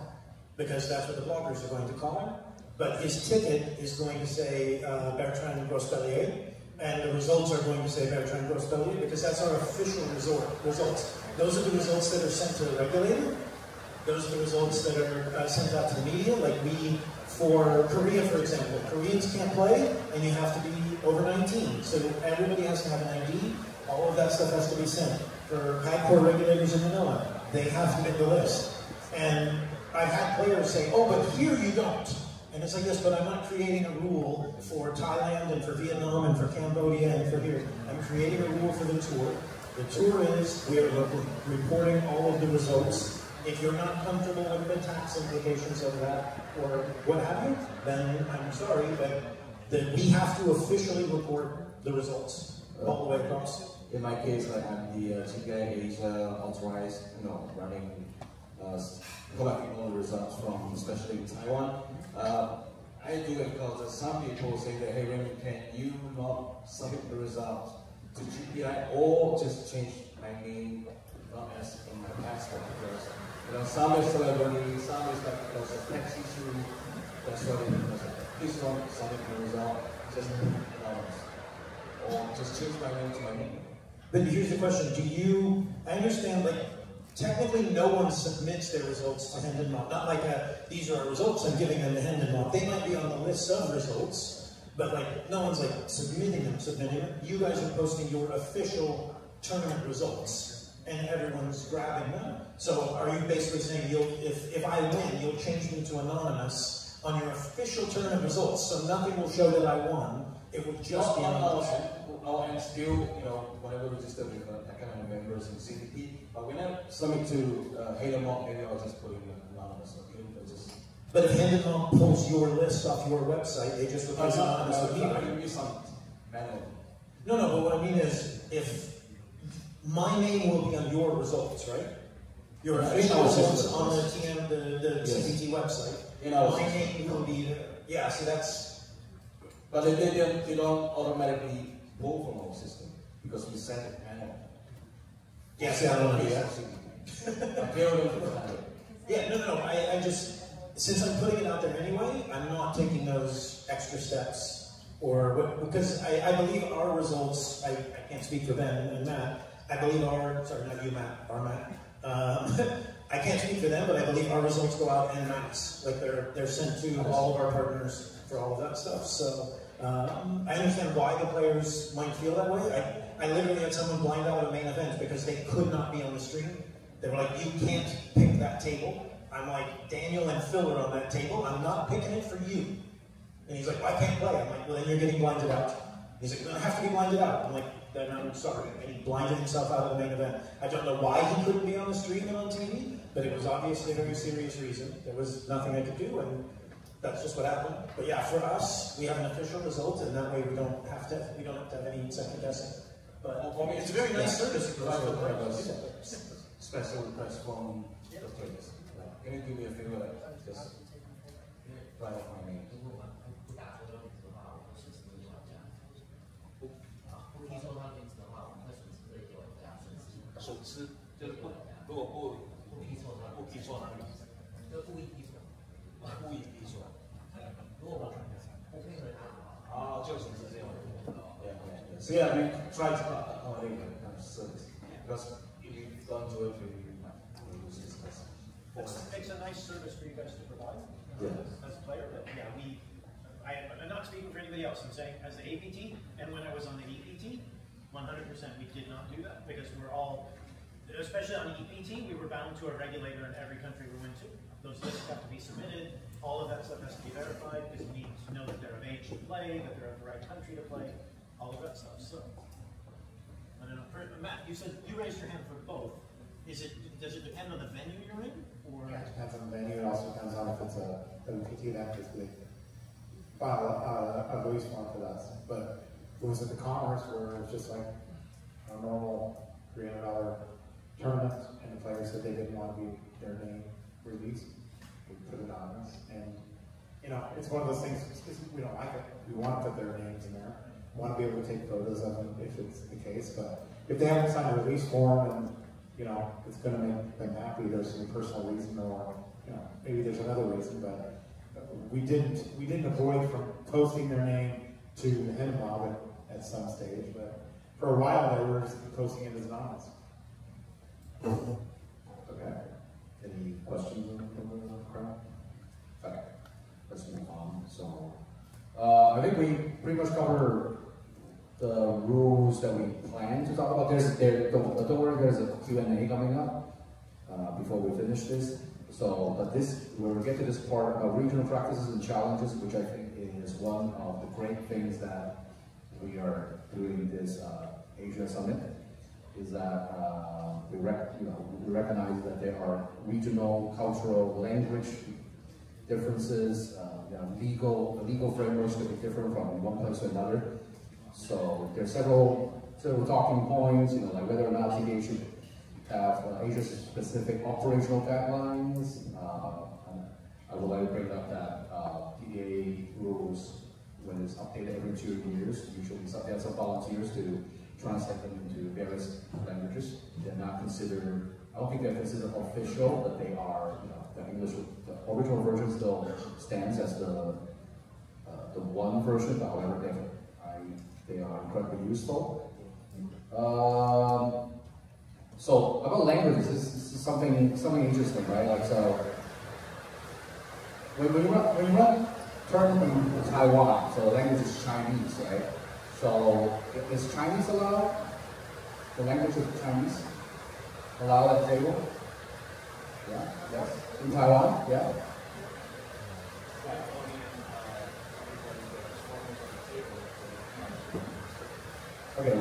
because that's what the bloggers are going to call him. But his ticket is going to say Bertrand Grospellier, and the results are going to say Bertrand Grospellier because that's our official results. Those are the results that are sent to the regulator. Those are the results that are sent out to the media. Like for Korea, for example, Koreans can't play, and you have to be over 19. So everybody has to have an ID. All of that stuff has to be sent. For high-core regulators in Manila, they have to make the list. And I've had players say, oh, but here you don't. And it's like, yes, but I'm not creating a rule for Thailand and for Vietnam and for Cambodia and for here. I'm creating a rule for the tour. The tour is, we are reporting all of the results. If you're not comfortable with the tax implications of that or what have you, then I'm sorry, but we have to officially report the results all the way across. In my case, like I'm the TDA Asia authorized, running, collecting all the results from, especially in Taiwan. I do it because some people say that, hey, Raymond, can you not submit the results to GPI or just change my name, not as in my passport? Because some is celebrity, some is like because of tax issue. That's what it is. Please don't submit the result, just or just change my name to my name. But here's the question, I understand, like, technically no one submits their results to Hand-in-Mouth. Not like, these are our results, I'm giving them to Hand-in-Mouth. They might be on the list of results, but like, no one's like submitting them. You guys are posting your official tournament results. and everyone's grabbing them. So are you basically saying if I win, you'll change me to anonymous on your official turn of results, so nothing will show that I won. It will just be anonymous. And still, whenever we register with academic members in CDP, but when I submit to Hatermock, maybe I'll just put in anonymous. Okay? But if Hatermock pulls your list off your website, they just replace anonymous with me. I can use some manual. No, but what I mean is, if my name will be on your results, right? Your official results on the TM, the CPT website. My name will be there. Yeah, so that's. But they don't automatically pull from our system because we send it manually. Yeah, see, I don't know that. Yeah, no. I just, since I'm putting it out there anyway, I'm not taking those extra steps. Because I believe our results, I can't speak for Ben and Matt, I believe sorry, not you, Matt, our Matt. I can't speak for them, but I believe our results go out en masse. Like they're sent to all of our partners for all of that stuff. So I understand why the players might feel that way. I literally had someone blind out of a main event because they could not be on the stream. They were like, you can't pick that table. I'm like, Daniel and Phil are on that table. I'm not picking it for you. And he's like, well, I can't play. I'm like, well, then you're getting blinded out. He's like, well, I have to be blinded out. I'm like, then I'm sorry. And he blinded himself out of the main event. I don't know why he couldn't be on the stream and on TV, but it was obviously a very serious reason. There was nothing I could do, and that's just what happened. But yeah, for us, we have an official result, and that way we don't have to have any second guessing. But it's a very nice service to provide for the players. Special request from the players. Can you do me a favor? Just write off my name. 损失就是如果不批错哪里，就故意批错，故意批错。如果不配合他，就是这样。So yeah, we try to accommodate that kind of service because if you don't do it, we lose this person. It's a nice service for you guys to provide as a player. But yeah, I'm not speaking for anybody else. I'm saying as the APT, and when I was on the EPT. 100% we did not do that because we're all, especially on the EPT, we were bound to a regulator in every country we went to. Those lists have to be submitted, all of that stuff has to be verified because we need to know that they're of age to play, that they're of the right country to play, all of that stuff. So, I don't know, Matt, you said you raised your hand for both. Does it depend on the venue you're in? Or? Yeah, it depends on the venue, it also depends on if it's a WPT event, because they file a release form for that. But it was at the Commerce where it was just like a normal $300 tournament, and the players said they didn't want to be their name released. We put it on us, and it's one of those things. We don't like it. We want to put their names in there. We want to be able to take photos of them if it's the case. But if they haven't signed a release form, and it's going to make them happy, there's some personal reason, or maybe there's another reason. But we didn't avoid from posting their name to the Hatermock at some stage, but for a while they were just posting it as anonymous. Okay. Any questions from the crowd? Okay. Let's move on. So, I think we pretty much covered the rules that we plan to talk about. Don't worry, there's a Q&A coming up before we finish this. So, but when we get to this part of regional practices and challenges, which I think is one of the great things that we are doing this Asia Summit, is that we recognize that there are regional, cultural, language differences, legal frameworks that be different from one place to another. So there's several talking points, like whether or not TDA should have Asia-specific operational guidelines. I would like to bring up that TDA rules, when it's updated every 2 years, usually they have some volunteers to translate them into various languages. They're not considered, I don't think they're considered official, but they are, the original version still stands as the one version, but however, they are incredibly useful. So about languages, this is something interesting, right? Like, so when you run tournament in Taiwan, so the language is Chinese, right? So is Chinese allowed? The language of Chinese? allowed at the table? Yeah, yes. In Taiwan, yeah. Okay,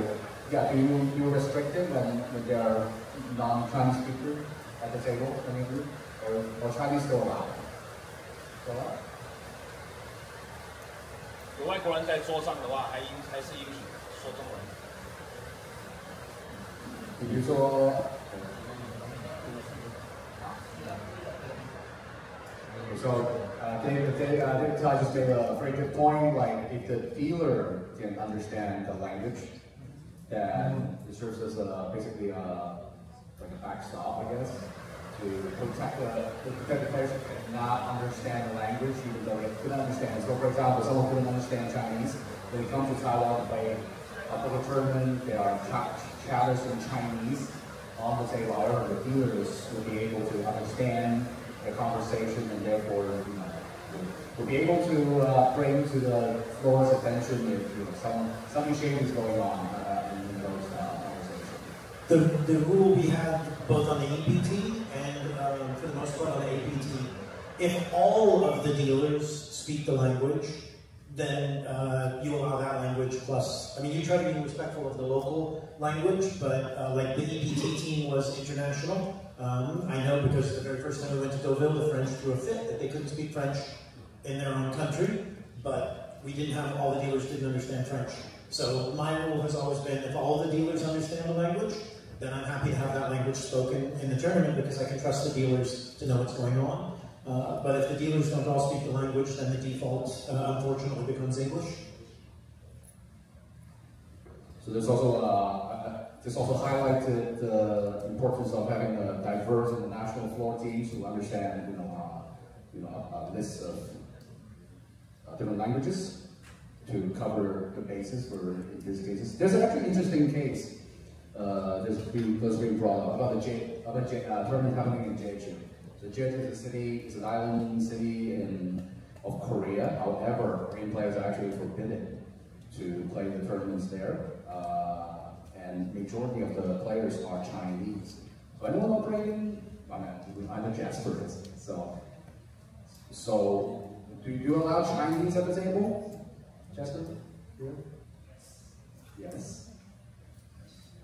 yeah, do you restrict it when there are non-Chinese speakers at the table, any group? Or Chinese still allowed? Still allowed? 有外国人在桌上的话，还是允许说中文。比如说， So David just made a very good point. Like, if the dealer can understand the language, then it serves as basically like a backstop, I guess, to protect the players who cannot understand the language, even though they couldn't understand. So, for example, someone couldn't understand Chinese. When they come to Taiwan to play a poker tournament, there are chatters in Chinese on the table. However, the dealers will be able to understand the conversation, and therefore, we'll be able to bring to the floor's attention if some exchange is going on in those conversations. The rule we have both on the EPT and for the most part on the APT, if all of the dealers speak the language, then you allow that language plus, I mean, you try to be respectful of the local language, but like the EPT team was international. I know because the very first time we went to Deauville, the French threw a fit that they couldn't speak French in their own country, but we didn't have, all the dealers didn't understand French. So my rule has always been, if all the dealers understand the language, then I'm happy to have that language spoken in the tournament because I can trust the dealers to know what's going on. But if the dealers don't all speak the language, then the default, unfortunately, becomes English. So there's also this also highlighted the importance of having a diverse international floor teams who understand, a list of different languages to cover the basis for these cases. There's an actually interesting case that's being brought up about a tournament happening in Jeju. So Jeju is an island city of Korea. However, Korean players are actually forbidden to play the tournaments there. And majority of the players are Chinese. So anyone operating, I'm a Jasper, so do you allow Chinese at the table, Jasper? Yes.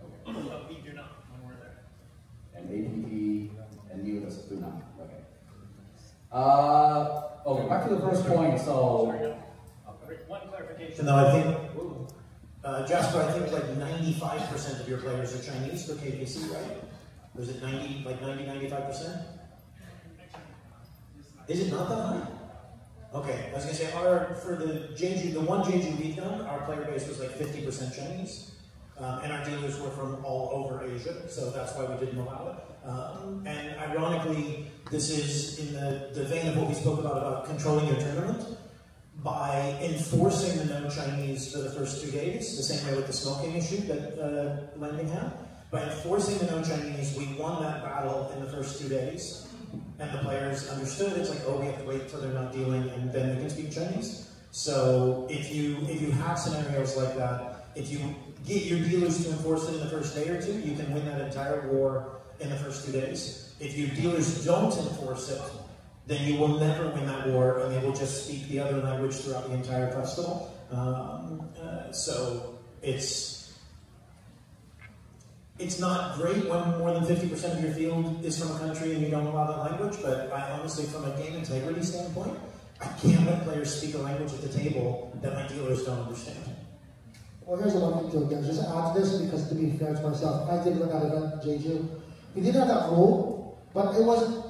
Okay. We do not when we're there. And APT and you do not. Okay. Okay. Back to the first point. So. One clarification. No, I think. Jasper, I think like 95% of your players are Chinese for KPC, right? Or is it 95%? Is it not that high? Okay, I was gonna say, for the one Jeju we've done, our player base was like 50% Chinese. And our dealers were from all over Asia, so that's why we didn't allow it. And ironically, this is in the vein of what we spoke about controlling your tournament. By enforcing the no Chinese for the first 2 days, the same way with the smoking issue that Landing had, by enforcing the no Chinese, we won that battle in the first 2 days, and the players understood. It's like, oh, we have to wait till they're not dealing, and then we can speak Chinese. So if you have scenarios like that, if you get your dealers to enforce it in the first day or two, you can win that entire war in the first 2 days. If your dealers don't enforce it, then you will never win that war, and they will just speak the other language throughout the entire festival. So it's not great when more than 50% of your field is from a country and you don't allow that language, but I honestly, from a game integrity standpoint, I can't let players speak a language at the table that my dealers don't understand. Well, here's what I'm going to do. Just add to this, because to be fair to myself, I did run that event in Jeju. We did have that rule, but it wasn't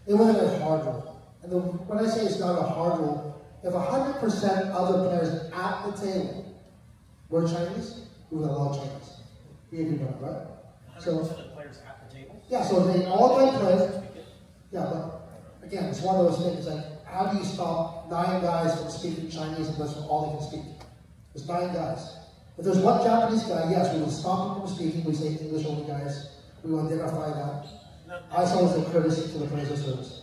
a hard rule. And when I say it's not a hard rule, if 100% of the players at the table were Chinese, we would allow Chinese. We agreed on it, right? 100% of the players at the table? Yeah, so they all my players. Yeah, but again, it's one of those things like, how do you stop 9 guys from speaking Chinese and that's all they can speak? There's 9 guys. If there's one Japanese guy, yes, we will stop him from speaking. We say English only guys. We will identify that. I saw as a courtesy to the players of service.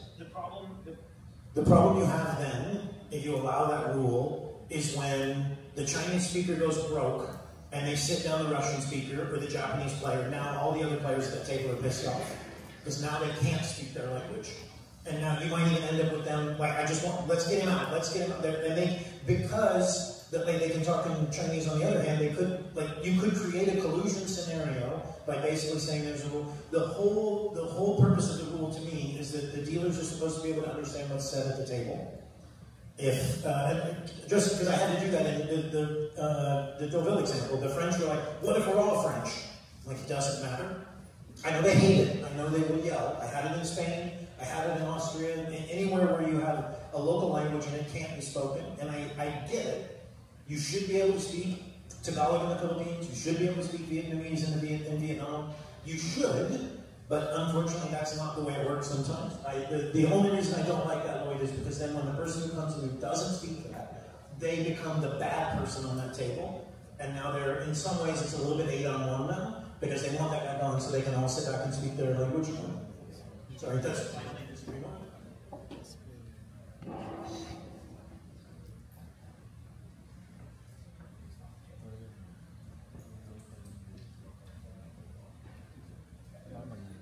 The problem you have then, if you allow that rule, is when the Chinese speaker goes broke and they sit down the Russian speaker or the Japanese player. Now all the other players at that table are pissed off because now they can't speak their language. And now you might even end up with them like, let's get him out, let's get him out there. And because they can talk in Chinese on the other hand, you could create a collusion scenario by basically saying there's a rule. The whole purpose of the rule to me is that the dealers are supposed to be able to understand what's said at the table. If just because I had to do that in the Deauville example, the French were like, what if we're all French? Like, it doesn't matter. I know they hate it. I know they will yell. I had it in Spain. I had it in Austria. Anywhere where you have a local language and it can't be spoken. And I get it. You should be able to speak Tagalog in the Philippines. You should be able to speak Vietnamese in Vietnam. You should. But unfortunately, that's not the way it works sometimes. The only reason I don't like that, Lloyd, is because then when the person who comes in who doesn't speak that, they become the bad person on that table. And now they're, in some ways, it's a little bit 8-on-1 now, because they want that guy gone so they can all sit back and speak their language. Sorry, that's my disagreement.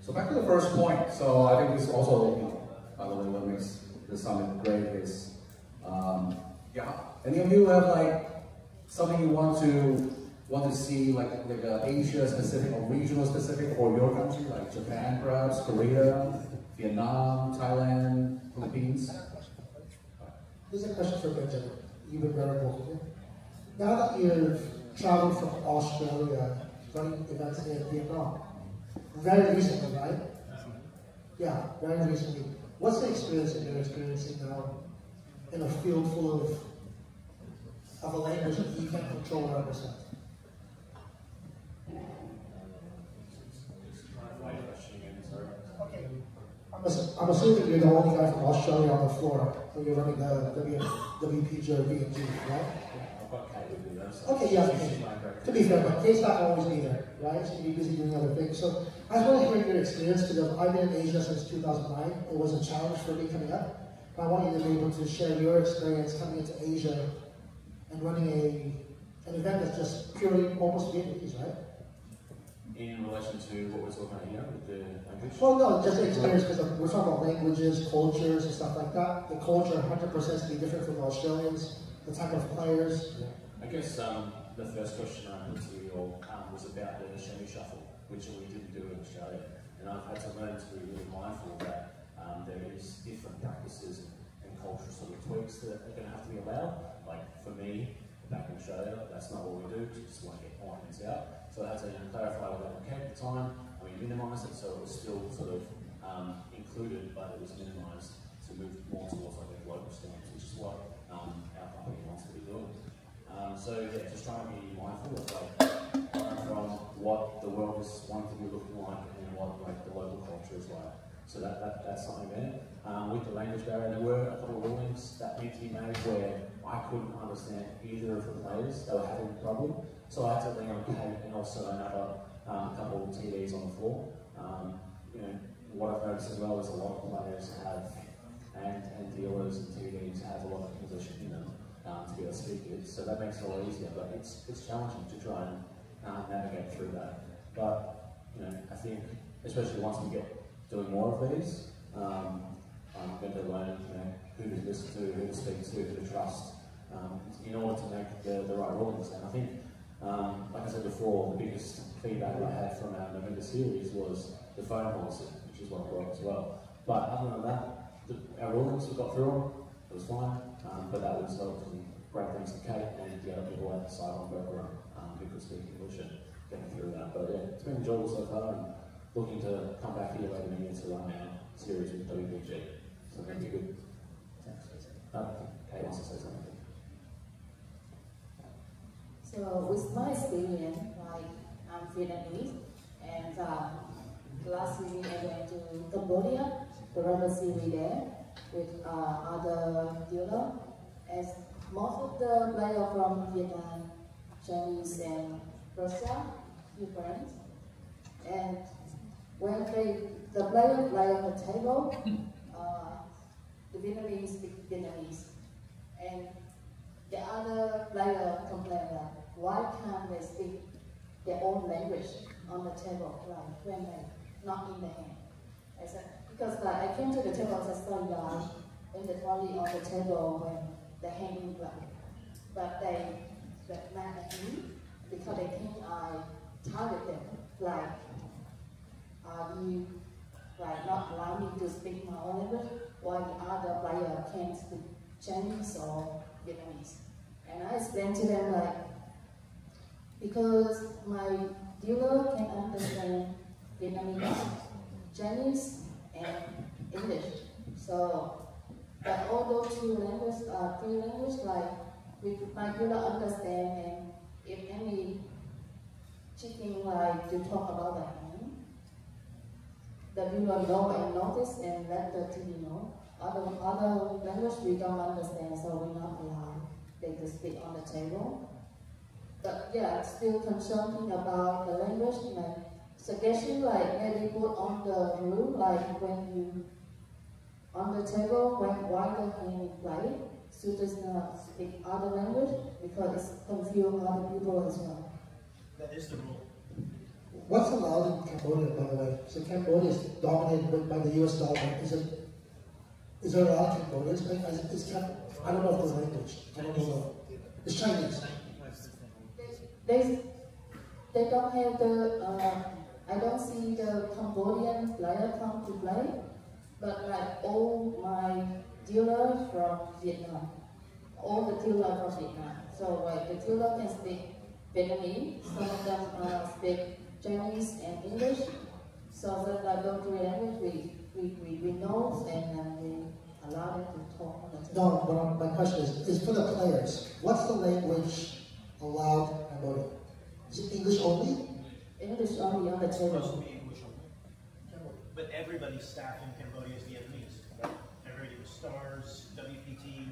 So back to the first point. So I think this also, by the way, what makes the summit great is, any of you have like something you want to see, like Asia specific or regional specific for your country, like Japan, perhaps Korea, Vietnam, Thailand, Philippines? Here's a question for Benjamin. You've been very vocal. Now that you've traveled from Australia, running events in Vietnam, very recently, right? Yeah, very recently. What's the experience that you're experiencing now in a field full of a language that you can't control or understand? Okay. I'm assuming you're the only guy from Australia on the floor when you're running the WPG or VMG, right? Okay, yeah. To be fair, but Kate's not always be there, right? She'll be busy doing other things. So I just want to hear your experience because I've been in Asia since 2009. It was a challenge for me coming up. But I want you to be able to share your experience coming into Asia and running an event that's just purely almost Vietnamese, right? In relation to what we're talking about here with the language? Well, no, just the experience because we're talking about languages, cultures, and stuff like that. The culture 100% is be different from the Australians, the type of players. Yeah. I guess the first question I put to you all was about the semi shuffle, which we didn't do in Australia. And I've had to learn to be really mindful that there is different practices and cultural sort of tweaks that are going to have to be allowed. Like for me, back in Australia, that's not what we do, we just want to get points out. So I had to clarify with that at the time. I mean, minimise it so it was still sort of included, but it was minimised to move more towards like a global stance, which is what our company wants to be doing. So yeah, just trying to be mindful of like from what the world is wanting to be looking like and what like the local culture is like. So that's something there. With the language barrier, there were a couple of rulings that need to be made where I couldn't understand either of the players. They were having a problem. So I had to lean on Kate and also another couple of TDs on the floor. You know, what I've noticed as well is a lot of players have, and dealers and TDs have a lot of position in them to be able to speak it. So that makes it a lot easier, but it's challenging to try and navigate through that. But you know, I think especially once we get doing more of these, I'm going to learn, you know, who to listen to, who to speak to, who to trust, in order to make the right rulings. And I think, like I said before, the biggest feedback I had from our November series was the phone policy, which is what I brought as well. But other than that, our rulings, we got through them, it was fine, but that was obviously great thanks to Kate and the other people at the side on Burger who could speak English and getting through that. But yeah, it's been enjoyable so far, and looking to come back here later in the year to run our series with WPG. So that'd be good. Thanks. Kate wants to say something. So with my experience, like I'm Vietnamese, and last week I went to Cambodia to run a series there with other dealers. As most of the players from Vietnam, Chinese, and Russia, Ukraine, and when the player play on the table, the Vietnamese speak Vietnamese, and the other player complain that why can't they speak their own language on the table, like when they not in the hand? I said, because like, I came to the table as a young guy, in the trolley on the table when the hand in black. But they get mad at me because they think I target them, like, you like not allow me to speak my own language, while the other player can't speak Chinese or Vietnamese. And I explained to them like, because my dealer can understand Vietnamese, Chinese, and English. So, but all those three languages, like, my dealer understand, and if any chicken like to talk about the hand, the dealer know and notice and let the TV know. Other language we don't understand, so we're not allowed they to speak on the table. But yeah, still concerning about the language. My suggestion, like maybe put on the rule, like when you on the table, while the hand play, students not speak other language because it's confuse other people as well. That is the rule. What's allowed in Cambodia, by the way? So Cambodia is dominated by the US dollar. Is there a lot of Cambodians? I don't know if there's language. I don't know. It's Chinese. They don't have the, I don't see the Cambodian player come to play, but like all my dealers from Vietnam, all the dealers from Vietnam. So like the dealer can speak Vietnamese, some of them speak Chinese and English. So that like those three languages we know and we allow them to talk on the table. No, but my question is for the players, what's the language allowed in Cambodia? Is it English only? English only on the table. Supposed to be English only. But everybody's staff in Cambodia is Vietnamese. Right? Everybody with Stars, WPT,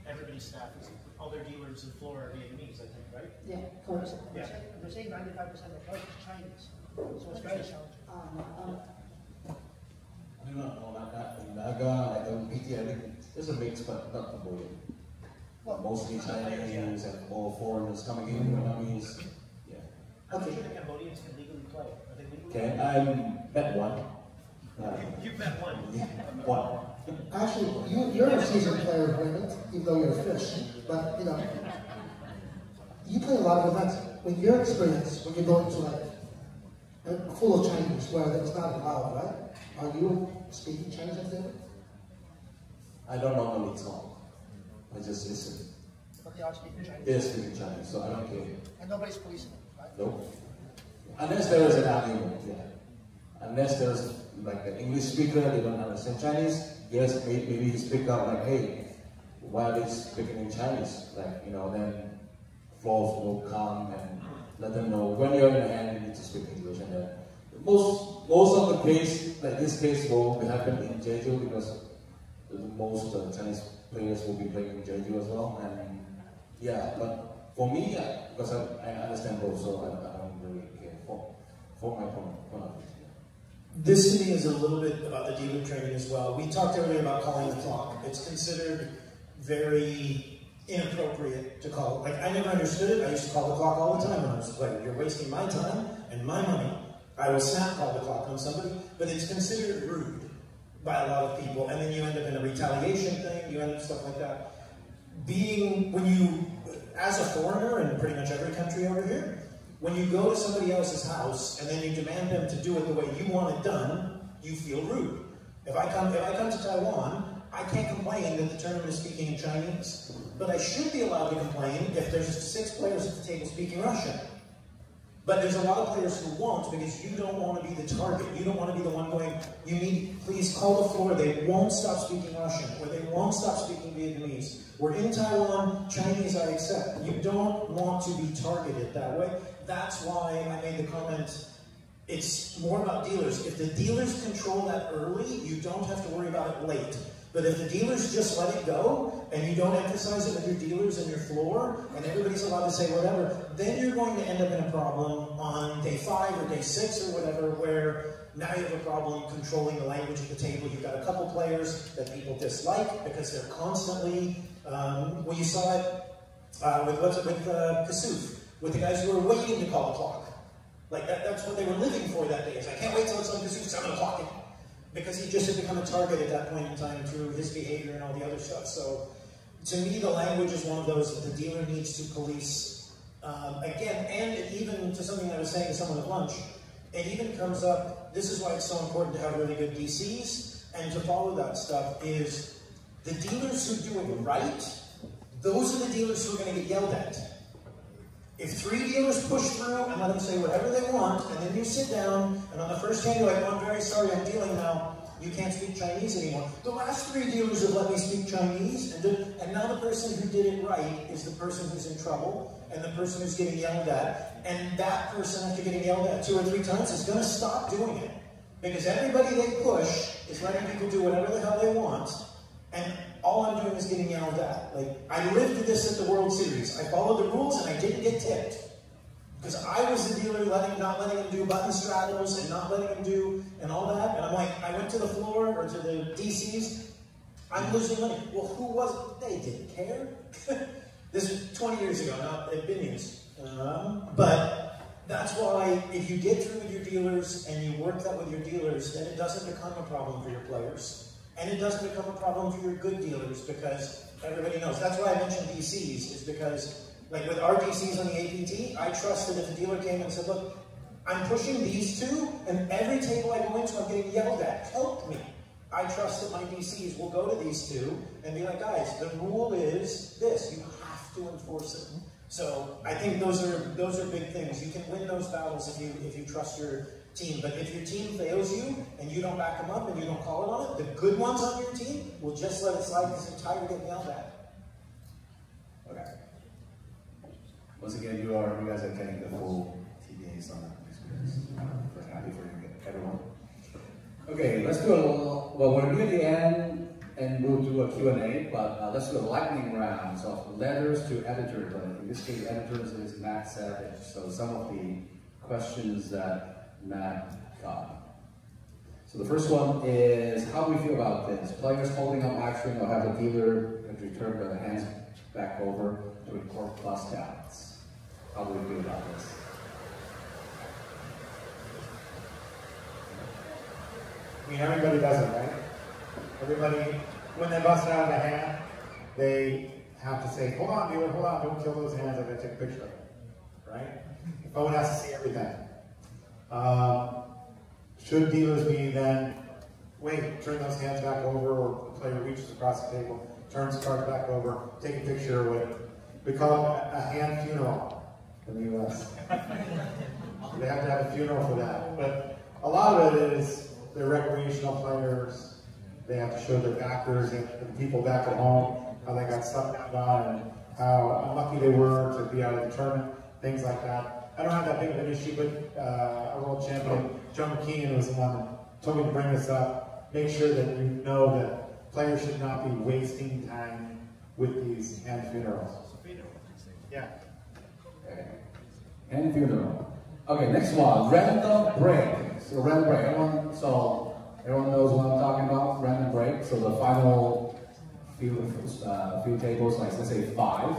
everybody's staff is, all their dealers in Florida are Vietnamese, I think, right? Yeah, correct. Yeah. They're saying 95% of the players is Chinese. So it's very challenging. I do not know about that. In Naga, like WPT, I think there's a mix, but not Cambodian. Well, mostly Chinese and more foreigners coming in, Vietnamese. Yeah. I'm sure the Cambodians can legally play. Are they legally? Okay, I met one. You've met one? Yeah, one. Actually, you're a seasoned player, Raymond, even though you're a fish. But, you know, you play a lot of events. When your experience, when you're going to like, full of Chinese, where it's not allowed, right? Are you speaking Chinese at the I don't normally talk. I just listen. But they are speaking Chinese. They're speaking Chinese, so I don't care. And nobody's policing them, right? Nope. Unless there is an argument, yeah. Unless there's like an English speaker, they don't understand Chinese, yes, maybe you speak out like, hey, why are they speaking in Chinese? Like, you know, then floors will come and let them know when you're in the hand, you need to speak English. And then most of the case, like this case, will happen in Jeju because most Chinese players will be playing in Jeju as well. And yeah, but for me, because I understand both, so I don't really care for my point of view. This to me is a little bit about the dealer training as well. We talked earlier about calling the clock. It's considered very inappropriate to call. Like, I never understood it. I used to call the clock all the time when I was playing. You're wasting my time and my money. I will snap call the clock on somebody, but it's considered rude by a lot of people, and then you end up in a retaliation thing, you end up stuff like that. When you, as a foreigner in pretty much every country over here, when you go to somebody else's house and then you demand them to do it the way you want it done, you feel rude. If I come to Taiwan, I can't complain that the tournament is speaking in Chinese, but I should be allowed to complain if there's 6 players at the table speaking Russian. But there's a lot of players who won't because you don't want to be the target. You don't want to be the one going, you need, please call the floor. They won't stop speaking Russian, or they won't stop speaking Vietnamese. We're in Taiwan, Chinese I accept. You don't want to be targeted that way. That's why I made the comment, it's more about dealers. If the dealers control that early, you don't have to worry about it late. But if the dealers just let it go, and you don't emphasize it with your dealers and your floor, and everybody's allowed to say whatever, then you're going to end up in a problem on day 5 or day 6 or whatever, where now you have a problem controlling the language at the table. You've got a couple players that people dislike because they're constantly, well, you saw it with Kasuf. with the guys who are waiting to call the clock. Like that's what they were living for that day. Is I can't wait till it's 7 o'clock again. Because he just had become a target at that point in time through his behavior and all the other stuff. So to me, the language is one of those that the dealer needs to police. Again, and even to something I was saying to someone at lunch, it even comes up, this is why it's so important to have really good DCs, and to follow that stuff is the dealers who do it right, those are the dealers who are going to get yelled at. If 3 dealers push through and let them say whatever they want, and then you sit down, and on the first hand you're like, oh, I'm very sorry, I'm dealing now, you can't speak Chinese anymore. The last 3 dealers have let me speak Chinese, and now the person who did it right is the person who's in trouble, and the person who's getting yelled at, and that person, after getting yelled at 2 or 3 times, is going to stop doing it. Because everybody they push is letting people do whatever the hell they want, and all I'm doing is getting yelled at. Like, I lived this at the World Series. I followed the rules and I didn't get tipped. Because I was the dealer not letting him do button straddles and not letting him do and all that. And I'm like, I went to the floor or to the DCs, I'm losing money. Well, who was it? They didn't care. This was 20 years ago, not at Binions. But that's why if you get through with your dealers and you work that with your dealers, then it doesn't become a problem for your players. And it doesn't become a problem for your good dealers because everybody knows. That's why I mentioned DCs, is because, like with our DCs on the APT, I trust that if a dealer came and said, look, I'm pushing these 2, and every table I go into, I'm getting yelled at. Help me. I trust that my DCs will go to these 2 and be like, guys, the rule is this. You have to enforce it. So I think those are big things. You can win those battles if you trust your team. But if your team fails you and you don't back them up and you don't call it on it, the good ones on your team will just let it slide because they're tired of getting yelled at. Okay. Once again, you guys are getting the full TDA Summit experience. We're happy for you, everyone. Okay, let's do a little, well, we're near the end and we'll do a Q&A, but let's do a lightning round of letters to editors. In this case, editors is Matt Savage. So some of the questions that Matt got. So the first one is, how do we feel about this? Players holding up action or have the dealer return their hands back over to record plus downs? How do we feel about this? I mean, everybody does it, right? Everybody, when they bust out a hand, they have to say, hold on, dealer, hold on, don't kill those hands, I gotta take a picture of it, right? The phone has to see everything. Should dealers be then, wait, turn those hands back over, or the player reaches across the table, turns the cards back over, take a picture with it. We call it a hand funeral in the US. They have to have a funeral for that. But a lot of it is they're recreational players. They have to show their backers and the people back at home how they got stuff down on and how unlucky they were to be out of the tournament, things like that. I don't have that big of an issue, but our world champion, John McKeon, was the one that told me to bring this up. Make sure that you know that players should not be wasting time with these hand funerals. Yeah. Okay. Hand funeral. Okay, next one, random break. So random break, everyone knows what I'm talking about, random break. So the final few tables, like let's say 5,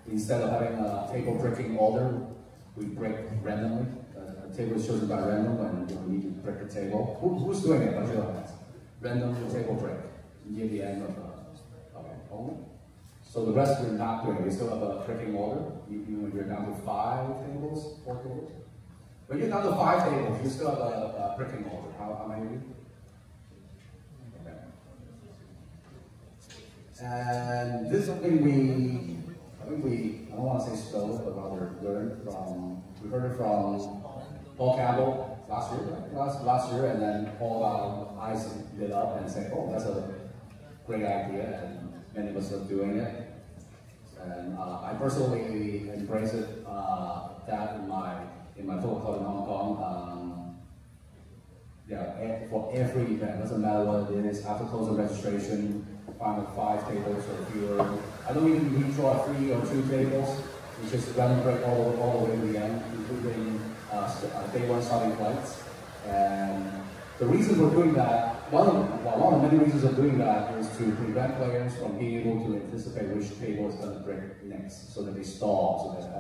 instead of having a table breaking order, we break randomly. The table is chosen by random when we need to break the table. Who's doing it? Random table break near the end of the, okay, only. So the rest we're not doing. We still have a breaking order. When you're down to 5 tables, 4 tables. When you're down to 5 tables, you still have a breaking order. How many? Okay. And this is something I don't want to say stole it, but rather learned from, we heard it from Paul Campbell last year, right? last year, and then Paul got eyes lit up and said, oh, that's a great idea, and many of us are doing it. And I personally embrace it, that in my poker club in Hong Kong. Yeah, for every event, doesn't matter what it is, after closing registration, find 5 tables or fewer. I don't even redraw 3 or 2 tables. We just random break all the way to the end, including day 1 starting flights. And the reason we're doing that one of the many reasons of doing that is to prevent players from being able to anticipate which table is going to break next, so that they stall. So they say,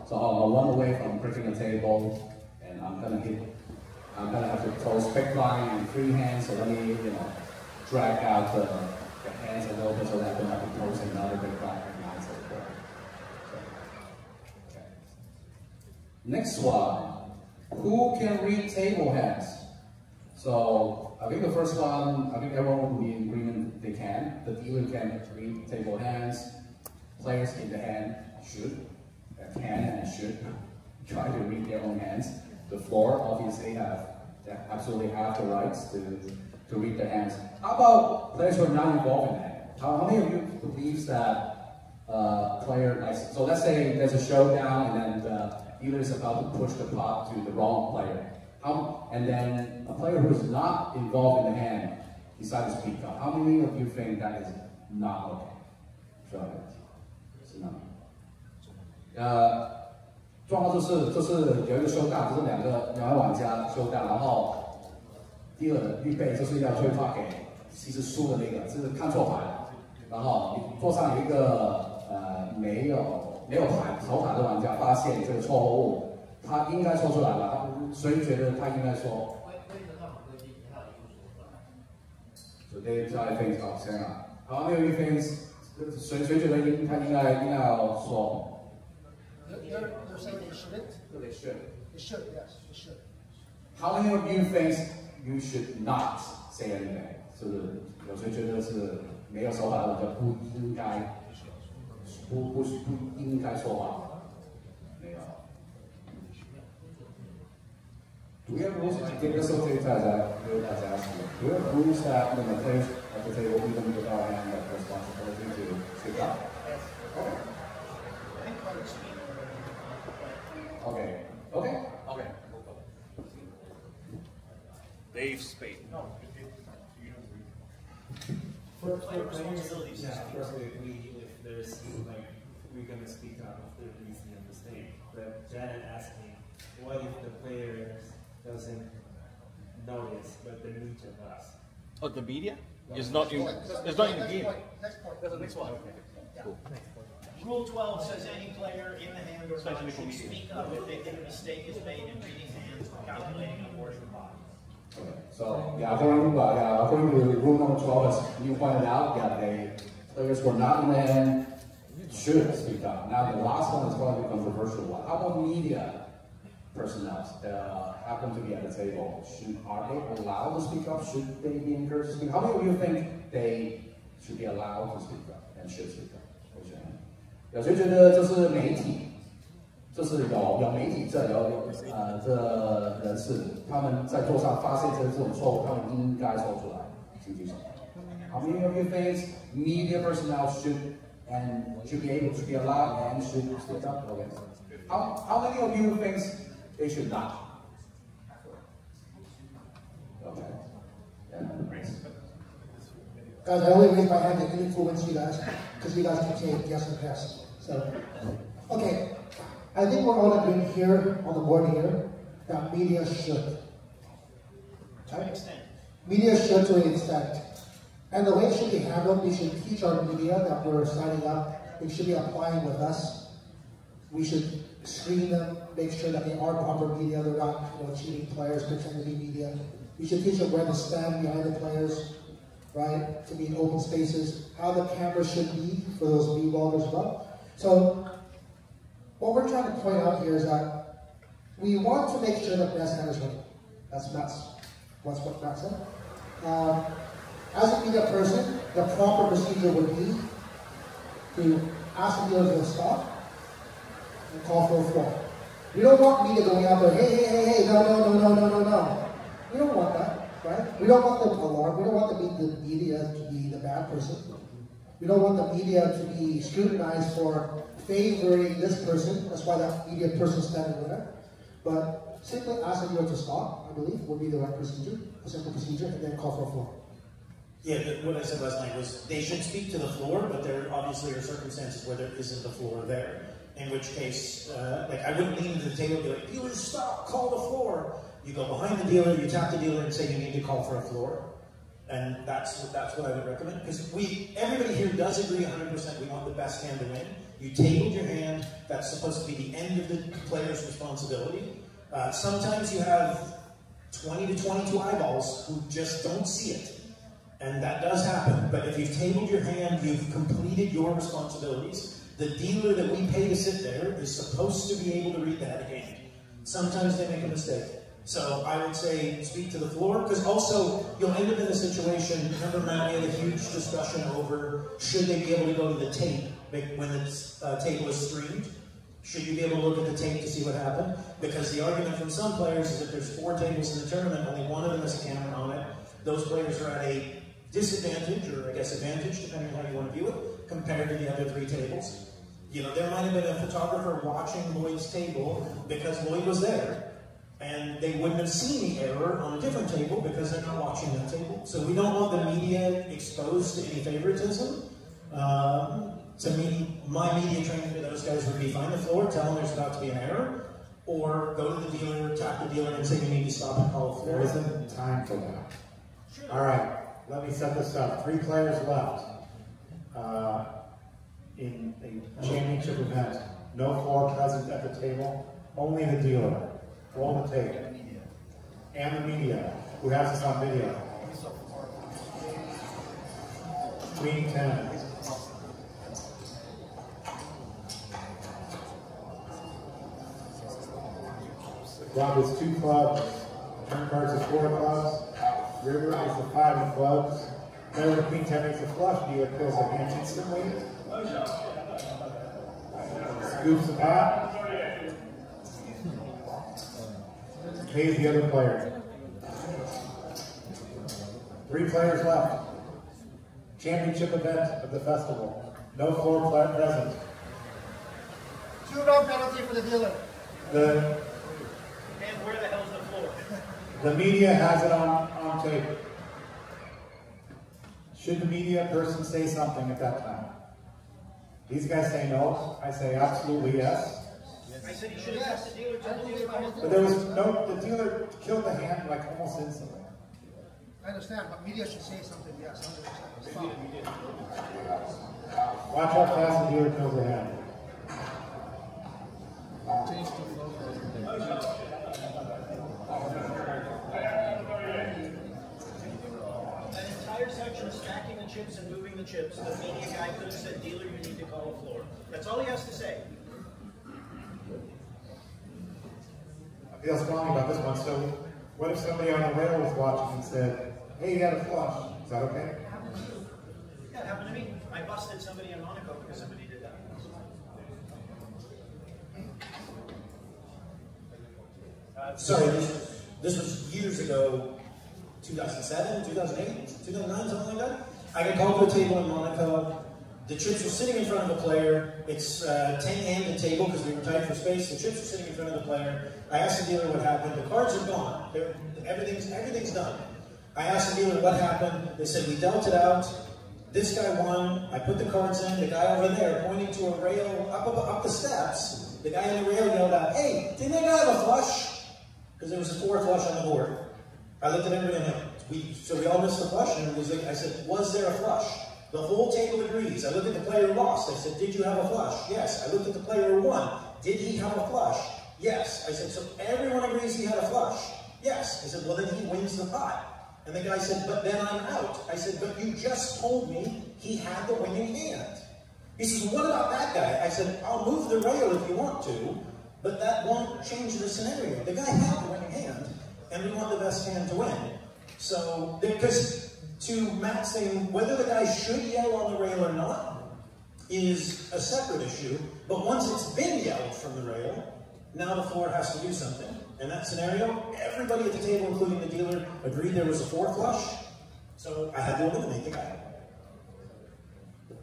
so I'll run away from breaking a table, and I'm gonna have to toss big blind in free hands. So let me, drag out the hands a little bit so that I don't have to toss another big blind and nine, so forth. Okay. Next one, who can read table hands? So I think the first one, I think everyone will be in agreement they can. The dealer can read table hands. Players in the hand can and should try to read their own hands. The floor obviously absolutely have the rights to read their hands. How about players who are not involved in that? How many of you believes that player, so let's say there's a showdown and then the dealer is about to push the pot to the wrong player. And then a player who is not involved in the hand decides to speak up. How many of you think that is not okay? Show it. It's not. 状况就是有一个休大，就是两位玩家休大，然后第二预备就是要推发给其实输的那个，就是看错牌，然后你桌上有一个没有牌手卡的玩家发现这个错误，他应该说出来了，谁觉得他应该说？So they try things out, Sarah. How many of you think 谁觉得他应该要说？ They're saying they shouldn't? No, they should. They should, yes, they should. How many of you think you should not say anything? 是有谁觉得是没有说话的，就不应该说话？没有。Do we have rules? 这个时候可以大家说 Do we have rules that when the players at the table, even without having that responsibility to speak up? Okay. Dave Spade. No. For responsibilities. Yeah, of course if there's we're gonna speak up if there's reason a mistake. But Janet asked me, what if the player doesn't notice, but the media does? Oh, the media? It's not in the game. Next point. That's the next one. Okay. Cool. Rule 12 says any player in the hand or not should speak up if a mistake is made in reading hands or calculating a portion of body. Okay. So according to rule number 12, as you pointed out, the players who are not in the hand should speak up. Now the last one is probably the controversial one. How about media personnel that happen to be at the table? Are they allowed to speak up? Should they be encouraged to speak up? How many of you think they should be allowed to speak up and should speak up? 有谁觉得就是媒体，就是有媒体这人士，他们在桌上发现这种错误，他们应该说出来，请举手。How many of you think media personnel should be able to be allowed and should speak up? Okay. How many of you think they should not? Okay. Yeah. Guys, I only raised my hand to influence you guys, because you guys can say yes and pass. So, okay, I think we're all agreeing here on the board here that media should. To an extent. Media should to an extent. And the way it should be handled, we should teach our media that we're signing up. They should be applying with us. We should screen them, make sure that they are proper media. They're not, cheating players, pretending to be media. We should teach them where to stand behind the players, right? To be in open spaces. How the camera should be for those B-ballers as well. So, what we're trying to point out here is that we want to make sure that best hand is winning. That's what Matt said. As a media person, the proper procedure would be to ask the dealer to stop and call for a floor. We don't want media going out there, hey, no. We don't want that, right? We don't want the alarm. We don't want the media to be the bad person. We don't want the media to be scrutinized for favoring this person. That's why that media person is standing there. But simply ask the dealer to stop, I believe, would be the right procedure, a simple procedure, and then call for a floor. Yeah, what I said last night was they should speak to the floor, but there obviously are circumstances where there isn't a floor there. In which case, I wouldn't lean to the table and be like, dealer, stop, call the floor. You go behind the dealer, you tap the dealer and say you need to call for a floor. And that's what I would recommend, because everybody here does agree 100% we want the best hand to win. You tabled your hand, that's supposed to be the end of the player's responsibility. Sometimes you have 20 to 22 eyeballs who just don't see it. And that does happen, but if you've tabled your hand, you've completed your responsibilities. The dealer that we pay to sit there is supposed to be able to read that hand. Sometimes they make a mistake. So I would say speak to the floor, because also you'll end up in a situation, remember Matt, we had a huge discussion over should they be able to go to the tape when the table is streamed? Should you be able to look at the tape to see what happened? Because the argument from some players is if there's 4 tables in the tournament, only one of them has a camera on it, those players are at a disadvantage, or I guess advantage, depending on how you want to view it, compared to the other 3 tables. You know, there might have been a photographer watching Lloyd's table because Lloyd was there, and they wouldn't have seen the error on a different table because they're not watching that table. So we don't want the media exposed to any favoritism. To me, my media training to those guys would be find the floor, tell them there's about to be an error, or go to the dealer, tap the dealer and say you need to stop and call the floor. There isn't time for that. Sure. All right, let me set this up. 3 players left. In a championship event, no floor present at the table, only the dealer. Roll the tape. And the media, who has this on video. Queen 10. Rob is 2 clubs. Turn cards is 4 clubs. River is the 5 of clubs. Then the Queen 10 makes a flush, dealer kills the hand instantly. Scoops the pot. Pays the other player. 3 players left. Championship event of the festival. No floor present. 2-round penalty for the dealer. And where the hell's the floor? The media has it on tape. Should the media person say something at that time? These guys say no. I say absolutely yes. I said you should have asked the dealer to But there was no, the dealer killed the hand like almost instantly. I understand, but media should say something, yes, 100%. Stop. Watch how fast the dealer kills the hand. That entire section, stacking the chips and moving the chips, the media guy could have said, dealer, you need to call the floor. That's all he has to say. I feel strongly about this one. So, what if somebody on the rail was watching and said, hey, you got a flush? Is that okay? Yeah, it happened to me. I busted somebody in Monaco because somebody did that. Sorry, this was years ago, 2007, 2008, 2009, something like that. I got called to a table in Monaco. The chips were sitting in front of the player. It's a 10-handed table because we were tight for space. The chips were sitting in front of the player. I asked the dealer what happened. The cards are gone. Everything's done. I asked the dealer what happened. They said, we dealt it out. This guy won. I put the cards in. The guy over there pointing to a rail up the steps. The guy in the rail yelled out, hey, didn't that guy have a flush? Because there was a 4 flush on the board. I looked at everybody and so we all missed the flush. And I said, was there a flush? The whole table agrees. I looked at the player who lost. I said, did you have a flush? Yes. I looked at the player who won. Did he have a flush? Yes. I said, so everyone agrees he had a flush? Yes. I said, well, then he wins the pot. And the guy said, but then I'm out. I said, but you just told me he had the winning hand. He says, what about that guy? I said, I'll move the rail if you want to, but that won't change the scenario. The guy had the winning hand, and we want the best hand to win. So, because to Matt's thing, whether the guy should yell on the rail or not is a separate issue, but once it's been yelled from the rail, now the floor has to do something. In that scenario, everybody at the table, including the dealer, agreed there was a 4 flush, so I had to eliminate the guy.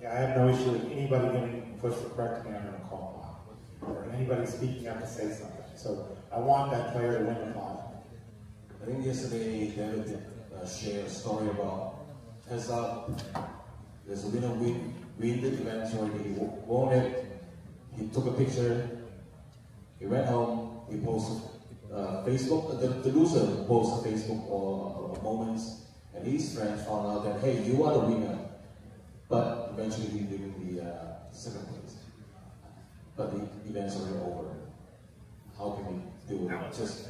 Yeah, I have no issue with anybody getting pushed the correct hand on a call, or anybody speaking up to say something. So I want that player to win the call. I think yesterday David shared a story about heads up. There's a winner win the event already. He won it. He took a picture. He went home. He posted Facebook. The loser posted Facebook or moments. And his friends found out that, hey, you are the winner. But eventually he did the second place. But the event's already over. How can we do it? Just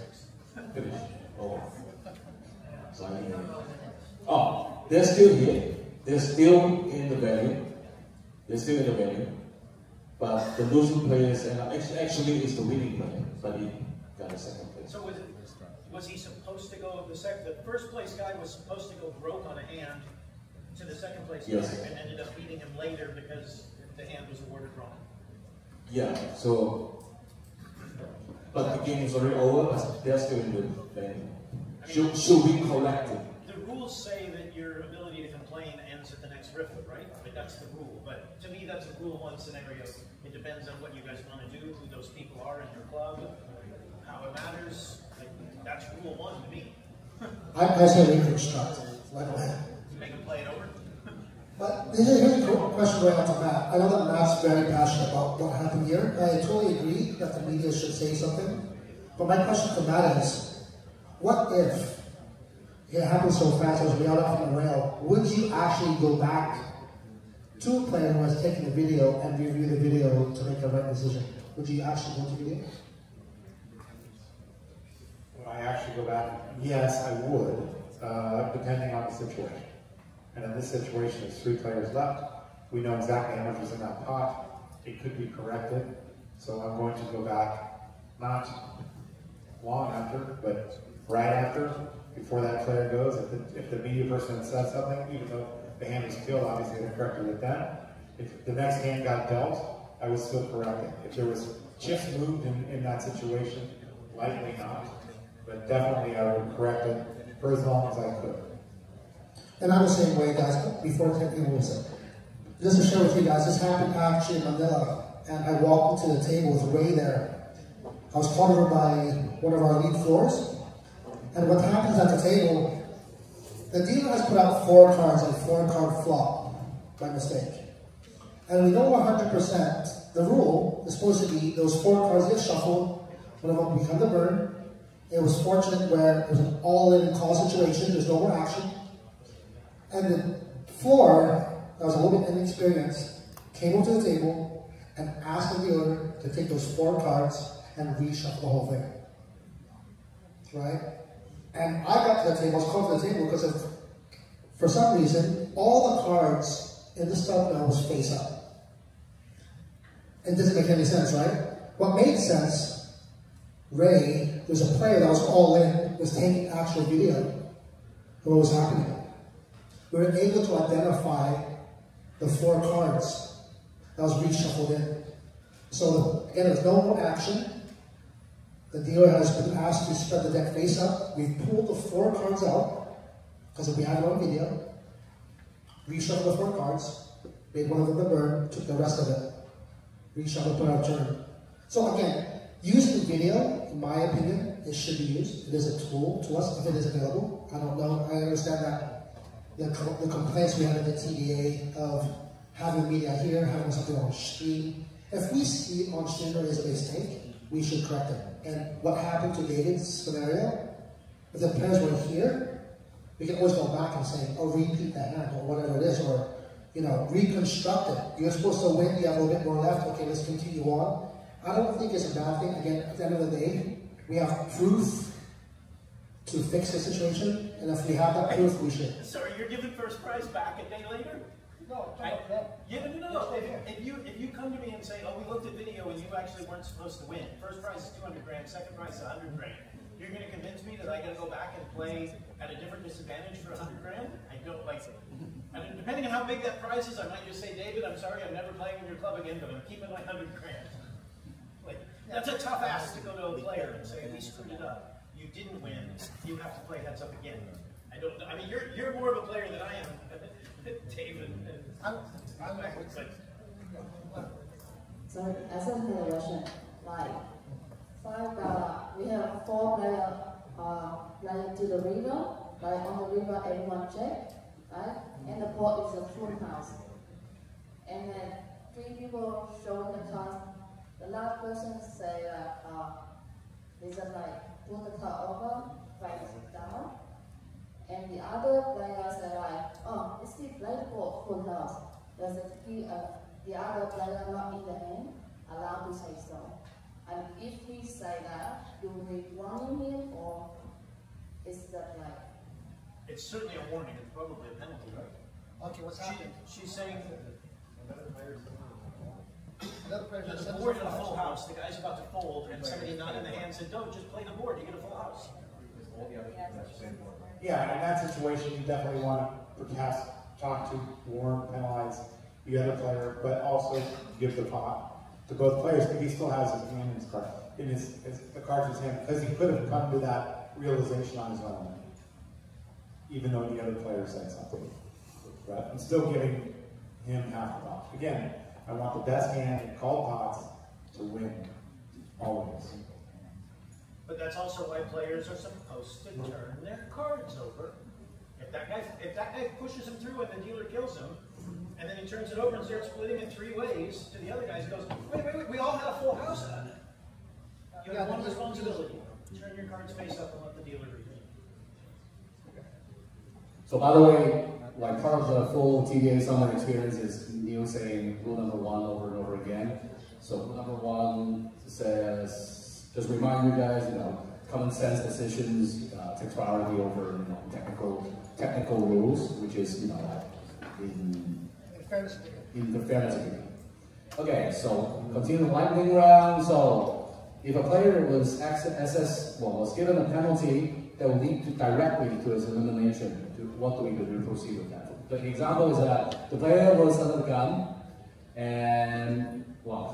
finish. Over. So I mean, oh, they're still here. They're still in the venue. They're still in the venue. But the losing players, and actually it's the winning player, but he got a second place. So was he supposed to go the first place guy was supposed to go broke on a hand to the second place guy, yes, and ended up beating him later because the hand was awarded wrong? Yeah, so, but the game is already over, but they're still in the venue. Should we collect it? The rules say that your ability to complain ends at the next riffle, right? I mean, that's the rule. But to me, that's a rule one scenario. It depends on what you guys want to do, who those people are in your club, how it matters. Like, that's rule one to me. I say reconstruct. Right away. Make them play it over. But here's a question going out to Matt. I know that Matt's very passionate about what happened here. I totally agree that the media should say something. But my question to Matt is, what if it happened so fast, it was right off on the rail, would you actually go back to a player who has taken the video and review the video to make a right decision? Would you actually go to video? Would I actually go back? Yes, I would, depending on the situation. And in this situation, there's 3 players left. We know exactly how much was in that pot. It could be corrected. So I'm going to go back, not long after, but right after, before that player goes. If the media person had said something, even though the hand was killed, obviously they corrected it then. If the next hand got dealt, I would still correct it. If there was chips moved in that situation, likely not. But definitely I would correct it for as long as I could. And I'm the same way, guys, before taking listen. Just to share with you guys, this happened actually in Manila, and I walked into the table with Ray there. I was called over by one of our lead floors, and what happens at the table, the dealer has put out 4 cards and 4-card flop by mistake. And we know 100% the rule is supposed to be those 4 cards get shuffled, one of them become the burn. It was fortunate where it was an all-in call situation, there's no more action. And the floor, that was a little bit inexperienced, came over to the table and asked the dealer to take those 4 cards and reshuffle the whole thing. Right? And I got to the table, I was called to the table because for some reason, all the cards in the stub now was face up. It doesn't make any sense, right? What made sense, Ray, there's a player that was all in, was taking actual video of what was happening. We were able to identify the 4 cards that was reshuffled in. So again, there's no more action. The dealer has been asked to spread the deck face up. We've pulled the 4 cards out, because we had it on video. Reshuffled the 4 cards, made one of them the burn, took the rest of it. Reshuffled, put out turn. So again, using video, in my opinion, it should be used. It is a tool to us if it is available. I don't know, I understand that the complaints we had at the TDA of having media here, having something on stream. If we see it on stream there is a mistake, we should correct it. And what happened to David's scenario, if the players were here, we can always go back and say, oh, repeat the hand, or whatever it is, or, you know, reconstruct it. You're supposed to win, you have a little bit more left, okay, let's continue on. I don't think it's a bad thing. Again, at the end of the day, we have proof to fix the situation, and if we have that proof, we should. Sorry, you're giving first prize back a day later? No, no. If you come to me and say, oh, we looked at video and you actually weren't supposed to win. First prize is 200 grand, second prize is 100 grand. You're going to convince me that I got to go back and play at a different disadvantage for 100 grand? I don't like it. I mean, depending on how big that prize is, I might just say, David, I'm sorry, I'm never playing in your club again, but I'm keeping my 100 grand. Like, that's a tough ask to go to a player and say, we screwed it up. You didn't win. You have to play heads up again. I mean, you're more of a player than I am, David. So as a federation, like we have 4 players playing to the river. Like on the river, everyone check, right? And the pot is a full house. And then 3 people showing the cards. The last person say they just like put the card over, write it down, and the other players are like, oh, it's still play for full house. Does it give the other player not in the hand allowed to say so? And if he say that, do we warn him or is that like? It's certainly a warning. It's probably a penalty, right? Okay, what's happening? She's saying another player the just board in a full house, the guy's about to fold, and somebody not in the hand said, don't, just play the board, you get a full house. Yeah, in that situation, you definitely want to perhaps talk to, warn, penalize the other player, but also give the pot to both players if he still has his hand in his card, the cards in his hand, because he could have come to that realization on his own, even though the other player said something. But I'm still giving him half the pot. Again, I want the best hand in called pots to win, always. But that's also why players are supposed to turn their cards over. If that guy pushes him through and the dealer kills him, and then he turns it over and starts splitting it 3 ways to the other guys and goes, wait, we all had a full house on it. You have one responsibility. Turn your cards face up and let the dealer read it. So by the way, like part of the full TDA Summit experience is Neil saying rule number 1 over and over again. So rule number 1 says, just remind you guys, common sense decisions takes priority over technical rules, which is in the fairness agreement. Okay, so continue the lightning round. So if a player was given a penalty that will lead directly to his elimination, what do we do to proceed with that? The example is that the player was under the gun, and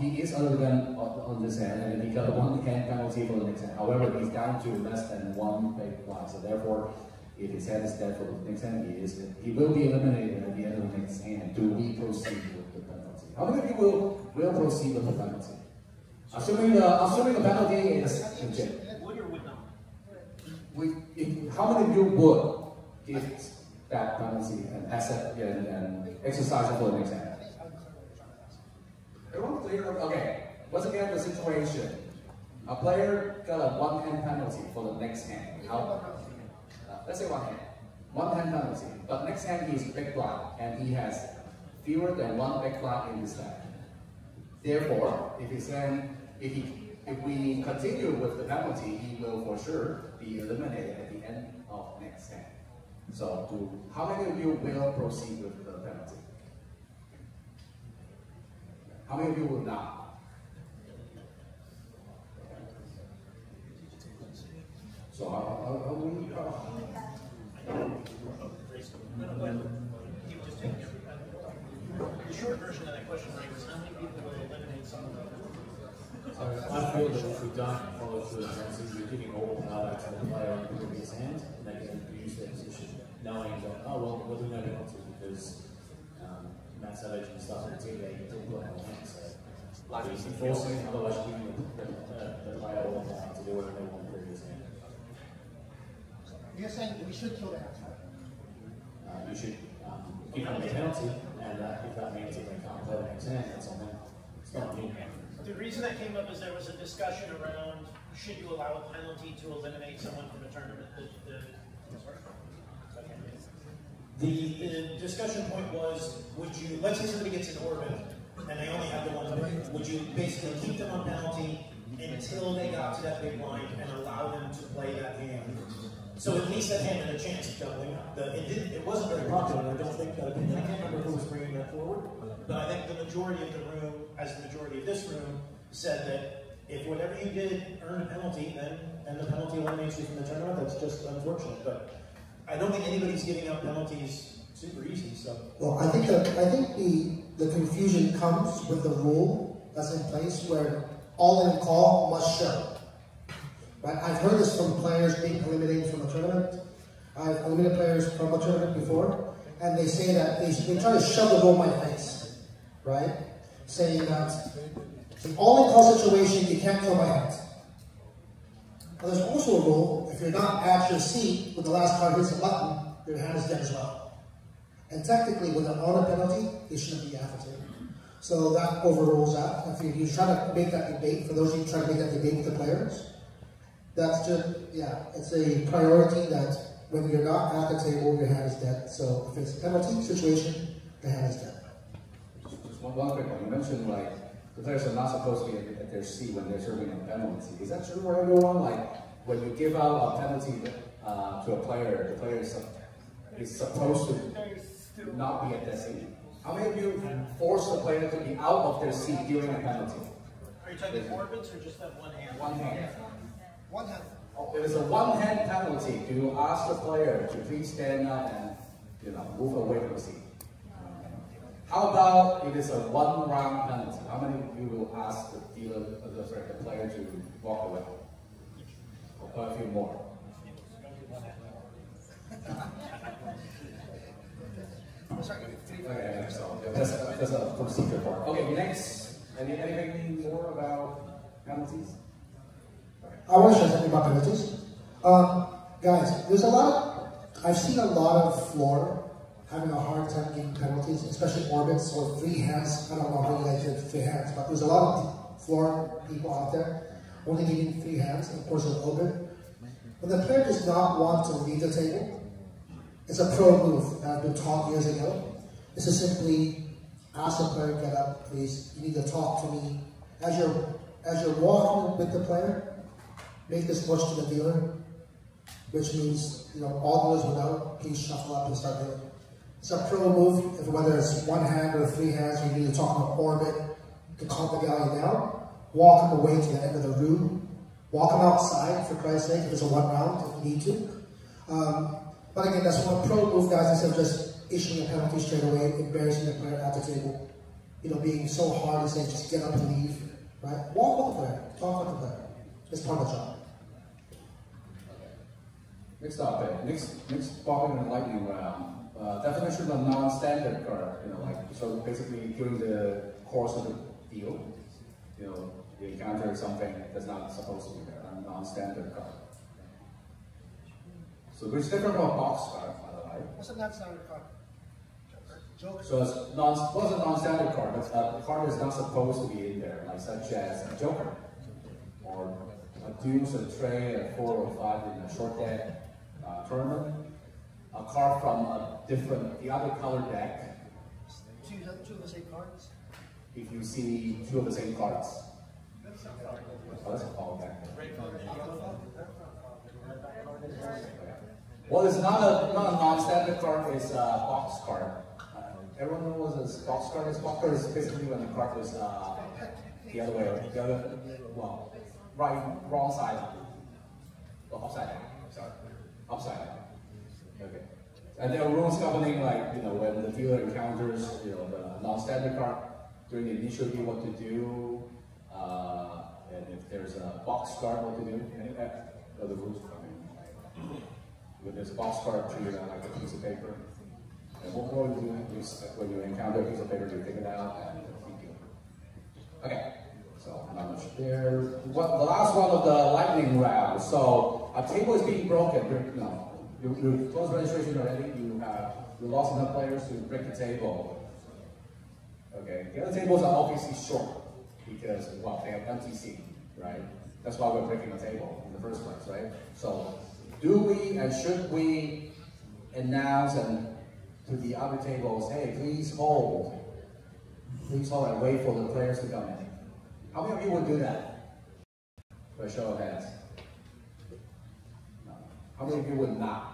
he is under the gun on this hand, and he got a 1-hand penalty for the next hand. However, he's down to less than 1 big blind, so therefore, if his hand is dead for the next hand, he will be eliminated at the end of the next hand. Do we proceed with the penalty? How many of you will proceed with the penalty? Assuming the penalty is legit. Would or would not? How many of you would give that penalty and exercise it for the next hand? Everyone clear? Okay. Once again, the situation. A player got a 1-hand penalty for the next hand. Let's say 1 hand. 1-hand penalty. But next hand he's big blind and he has fewer than 1 big blind in his hand. Therefore, if we continue with the penalty, he will for sure be eliminated at the end of next hand. So, how many of you will proceed with the penalty? How many of you will not? So, how we? The short version of that question, Ray, was how many people will eliminate someone? I feel that if we don't follow through the penalties, we're giving all the power to the player on the previous hand, and they can use their position, knowing that, we'll do no penalty because Matt Savage and stuff in the team, they didn't put on hand, so he's enforcing, otherwise giving the player all the power to do whatever they want on the previous hand. You're saying we should kill the house, right? You should give them the penalty, and if that means that they can't play the next hand, that's on them. It's not me. The reason that came up is there was a discussion around should you allow a penalty to eliminate someone from a tournament. The discussion point was, would you, let's say somebody gets in orbit and they only have the 1 big, would you basically keep them on penalty until they got to that big blind and allow them to play that hand? So at least that hand had a chance of doubling up. It wasn't very popular, I don't think, I can't remember who was bringing that forward, but I think the majority of the room, as the majority of this room, said that if whatever you did earned a penalty, and the penalty eliminates you from the tournament, that's just unfortunate. But I don't think anybody's giving out penalties super easy, so. Well, I think the confusion comes with the rule that's in place where all in call must show. Right? I've heard this from players being eliminated from a tournament. I've eliminated players from a tournament before, and they say that they try to shove the rule in my face, right? Saying that in all in call situation, you can't kill my hand. But there's also a rule, if you're not at your seat when the last card hits the button, your hand is dead as well. And technically, with an honor penalty, it shouldn't be advocated. So that overrules that. If you try to make that debate, for those of you trying to make that debate with the players, that's just, it's a priority that When you're not at the table, your hand is dead. So if it's a penalty situation, the hand is dead. Just one quick one. You mentioned like the players are not supposed to be at their seat when they're serving a penalty. Is that true for everyone? Like when you give out a penalty to a player, the player is supposed to not be at their seat. How many of you force the player to be out of their seat during a penalty? Are you talking orbits or just that one hand? One hand. One hand. If it's a one-hand penalty, do you ask the player to please stand up and move away from the seat? How about if it's a one-round penalty? How many of you will ask the player to walk away? Or quite a few more. Okay, so that's a procedure part. Okay, next. Anything more about penalties? I want to share something about penalties. Guys, there's a lot I've seen a lot of floor having a hard time getting penalties, especially orbits or free hands. I don't know how you guys get free hands, but there's a lot of floor people out there only getting free hands, of course an orbit. When the player does not want to leave the table, it's a pro move that has been taught years ago. It's to simply ask the player, get up, please. You need to talk to me. As you're walking with the player, make this push to the dealer, which means, all dealers will know, please shuffle up and start dealing. It's a pro move, whether it's one hand or three hands, or you need to talk about orbit to calm the guy down. Walk him away to the end of the room. Walk him outside, for Christ's sake, if it's a one round, if you need to. But again, that's one pro move, guys, instead of just issuing a penalty straight away, embarrassing the player at the table. Being so hard to say, just get up and leave, right? Walk with the player, talk with the player. It's part of the job. Next topic. Next topic in the lightning round. Definition of non-standard card. So basically during the course of the deal, you encounter something that's not supposed to be there. A non-standard card. So which is different from a box card, by the way. What's a non-standard card? Joker. So it's a non-standard card, but a card is not supposed to be in there, like such as a joker, or a deuce, a tray, a 4 or 5 in a short deck tournament. A card from the other color deck. Two of the same cards? If you see two of the same cards. Oh, that's a call deck. What is not a non-standard card is a box card. Everyone knows what a box card is. Box card is basically when the card is the other way, wrong side up. Well, upside down. Sorry, upside down. Okay. And there are rules governing, when the dealer encounters, the non-standard card during the initial deal, what to do, and if there's a box card, what to do. Any other rules coming? When there's a box card, treat it like a piece of paper. And what more do you do when you encounter a piece of paper, you take it out and keep it. Okay. So not much there. The last one of the lightning round. So a table is being broken. You close registration already. You lost enough players to break the table. Okay. The other tables are obviously short because they have empty seat, right? That's why we're breaking the table in the first place, right? So do we and should we announce to the other tables, hey, please hold and wait for the players to come in? How many of you would do that? For a show of hands. No. How many of you would not?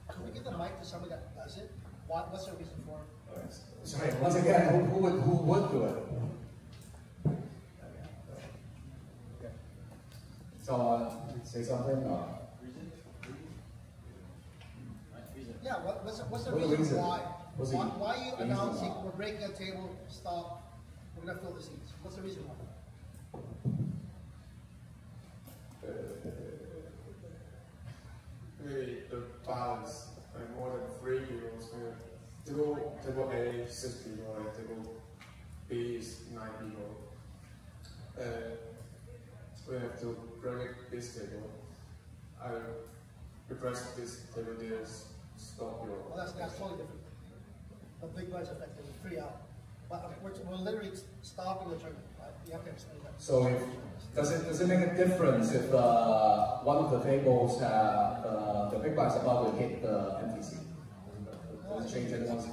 Can we give the mic to somebody that does it? What's the reason for it? Okay. Sorry, once again, who would do it? Someone say something? Yeah, what's the reason why? Why are you announcing we're breaking a table, stop, we're going to fill the seats? What's the reason why? Maybe the balance, more than 3 euros. Table A, 6 people, and table B is 9 people. We have to break this table. I request this table deals stop your. Well, that's totally different. The big blinds affected 3 out. But we're literally stopping the tournament. Right? You have to explain that. So does it make a difference if one of the tables have the big blind is about to hit the NTC? Does it change anyone's?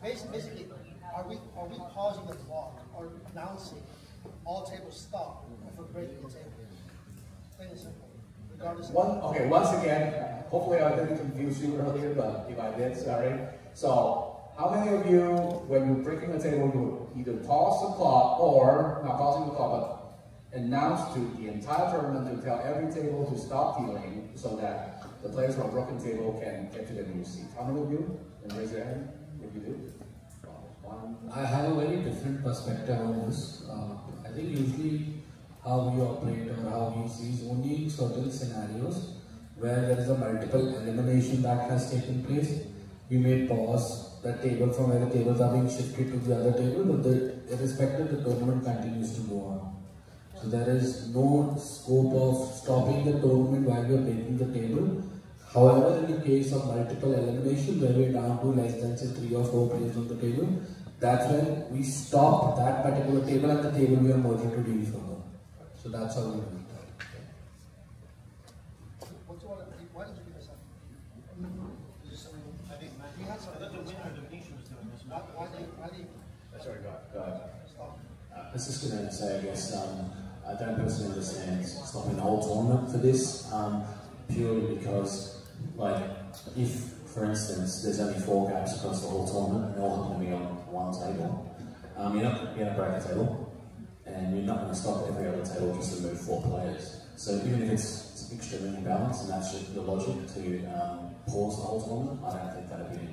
Basically, are we pausing the clock or announcing all tables stop if we're breaking the table? Plain and simple. Regardless. Okay. Once again, hopefully I didn't confuse you earlier, but if I did, sorry. So, how many of you, when you're breaking a table, you either pause the clock or not pausing the clock, but announce to the entire tournament to tell every table to stop dealing so that the players from a broken table can get to their new seat? How many of you? And raise your hand if you do. I have a very different perspective on this. I think usually how we operate or how we see is only in certain scenarios where there is a multiple elimination that has taken place. We may pause the table from where the tables are being shifted to the other table, but irrespective, the tournament continues to go on. So there is no scope of stopping the tournament while we are breaking the table. However, in the case of multiple elimination, where we are down to less than say 3 or 4 players on the table, that's when we stop that particular table and the table we are merging to deal further. So that's how we do it. Why did you give us I think the winner of the nation was doing this. Why do you? Sorry, go ahead. I was just going to say, I guess, I don't personally understand stopping the whole tournament for this, purely because, like, if, for instance, there's only 4 gaps across the whole tournament and all happen to be on one table, you're not going to break a table, and you're not going to stop every other table just to move 4 players. So even if it's extremely balanced, and that's just the logic to pause the whole tournament, I don't think that would be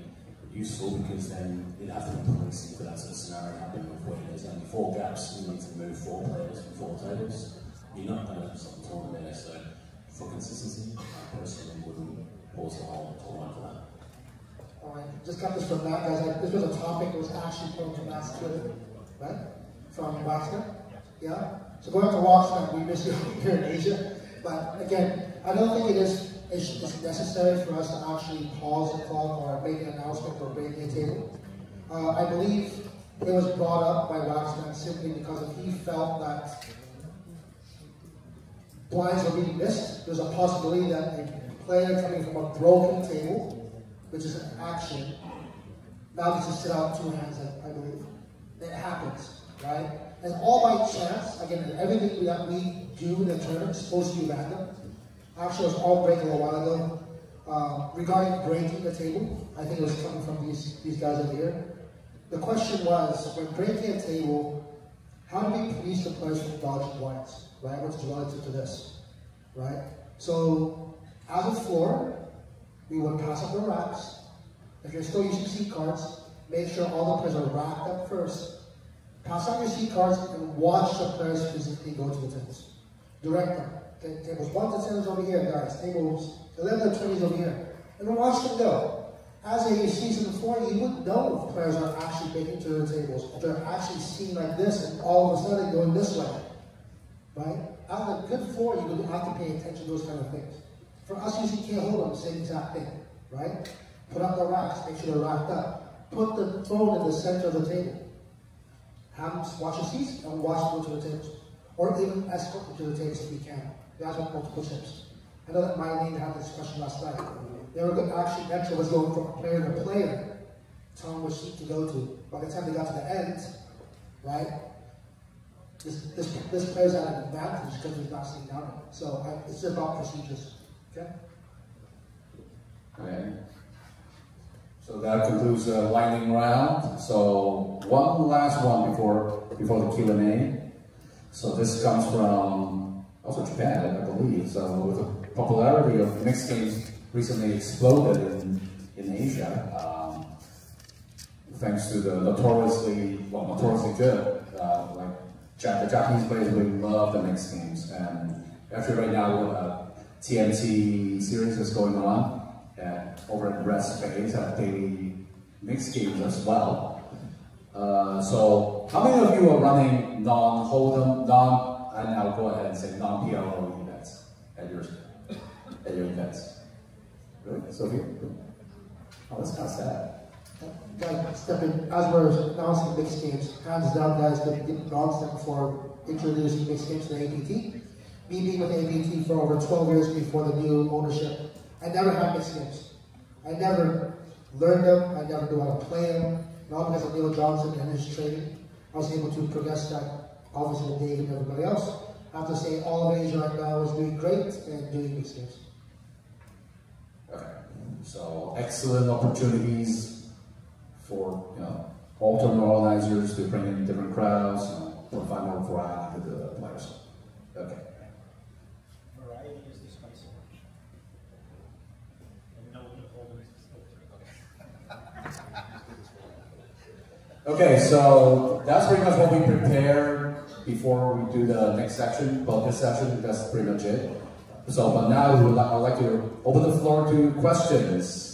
useful, because then you'd have to be policing for that sort of scenario happening where there's only 4 gaps, you need to move 4 players from 4 tables. You're not going to stop the tournament there, so for consistency, I personally wouldn't pause the whole tournament for that. Alright, just got this from Matt, guys. This was a topic that was actually put on Matt's Twitter, right? From Waxman. Yeah? So going to Waxman, we miss you here in Asia. But again, I don't think it's necessary for us to actually pause the clock or make an announcement for breaking a table. I believe it was brought up by Waxman simply because if he felt that blinds were being missed, there's a possibility that a player coming from a broken table, which is an action, now gets to sit out 2 hands, I believe. It happens, right? And all by chance, again, everything that we do in the tournament is supposed to be random. Actually, it was all breaking a while ago. Regarding breaking the table, I think it was coming from these guys over here. The question was, when breaking a table, how do we police the players from dodging blinds, right? Which is relative to this, right? So, as a floor, we would pass up the racks. If you're still using seat cards, make sure all the players are racked up first. Pass out your seat cards and watch the players physically go to the tables. Direct them. Okay, tables 1 to 10 is over here, guys. Tables 11 to 20 is over here. And then watch them go. As a seasoned floor, you wouldn't know if players are actually making to the tables. If they're actually seen like this and all of a sudden going this way. Right? As a good floor, you would have to pay attention to those kind of things. For us, usually can't hold on the same exact thing, right? Put up the racks, make sure they're racked up. Put the phone in the center of the table. Have them watch the seats and watch them go to the tables. Or even escort them to the tables if you can. You guys have multiple chips. I know that my name had this question last night. They were actually, Metro was going from player to player, telling them which seat to go to. By the time they got to the end, right? This player's at an advantage because he's not sitting down. So it's just about procedures. Okay. Okay. So that concludes the lightning round. So one last one before the Q&A. So this comes from also Japan, I believe. So with the popularity of mixed games recently exploded in Asia, thanks to the notoriously good, the Japanese players really love the mixed games. And actually right now, TMT series is going on over at Rest Phase at daily mixed games as well. So how many of you are running non-Hold'em, and I'll go ahead and say non-PRO events at your events? Really? So here? Oh, that's kind of sad. Like stepping, as we're announcing mixed games, hands down guys, the dog step for introducing mixed games to the APT. Me being with the APT for over 12 years before the new ownership, I never had mixed games. I never learned them, I never knew how to play them. Not because of Neil Johnson and his training, I was able to progress that, obviously with Dave and everybody else. I have to say all of Asia right now is doing great and doing mixed games. Okay, so excellent opportunities for all tournament organizers to bring in different crowds, provide more variety to the players. Okay. Variety is the spice of it. And no withholding. Okay, so that's pretty much what we prepared before we do the next section. But this section, that's pretty much it. So, but now I'd like to open the floor to questions.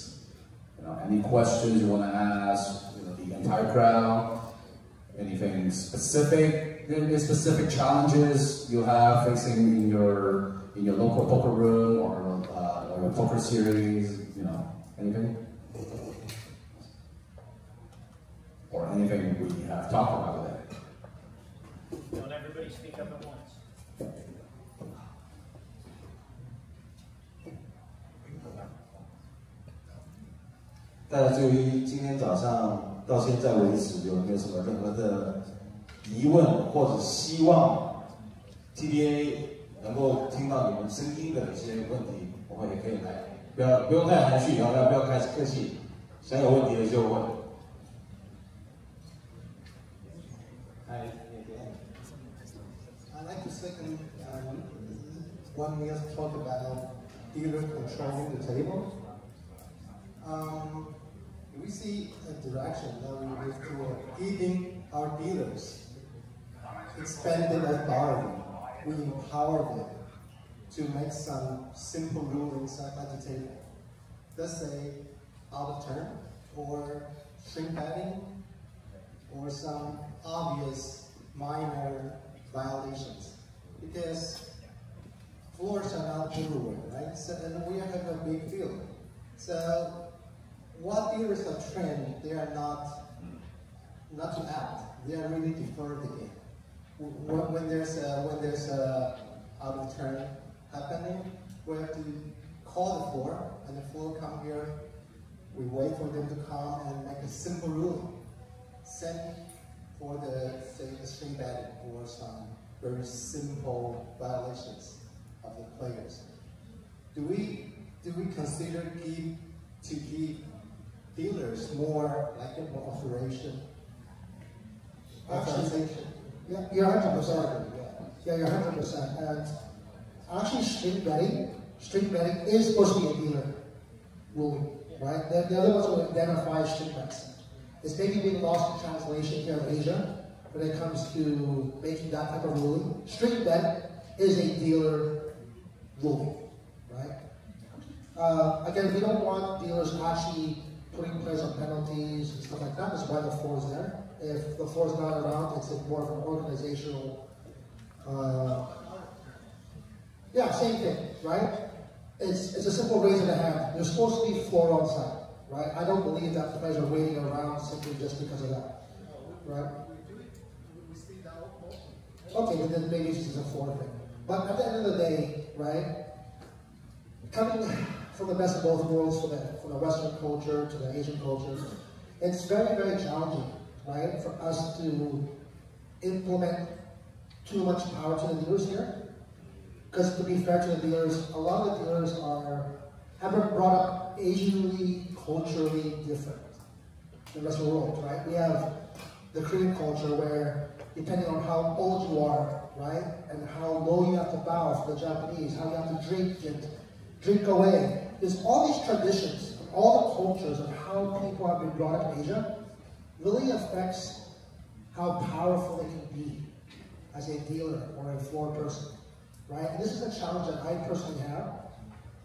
Any questions you want to ask the entire crowd? Anything specific? Any specific challenges you have facing in your local poker room or a poker series? Anything? Or anything we have talked about today? Don't everybody speak up at once. 大家对于今天早上到现在为止有没有什么任何的疑问，或者希望 TDA 能够听到你们声音的一些问题，我们也可以来，不用太含蓄，然后不要开始客气，想有问题的就问。 I'd like to second one Neil's talk about dealer controlling the table. We see a direction that we move toward giving our dealers expanded authority. We empower them to make some simple rulings at the table. Let's say out of turn, or string betting, or some obvious minor violations, because floors are not everywhere, right? So, and we have a big field. So what dealers are trained, they are not to act. They are really defer the game. When there's a out of turn happening, we have to call the floor, and the floor come here. We wait for them to come and make a simple ruling. Send for say the string betting or some very simple violations of the players. Do we consider to give dealers more like an operation? Actually, yeah, you're 100%. Yeah, you're 100%. And actually, string betting is supposed to be a dealer ruling, right? The other ones will identify string bets. It's maybe being lost in translation here in Asia when it comes to making that type of ruling. String bet is a dealer ruling, right? Again, if you don't want dealers actually putting players on penalties and stuff like that, that's why the floor is there. If the floor is not around, it's more of an organizational, yeah, same thing, right? It's a simple raise of the hand. There's supposed to be floor on site. Right? I don't believe that the players are waiting around simply just because of that. Right? Okay, but then maybe this is a floor thing. But at the end of the day, right, coming from the best of both worlds, from the Western culture to the Asian culture, it's very, very challenging, right, for us to implement too much power to the dealers here. Because to be fair to the dealers, a lot of the dealers have been brought up Asianly, culturally different than the rest of the world, right? We have the Korean culture where, depending on how old you are, right, and how low you have to bow for the Japanese, how you have to drink and drink away. There's all these traditions, all the cultures of how people have been brought up in Asia really affects how powerful they can be as a dealer or a floor person, right? And this is a challenge that I personally have.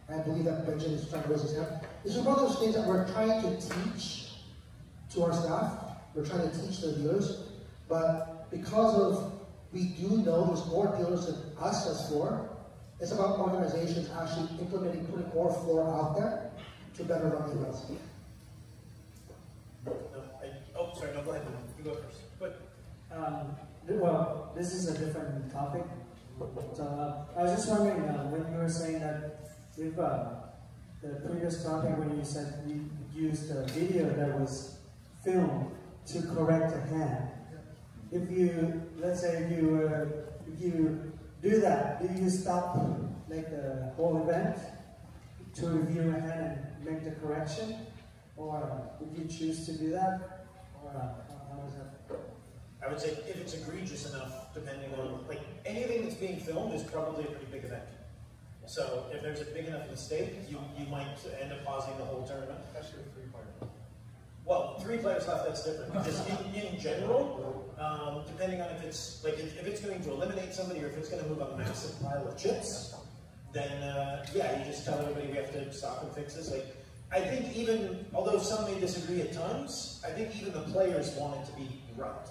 I believe that Benjamin is trying to raise his hand. This is one of those things that we're trying to teach to our staff. We're trying to teach the dealers. But because of, we do know there's more dealers than us as floor, it's about organizations actually implementing, putting more floor out there to better run the events. Well, this is a different topic. So I was just wondering when you were saying that if the previous topic when you said you used a video that was filmed to correct a hand. If you, let's say, if you do that, do you stop like the whole event to review a hand and make the correction, or would you choose to do that, or how is that? I would say if it's egregious enough, depending on, like, anything that's being filmed is probably a pretty big event. So if there's a big enough mistake, you might end up pausing the whole tournament. Especially with 3 players. Well, 3 players left, that's different. Just in general, depending on if it's, like, if it's going to eliminate somebody or if it's going to move a massive pile of chips, then, yeah, you just tell everybody we have to stop and fix this. Like, I think even, although some may disagree at times, I think even the players want it to be right.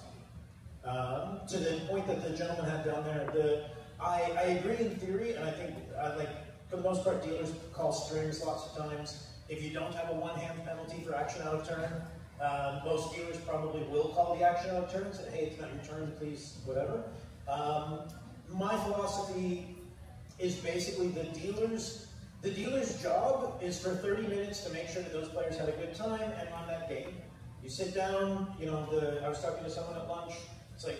To the point that the gentleman had down there, I agree in theory, and I think, like, for the most part, dealers call strings lots of times. If you don't have a one-hand penalty for action out of turn, most dealers probably will call the action out of turn and say, hey, it's not your turn, please, whatever. My philosophy is basically the dealer's job is for 30 minutes to make sure that those players had a good time and run that game. You sit down, you know, I was talking to someone at lunch, it's like,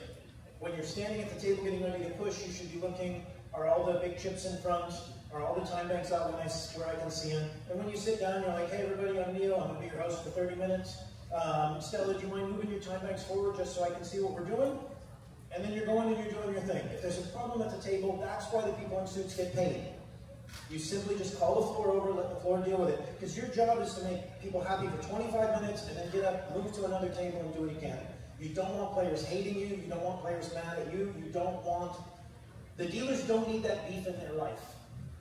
when you're standing at the table getting ready to push, you should be looking, are all the big chips in front? Are all the time banks out where I can see them? And when you sit down, you're like, hey everybody, I'm Neil, I'm gonna be your host for 30 minutes. Stella, do you mind moving your time banks forward just so I can see what we're doing? And then you're going and you're doing your thing. If there's a problem at the table, that's why the people in suits get paid. You simply just call the floor over, let the floor deal with it. Because your job is to make people happy for 25 minutes and then get up, move to another table and do what you can. You don't want players hating you, you don't want players mad at you, you don't want... The dealers don't need that beef in their life.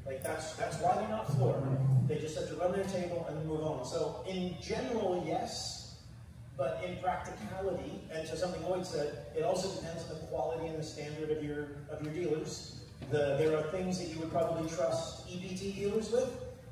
Like, that's why they're not floor. They just have to run their table and then move on. So, in general, yes, but in practicality, and to something Lloyd said, it also depends on the quality and the standard of your dealers. There are things that you would probably trust EPT dealers with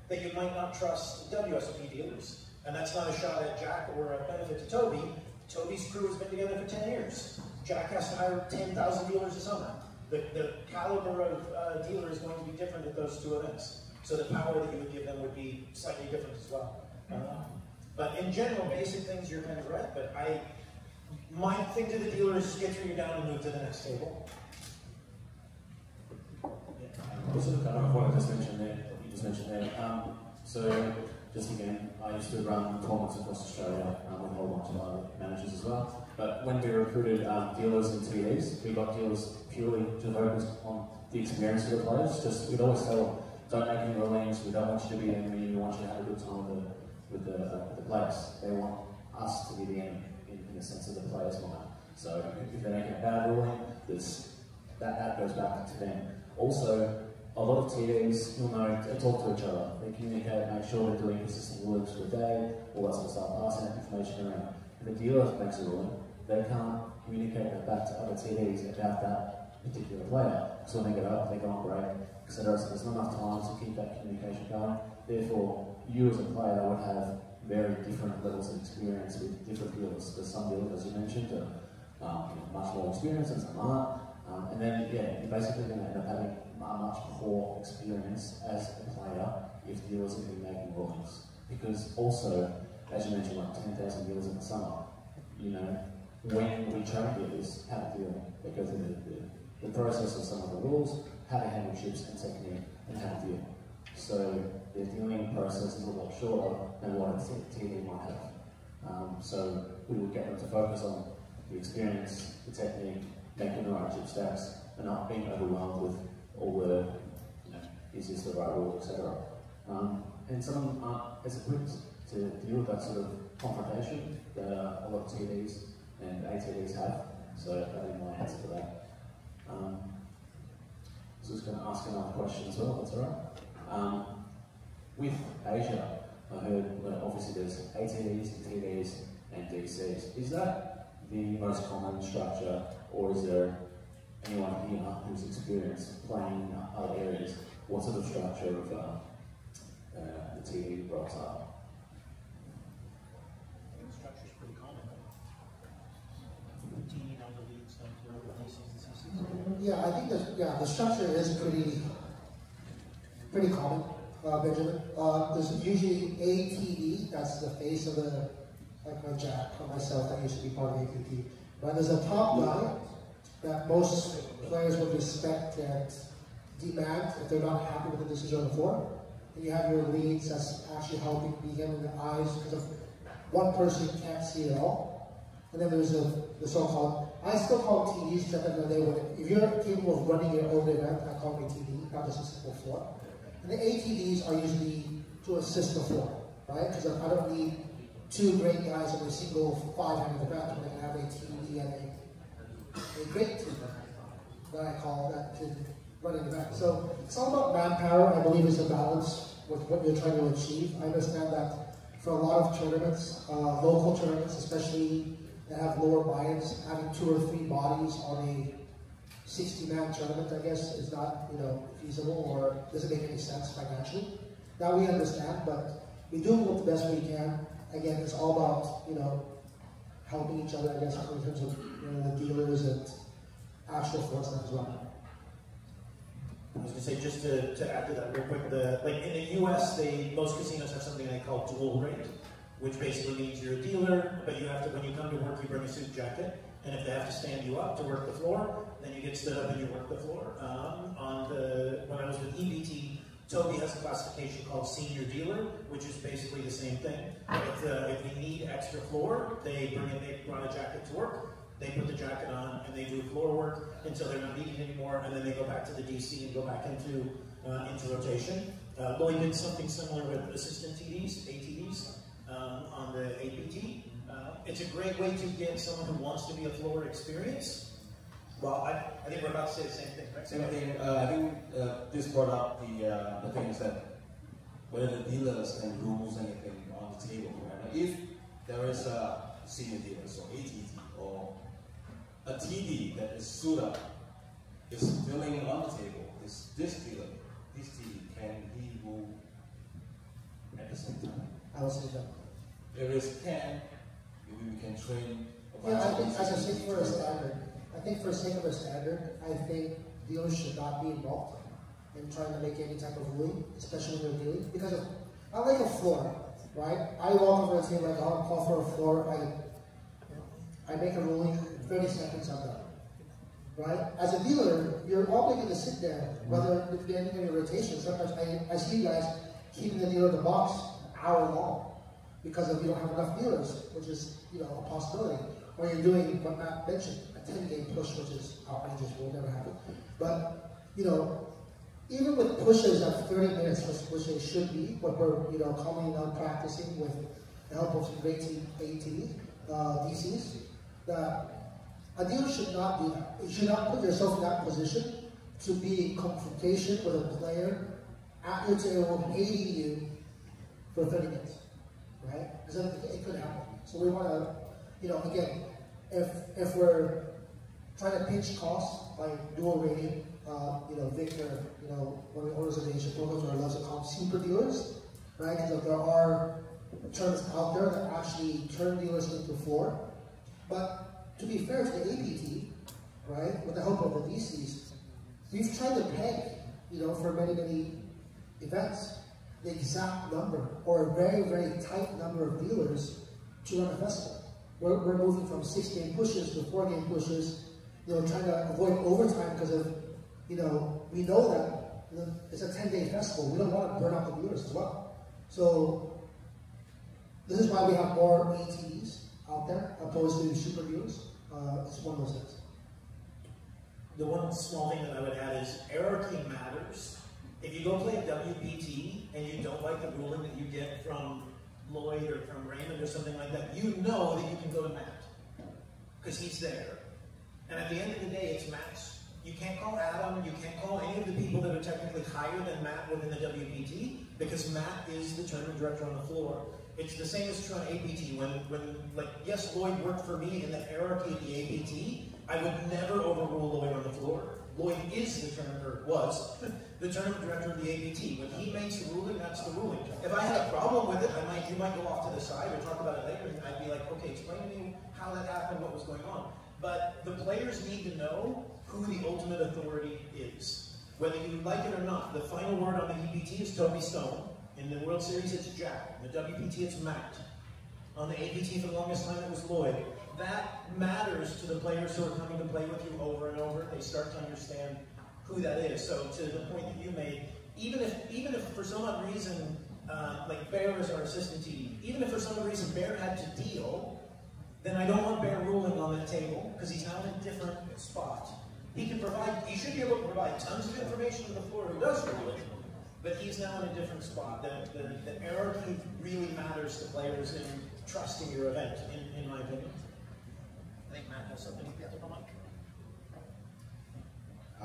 that you might not trust WSOP dealers. And that's not a shot at Jack or a benefit to Toby. Toby's crew has been together for 10 years. Jack has to hire 10,000 dealers a summer. The caliber of dealer is going to be different at those 2 events. So the power that you would give them would be slightly different as well. But in general, basic things you're kind of right. But my thing to the dealer is just get through down and move to the next table. Also, kind of what I just mentioned there, what you just mentioned there. So, just again, I used to run tournaments across Australia with a whole bunch of other managers as well. But when we recruited dealers and TDAs, we got dealers purely to focus on the experience of the players. We'd always tell them, don't make any rulings, we don't want you to be the enemy, we want you to have a good time with the players. They want us to be the enemy in the sense of the players' mind. So if they make a bad ruling, that goes back to them. Also, a lot of TDs, you'll know, talk to each other. They communicate, make sure they're doing consistent rulings for a day, all that sort of stuff, passing that information around. If a dealer makes a ruling, they can't communicate that back to other TDs about that particular player. So when they get up, they go on break, etc. So there's not enough time to keep that communication going. Therefore, you as a player would have very different levels of experience with different dealers. There's some dealers, as you mentioned, are much more experienced and some aren't. And then, yeah, you're basically going to end up having a much poor experience as a player if dealers have been making rulings. Because also, as you mentioned, like 10,000 dealers in the summer, you know, when we train dealers how to deal, they go through the process of some of the rules, how to handle chips and technique, and how to deal. So their dealing process is a lot shorter than what a TD might have. So we would get them to focus on the experience, the technique, making the right chip stacks, and not being overwhelmed with all the, you know, is this the right rule, etc. And some of them aren't as equipped to deal with that sort of confrontation that a lot of TDs and ATDs have. So that would be my answer for that. So I was going to ask another question as well, if that's alright. With Asia, I heard that obviously there's ATDs, TDs, and DCs. Is that the most common structure, or is there anyone here who's experienced playing in other areas? What sort of structure of the TD blocks are? The structure's pretty common. The team on the lead stuff. that, yeah, the structure is pretty common, Benjamin. There's usually ATD, that's the face of the, like my Jack or myself that used to be part of ATD. But there's a top guy that most players would respect and demand if they're not happy with the decision on the floor. And you have your leads that's actually helping begin in the eyes because of one person can't see it all. And then there's the so-called, I still call them TDs because at the end of the day, if you're capable of running your own event, I call them a TD, not just a simple floor. And the ATDs are usually to assist the floor, right? Because I don't need two great guys in a single 500 event when I can have a TD and a great team that I call that can run an event. So it's all about manpower. I believe it's a balance with what you're trying to achieve. I understand that for a lot of tournaments, local tournaments, especially that have lower buy-ins, having 2 or 3 bodies on a 60-man tournament, I guess, is not, feasible or doesn't make any sense financially. That we understand, but we do what the best we can. Again, it's all about, helping each other, I guess, in terms of, the dealers and actual floor stuff as well. I was going to say, just to add to that real quick, like in the US, most casinos have something they call dual rate, which basically means you're a dealer, but you have to, when you come to work, you bring a suit jacket, and if they have to stand you up to work the floor, then you get stood up and you work the floor. When I was with EBT, Toby has a classification called senior dealer, which is basically the same thing. If we need extra floor, they run a jacket to work, they put the jacket on, and they do floor work until they're not needed anymore, and then they go back to the DC and go back into rotation. Lloyd did something similar with assistant TDs, ATDs, on the APT. It's a great way to get someone who wants to be a floor experience. Well, I think we're about to say the same thing, right? Same thing. I think this brought up the thing is that whether the dealers can rules anything on the table, right? Like if there is a senior dealer, so ATD, or a TD that is suit up, is filling on the table, is this dealer, this TD, can he move at the same time? I will say that. There is can, we can train. Yeah, I think as a sake for a standard, I think dealers should not be involved in trying to make any type of ruling, especially when they're dealing. Because I like a floor, right? I walk over a team like, I'll call for a floor, I make a ruling, 30 seconds, I'm done. Right? As a dealer, you're obligated to sit there, whether at the end of your rotation. Sometimes I see you guys keeping the dealer in the box an hour long because you don't have enough dealers, which is a possibility. Or you're doing what Matt mentioned, a 10-game push, which is outrageous, will never happen. But even with pushes at 30 minutes, which they should be, but we're commonly not practicing with the help of some great ATDs, DCs, that a dealer should not do that. You should not put yourself in that position to be in confrontation with a player at your table hating you for 30 minutes, right? Because it could happen. So we want to, again, if we're trying to pinch costs by dual rating, Victor, when we orders of Asia programs, or loves to call them super dealers, right? Because there are terms out there that actually turn dealers into floor. But to be fair to the APT, right, with the help of the DCs, we've tried to peg, for many, many events, the exact number or a very, very tight number of dealers to run a festival. We're moving from 6-game pushes to 4-game pushes, trying to avoid overtime because of, we know that it's a 10-day festival. We don't want to burn out the dealers as well. So this is why we have more ATDs out there opposed to super dealers. It's one of those things. The one small thing that I would add is hierarchy matters. If you go play a WPT and you don't like the ruling that you get from Lloyd or from Raymond or something like that, you know that you can go to Matt because he's there. And at the end of the day, it's Matt's. You can't call Adam, you can't call any of the people that are technically higher than Matt within the WPT because Matt is the tournament director on the floor. It's the same as true on APT. When yes, Lloyd worked for me in the hierarchy of the APT, I would never overrule Lloyd on the floor. Lloyd is the tournament, or was, the tournament director of the APT. When he makes the ruling, that's the ruling. If I had a problem with it, you might go off to the side or talk about it later, and I'd be like, okay, explain to me how that happened, what was going on. But the players need to know who the ultimate authority is. Whether you like it or not, the final word on the EPT is Toby Stone. In the World Series, it's Jack. In the WPT, it's Matt. On the APT, for the longest time, it was Lloyd. That matters to the players who are coming to play with you over and over. They start to understand who that is. So to the point that you made, even if for some odd reason, like Bear is our assistant TD, even if for some reason Bear had to deal, then I don't want Bear ruling on that table because he's now in a different spot. He should be able to provide tons of information to the floor who does rule it, but he's now in a different spot. The hierarchy really matters to players in trusting your event, in my opinion. I think Matt has something to get on.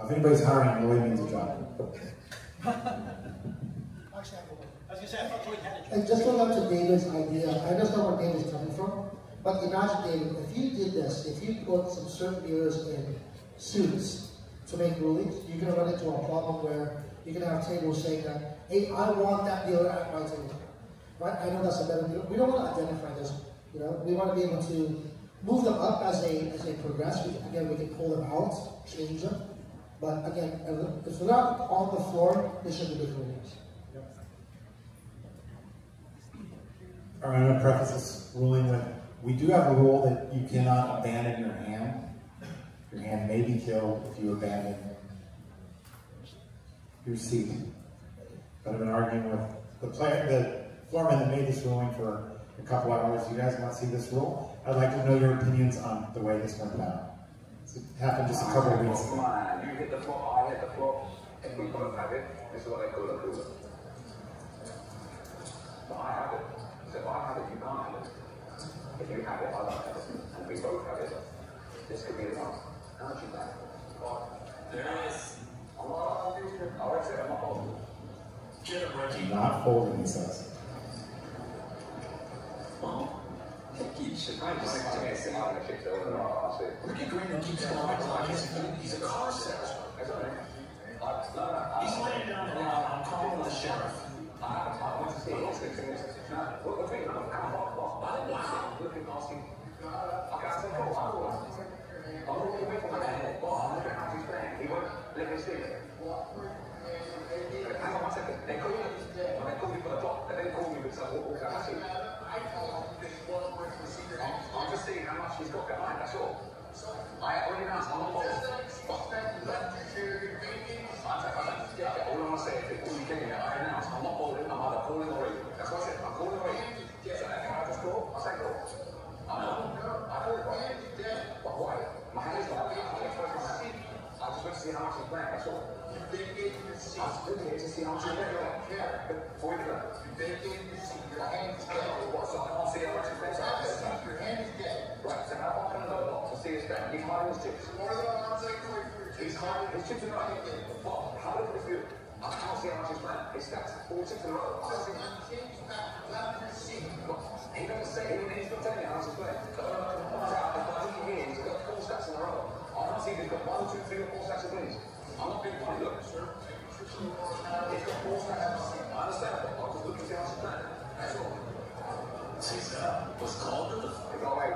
If anybody's hiring, Lloyd means a job. I was going to say, I thought Lloyd had a job. And just going back to David's idea, I understand where David's coming from, but imagine, David, if you did this, if you put some certain dealers in suits to make rulings, you're going to run into a problem where you're going to have tables saying that, hey, I want that dealer at my table. Right? I know that's a better dealer. We don't want to identify this. You know, we want to be able to move them up as they progress. Again, we can pull them out, change them. But again, if they're not on the floor, they should be good rulings. All right, I'm going to preface this ruling with, we do have a rule that you cannot abandon your hand. Your hand may be killed if you abandon your seat. But I've been arguing with the floorman that made this ruling for a couple hours. You guys want to see this rule? I'd like to know your opinions on the way this went down. It happened just a couple of weeks ago. You hit the floor, I hit the floor. If we both have it, this is what they call a cooler. But I have it. So if I have it, you can't have it. If you have it, I don't have it. And we both have it. This could be enough. How much is that? There is. I'll accept it. I'm not holding. Get it, Reggie. Not folding, he says. Ricky Green keeps going like he's a car salesman. He's laying down and I'm calling the sheriff. He won't let me see it. Hang on 1 second. They call me for the block. They didn't call me because I walked out. I'm just seeing how much he's got behind, that's all. I already announced I'm not bothered. All I want to say is, all you getting at, I announced I'm not bothered. I'm either calling or reading. That's what I said. I'm calling or reading. So can I just call? I say call. I'm not. I call it right. But why? My hand is not. I just want to see how much he's playing, that's all. I'm still here to see how much he's playing. Before we do that. My hand is dead. What, so I can't see how much he's playing? Your hand is dead. Right, so how far can I go to see his game? He's hiding his chips. He's hiding his chips in the right. Well, how does it feel? I can't see how much he's playing. His stats, 4 chips in a row. I don't see. He doesn't say, he's not telling me how much he's playing. He's got 4 stats in a row. I can't see if he's got 1, 2, 3 or 4 stacks of wins. I'm not being funny, look. He's got 4 stacks. I understand, but I'll just look and see how much he's playing. That's all. What's called to the go away.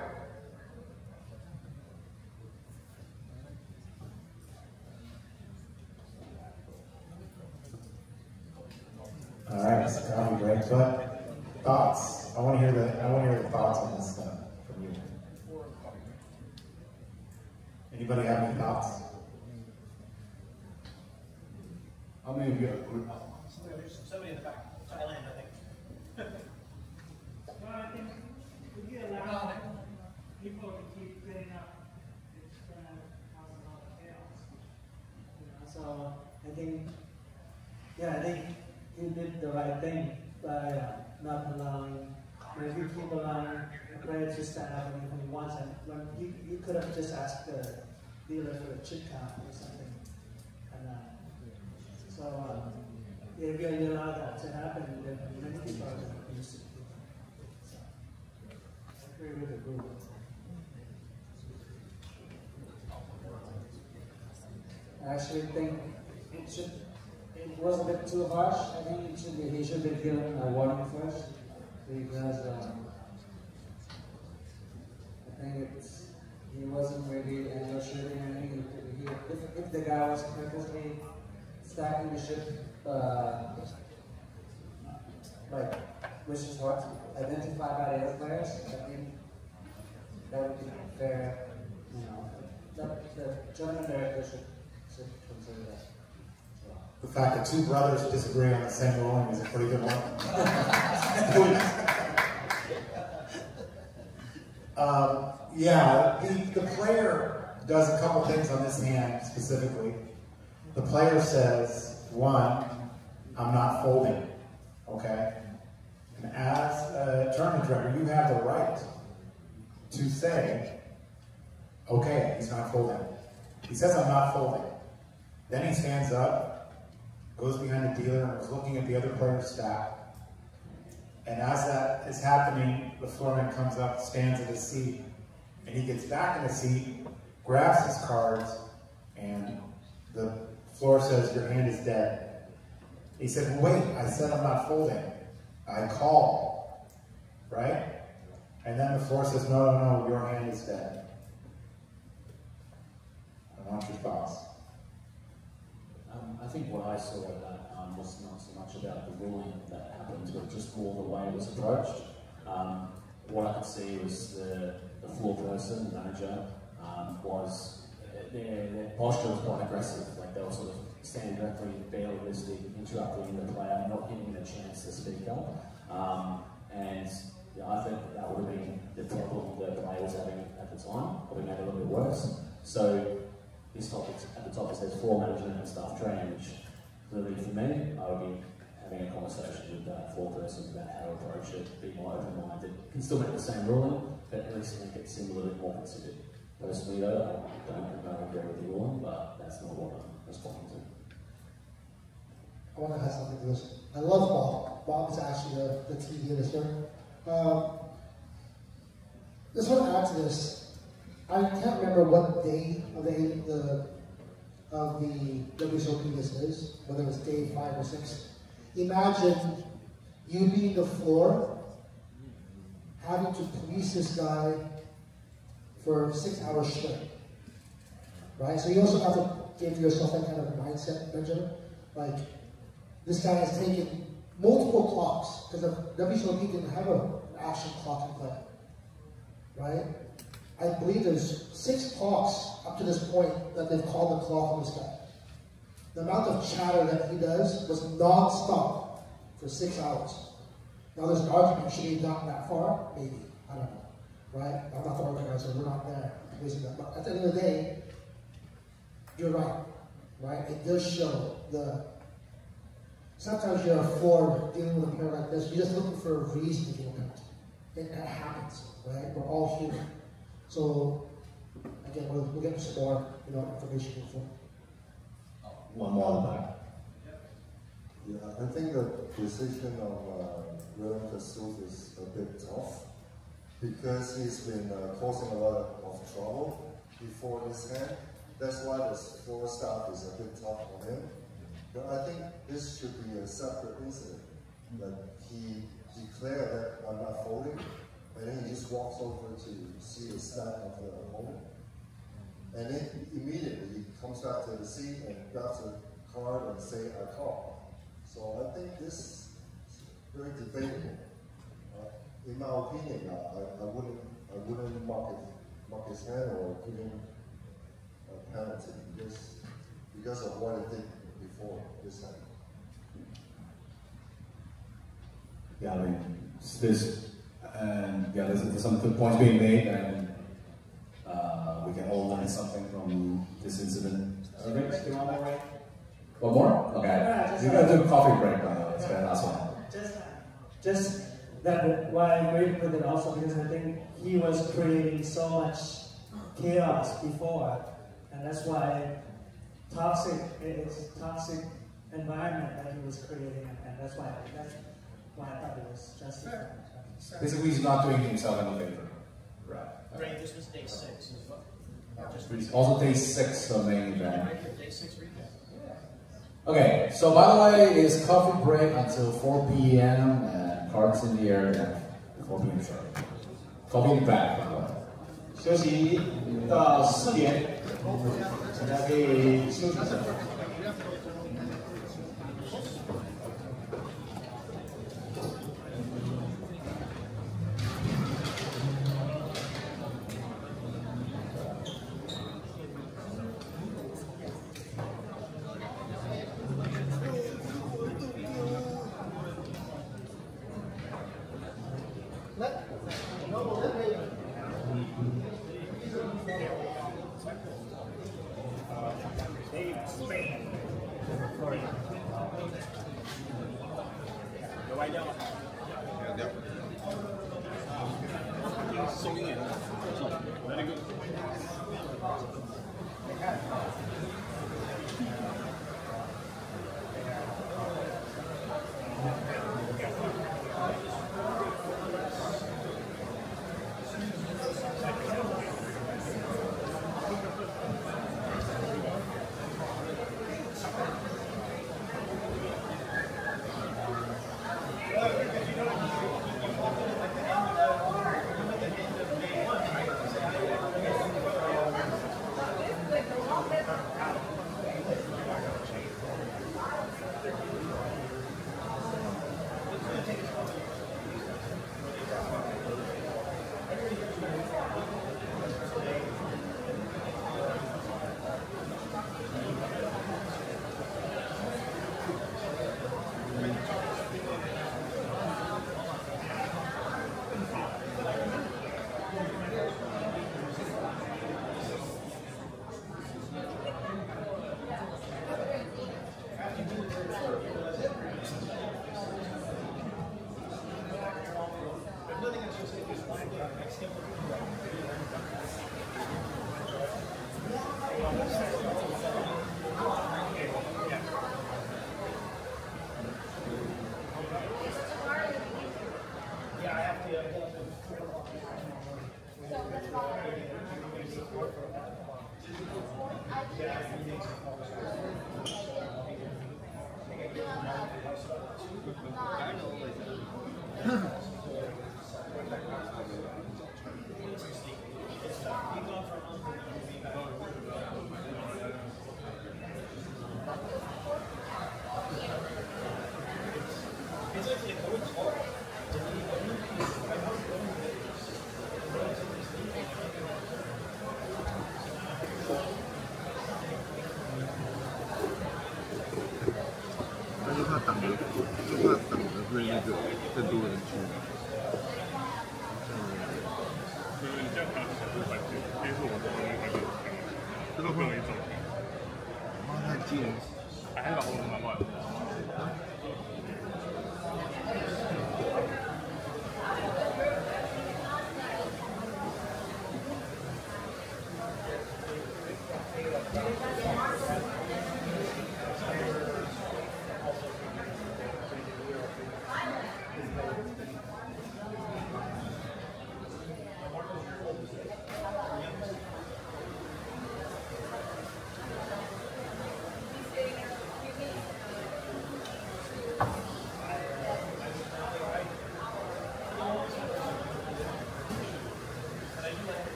All right, it's a coffee break, but thoughts. I want to hear the thoughts on this stuff from you. Anybody have any thoughts? How many of you agree? Somebody in the back. Thailand, I think. Well, I think if you allow people to keep getting up, it's going to cause a lot of chaos. So I think he did the right thing by not allowing. If you keep allowing the players to stand up when he wants, and when you could have just asked the dealer for a chip count or something. And so if you allow that to happen, then many people are going to use it. So I agree with the rule. I actually think it was a bit too harsh. I think he should be given a warning first, because I think he wasn't really shooting. I think he if the guy was purposely stacking the ship, like with his heart, identified by the other players, I think that would be fair. You know, that the general director should consider that. The fact that two brothers disagree on the same ruling is a pretty good one. Yeah, the player does a couple things on this hand specifically. The player says, one, I'm not folding, okay? And as a tournament director, you have the right to say, okay, he's not folding. He says, I'm not folding. Then he stands up, goes behind the dealer, and is looking at the other player's stack. And as that is happening, the floorman comes up, stands at his seat, and he gets back in the seat, grabs his cards, and the floor says, your hand is dead. He said, well, wait, I said I'm not folding. I call, right? And then the floor says, no, no, no, your hand is dead. I want your thoughts. I think what I saw at that was not so much about the ruling that happened, but just more the way it was approached. What I could see was the floor person, the manager, was their posture was quite aggressive. Like they were sort of standing directly, barely listening, interrupting the player, not giving him a chance to speak up. And yeah, I think that would have been the problem the player was having at the time, probably made it a little bit worse. So this topic at the top says floor management and staff training, which clearly for me, I would be having a conversation with that floor person about how to approach it, be more open-minded. Can still make the same ruling, but at least make it seem a little bit more considered. Personally though, I don't agree with the ruling, but that's not what I'm responding to. I want to add something to this. I love Bob. Bob is actually the TDA listener. Just want to add to this. I can't remember what day of the WSOP this is, whether it's day 5 or 6. Imagine you being the floor, having to police this guy for 6 hours straight, right? So you also have to give yourself that kind of mindset, Benjamin. Like, this guy has taken multiple clocks, because the WSOP didn't have an action clock in play, right? I believe there's 6 clocks up to this point that they've called the clock on this guy. The amount of chatter that he does was non-stop for 6 hours. Now there's an argument, should he have gotten that far? Maybe, I don't know, right? I'm not the organizer, we're not there. But at the end of the day, you're right? It does show sometimes you're a floor dealing with a player like this, you're just looking for a reason to give a penalty. That happens, right? We're all human. So, again, we'll get some more, information before. One more on the back. Yeah, I think the decision of William Kassouf is a bit tough because he's been causing a lot of trouble before this hand. That's why the floor staff is a bit tough on him. But I think this should be a separate incident. Like he declared that I'm not folding, and then he just walks over to see the stack of the opponent. And then immediately he comes back to the seat and grabs a card and say, I call. So I think this is very debatable. In my opinion, I wouldn't mark his hand or give him a penalty because of what he did before this time. Yeah, I mean, there's some good points being made, and we can all learn something from this incident. One more? Okay. We're going to do a coffee break, by the way. It's the last one. Just that why I agreed with it also, because I think he was creating so much chaos before, and that's why it's a toxic environment that he was creating, and that's why I thought it was justified. Basically, he's not doing himself any favor. Right. Ray, this was day 6. Also day 6 of main event. Day 6 recap. Okay, so by the way, it's coffee break until 4 p.m. and cards in the air at 4 p.m. sharp. Coffee in the back, by the way. 休息到4点。 저녁에 치워주세요.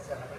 Yeah,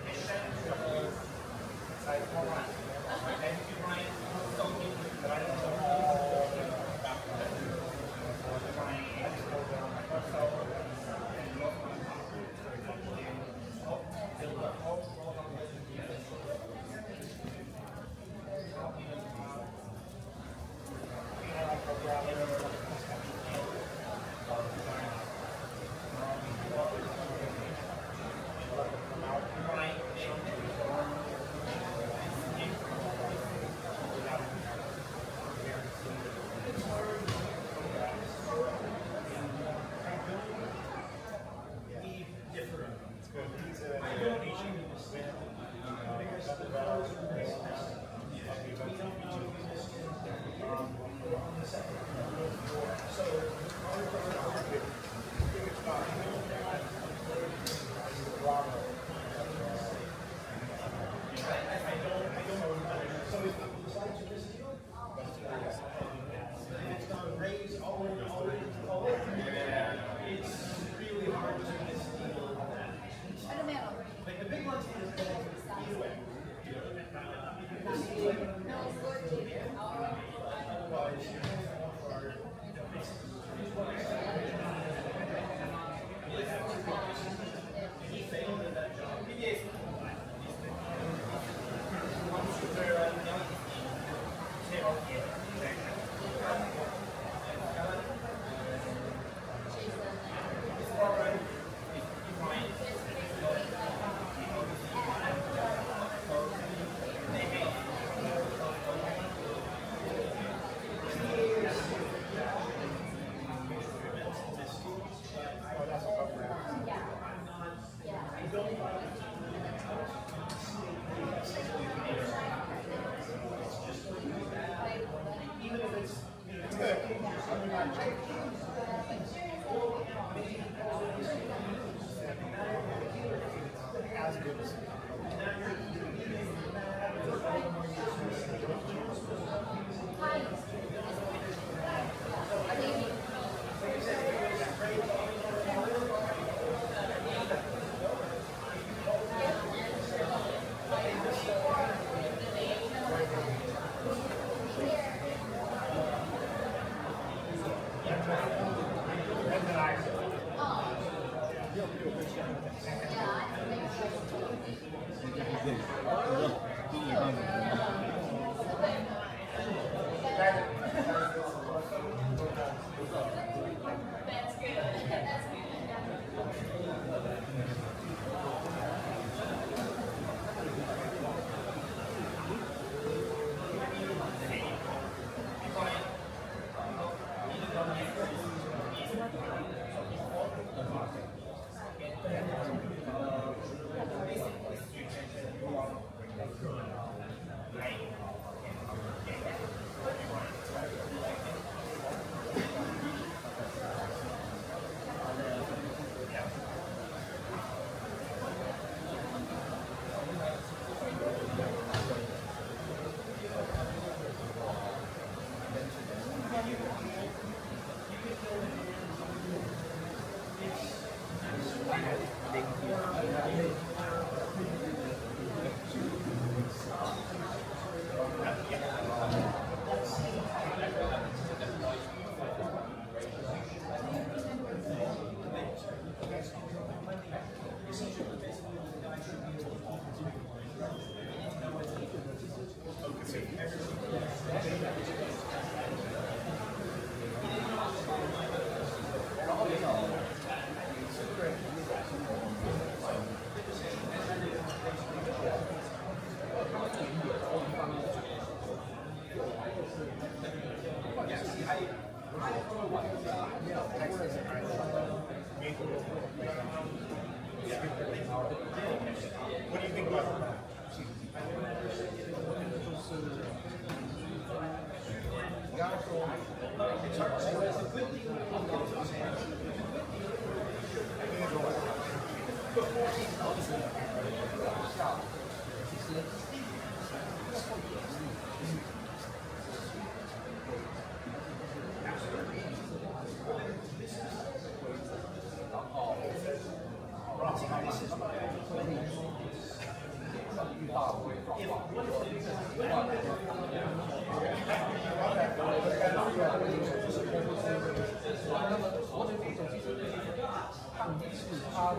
If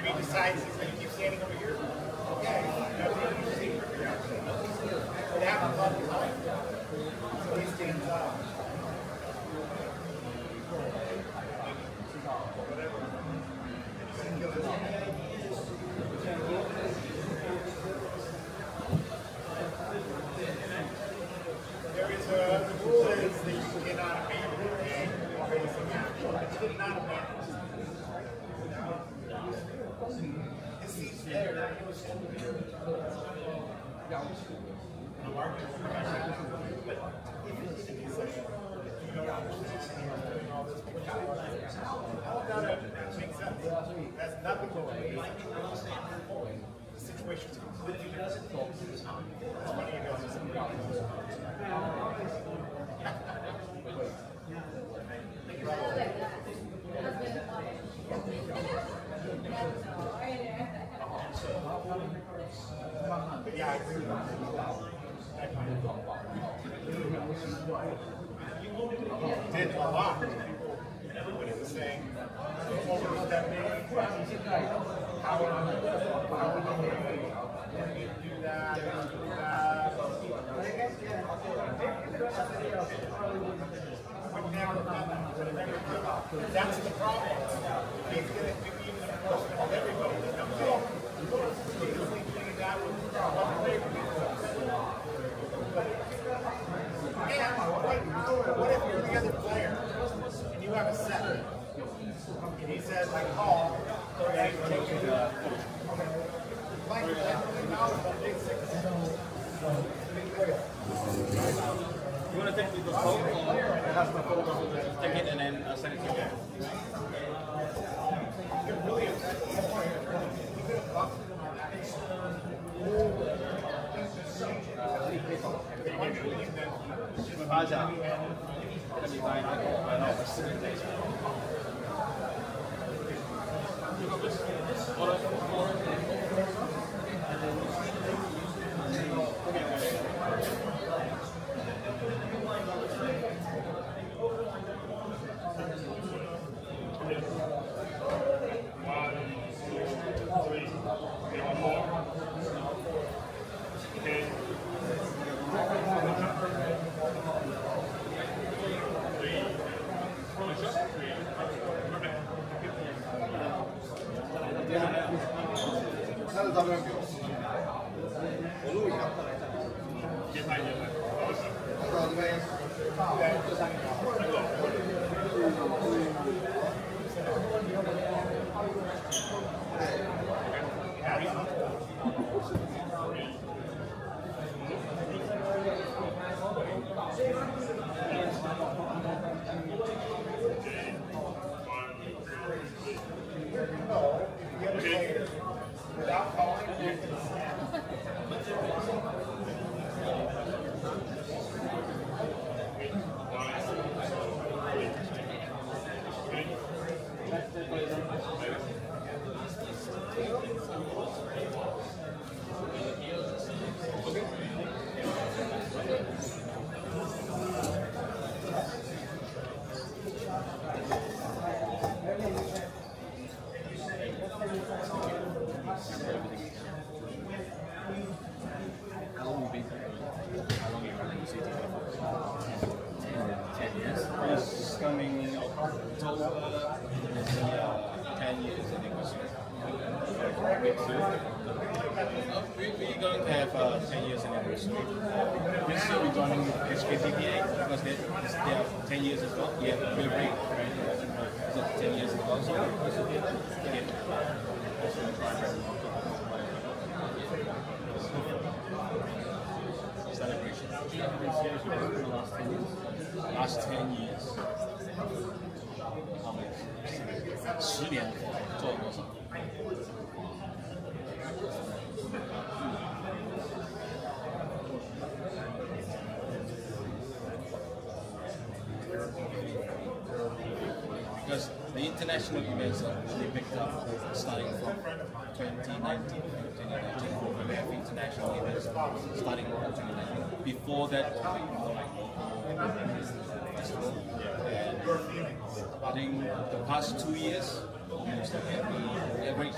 he decides he's going to keep standing over here, okay, that's what you see. It happens all the time. So he stands up. There is a rule that is that you cannot abandon a racing match. You did not abandon. His seat's there. I'm arguing with my guy. But if it's like, you don't understand doing all this, how about it makes sense? That's nothing to do with the situation's completely different. It's funny you guys yeah, I agree with that. Did a lot. Everybody was saying, over that big, how do that, that's the problem. He's going to do even enforcement of everybody that comes in. What if you're the other player and you have a set and he says, I call, okay, take it. You want to take the phone? It has my phone. Take it and then send it to you. We're going to have 10 years anniversary. We're still joining TDA because they have 10 years as well. We have a break, right? 10 years as well. So celebration. Last 10 years. How much? 10年做了多少？ Because the international events are really picked up starting from 2019. We have international events starting from 2019. Before that, we were like festival. And I think the past 2 years, almost like every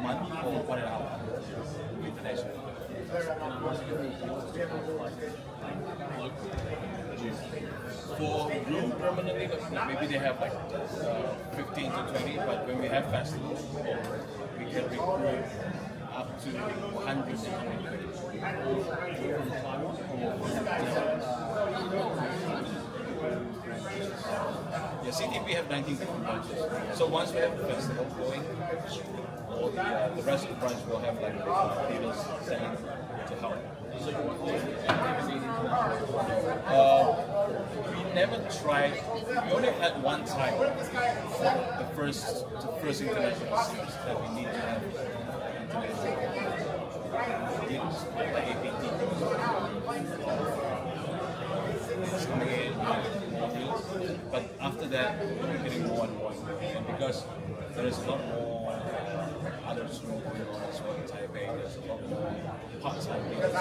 month or 1.5 international. For room permanently, maybe they have like 15 to 20, but when we have festivals, we can recruit up to 100 Yeah, CTP have 19 different branches. So once we have the festival going, all the rest of the branch will have like dealers selling to help. We never tried. We only had one time the first international series that we need to have dealers, like APT. But after that, we're getting more and more, and because there is a lot more other schools going on as well in Taipei, there's a lot more part-time dealers.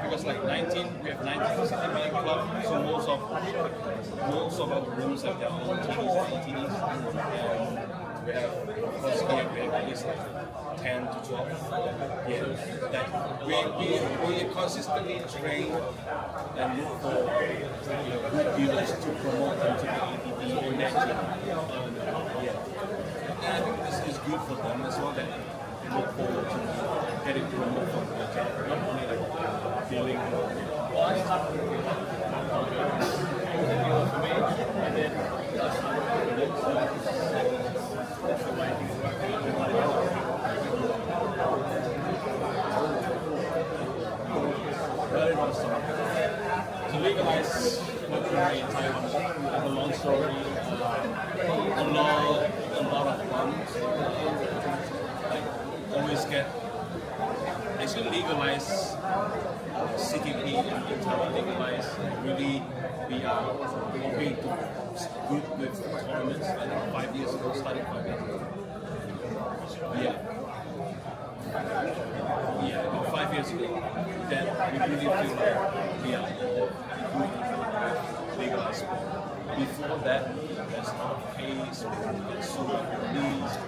Because like 19, we have 19 CTP club, so most of our rooms have their own teams and ATDs. We have, of course, here we have at least like 10 to 12 that we consistently train and look for good dealers to promote them to the ATD in their team. And I think this is good for them as well, that they look forward to getting promoted from their team, not only like dealing to legalize mercury in Taiwan, a long story, a lot of funds. Like always get actually legalize CTP in Taiwan, legalize really we are hoping to good with tournaments and 5 years ago, starting 5 years ago. Yeah, 5 years ago, that we really feel like we are all good legalized sport. Before that, there's a lot of case, we get sued, released,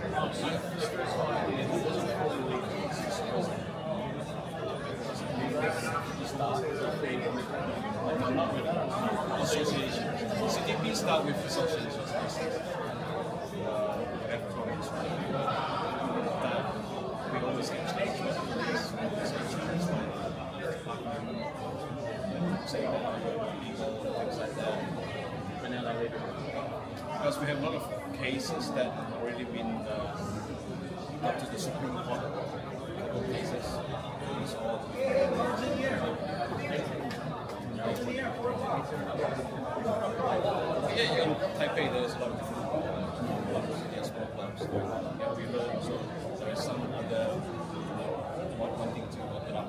association. CTP start with associations. We always get change. Because we have a lot of cases that have already been up to the Supreme Court. Cases. It's all in Taipei, there's a lot of different clubs, small clubs. We learn, so there is some other wanting to open up.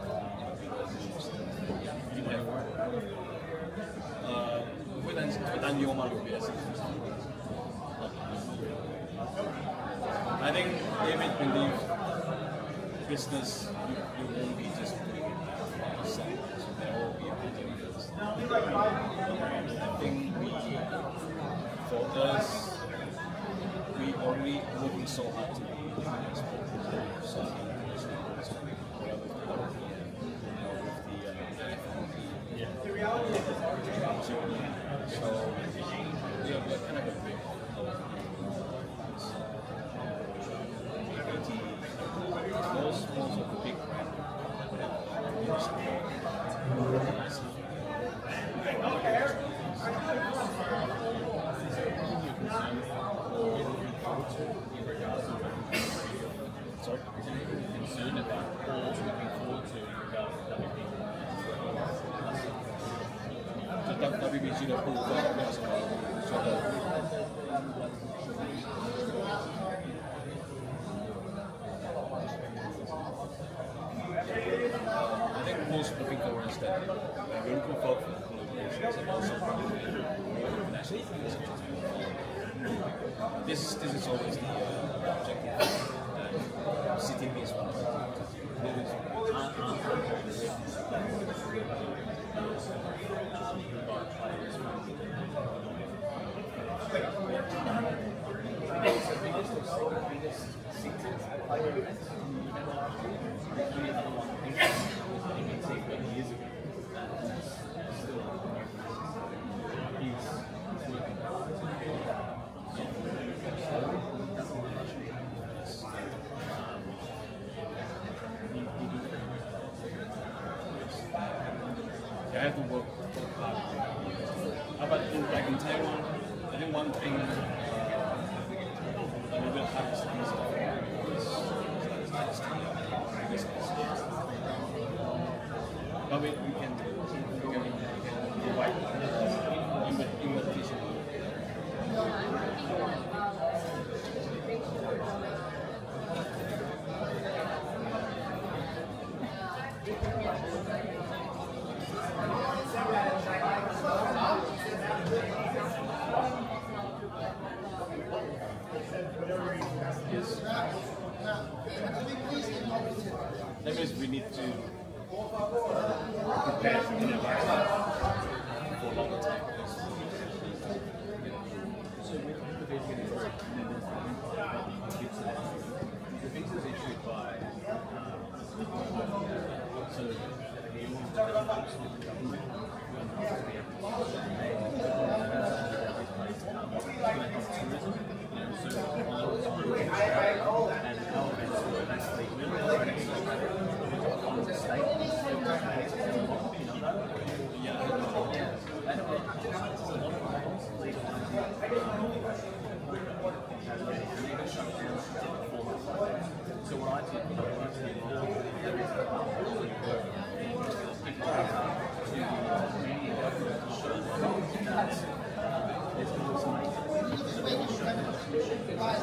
I think David believes business, you won't be just doing it yourself. So there will be a bit of this. I think for us, we already working so hard to be so yeah, we're kind of a big most of the big sorry? Concerned about or looking forward to WBC to pull most looking forward is that we're looking forward for collaborations and also national this is always the objective. CTP is one of I have to work hard. How about like in Taiwan? I think one thing a little bit hard is but we can provide invitation. That means we need to prepare in advance for a longer time. The visa is issued by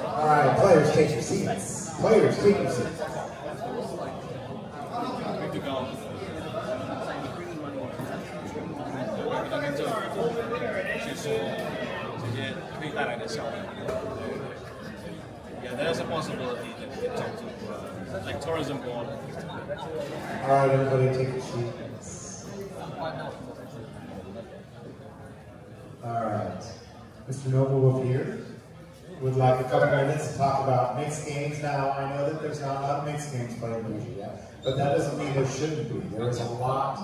All right, players, take your seats. Players, take your seats. Yeah, there's a possibility that we can talk to like tourism board. All right, everybody, take your seats. All right, Mr. Noble here would like a couple minutes to talk about mixed games. Now, I know that there's not a lot of mixed games played in Asia yet, but that doesn't mean there shouldn't be. There is a lot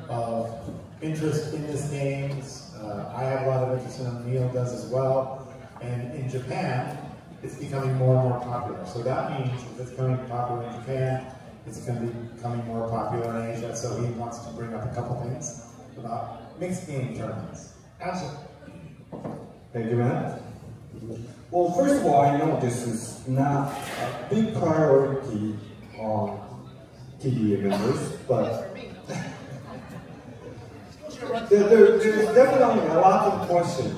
of interest in this games. I have a lot of interest in them. Neil does as well. And in Japan, it's becoming more and more popular. So that means if it's becoming popular in Japan, it's going to be becoming more popular in Asia. So he wants to bring up a couple things about mixed game tournaments. Absolutely. Thank you, man. Well, first of all, I know this is not a big priority on TDA members, but there's definitely a lot of questions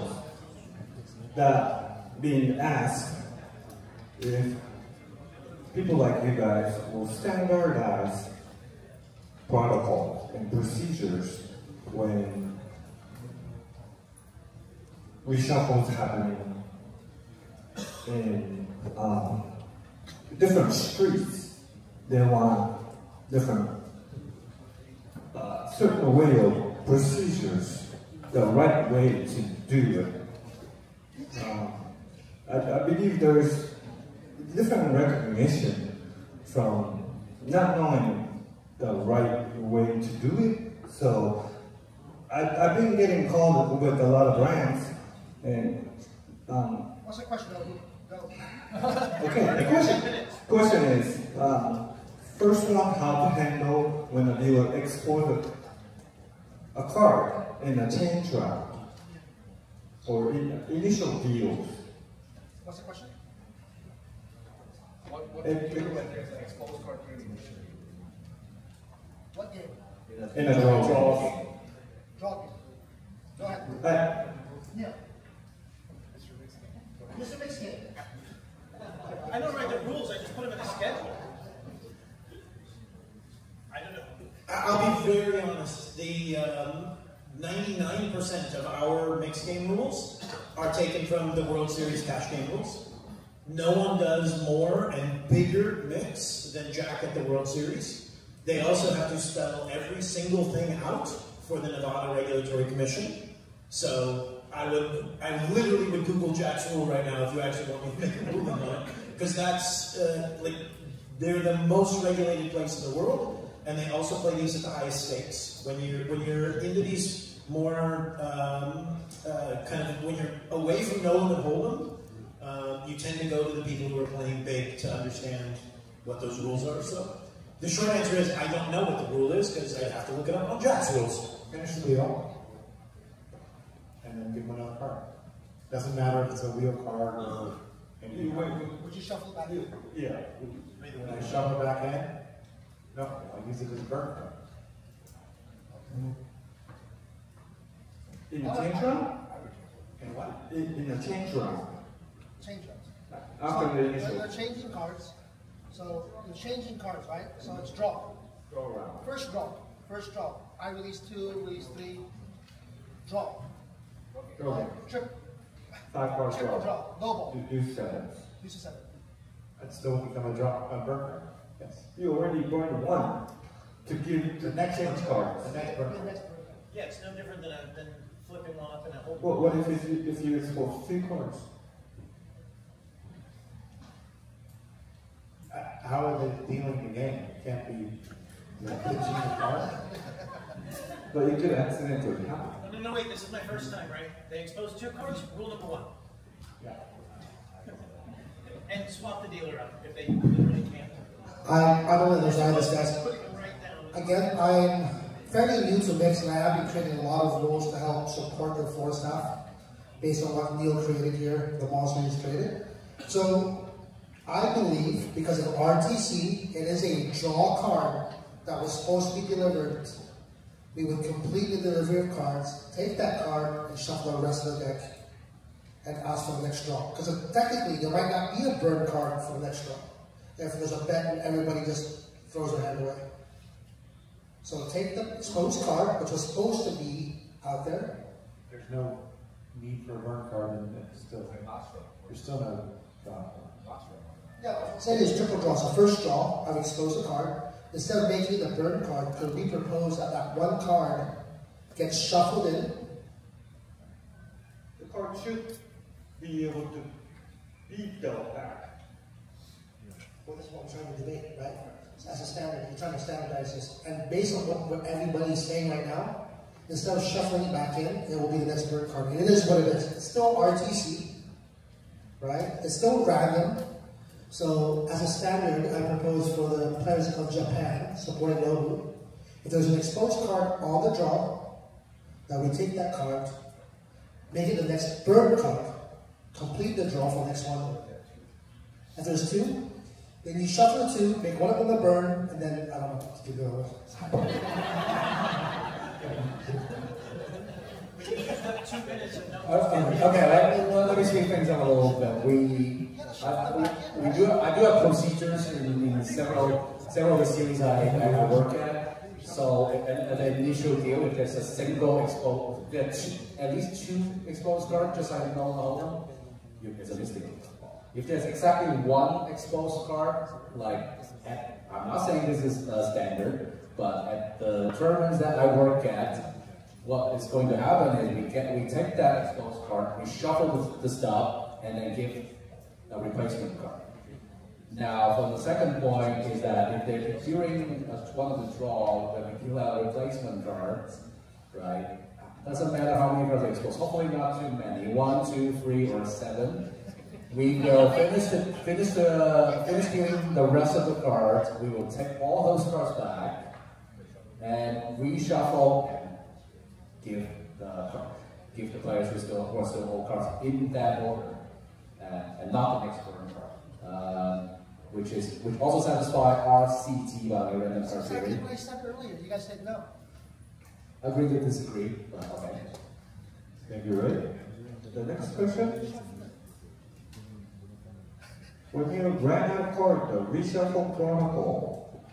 that being asked if people like you guys will standardize protocols and procedures when reshuffles happening in different streets. They want different certain way of procedures, the right way to do it. I believe there's different recognition from not knowing the right way to do it. So I've been getting called with a lot of brands, and what's the question? Go. Okay, the question is, first one, how to handle when a dealer exported a card in a change route or initial deals. What's the question? What do you do when there's an exposed card trading issue? What game? In a draw. Draw game. Go ahead. Yeah. Mr. Mixed game. I don't write the rules, I just put them in the schedule. I don't know. I'll be very honest. The 99% of our mixed game rules are taken from the World Series cash game rules. No one does more and bigger mix than Jack at the World Series. They also have to spell every single thing out for the Nevada Regulatory Commission. So I literally would Google Jack's rule right now if you actually want me to make a ruling on it, because that's like they're the most regulated place in the world, and they also play these at the highest stakes. When you're into these more kind of when you're away from Nolan and Hold'em, you tend to go to the people who are playing big to understand what those rules are. So the short answer is I don't know what the rule is because I have to look it up on Jack's rules. Finish the wheel, and then give him another card. Doesn't matter if it's a wheel card or anything. Would you shuffle it back in? Yeah. When I shuffle it back in, no, I use it as a burn card. In the change round? In what? In the change round. Change rounds. After So the initial. they're changing cards. So you're changing cards, right? So it's draw. Go around. First draw. First draw. I release 2, release 3. Draw. Go ahead. Triple. 5 cards Triple draw. draw. Low ball. Do 7. Use a 7. I'd still become a burn card. Yes. You already burned 1 to give the next change card. The next burn card. Yeah, it's no different than flipping one up in a whole. Well, what if you expose 3 cards? How are they dealing the game? It can't be pitching the card. But it could accidentally happen. No, wait, this is my first time, right? They expose 2 cards, rule number 1. Yeah. And swap the dealer up if they literally can't. I don't understand this, guys. Again, I'm fairly new to mix, and I have been creating a lot of rules to help support the floor staff based on what Neil created here, the monster he's created. So I believe, because of RTC, it is a draw card that was supposed to be delivered. We would complete the delivery of cards, take that card, and shuffle the rest of the deck, and ask for the next draw. Because technically, there might not be a burn card for the next draw. If there's a bet and everybody just throws their hand away. So take the exposed card, which was supposed to be out there. There's no need for a burn card in it. There's still no draw. Yeah, say there's triple draw. So first draw, I've exposed the card. Instead of making the burn card, could we propose that that one card gets shuffled in? The card should be able to be dealt back. Well, that's what I'm trying to debate, right? As a standard, you're trying to standardize this. And based on what everybody's saying right now, instead of shuffling it back in, it will be the next burn card. And it is what it is. It's still RTC, right? It's still random. So, as a standard, I propose for the players of Japan, supporting Nobu, if there's an exposed card on the draw, that we take that card, make it the next burn card, complete the draw for the next one. If there's 2, then you shuffle the 2, make one of them the burn, and then, I don't know what to do the let me speed things up a little bit. I do have procedures in several of the series I work at. So at the initial deal, if there's a single exposed, at least 2 exposed cards, just like no, it's a mistake. If there's exactly 1 exposed card, I'm not saying this is standard, but at the tournaments that I work at, what is going to happen is we take that exposed card, we shuffle the stuff, and then give a replacement card. Now, for the second point is that if they're during one of the draw, that we deal out a replacement card, right? Doesn't matter how many cards are exposed. Hopefully not too many. 1, 2, 3, or 7. We will finish dealing the rest of the cards. We will take all those cards back and reshuffle and give the players who still hold cards in that order, and not the next burn card, which also satisfies RCT by the random card theory. Exactly what I said earlier. You guys said no. Agree to disagree, but okay. Thank you, Ray. The next question. When you ran out of card, the reshuffle chronicle.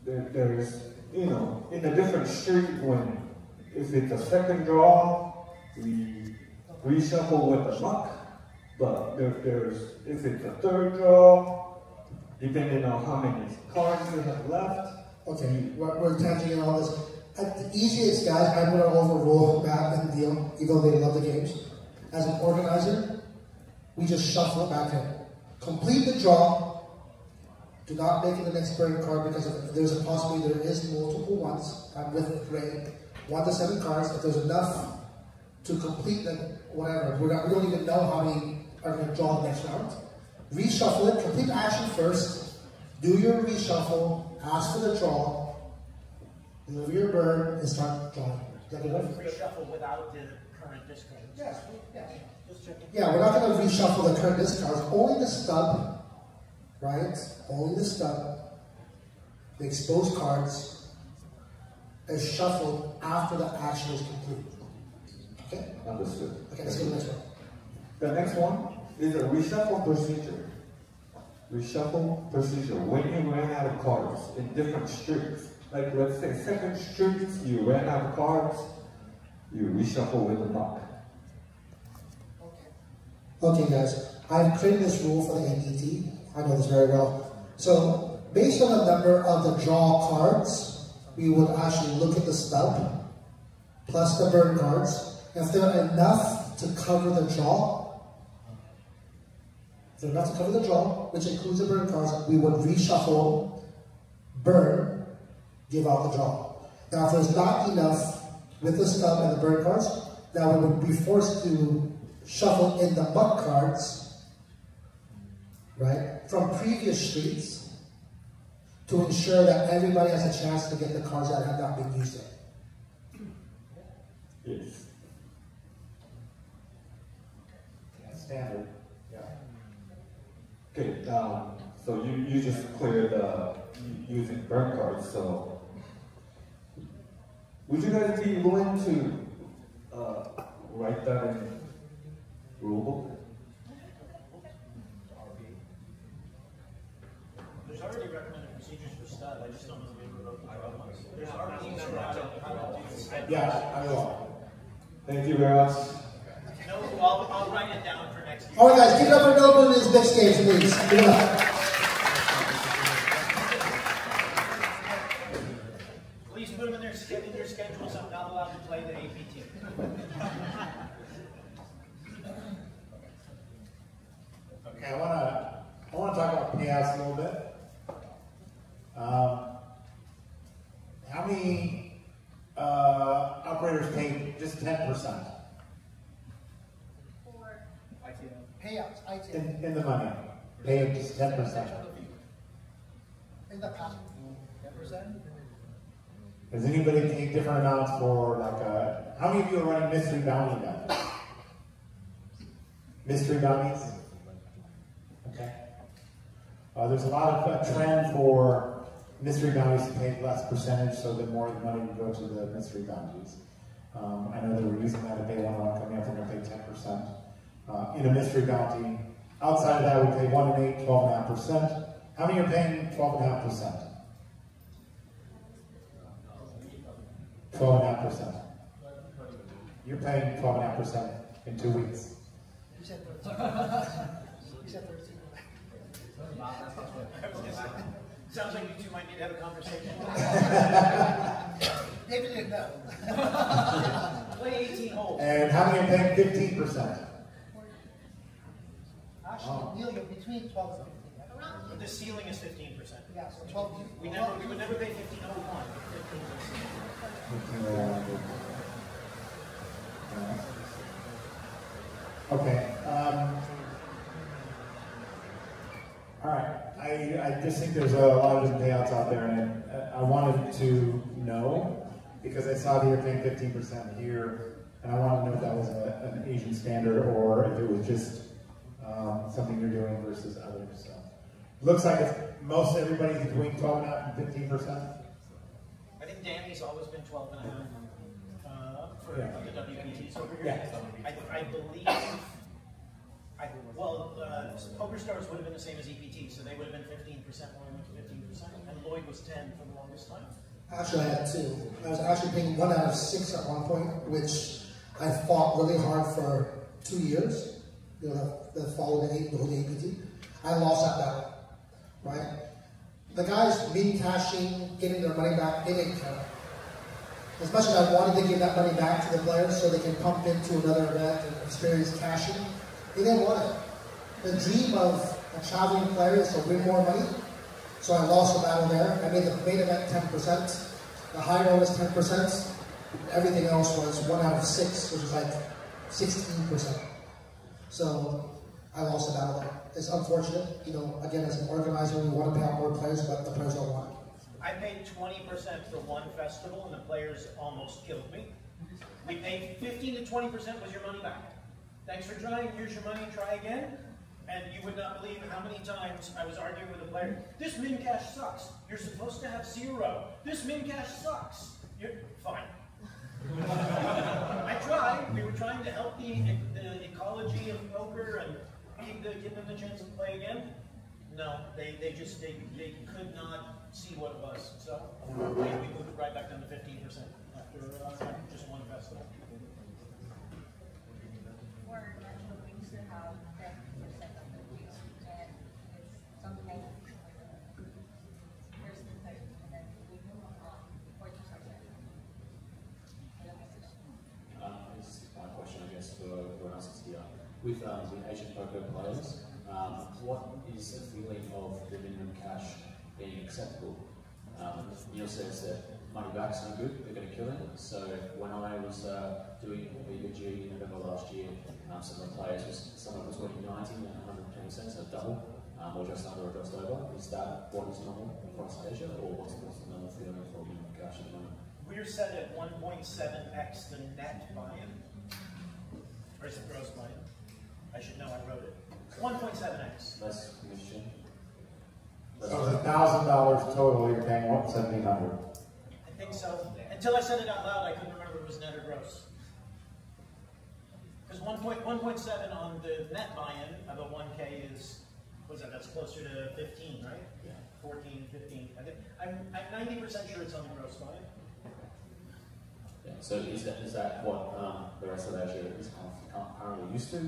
there's, you know, in a different street when, if it's a second draw, we reshuffle with the muck, but there's, if it's a third draw, depending on how many cards you have left. Okay, we're tangent on this. The easiest, guys, I'm going to overrule Matt and Deal, even though they love the games. As an organizer, we just shuffle it back in. Complete the draw. Do not make it the next burn card because there's a possibility there is multiple ones. I'm with Ray. 1 to 7 cards. If there's enough to complete the whatever, we don't even know how many are going to draw the next round. Reshuffle it. Complete the action first. Do your reshuffle. Ask for the draw. Deliver your burn and start drawing. Is that good enough? Reshuffle without the current discards. Yes. Just checking. Yeah, we're not going to reshuffle the current discards. Only the stub, right? Only the stub. The exposed cards is shuffled after the action is complete. Okay? Understood. Okay, let's go to the next one. The next one is a reshuffle procedure. Reshuffle procedure. When you ran out of cards in different streets, like let's say second streets, you ran out of cards, you reshuffle with the muck. Okay, guys, I've created this rule for the APT. I know this very well. So, based on the number of the draw cards, we would actually look at the stub plus the burn cards. If there are enough to cover the draw, which includes the burn cards, we would reshuffle, burn, give out the draw. Now, if there's not enough with the stub and the burn cards, then we would be forced to shuffle in the muck cards, right, from previous streets to ensure that everybody has a chance to get the cards that have not been used yet. Yes. Yeah, standard. Yeah. Okay, so you just cleared using burn cards, so would you guys be willing to write that in rulebook? There's already recommended procedures for stud. I just don't know if we ever wrote the draw ones. There's already how to do stud. Yeah, I will. Thank you very much. No, I'll write it down for next year. All right, guys, give it up for Noble in his next game, please. Give it up. Please put them in their schedules. I'm not allowed to play the APT. Okay, I want to talk about payouts a little bit. How many operators pay just 10%? Payouts, ITM. In the money, pay just 10%. In the past, 10%? Does anybody take different amounts for like how many of you are running mystery bounty now? Mystery bounties? Okay. There's a lot of trend for mystery bounties to pay less percentage, so that more of the money would go to the mystery bounties. I know they were using that if they want to coming up, they're going to pay 10%. In a mystery bounty, outside of that, we pay 1 and 8, 12.5%. How many are paying 12.5%? 12.5%. You're paying 12.5% in 2 weeks. You said 13. You said 13. Sounds like you two might need to have a conversation. Maybe didn't know. Play 18 holes. And how many are paying 15%? Actually, Neil, you're between 12 and 15. But the ceiling is 15%. Yeah, so 12. We would never pay 1501. 15%. Okay. All right. I just think there's a lot of different payouts out there, and I wanted to know because I saw that you're paying 15% here, and I wanted to know if that was an Asian standard or if it was just something you're doing versus others. So looks like it's most everybody's between 12.5% and 15%. I think Danny's always been 12.5 for the WPTs over here. Yeah. I believe. Poker Stars would have been the same as EPT, so they would have been 15% when we went to 15%, and Lloyd was 10 for the longest this time? Actually, I had 2. I was actually paying 1 out of 6 at one point, which I fought really hard for 2 years. You know, the follow the whole APT. I lost that battle, right? The guys min cashing, getting their money back, they didn't care. As much as I wanted to give that money back to the players so they can pump into another event and experience cashing, they didn't want it. The dream of a traveling player is to win more money. So I lost the battle there. I made the main event 10%. The high roll was 10%. Everything else was 1 out of 6, which is like 16%. So I lost the battle there. It's unfortunate. You know, again, as an organizer, we want to pay out more players, but the players don't want it. I paid 20% for one festival, and the players almost killed me. We paid 15 to 20% was your money back. Thanks for trying. Here's your money. Try again. And you would not believe how many times I was arguing with a player. This min cash sucks. You're supposed to have 0. This min cash sucks. You're fine. I tried. We were trying to help the ecology of poker and give them the chance to play again. No, they could not see what it was. So we moved right back down to 15% after just one festival. We used to have 10% of the views, and it's something there's the thing, and then we move on 40%. This is my question, I guess, for everyone else that's here. With Asian poker players, what is the feeling of the minimum cash being acceptable? Neil says that money back's no good, they're going to kill him. So when I was doing BBG in November last year, some of the players, someone was winning 90 and 110%, so double, or just under or just over. Is that what is normal across Asia, or what's the normal feeling for minimum cash at the moment? We're set at 1.7x the net buy-in. Or is it gross buy-in? I should know, I wrote it. 1.7x. Less commission. So it's $1,000 total, you're paying what, $1,700? I think so. Until I said it out loud, I couldn't remember if it was net or gross. Because 1.7 on the net buy-in of a 1K is, what's that, that's closer to 15, right? Yeah. 14, 15. I think, I'm 90% sure it's on the gross buy-in. Yeah, so is that what the rest of Asia is currently used to?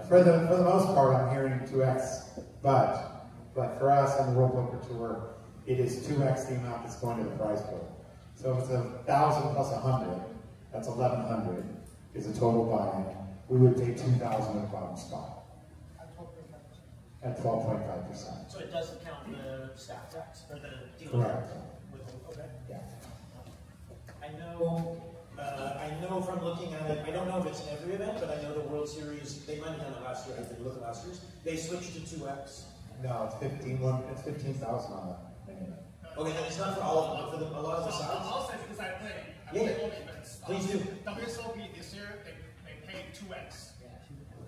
For the most part, I'm hearing 2x, but for us on the World Poker Tour, it is 2x the amount that's going to the prize pool. So if it's 1,000 plus 100, that's 1,100 is a total buy-in. We would pay 2,000 at the bottom spot. At 12.5%. So it doesn't count the staff tax or the deal. Correct. Okay. Yeah. I know from looking at it, I don't know if it's in every event, but I know the World Series, they might have done it last year, I didn't look at last year's, they switched to 2x. No, it's 15,000 on that. Okay, then it's not for all of them, for a lot of the sides. I'll say because I play. Yeah. All the events. Please do. WSOP this year, they paid 2x.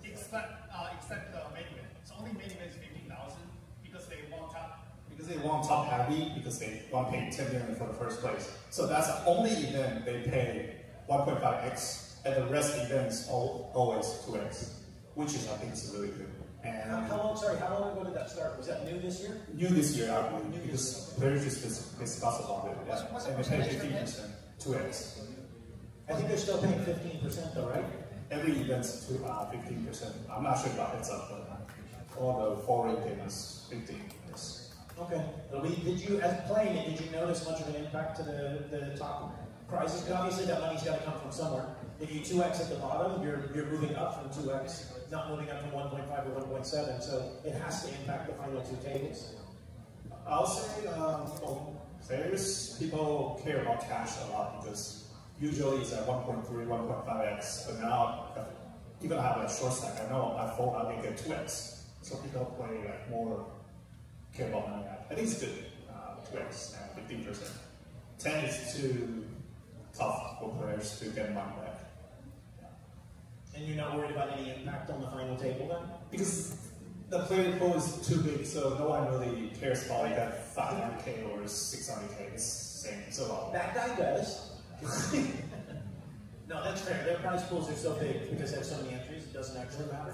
Except the main event. So only main event is 15,000 because they want top. Because they want top heavy, because they want to pay 10 million for the first place. So that's the only event they pay 1.5x, and the rest of the events always 2x, which is, I think, is really good. And how long ago did that start? Was that new this year? New this year, I believe, because players just discuss about it. Yeah. And they pay 15%, 2x. I think they're still paying 15% though, right? Every event's 15%. I'm not sure about heads up, but all the foreign payments, 15%. Yes. Okay. Did you, as playing it, did you notice much of an impact to the top prizes? Because obviously that money's got to come from somewhere. If you 2x at the bottom, you're moving up from 2x, not moving up from 1.5 or 1.7. So it has to impact the final 2 tables. I'll say, players, people care about cash a lot because usually it's at 1.3, 1.5x, but now even I have a short stack. I know I fold, I may get 2x. So people play like more care about money. I think it's good, 2x and 15%. 10 is too tough for players to get money back. And you're not worried about any impact on the final table then? Because the player pool is too big, so no one really cares about like that 500k or 600k. It's the same. So that guy does. No, that's fair. Their prize pools are so big because they have so many entries, it doesn't actually matter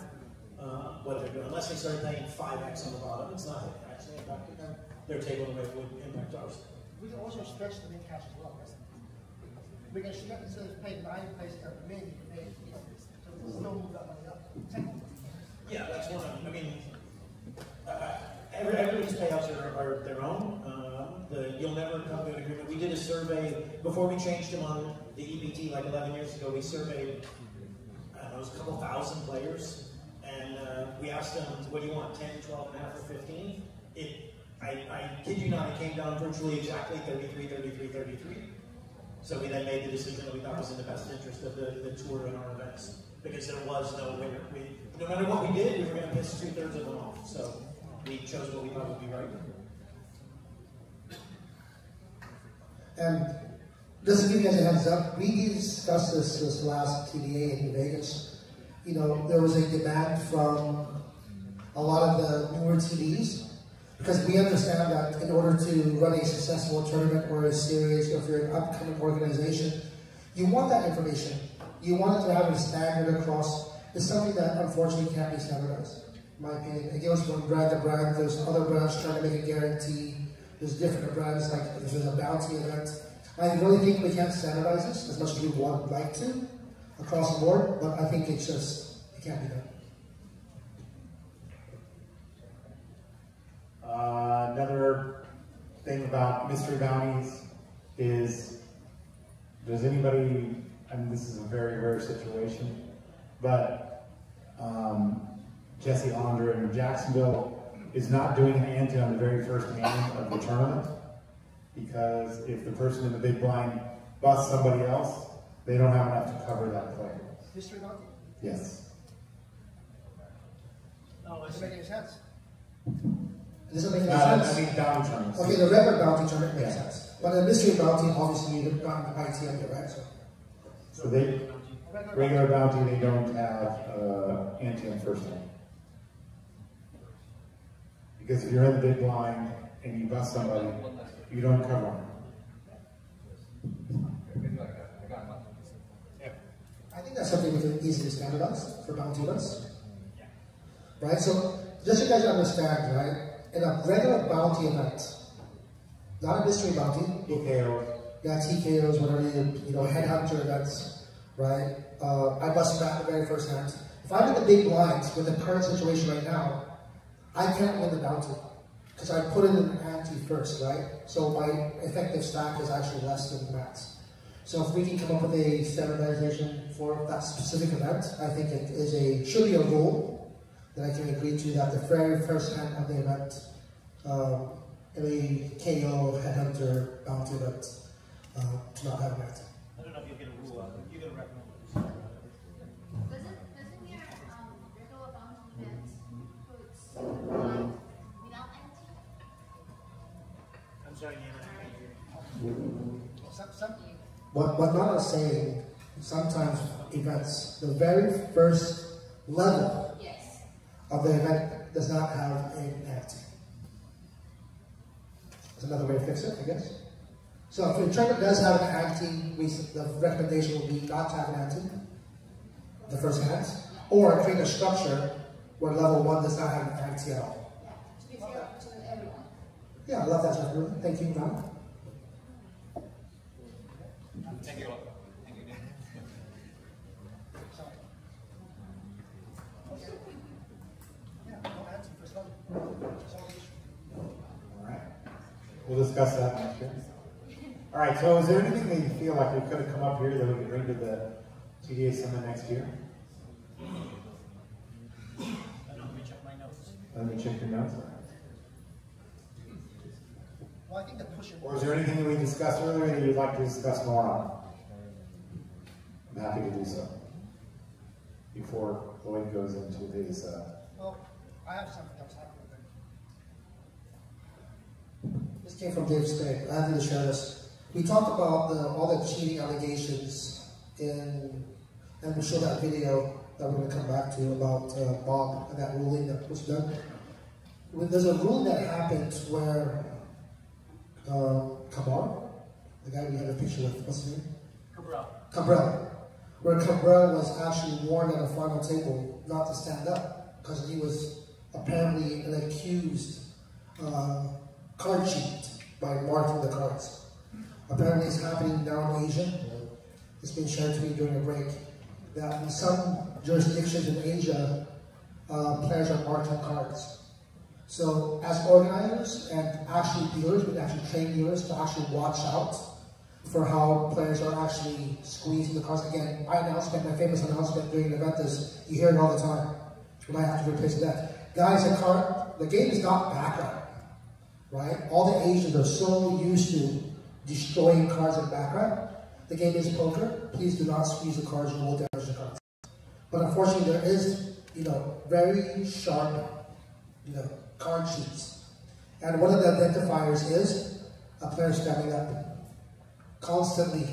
what they're doing. Unless they start paying 5x on the bottom, it's not actually impacting their table the way it would impact ours. We can also stretch the min cash as well. We can instead of paying 9 places at the min, you can pay, you know, so we'll still move that money up. Yeah, that's one of them. I mean, everybody's payouts are their own. You'll never come to an agreement. We did a survey before we changed them on the EPT like 11 years ago. We surveyed, I don't know, it was a couple thousand players, and we asked them, what do you want, 10, 12 and a half, or 15? I kid you not, it came down virtually exactly 33, 33, 33. So we then made the decision that we thought was in the best interest of the tour and our events, because there was no winner. No matter what we did, we were going to piss 2/3 of them off. So we chose what we thought would be right. And just to give you guys a heads up, we discussed this last TDA in Vegas. You know, there was a demand from a lot of the newer TDs, because we understand that in order to run a successful tournament or a series, or if you're an upcoming organization, you want that information. You want it to have a standard across. It's something that unfortunately can't be standardized, in my opinion. It goes from brand to brand. There's other brands trying to make a guarantee. There's different brands, like if there's a bounty event. I really think we can't standardize this as much as we would like to across the board, but I think it's just, it can't be done. Another thing about mystery bounties is, does anybody, and this is a very rare situation, but Jesse Hollander in Jacksonville is not doing an ante on the very first hand of the tournament, because if the person in the big blind busts somebody else, they don't have enough to cover that play. Mystery bounty? Yes. No, it doesn't make any sense. It doesn't make any sense? I mean bounty tournaments. Okay, the regular bounty tournament makes sense. But a mystery bounty, obviously, you've gotten the ITM here, right? So they, regular bounty, they don't have ante on first hand. Because if you're in the big blind and you bust somebody, you don't cover them. I think that's something we can easily standardize for bounty events. Right? So, just so you guys understand, right? In a regular bounty event, not a mystery bounty. TKOs. Yeah, TKOs, whatever you know, headhunter events, right? I bust back the very first hand. If I'm in the big blinds with the current situation right now, I can't win the bounty because I put in an ante first, right? So my effective stack is actually less than the max. So if we can come up with a standardization for that specific event, I think it is should be a rule that I can agree to, that the very first hand of the event, a KO, headhunter, bounty event, to not have an ante. I don't know if you'll get a rule out of it. You're going to recommend Doesn't your regular bounty event put blind without ante? I'm sorry, Nina. What Nana is saying, sometimes events, the very first level of the event does not have an ante. That's another way to fix it, I guess. So if a tournament does have an ante, the recommendation would be not to have an ante, the first hand, or create a structure where level 1 does not have an ante at all. To be fair to everyone. Yeah, I love that, Jeff. Thank you, Nana. Thank you. Alright. We'll discuss that next year. Alright, so is there anything that you feel like we could have come up here that we could bring to the TDA Summit next year? Let me check my notes. Let me check your notes. Well, I think the push. Or is there anything that we discussed earlier that you'd like to discuss more on? I'm happy to do so. Before Lloyd goes into his... Well, I have something else happening. This came from Dave Spade. I have to share this. We talked about all the cheating allegations and we showed that video that we're going to come back to about Bob and that ruling that was done. There's a ruling that happened where Cabral, the guy we had a picture with, what's his name? Cabral. Where Cabral was actually warned at a final table not to stand up because he was apparently an accused card cheat by marking the cards. Apparently it's happening now in Asia. It's been shared to me during a break that in some jurisdictions in Asia, players are marked on cards. So as organizers and actually dealers, we actually train dealers to actually watch out for how players are actually squeezing the cards. Again, my announcement, my famous announcement during an event is, you hear it all the time, when I have to replace that. Guys, the game is not background, right? All the Asians are so used to destroying cards in background. The game is poker. Please do not squeeze the cards, you will damage the cards. But unfortunately, there is, very sharp, card sheets. And one of the identifiers is a player standing up constantly,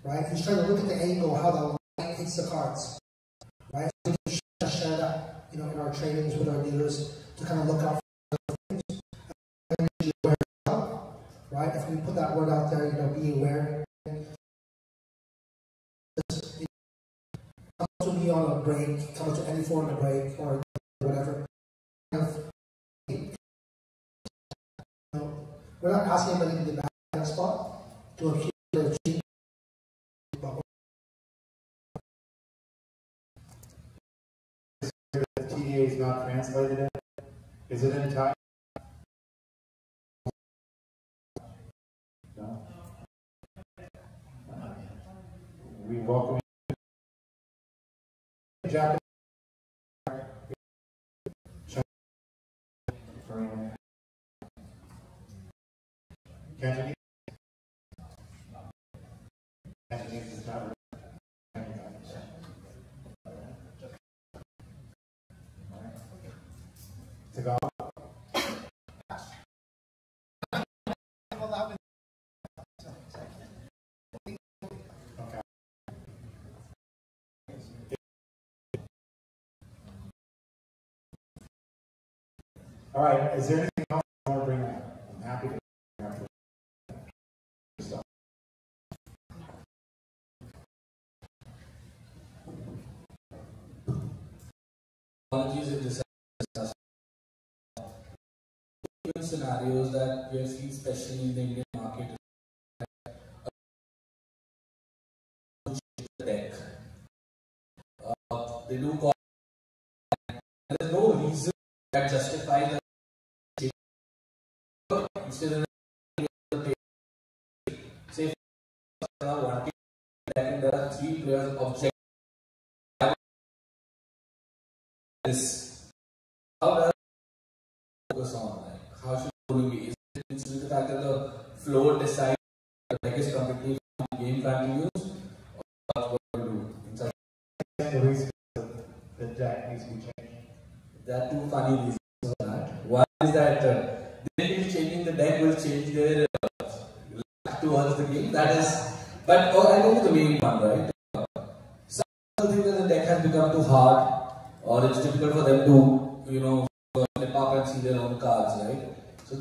right? He's trying to look at the angle, how the light hits the cards, right? So we can share that, in our trainings with our dealers to kind of look out for things. Right? If we put that word out there, be aware. Come to me on a break, come to any form of break or whatever. We're not asking anybody to the back spot to accuse or cheat. The TDA is not translated in. Is it in Thai? No. We welcome you. Japanese. Cantonese. Cantonese is not really. Tagalog. Okay. All right. Is there anything else you want to bring up? I'm happy to bring up. Technologies in this scenarios that we have seen, especially in the Indian market, the deck. They do call. There is no reason that justifies that. Instead of say, one team and there are 3 players object. This. How does focus on that? How should it be? Is it the fact that the floor decides the deck is completely game continues? Or what do you do? Inside the reason the deck needs to be changed. There are 2 funny reasons for that. One is that they think changing the deck will change their towards the game. That is, but I think the main one, right? Some people think that the deck has become too hard, or it's difficult for them to, flip up and see their own cards, right? So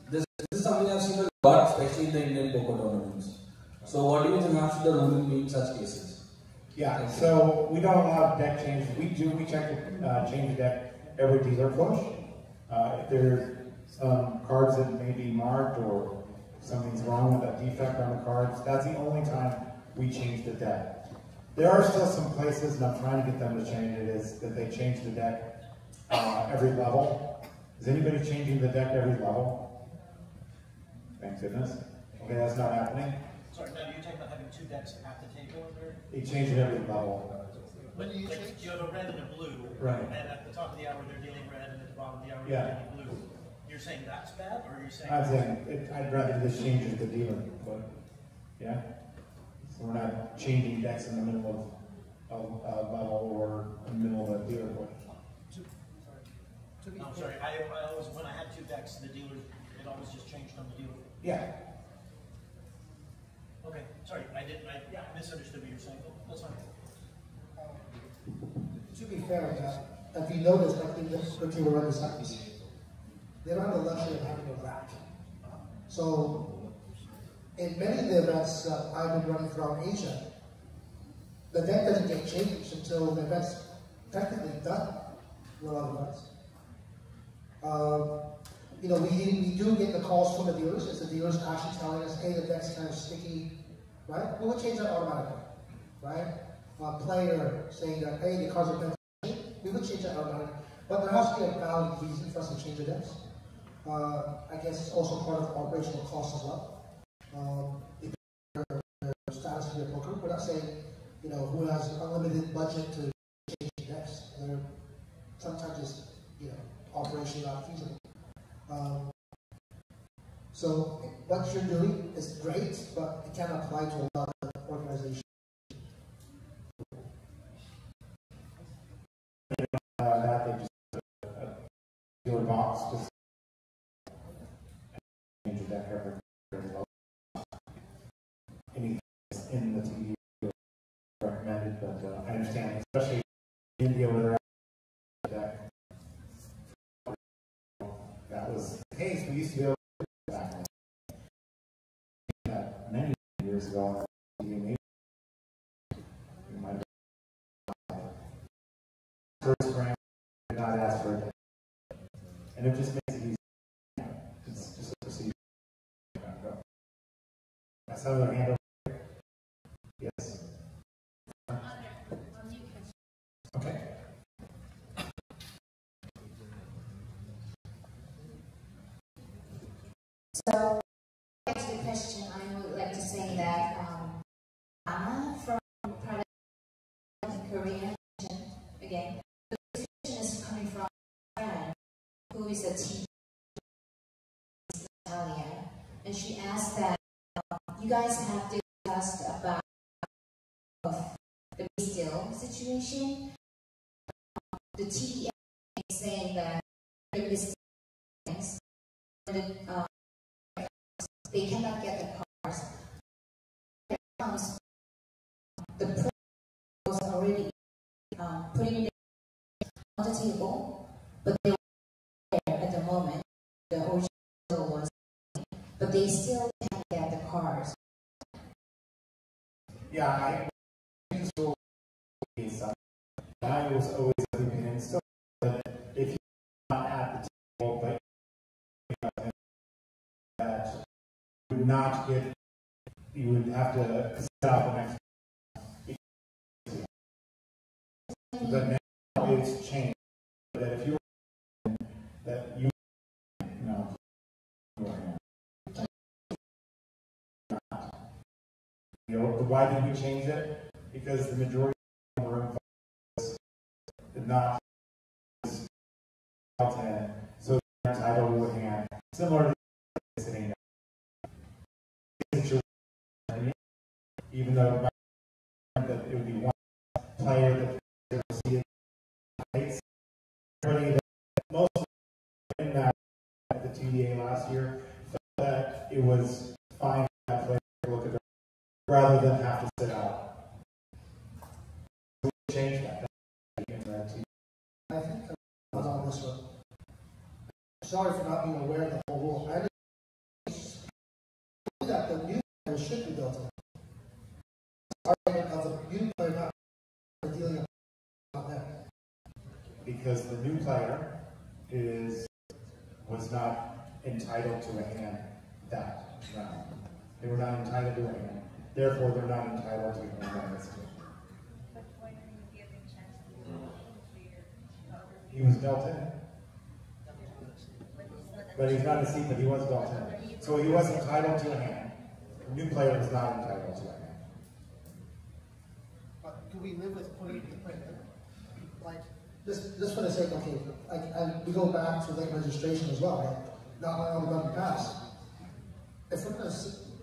this is something I've seen a lot, especially in the Indian poker tournaments. So what do you think should the ruling be in such cases? Yeah, so we don't allow deck changes. We check to change the deck every dealer push. If there's cards that may be marked or something's wrong with a defect on the cards, that's the only time we change the deck. There are still some places, and I'm trying to get them to change it, is that they change the deck every level. Is anybody changing the deck every level? Thank goodness. Okay, that's not happening. Sorry, now you're talking about having 2 decks at the table over there? They change it every level. But you have a red and a blue, right? And at the top of the hour they're dealing red, and at the bottom of the hour Yeah. they're dealing blue. You're saying that's bad, or are you saying? I'm saying I'd rather just change it to the dealer input. Yeah? So we're not changing decks in the middle of a level or in the middle of a dealer input. I'm sorry, I always, when I had 2 decks, the dealer, it always just changed on the dealer. Yeah. Okay, sorry, I misunderstood what you're saying. That's fine. To be fair, if you notice, I think this quickly will run the seconds. They don't have the luxury of having a rack. So, in many of the events that I've been running throughout Asia, the deck doesn't get changed until the event's technically done. A lot of events. you know, we do get the calls from the dealers. It's the dealers actually telling us, hey, the deck's kind of sticky, right? We would change that automatically, right? A player saying that, hey, the cards are bent, we would change that automatically. But there has to be a valid reason for us to change the decks. I guess it's also part of operational costs as well. If the status of your poker, we're not saying, you know, who has unlimited budget to change decks. Sometimes it's, you know, operationally not feasible. So what you're doing is great, but it can apply to a lot of organizations. That they just a dealer box just change your deck every low. Anything in the TDA recommended, but I understand, especially in India where they're at deck. That was the case. We used to be able to do that back then. Many years ago, you might have first brand did not ask for it. And it just makes it easy. It's just a procedure. That's how they're handled. Yes. Okay. So, to the question, I would like to say that Anna from Private Korea, again, the question is coming from a friend who is a teacher in Italian, and she asked that you guys have discussed about the still situation. The TDA is saying that the things they cannot get the cars. The price was already putting it on the table, but they were there at the moment. The original was, but they still can't get the cars. Yeah, I was always of the opinion still that if you're not at the table, but that you would not get, you would have to set out the next. But now it's changed. That if you that you know, why did we change it? Because the majority of the room did not and so they're entitled to a hand. Similar to sitting there. Even though that it would be one player that received heights. Most in that at the TDA last year felt that it was fine for that player to look at it rather than have to sit out. So we changed that. I think I was on this one. Sorry for not being aware of the whole rule. I knew that the new player should be built in. Argument of the new player not dealing about that. Because the new player was not entitled to a hand that round. They were not entitled to a hand. Therefore, they're not entitled to a hand on this game. He was dealt in. But he's not a seat, but he was dealt in. So he was entitled to a hand. The new player was not entitled to a hand. But do we live with putting the player in? Like, just for the sake, okay, and we go back to late registration as well, right? Not only on the pass. If we're going to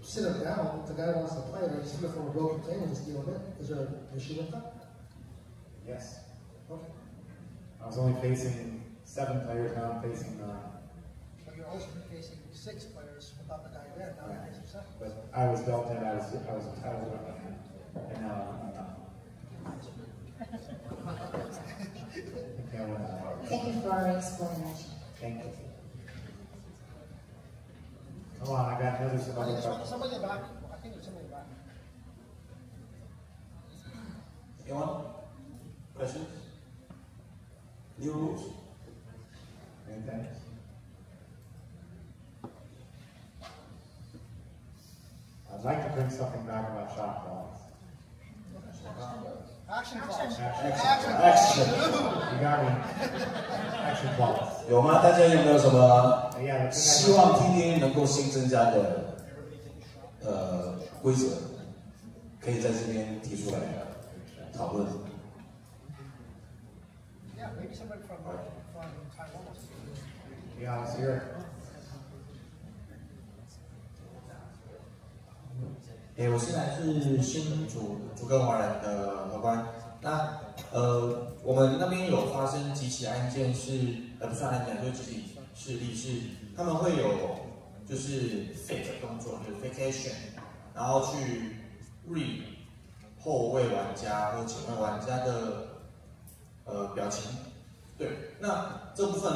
sit him down, if the guy wants to play, or he's here from a broken table, just deal with it. Is there an issue with that? Yes. Okay. I was only facing 7 players, now I'm facing 9. But you're also facing 6 players without the guy there, now you're facing 7. But I was dealt in, I was entitled to it, and now I'm not. Thank you for our explanation. Thank you. Come on, I got another Somebody in the back. I think there's somebody in the back. Anyone? Questions? New rules? Anything? I'd like to bring something back about shot clocks. Action clocks. Action. You got me. Action clocks. 有吗？大家有没有什么希望 TDA 能够新增加的规则，可以在这边提出来讨论。Yeah, maybe somebody from Taiwan wants to do this. Yeah, let's hear it. 我是来自新竹根华人的荷官。那我们那边有发生几起案件是，不算案件，就是几起事例是，他们会有就是 fake 动作，就是 fake action， 然后去 read 后卫玩家或前卫玩家的表情。对，那这部分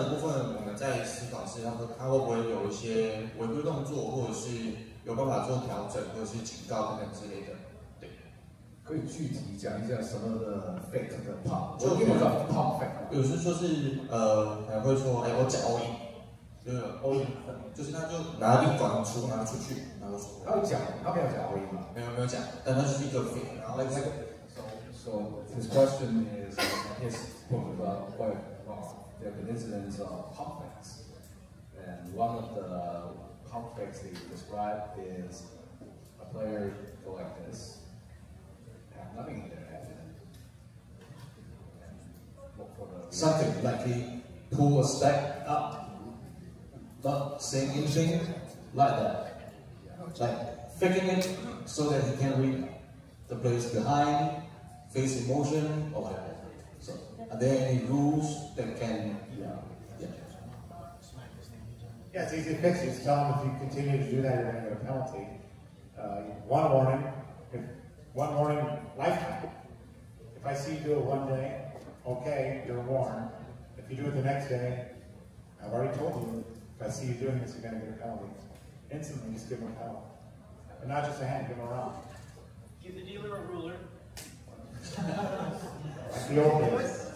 我们在思考是他会不会有一些违规动作，或者是有办法做调整，或者是警告等等之类的。对，可以具体讲一下什么的 fake 的 pump？ 就比如说 pump fake， 有时就是可能会说，我讲 all in， 就是 all in， 就是他就拿一管出拿出去，然后说他没有讲 all in 吗？没有讲，但他就是一个 fake， 然后So his question is his book about quite there have been incidents of pump fakes, and one of the pump fakes he described is a player go like this, have nothing in their head, and look for the something like he pull a stack up, not saying anything, like that, like faking it so that he can read the players behind. Face emotion or whatever. So, are there any rules that can? Yeah, it's easy to fix. You just tell them if you continue to do that, you're going to get a penalty. One warning, lifetime. If I see you do it one day, okay, you're warned. If you do it the next day, I've already told you, if I see you doing this, you're going to get a penalty. Instantly, just give them a penalty. And not just a hand, give them a round. Give the dealer a ruler. Like the old days.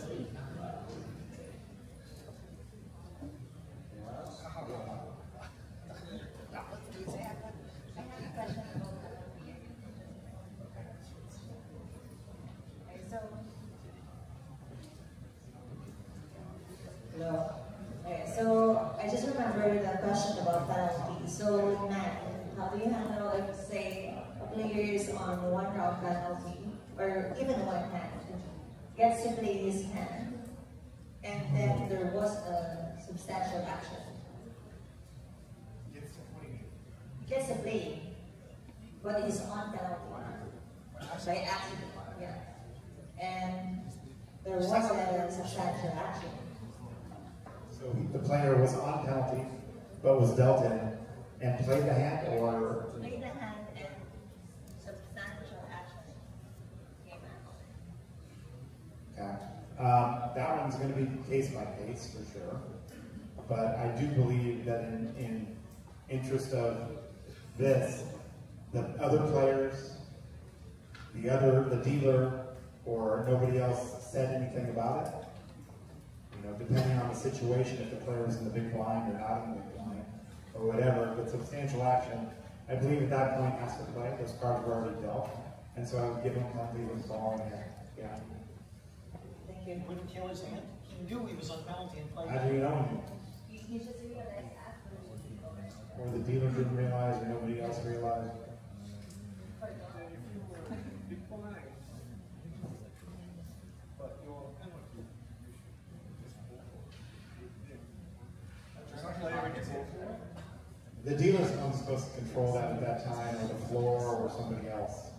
Hello. Okay, so I just remember the question about penalty. So, Matt, how do you handle if, say, a player is on one round penalty, or even one hand, gets to play his hand, and then there was a substantial action? Gets to play, but he's on penalty by accident, yeah. And there was a substantial action. So the player was on penalty, but was dealt in, and played the hand, or? Played the hand and substantial action came out. Okay. That one's going to be case by case for sure, but I do believe that in interest of this, the other players, the dealer, or nobody else said anything about it. You know, depending on the situation, if the player was in the big blind or not in the big blind, or whatever, but substantial action, I believe at that point has to play. Those cards were already dealt, and so I would give him penalty with ball in hand. Yeah. Thank you. Wouldn't kill his hand. He knew he was on penalty and played. How do you know? He just realized afterwards. Or the dealer didn't realize, or nobody else realized. The dealer's not supposed to control that at that time, or the floor, or somebody else.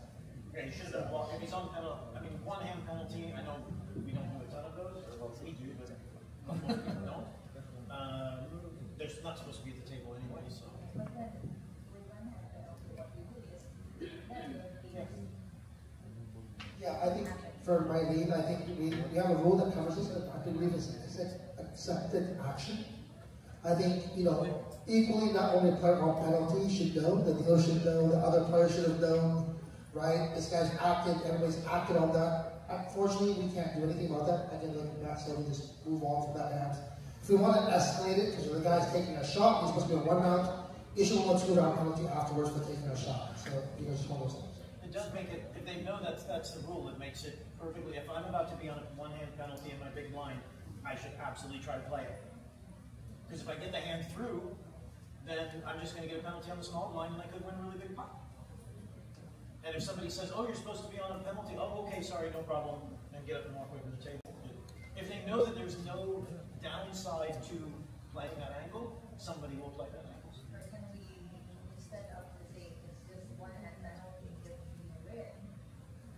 Yeah, he should have blocked. If he's on penalty, I mean, one hand penalty. I know we don't do a ton of those, or we do, but most people don't. They're not supposed to be at the table anyway, so. Yeah, I think for my league, I think we have a rule that covers this. I believe it's accepted action. I think, equally, not only a player on penalty should know, the dealer should know, the other player should have known, right? This guy's acted, everybody's acted on that. Unfortunately, we can't do anything about that. Again, like Matt said, we just move on from that hand. If we want to escalate it, because the guy's taking a shot, he's supposed to be on one round, issue a 2-round penalty afterwards for taking a shot. So, you know, just one of those things. It does make it, if they know that's the rule, it makes it perfectly, if I'm about to be on a one-hand penalty in my big blind, I should absolutely try to play it. Because if I get the hand through, then I'm just going to get a penalty on the small blind and I could win a really big pot. And if somebody says, oh, you're supposed to be on a penalty, oh, okay, sorry, no problem, and get up and walk away from the table. If they know that there's no downside to playing that angle, somebody will play that angle. Instead of the thing, it's just one hand penalty, just red.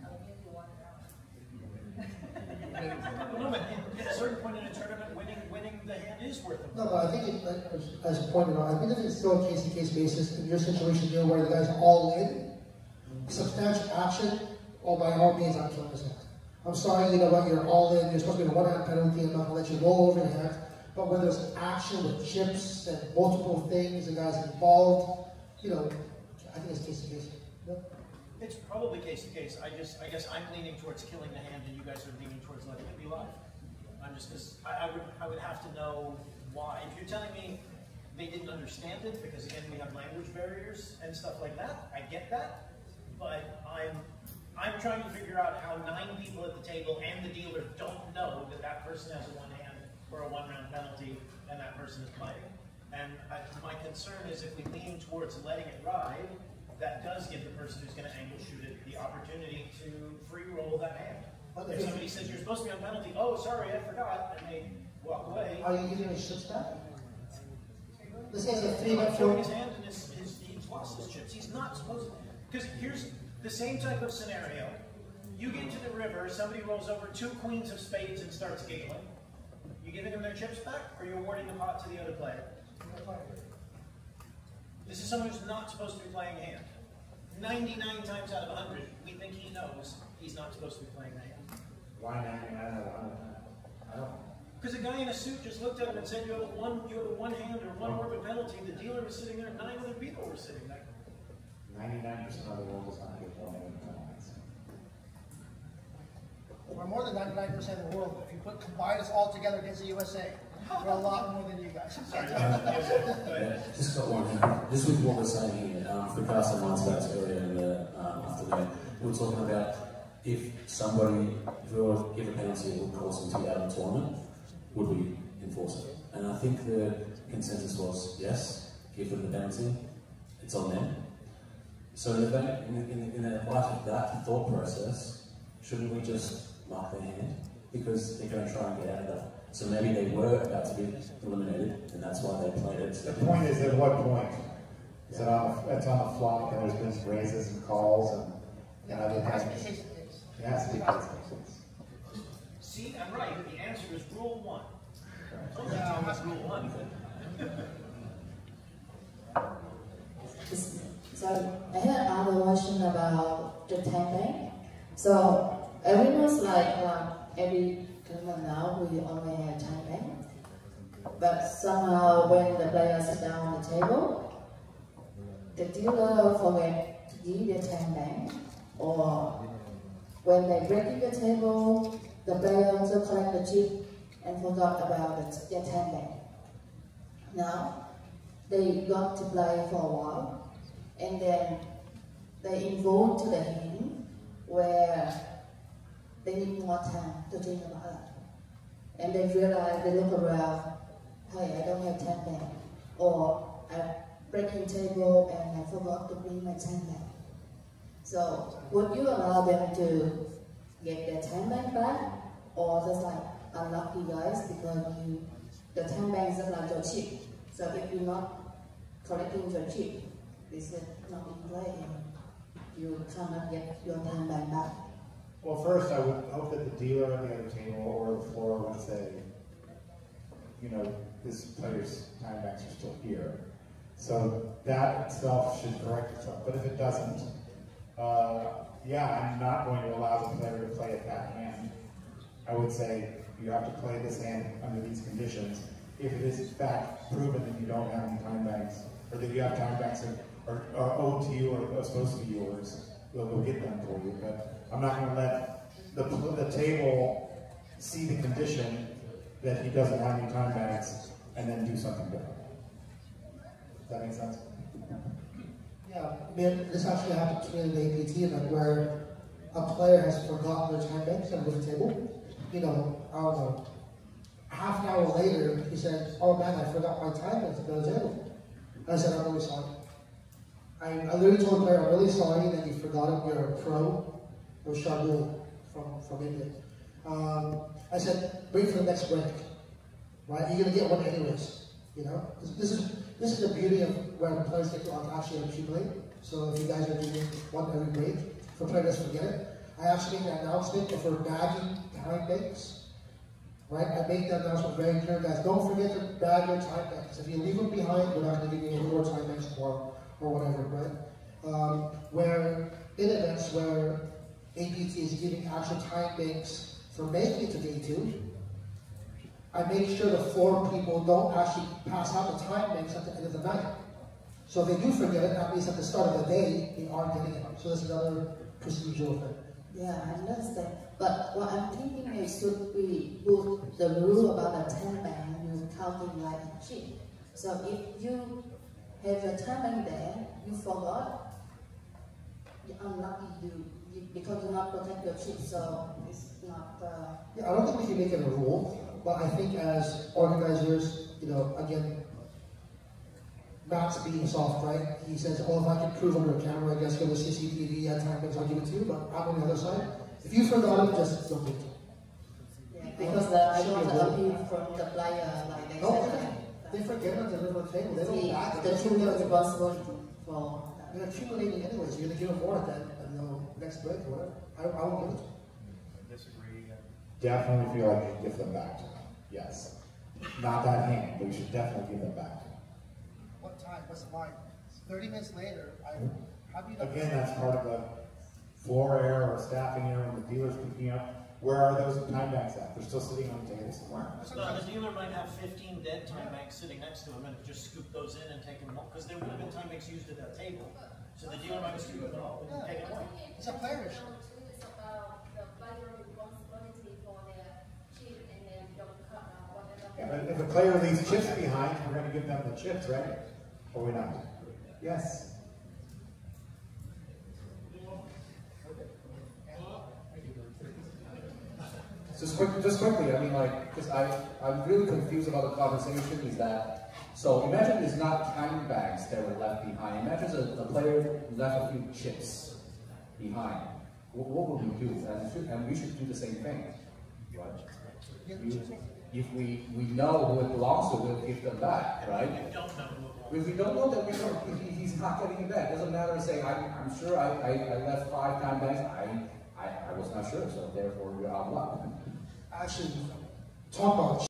I'll give you 1 round. No, but at a certain point in a tournament, winning the hand is worth it. No, but I think, as you pointed out, I think it's still a case-to-case basis. In your situation here where the guy's all in, substantial action, by all means, I'm killing this hand. I'm sorry, you know what, you're all in, you're supposed to be a 1-hand penalty, I'm not going to let you roll over your hand. But when there's action with chips and multiple things, and guys involved, you know, I think it's case-to-case. No? It's probably case-to-case. I guess I'm leaning towards killing the hand, and you guys are leaning towards letting it be live. I'm just, because I would have to know why. If you're telling me they didn't understand it, because again, we have language barriers and stuff like that, I get that. But I'm trying to figure out how 9 people at the table and the dealer don't know that that person has a 1-hand or a 1-round penalty and that person is playing. And my concern is if we lean towards letting it ride, that does give the person who's going to angle shoot it the opportunity to free roll that hand. If somebody says you're supposed to be on penalty, oh sorry, I forgot, and they walk away. Are you giving his chips back? This guy's a 3-bet throwing his hand and he's lost his chips. He's not supposed to. Because here's the same type of scenario. You get to the river, somebody rolls over 2 queens of spades and starts giggling. You giving them their chips back, or you're awarding the pot to the other player? This is someone who's not supposed to be playing a hand. 99 times out of 100, we think he knows he's not supposed to be playing a hand. Why 99 out of 100? I don't know. Because a guy in a suit just looked at him and said you have a 1 hand or 1 orbit penalty. The dealer was sitting there, 9 other people were sitting there. 99% of the world does not get 1 orbit penalties. We're more than 99% of the world. If you combine us all together against the USA, we're a lot more than you guys. Just got one here. Just with what we're saying here, for cast and mindspace earlier in the afternoon, we were talking about if somebody, if we were to give a penalty that would cause them to be out of the tournament, would we enforce it? And I think the consensus was yes, give them the penalty, it's on them. So in the light of that thought process, shouldn't we just mark their hand? Because they're going to try and get out of that. So maybe they were about to be eliminated, and that's why they played it. The point is, at what point? Is it it's on the flop, and there's been raises and calls, and other things? It has to be case-to-case. See, I'm right. The answer is rule 1. Told you that's rule 1. So I had another question about the timing. So everyone's like every tournament now we only have timing, but somehow when the players sit down on the table, the dealer forget to give the timing, or when they break the table, the player also collect the chip and forgot about the timing. Now they got to play for a while, and then they involved to the hand where they need more time to think about it. And they realize, they look around, hey, I don't have time back. Or I'm breaking table and I forgot to bring my time back. So would you allow them to get their time back? Or just like unlucky guys because the time bank is like your chip. So if you're not collecting your chip, this is not in play and you cannot get your time bank back. Well, first, I would hope that the dealer at the other table or the floor would say, you know, this player's time banks are still here. So that itself should correct itself. But if it doesn't, yeah, I'm not going to allow the player to play at that hand. I would say you have to play this hand under these conditions. If it is in fact proven that you don't have any time banks, or that you have time banks that are owed to you or are supposed to be yours, we'll go get them for you. But I'm not going to let the table see the condition that he doesn't have any time banks and then do something different. Does that make sense? Yeah, man, this actually happened to me in an APT event where a player has forgotten their time banks on the table. You know, I don't know. Half an hour later, he said, "Oh man, I forgot my time banks at the table." I said, "I'm really sorry." I literally told the player, "I'm really sorry that you forgot it. You're a pro." It was Shardul from India. I said, "Wait for the next break, right? You're gonna get one anyways." You know, this is the beauty of where players get to actually accumulate. So if you guys are doing one every break, for players forget it, I actually make an announcement if we're bagging time banks. Right? I make that announcement very clear, guys. Don't forget to bag your time banks. If you leave them behind, we're not going to give you any more time banks or whatever, right? Where in events where APT is giving actual time banks for making it to day 2, I make sure the floor people don't actually pass out the time banks at the end of the night. So if they do forget it, that means at the start of the day, they are getting it. So that's another procedural thing. Yeah, I understand. But what I'm thinking is, should we put the rule about the time bank, you counting like a chip. So if you have your time bank there, you forgot, you're unlucky because you not protect your chip, so it's not... Yeah, I don't think we can make it a rule, but I think as organizers, you know, again, Matt's being soft, right? He says, "Oh, if I can prove under a camera, I guess go to CCTV at times, I'll give it to you." But I'm on the other side. If you forgot it, just don't do it. Yeah, because I want to appeal from the player, like they said. They forget on the little table. They don't back it. The team is responsible for that. You're accumulating anyways. You're going to give them more at that, next break or whatever. I won't give it to them. Disagree. Definitely feel like you should give them back to them. Yes. Not that hand, but you should definitely give them back to them. What time? What's the line? 30 minutes later, how do you... Again, that's part of the floor error or staffing error when the dealer's picking up. Where are those time banks at? They're still sitting on the table somewhere. The dealer might have 15 dead time banks sitting next to him and just scoop those in and take them home, because there would have been time banks used at that table. So the dealer might have scooped them all and taken them away. It's a player issue. It's about the player responsibility for their chip and then don't cut whatever. Yeah, but if a player leaves chips behind, we're going to give them the chips, right? Or we're not? Yes. Just quickly, I mean, like, because I'm really confused about the conversation is that, so imagine it's not time banks that were left behind. Imagine the player left a few chips behind. What would we do? And we should do the same thing, right? If we know who it belongs to, we'll give them back, right? If we don't know that he's not getting it back, it doesn't matter to say, I'm sure I left 5 time banks, I was not sure, so therefore we're out of luck. Actually, talk about